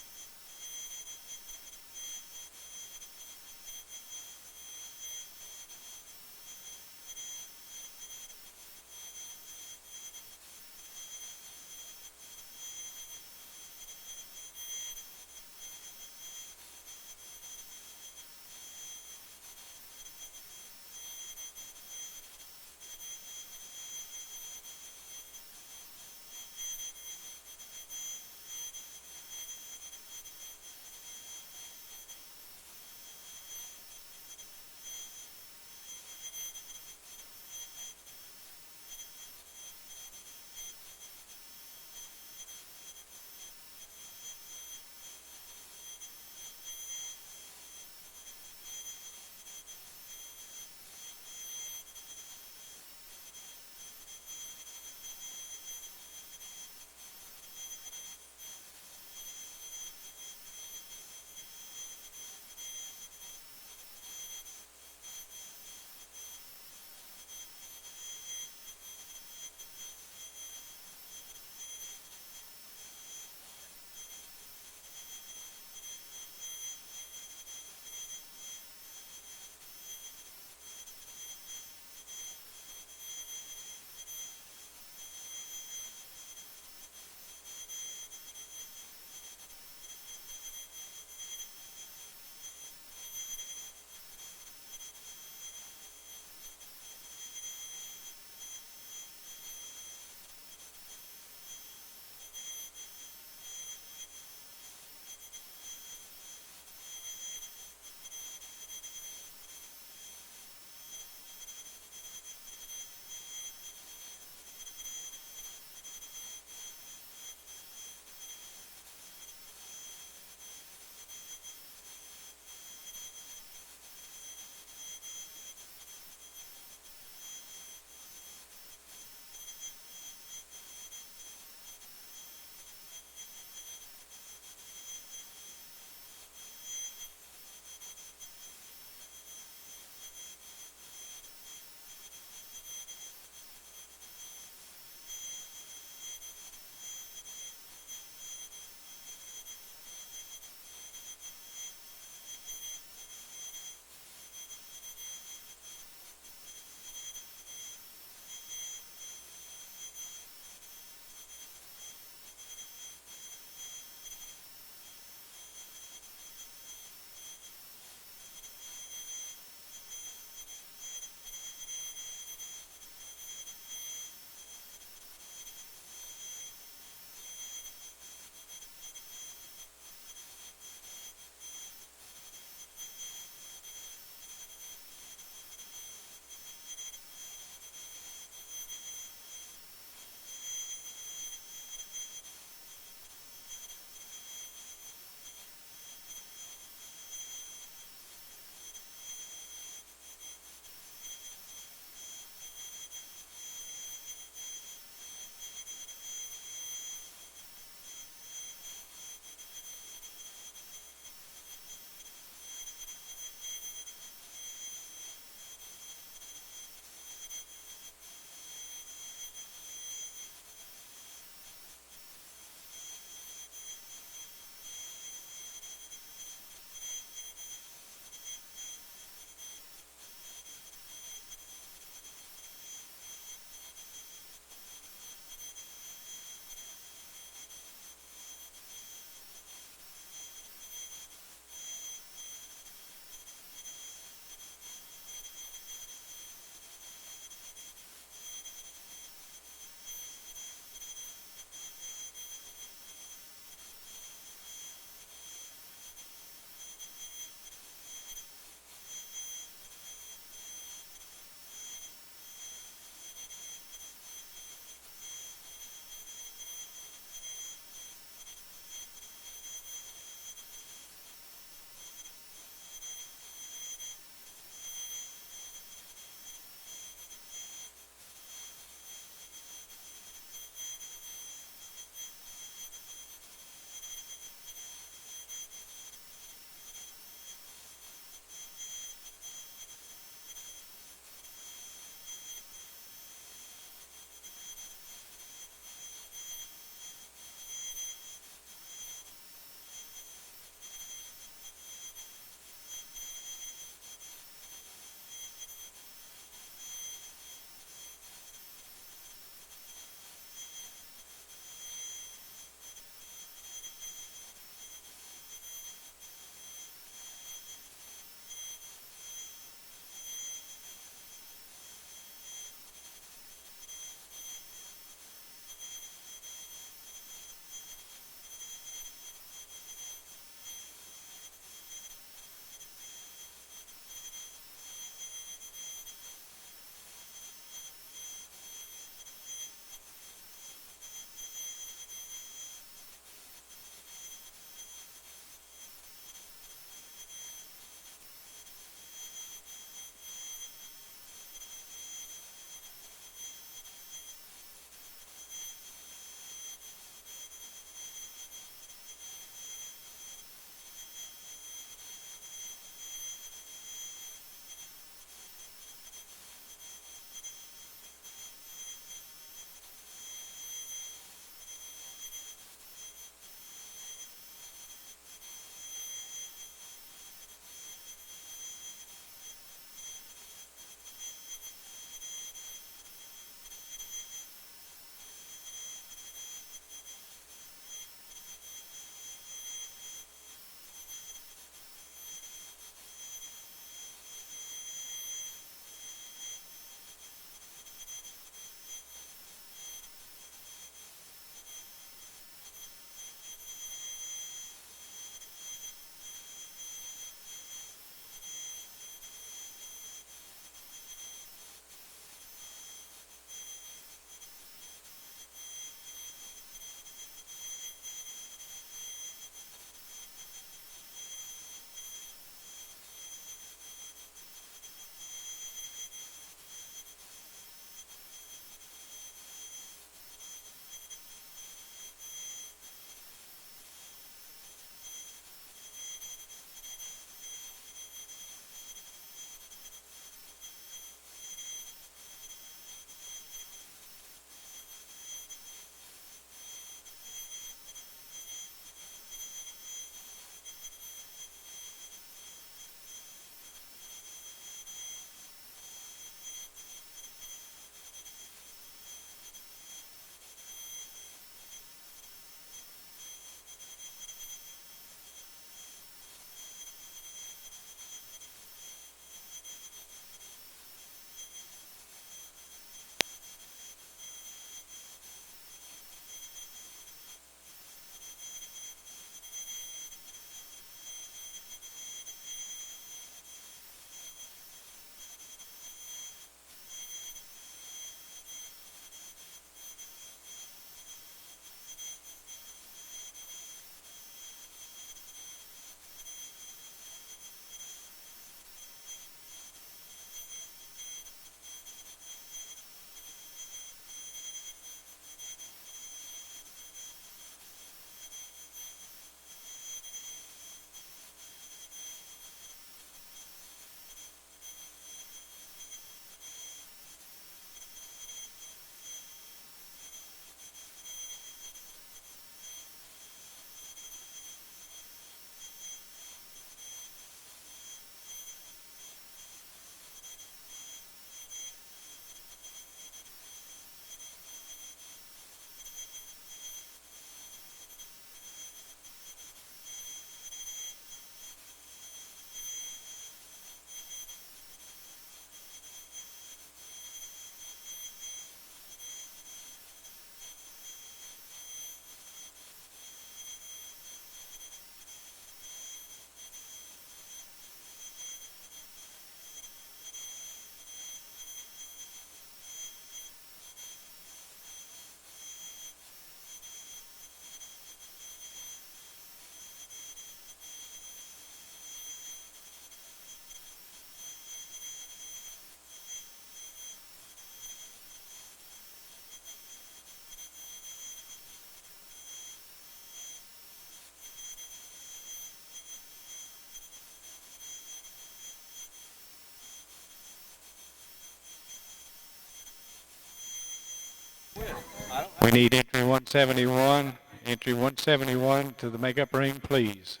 We need entry 171. Entry 171 to the makeup ring, please.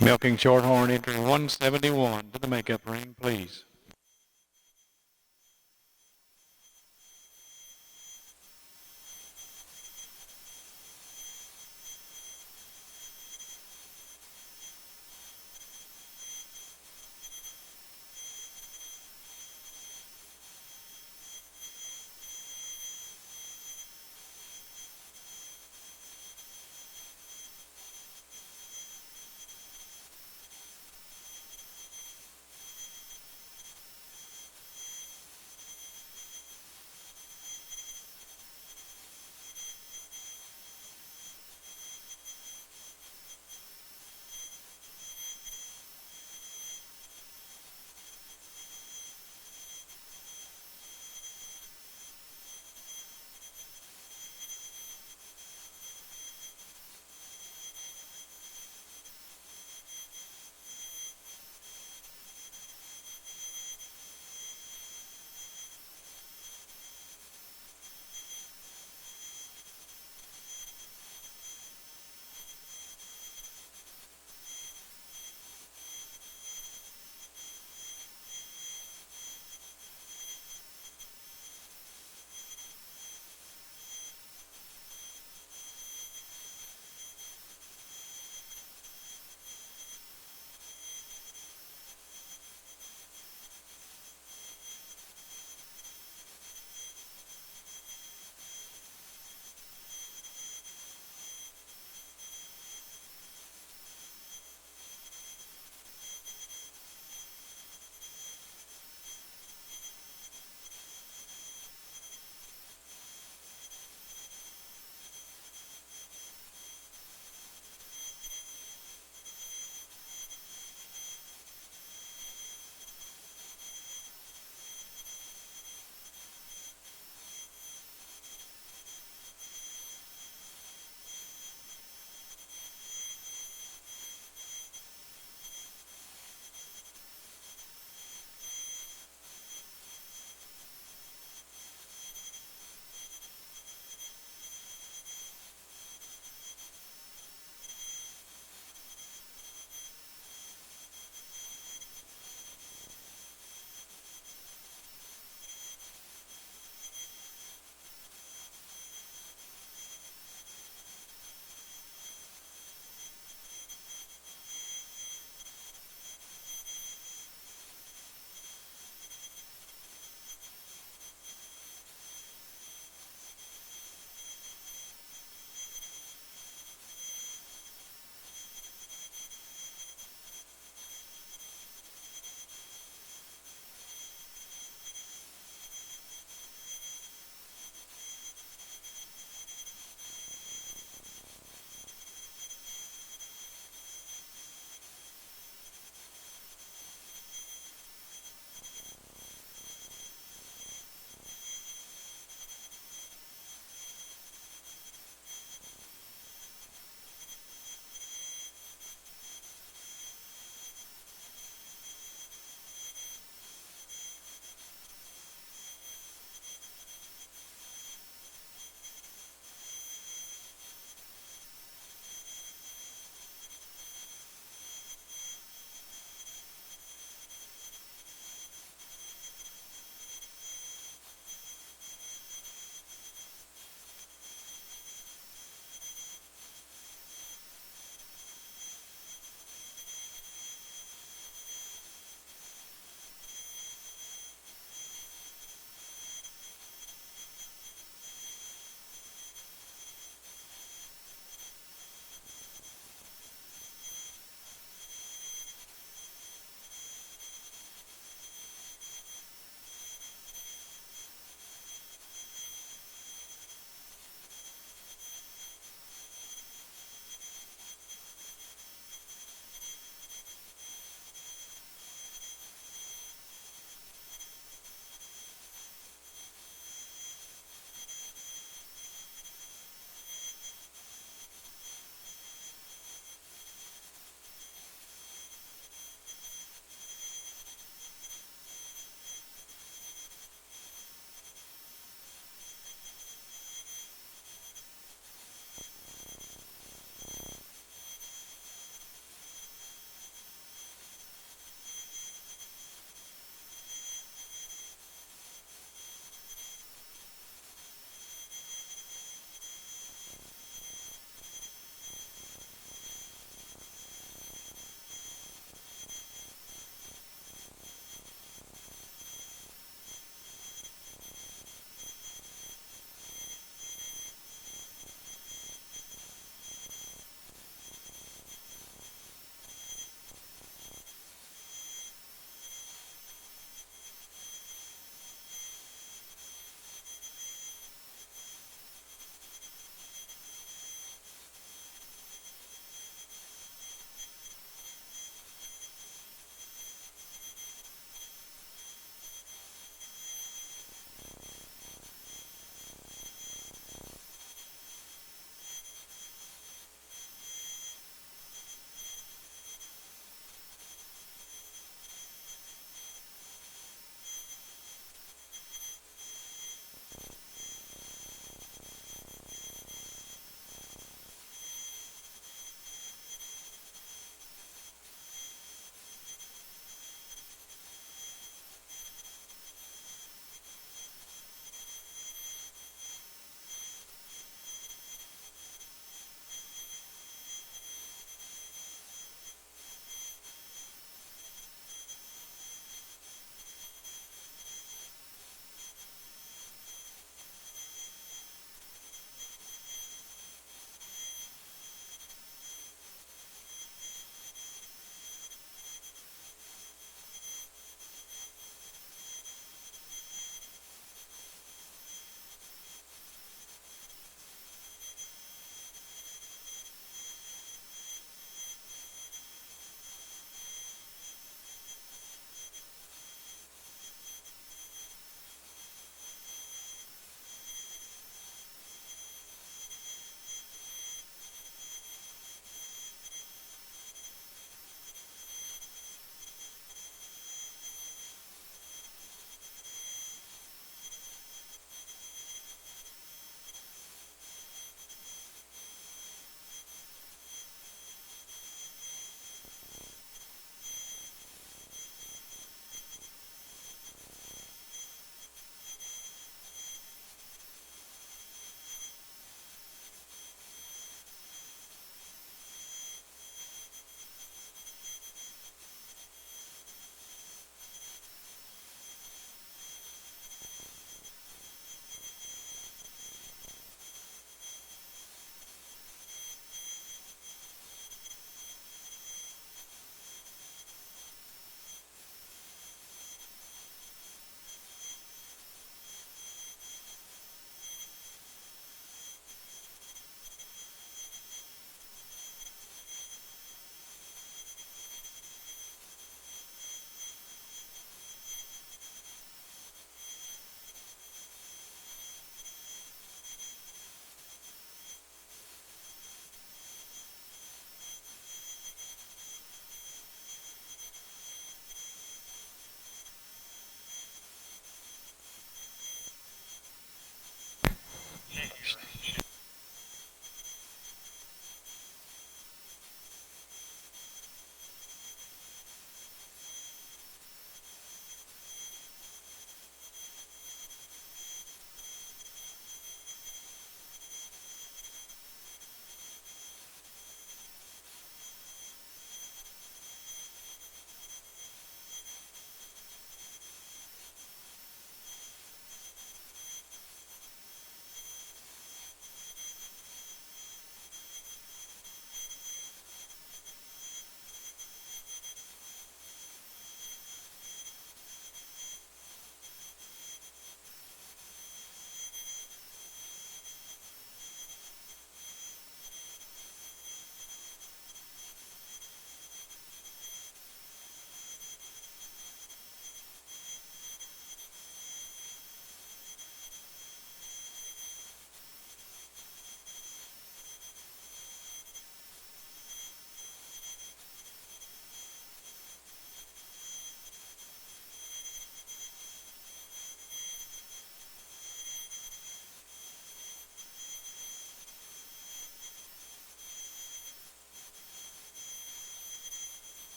Milking Shorthorn, entry 171 to the makeup ring, please.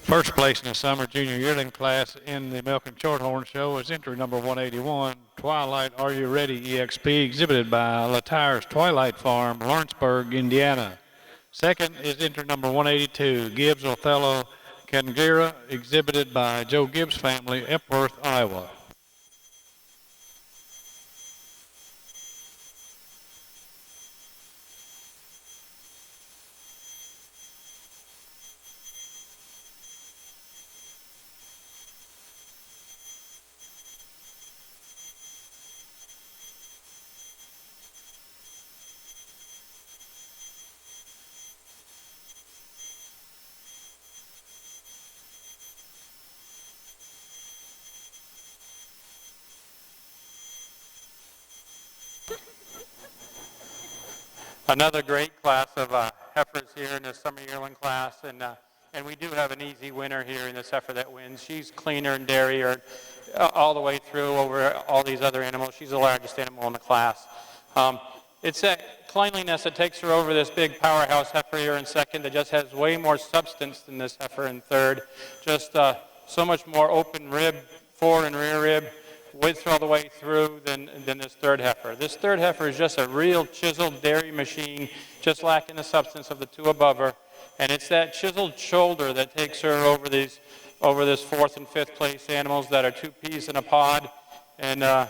First place in the summer junior yearling class in the Milk and Shorthorn show is entry number 181, Twilight Are You Ready EXP, exhibited by Latire's Twilight Farm, Lawrenceburg, Indiana. Second is entry number 182, Gibbs Othello Kangira, exhibited by Joe Gibbs family, Epworth, Iowa. Another great class of heifers here in the summer yearling class, and we do have an easy winner here in this heifer that wins. She's cleaner and dairy all the way through over all these other animals. She's the largest animal in the class. It's that cleanliness that takes her over this big powerhouse heifer here in second that just has way more substance than this heifer in third. Just so much more open rib, forward and rear rib, width all the way through than this third heifer. This third heifer is just a real chiseled dairy machine, just lacking the substance of the two above her. And it's that chiseled shoulder that takes her over this fourth and fifth place animals that are two peas in a pod, and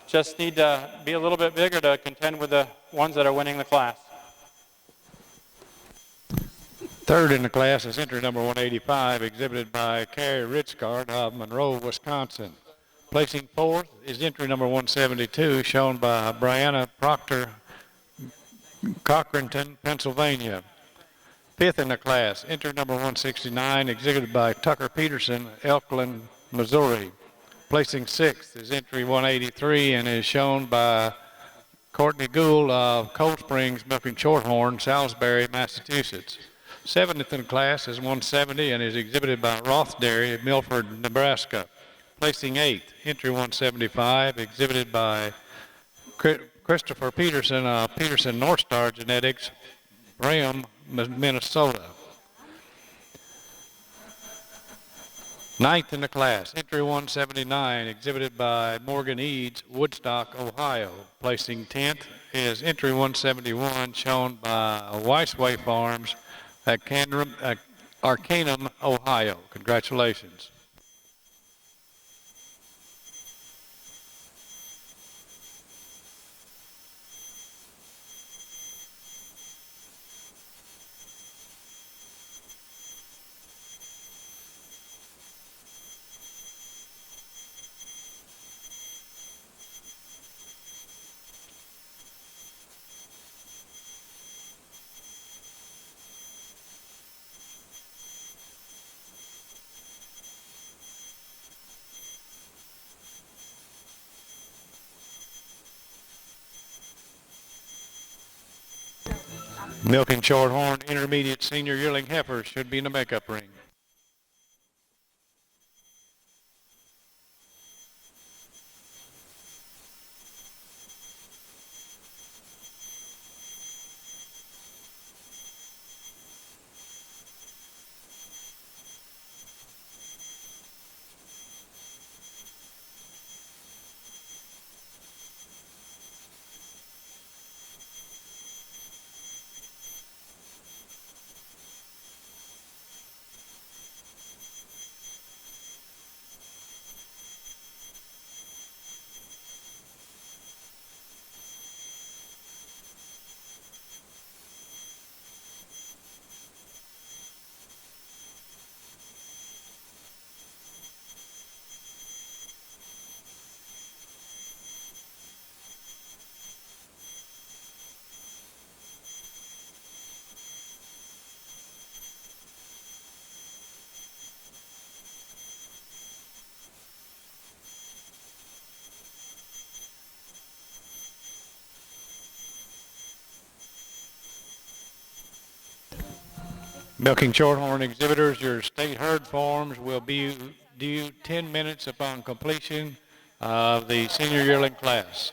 just need to be a little bit bigger to contend with the ones that are winning the class. Third in the class is entry number 185, exhibited by Carrie Ritzgard of Monroe, Wisconsin. Placing fourth is entry number 172, shown by Brianna Proctor, Cochranton, Pennsylvania. Fifth in the class, entry number 169, exhibited by Tucker Peterson, Elkland, Missouri. Placing sixth is entry 183 and is shown by Courtney Gould of Cold Springs, Milk and Shorthorn, Salisbury, Massachusetts. Seventh in the class is 170 and is exhibited by Roth Dairy, Milford, Nebraska. Placing eighth, entry 175, exhibited by Christopher Peterson of Peterson North Star Genetics, Graham, Minnesota. Ninth in the class, entry 179, exhibited by Morgan Eads, Woodstock, Ohio. Placing 10th is entry 171, shown by Weissway Farms at Arcanum, Ohio. Congratulations. Milk and Shorthorn intermediate senior yearling heifers should be in the makeup ring. Milking Shorthorn exhibitors, your state herd forms will be due 10 minutes upon completion of the senior yearling class.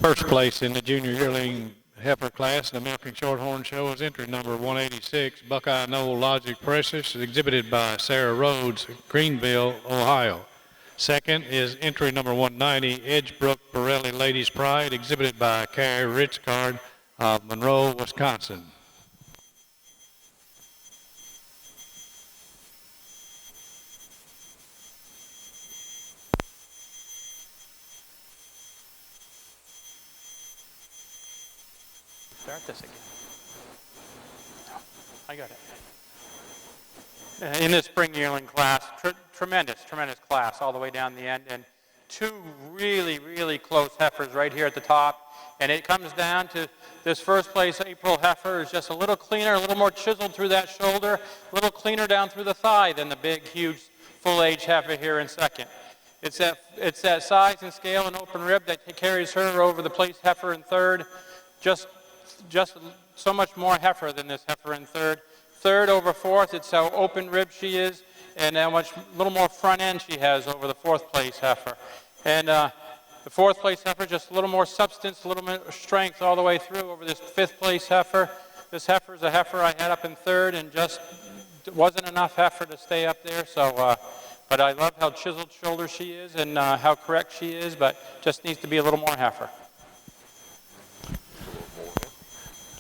First place in the junior yearling heifer class in the Milking Shorthorn Show is entry number 186, Buckeye Knoll Logic Precious, exhibited by Sarah Rhodes, Greenville, Ohio. Second is entry number 190, Edgebrook Pirelli Ladies Pride, exhibited by Carrie Ritzgard of Monroe, Wisconsin. Start this again. I got it. In the spring yearling class, tremendous class all the way down the end, and two really close heifers right here at the top. And it comes down to this first place April heifer is just a little cleaner, a little more chiseled through that shoulder, a little cleaner down through the thigh than the big, huge, full-age heifer here in second. It's that size and scale and open rib that carries her over the place heifer in third. Just so much more heifer than this heifer in third. Third over fourth, it's how open rib she is, and how much little more front end she has over the fourth place heifer. And the fourth place heifer, just a little more substance, a little more strength all the way through over this fifth place heifer. This heifer is a heifer I had up in third, and just wasn't enough heifer to stay up there. So, but I love how chiseled shoulder she is and how correct she is, but just needs to be a little more heifer.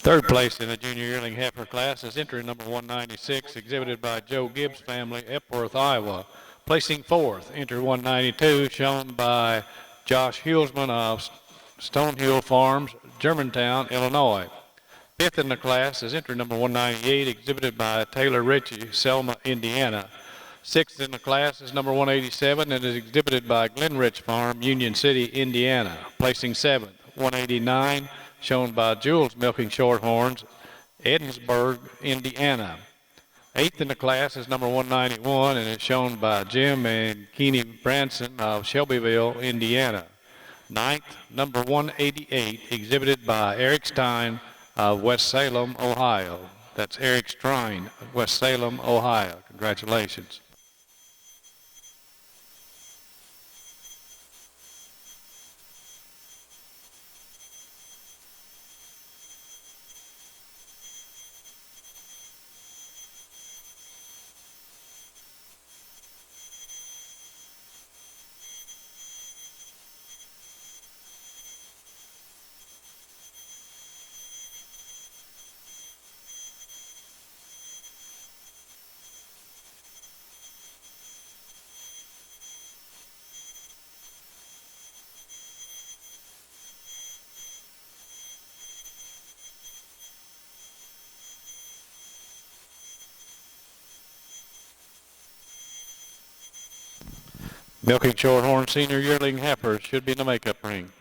Third place in the junior yearling heifer class is entry number 196, exhibited by Joe Gibbs family, Epworth, Iowa. Placing fourth, entry 192, shown by Josh Hulsman of Stonehill Farms, Germantown, Illinois. Fifth in the class is entry number 198, exhibited by Taylor Ritchie, Selma, Indiana. Sixth in the class is number 187 and is exhibited by Glenrich Farm, Union City, Indiana. Placing seventh, 189, shown by Jules Milking Shorthorns, Edensburg, Indiana. Eighth in the class is number 191 and is shown by Jim and Keeney Branson of Shelbyville, Indiana. Ninth, number 188, exhibited by Eric Stein of West Salem, Ohio. That's Eric Stein, West Salem, Ohio. Congratulations. Milking Shorthorn senior yearling heifers should be in the makeup ring.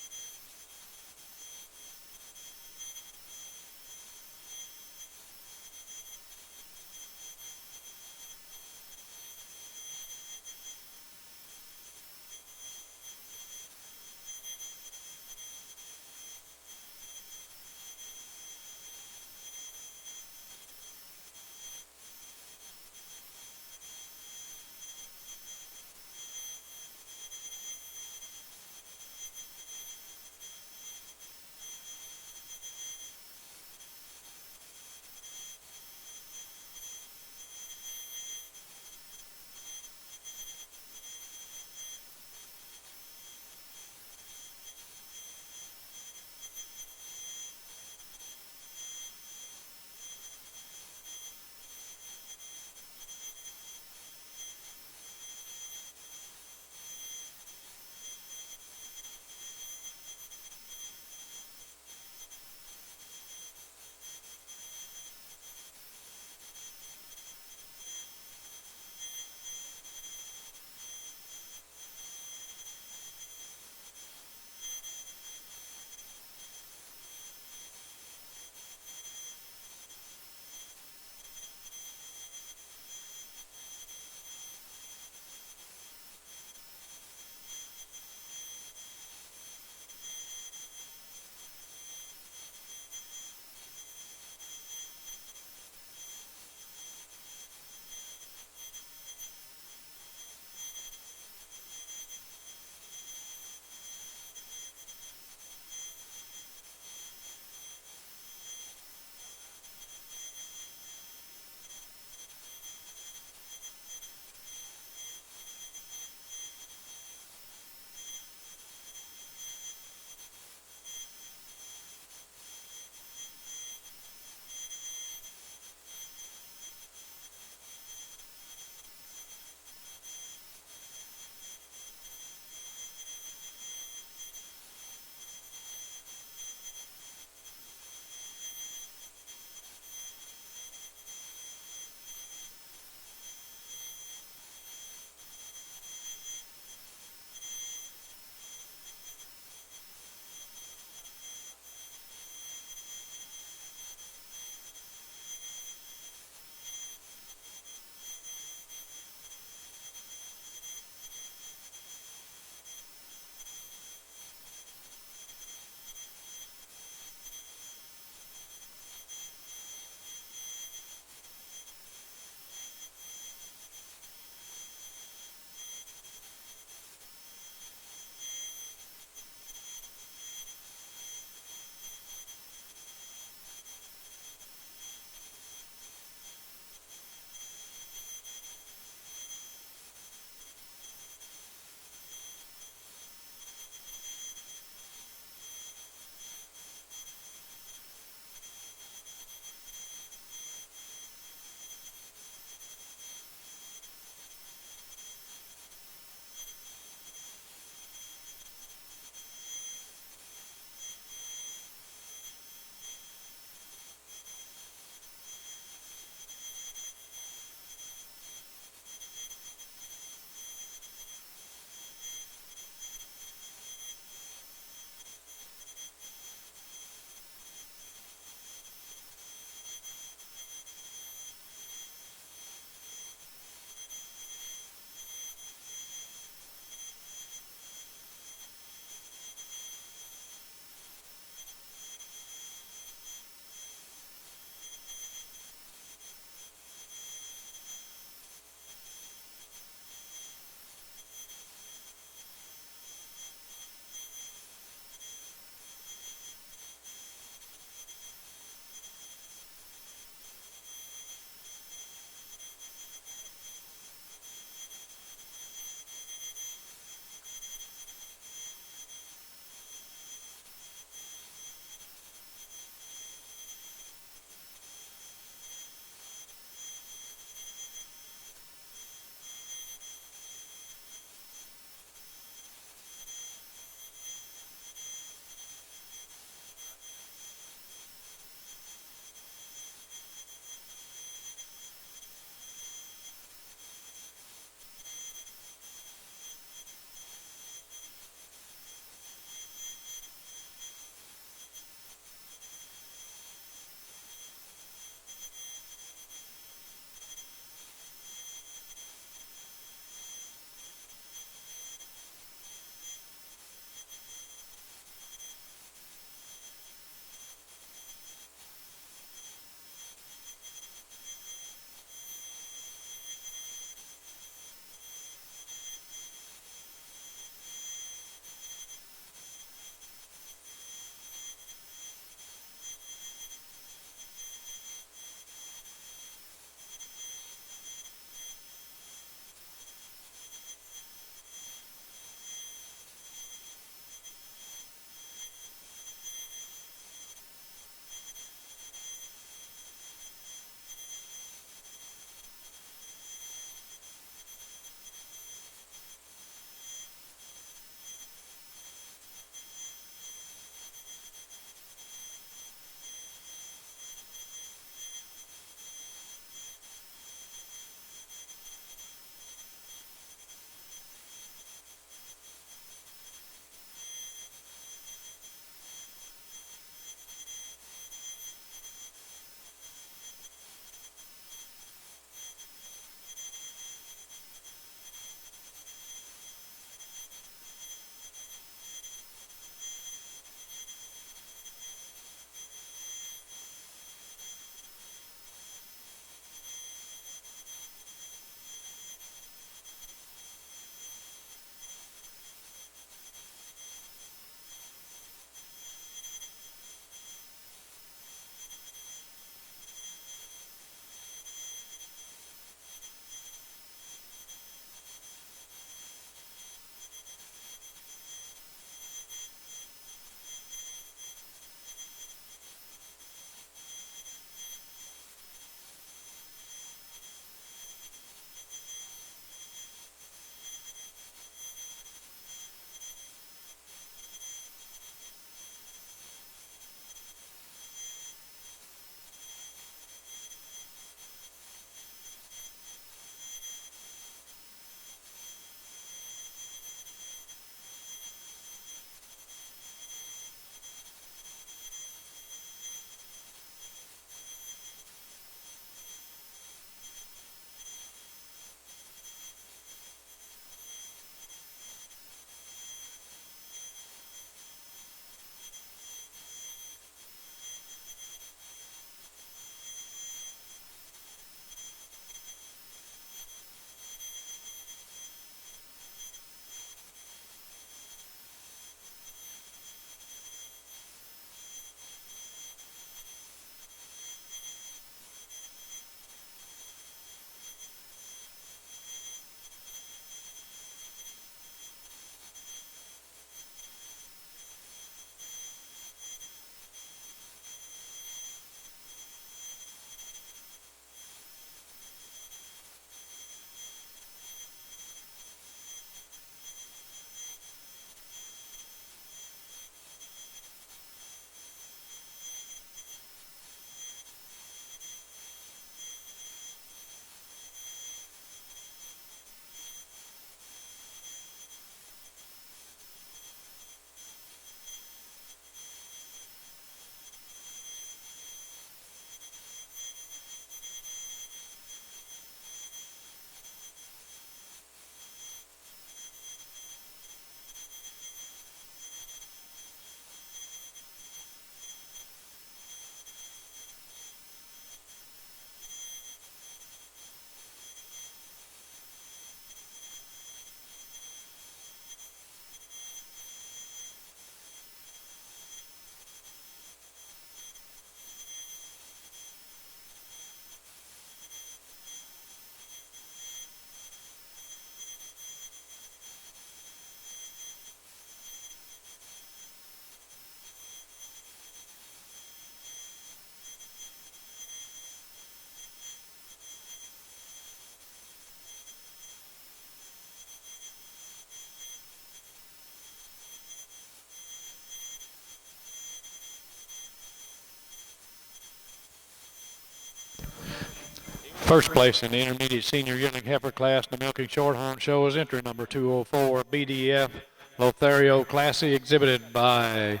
First place in the intermediate senior yearling heifer class in the Milking Shorthorn Show is entry number 204, BDF Lothario Classy, exhibited by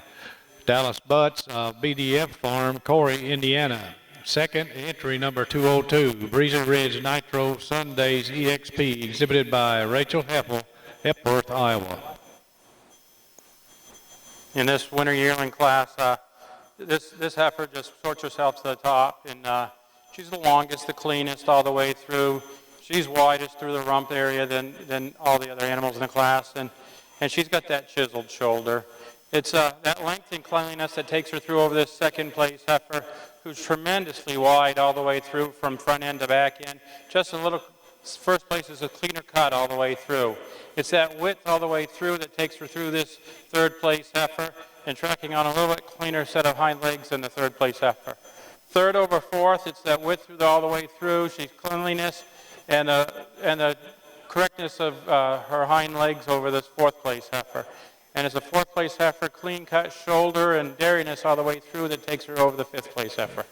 Dallas Butts of BDF Farm, Corey, Indiana. Second, entry number 202, Breezy Ridge Nitro Sundays EXP, exhibited by Rachel Heffel, Epworth, Iowa. In this winter yearling class, this heifer just sorts herself to the top, and she's the longest, the cleanest all the way through. She's widest through the rump area than all the other animals in the class, and she's got that chiseled shoulder. It's that length and cleanliness that takes her through over this second place heifer, who's tremendously wide all the way through from front end to back end. Just a little, first place is a cleaner cut all the way through. It's that width all the way through that takes her through this third place heifer, and tracking on a little bit cleaner set of hind legs than the third place heifer. Third over fourth, it's that width through all the way through. She's cleanliness and the correctness of her hind legs over this fourth place heifer. And it's a fourth place heifer, clean cut shoulder and dairiness all the way through that takes her over the fifth place heifer.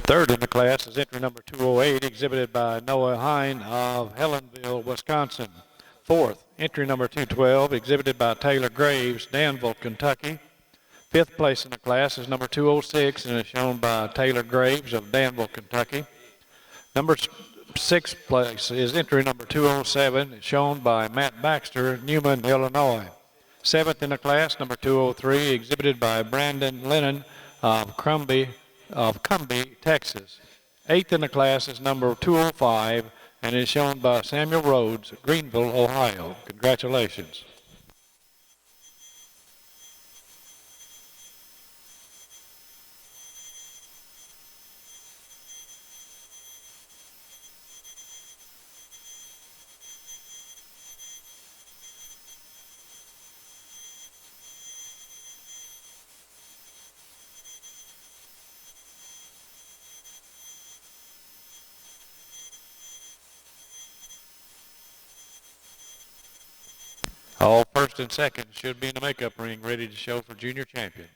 Third in the class is entry number 208, exhibited by Noah Hine of Helenville, Wisconsin. Fourth, entry number 212, exhibited by Taylor Graves, Danville, Kentucky. Fifth place in the class is number 206 and is shown by Taylor Graves of Danville, Kentucky. Number sixth place is entry number 207, shown by Matt Baxter, Newman, Illinois. Seventh in the class, number 203, exhibited by Brandon Lennon of Cumbie, Texas. Eighth in the class is number 205 and is shown by Samuel Rhodes, Greenville, Ohio. Congratulations. All first and second should be in the makeup ring, ready to show for junior champion.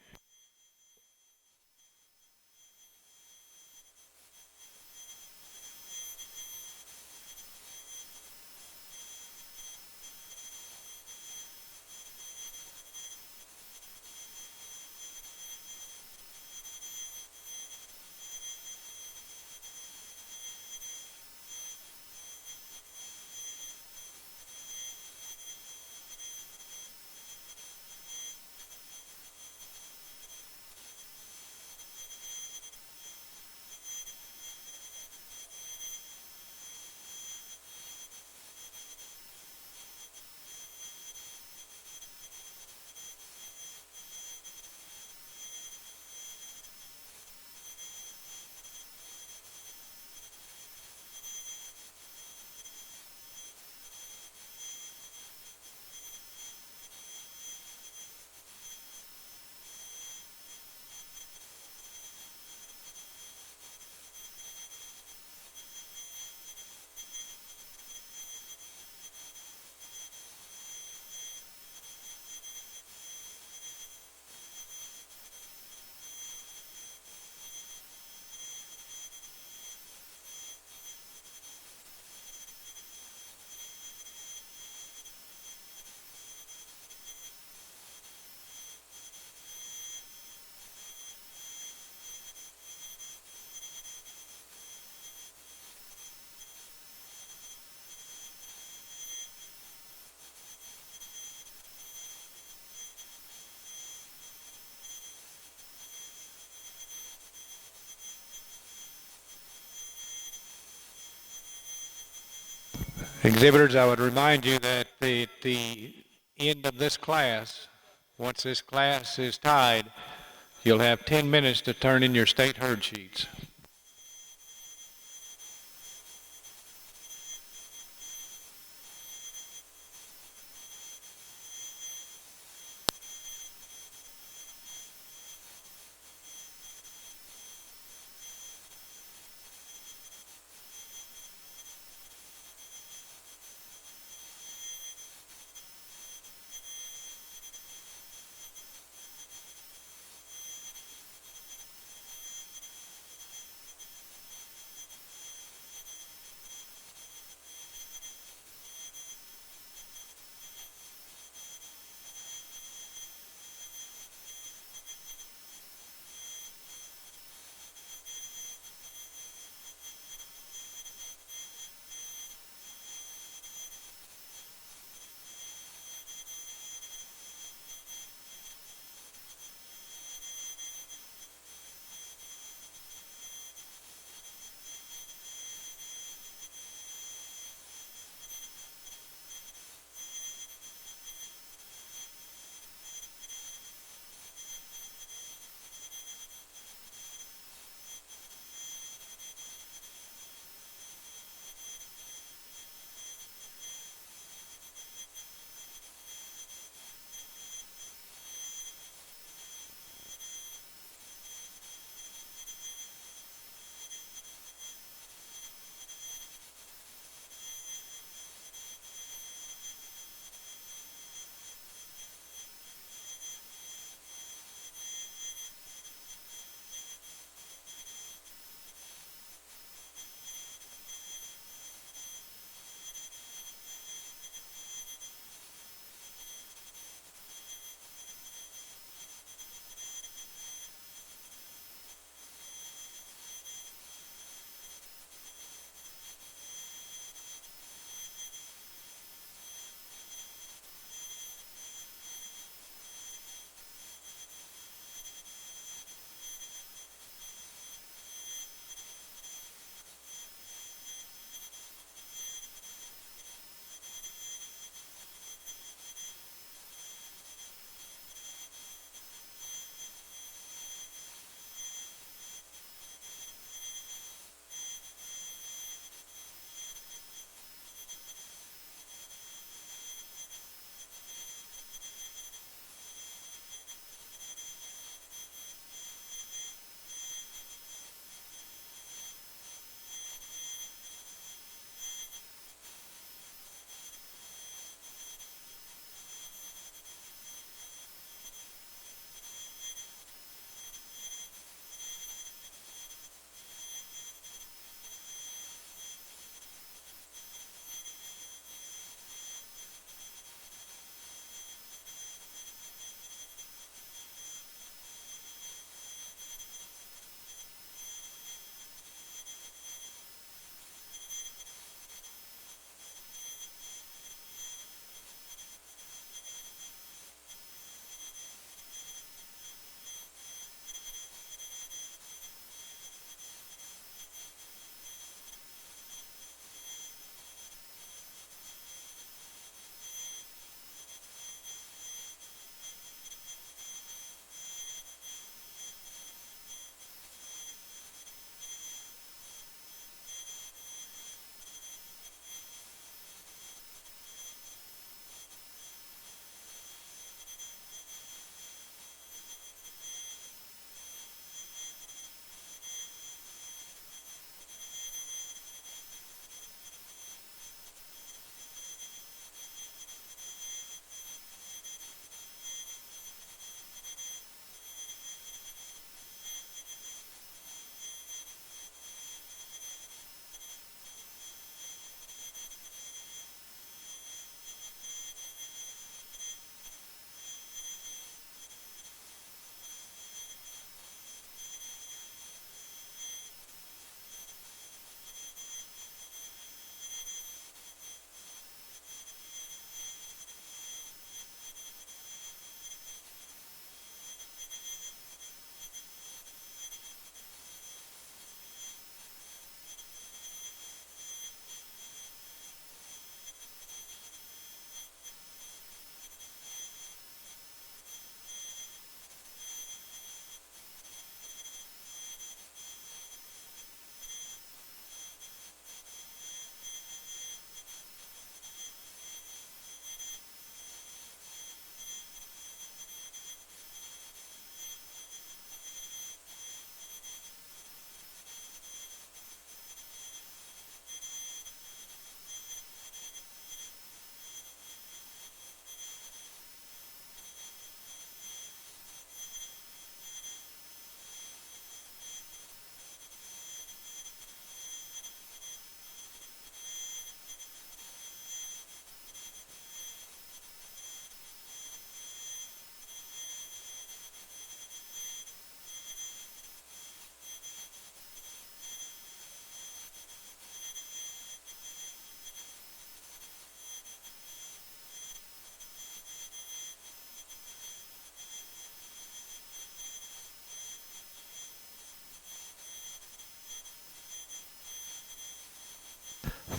Exhibitors, I would remind you that at the end of this class, once this class is tied, you'll have 10 minutes to turn in your state herd sheets.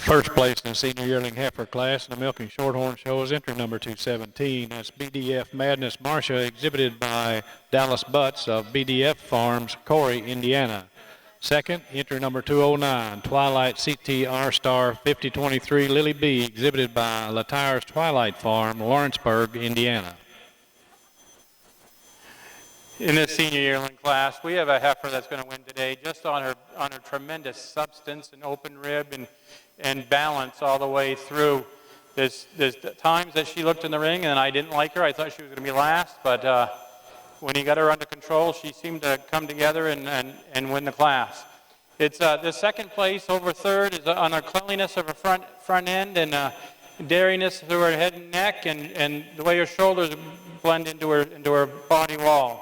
First place in the senior yearling heifer class in the Milking Shorthorn Show is entry number 217. That's BDF Madness Marcia, exhibited by Dallas Butts of BDF Farms, Corey, Indiana. Second, entry number 209, Twilight CTR Star 5023 Lily B, exhibited by Latire's Twilight Farm, Lawrenceburg, Indiana. In this senior yearling class, we have a heifer that's going to win today just on her tremendous substance and open rib and balance all the way through. There's times that she looked in the ring and I didn't like her. I thought she was going to be last, but when he got her under control, she seemed to come together and win the class. It's the second place over third is on her cleanliness of her front end and dairyness through her head and neck and the way her shoulders blend into her body wall.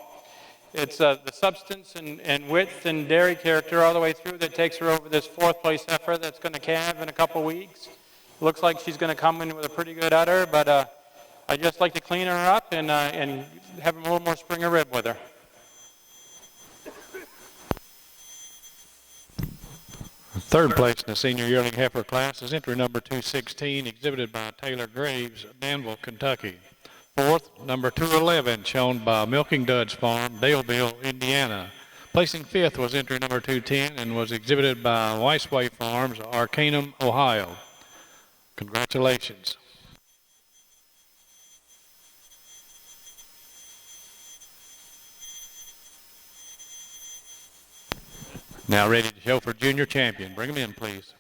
It's the substance and width and dairy character all the way through that takes her over this fourth place heifer that's going to calve in a couple weeks. Looks like she's going to come in with a pretty good udder, but I just like to clean her up and have a little more spring of rib with her. Third place in the senior yearling heifer class is entry number 216, exhibited by Taylor Graves, Danville, Kentucky. Fourth, number 211, shown by Milking Duds Farm, Daleville, Indiana. Placing fifth was entry number 210 and was exhibited by Weissway Farms, Arcanum, Ohio. Congratulations. Now ready to show for junior champion. Bring him in, please.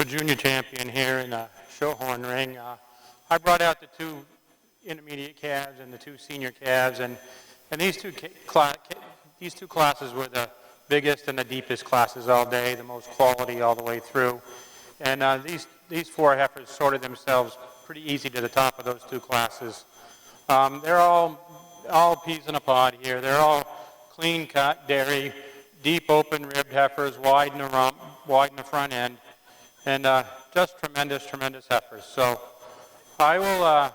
for junior champion here in the Showhorn ring. I brought out the 2 intermediate calves and the 2 senior calves, and these two classes were the biggest and the deepest classes all day, the most quality all the way through. And these 4 heifers sorted themselves pretty easy to the top of those 2 classes. They're all peas in a pod here. They're all clean cut dairy, deep open ribbed heifers, wide in the rump, wide in the front end, and just tremendous, tremendous heifers. So I will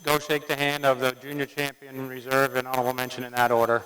go shake the hand of the junior champion reserve and honorable mention in that order.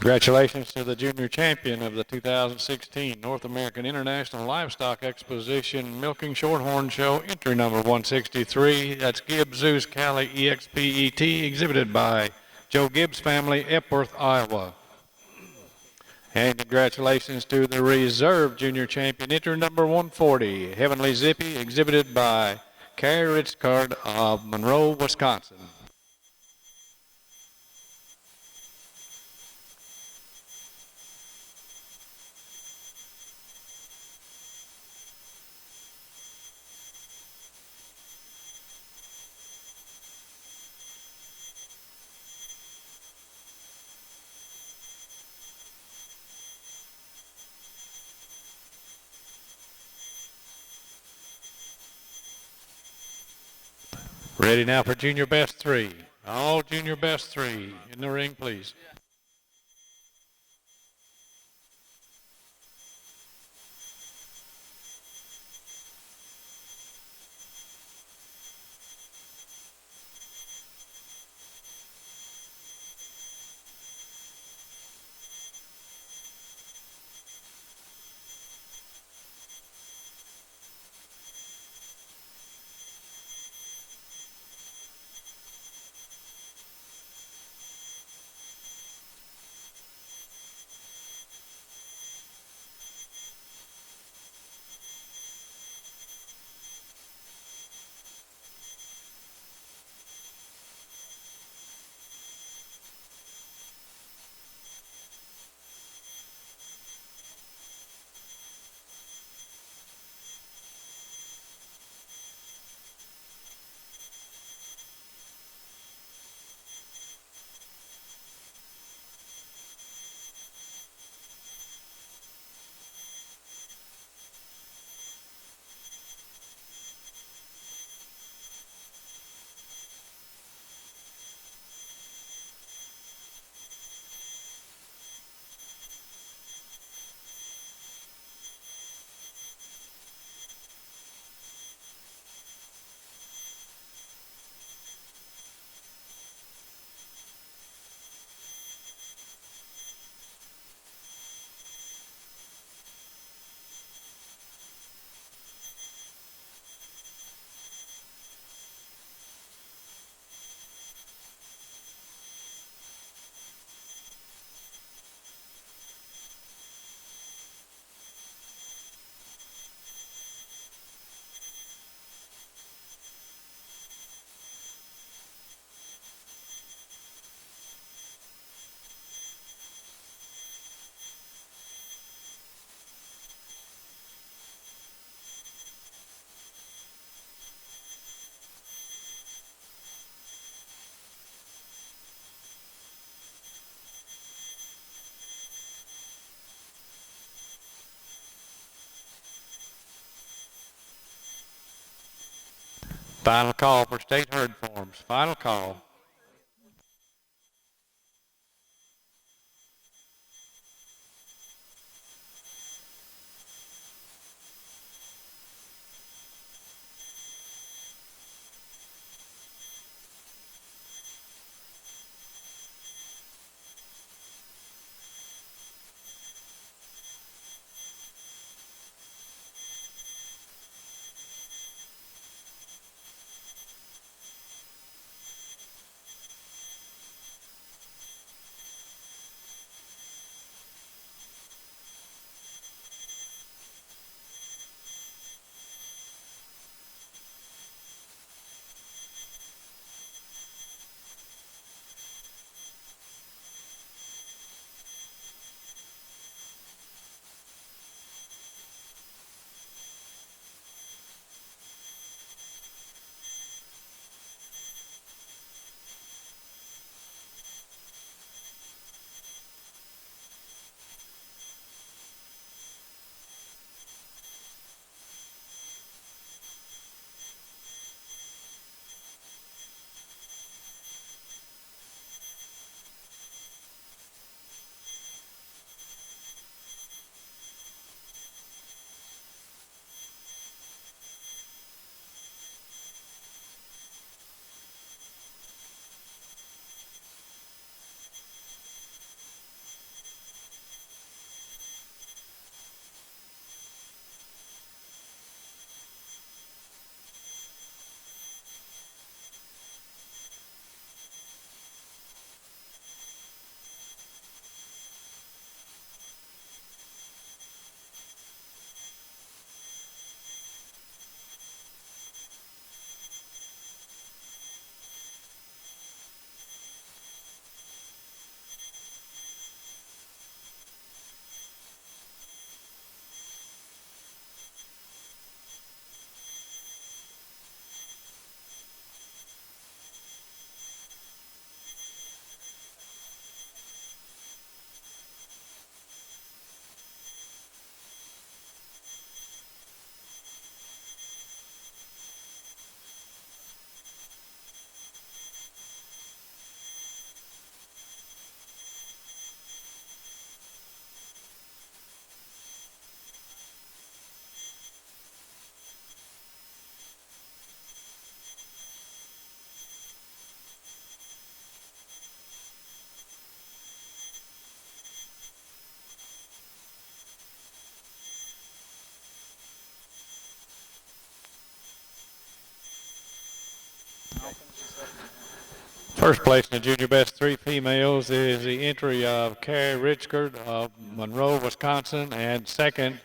Congratulations to the junior champion of the 2016 North American International Livestock Exposition Milking Shorthorn Show, entry number 163. That's Gibbs Zeus Cali EXPET, exhibited by Joe Gibbs family, Epworth, Iowa. And congratulations to the reserve junior champion, entry number 140, Heavenly Zippy, exhibited by Carrie Ritzcard of Monroe, Wisconsin. Ready now for junior best 3. All junior best 3 in the ring, please. Final call for state herd forms. Final call. First place in the junior best 3 females is the entry of Carrie Richgard of Monroe, Wisconsin, and second,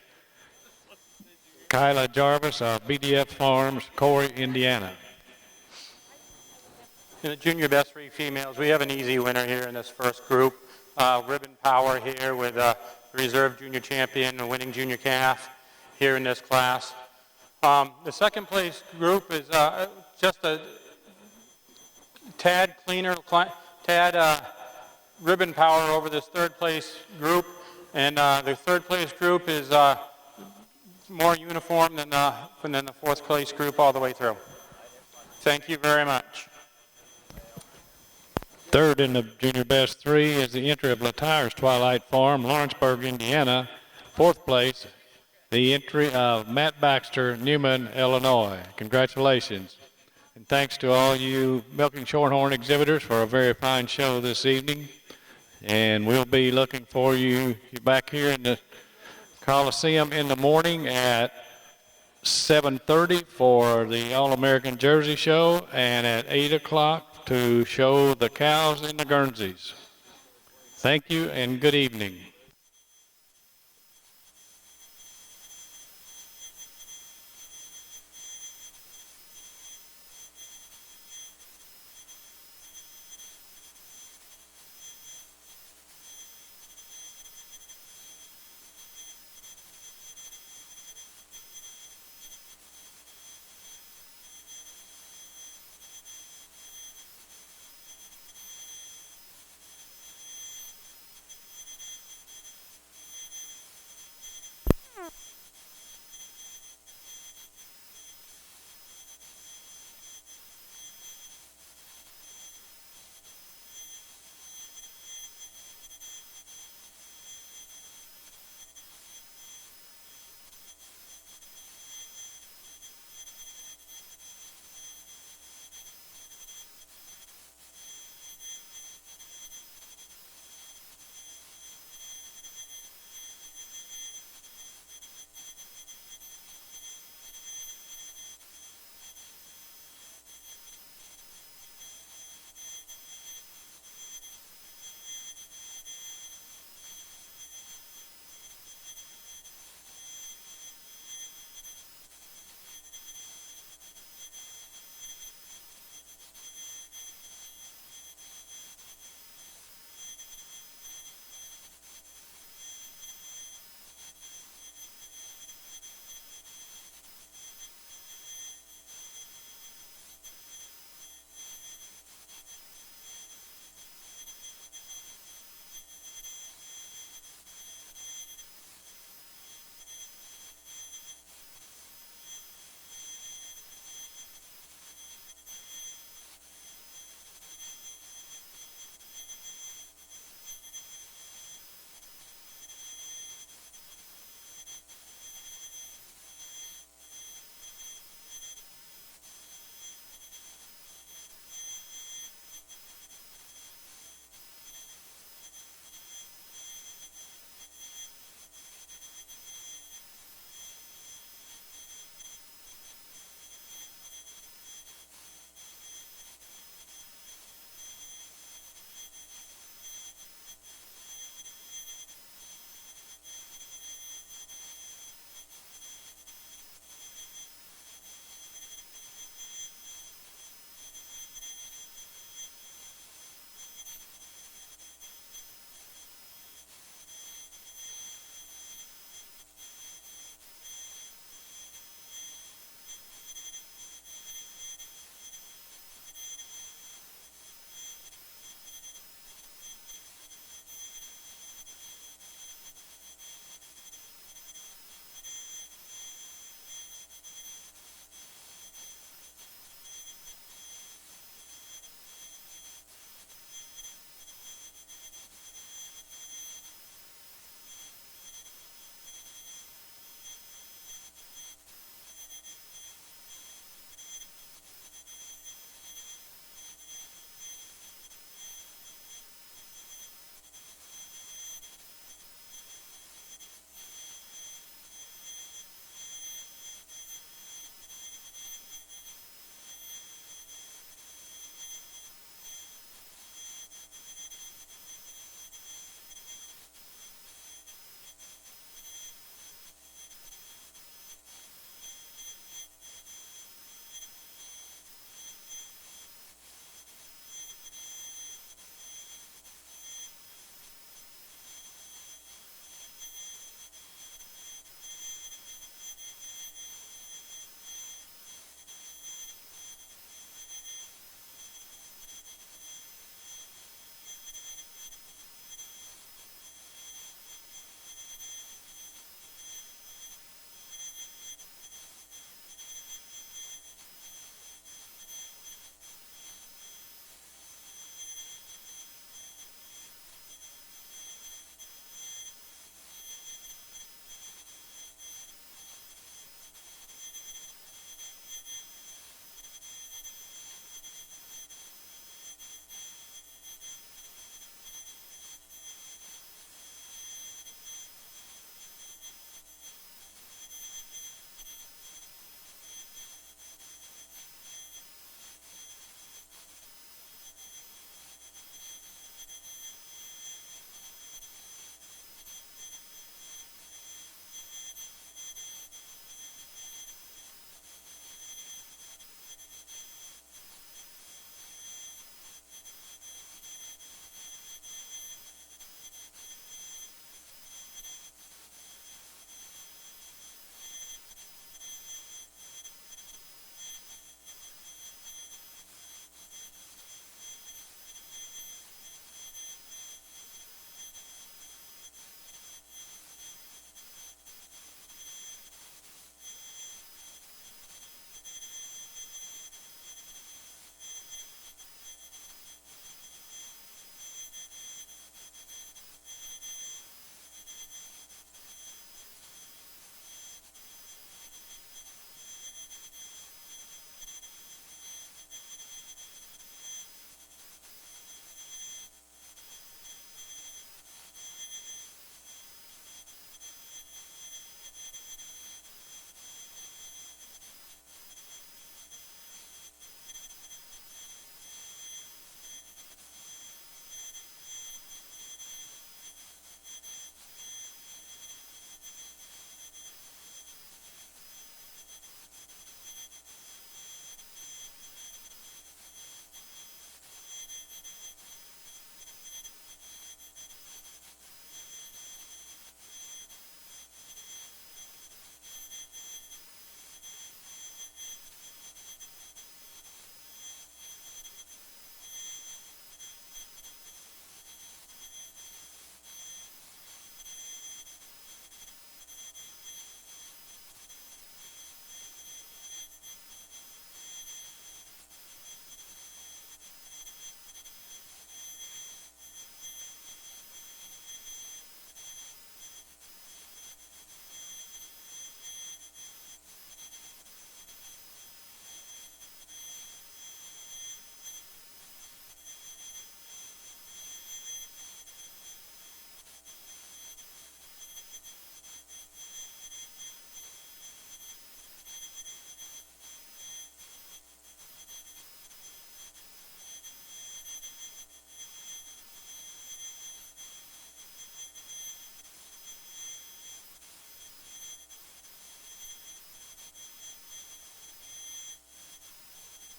Kyla Jarvis of BDF Farms, Corey, Indiana. In the junior best 3 females, we have an easy winner here in this first group. Ribbon Power here with a reserve junior champion, a winning junior calf here in this class. The second place group is just a tad cleaner, tad ribbon power over this third place group. And the third place group is more uniform than the fourth place group all the way through. Thank you very much. Third in the junior best 3 is the entry of Latire's Twilight Farm, Lawrenceburg, Indiana. Fourth place, the entry of Matt Baxter, Newman, Illinois. Congratulations. And thanks to all you Milking Shorthorn exhibitors for a very fine show this evening. And we'll be looking for you back here in the Coliseum in the morning at 7:30 for the All-American Jersey Show and at 8 o'clock to show the cows in the Guernseys. Thank you and good evening.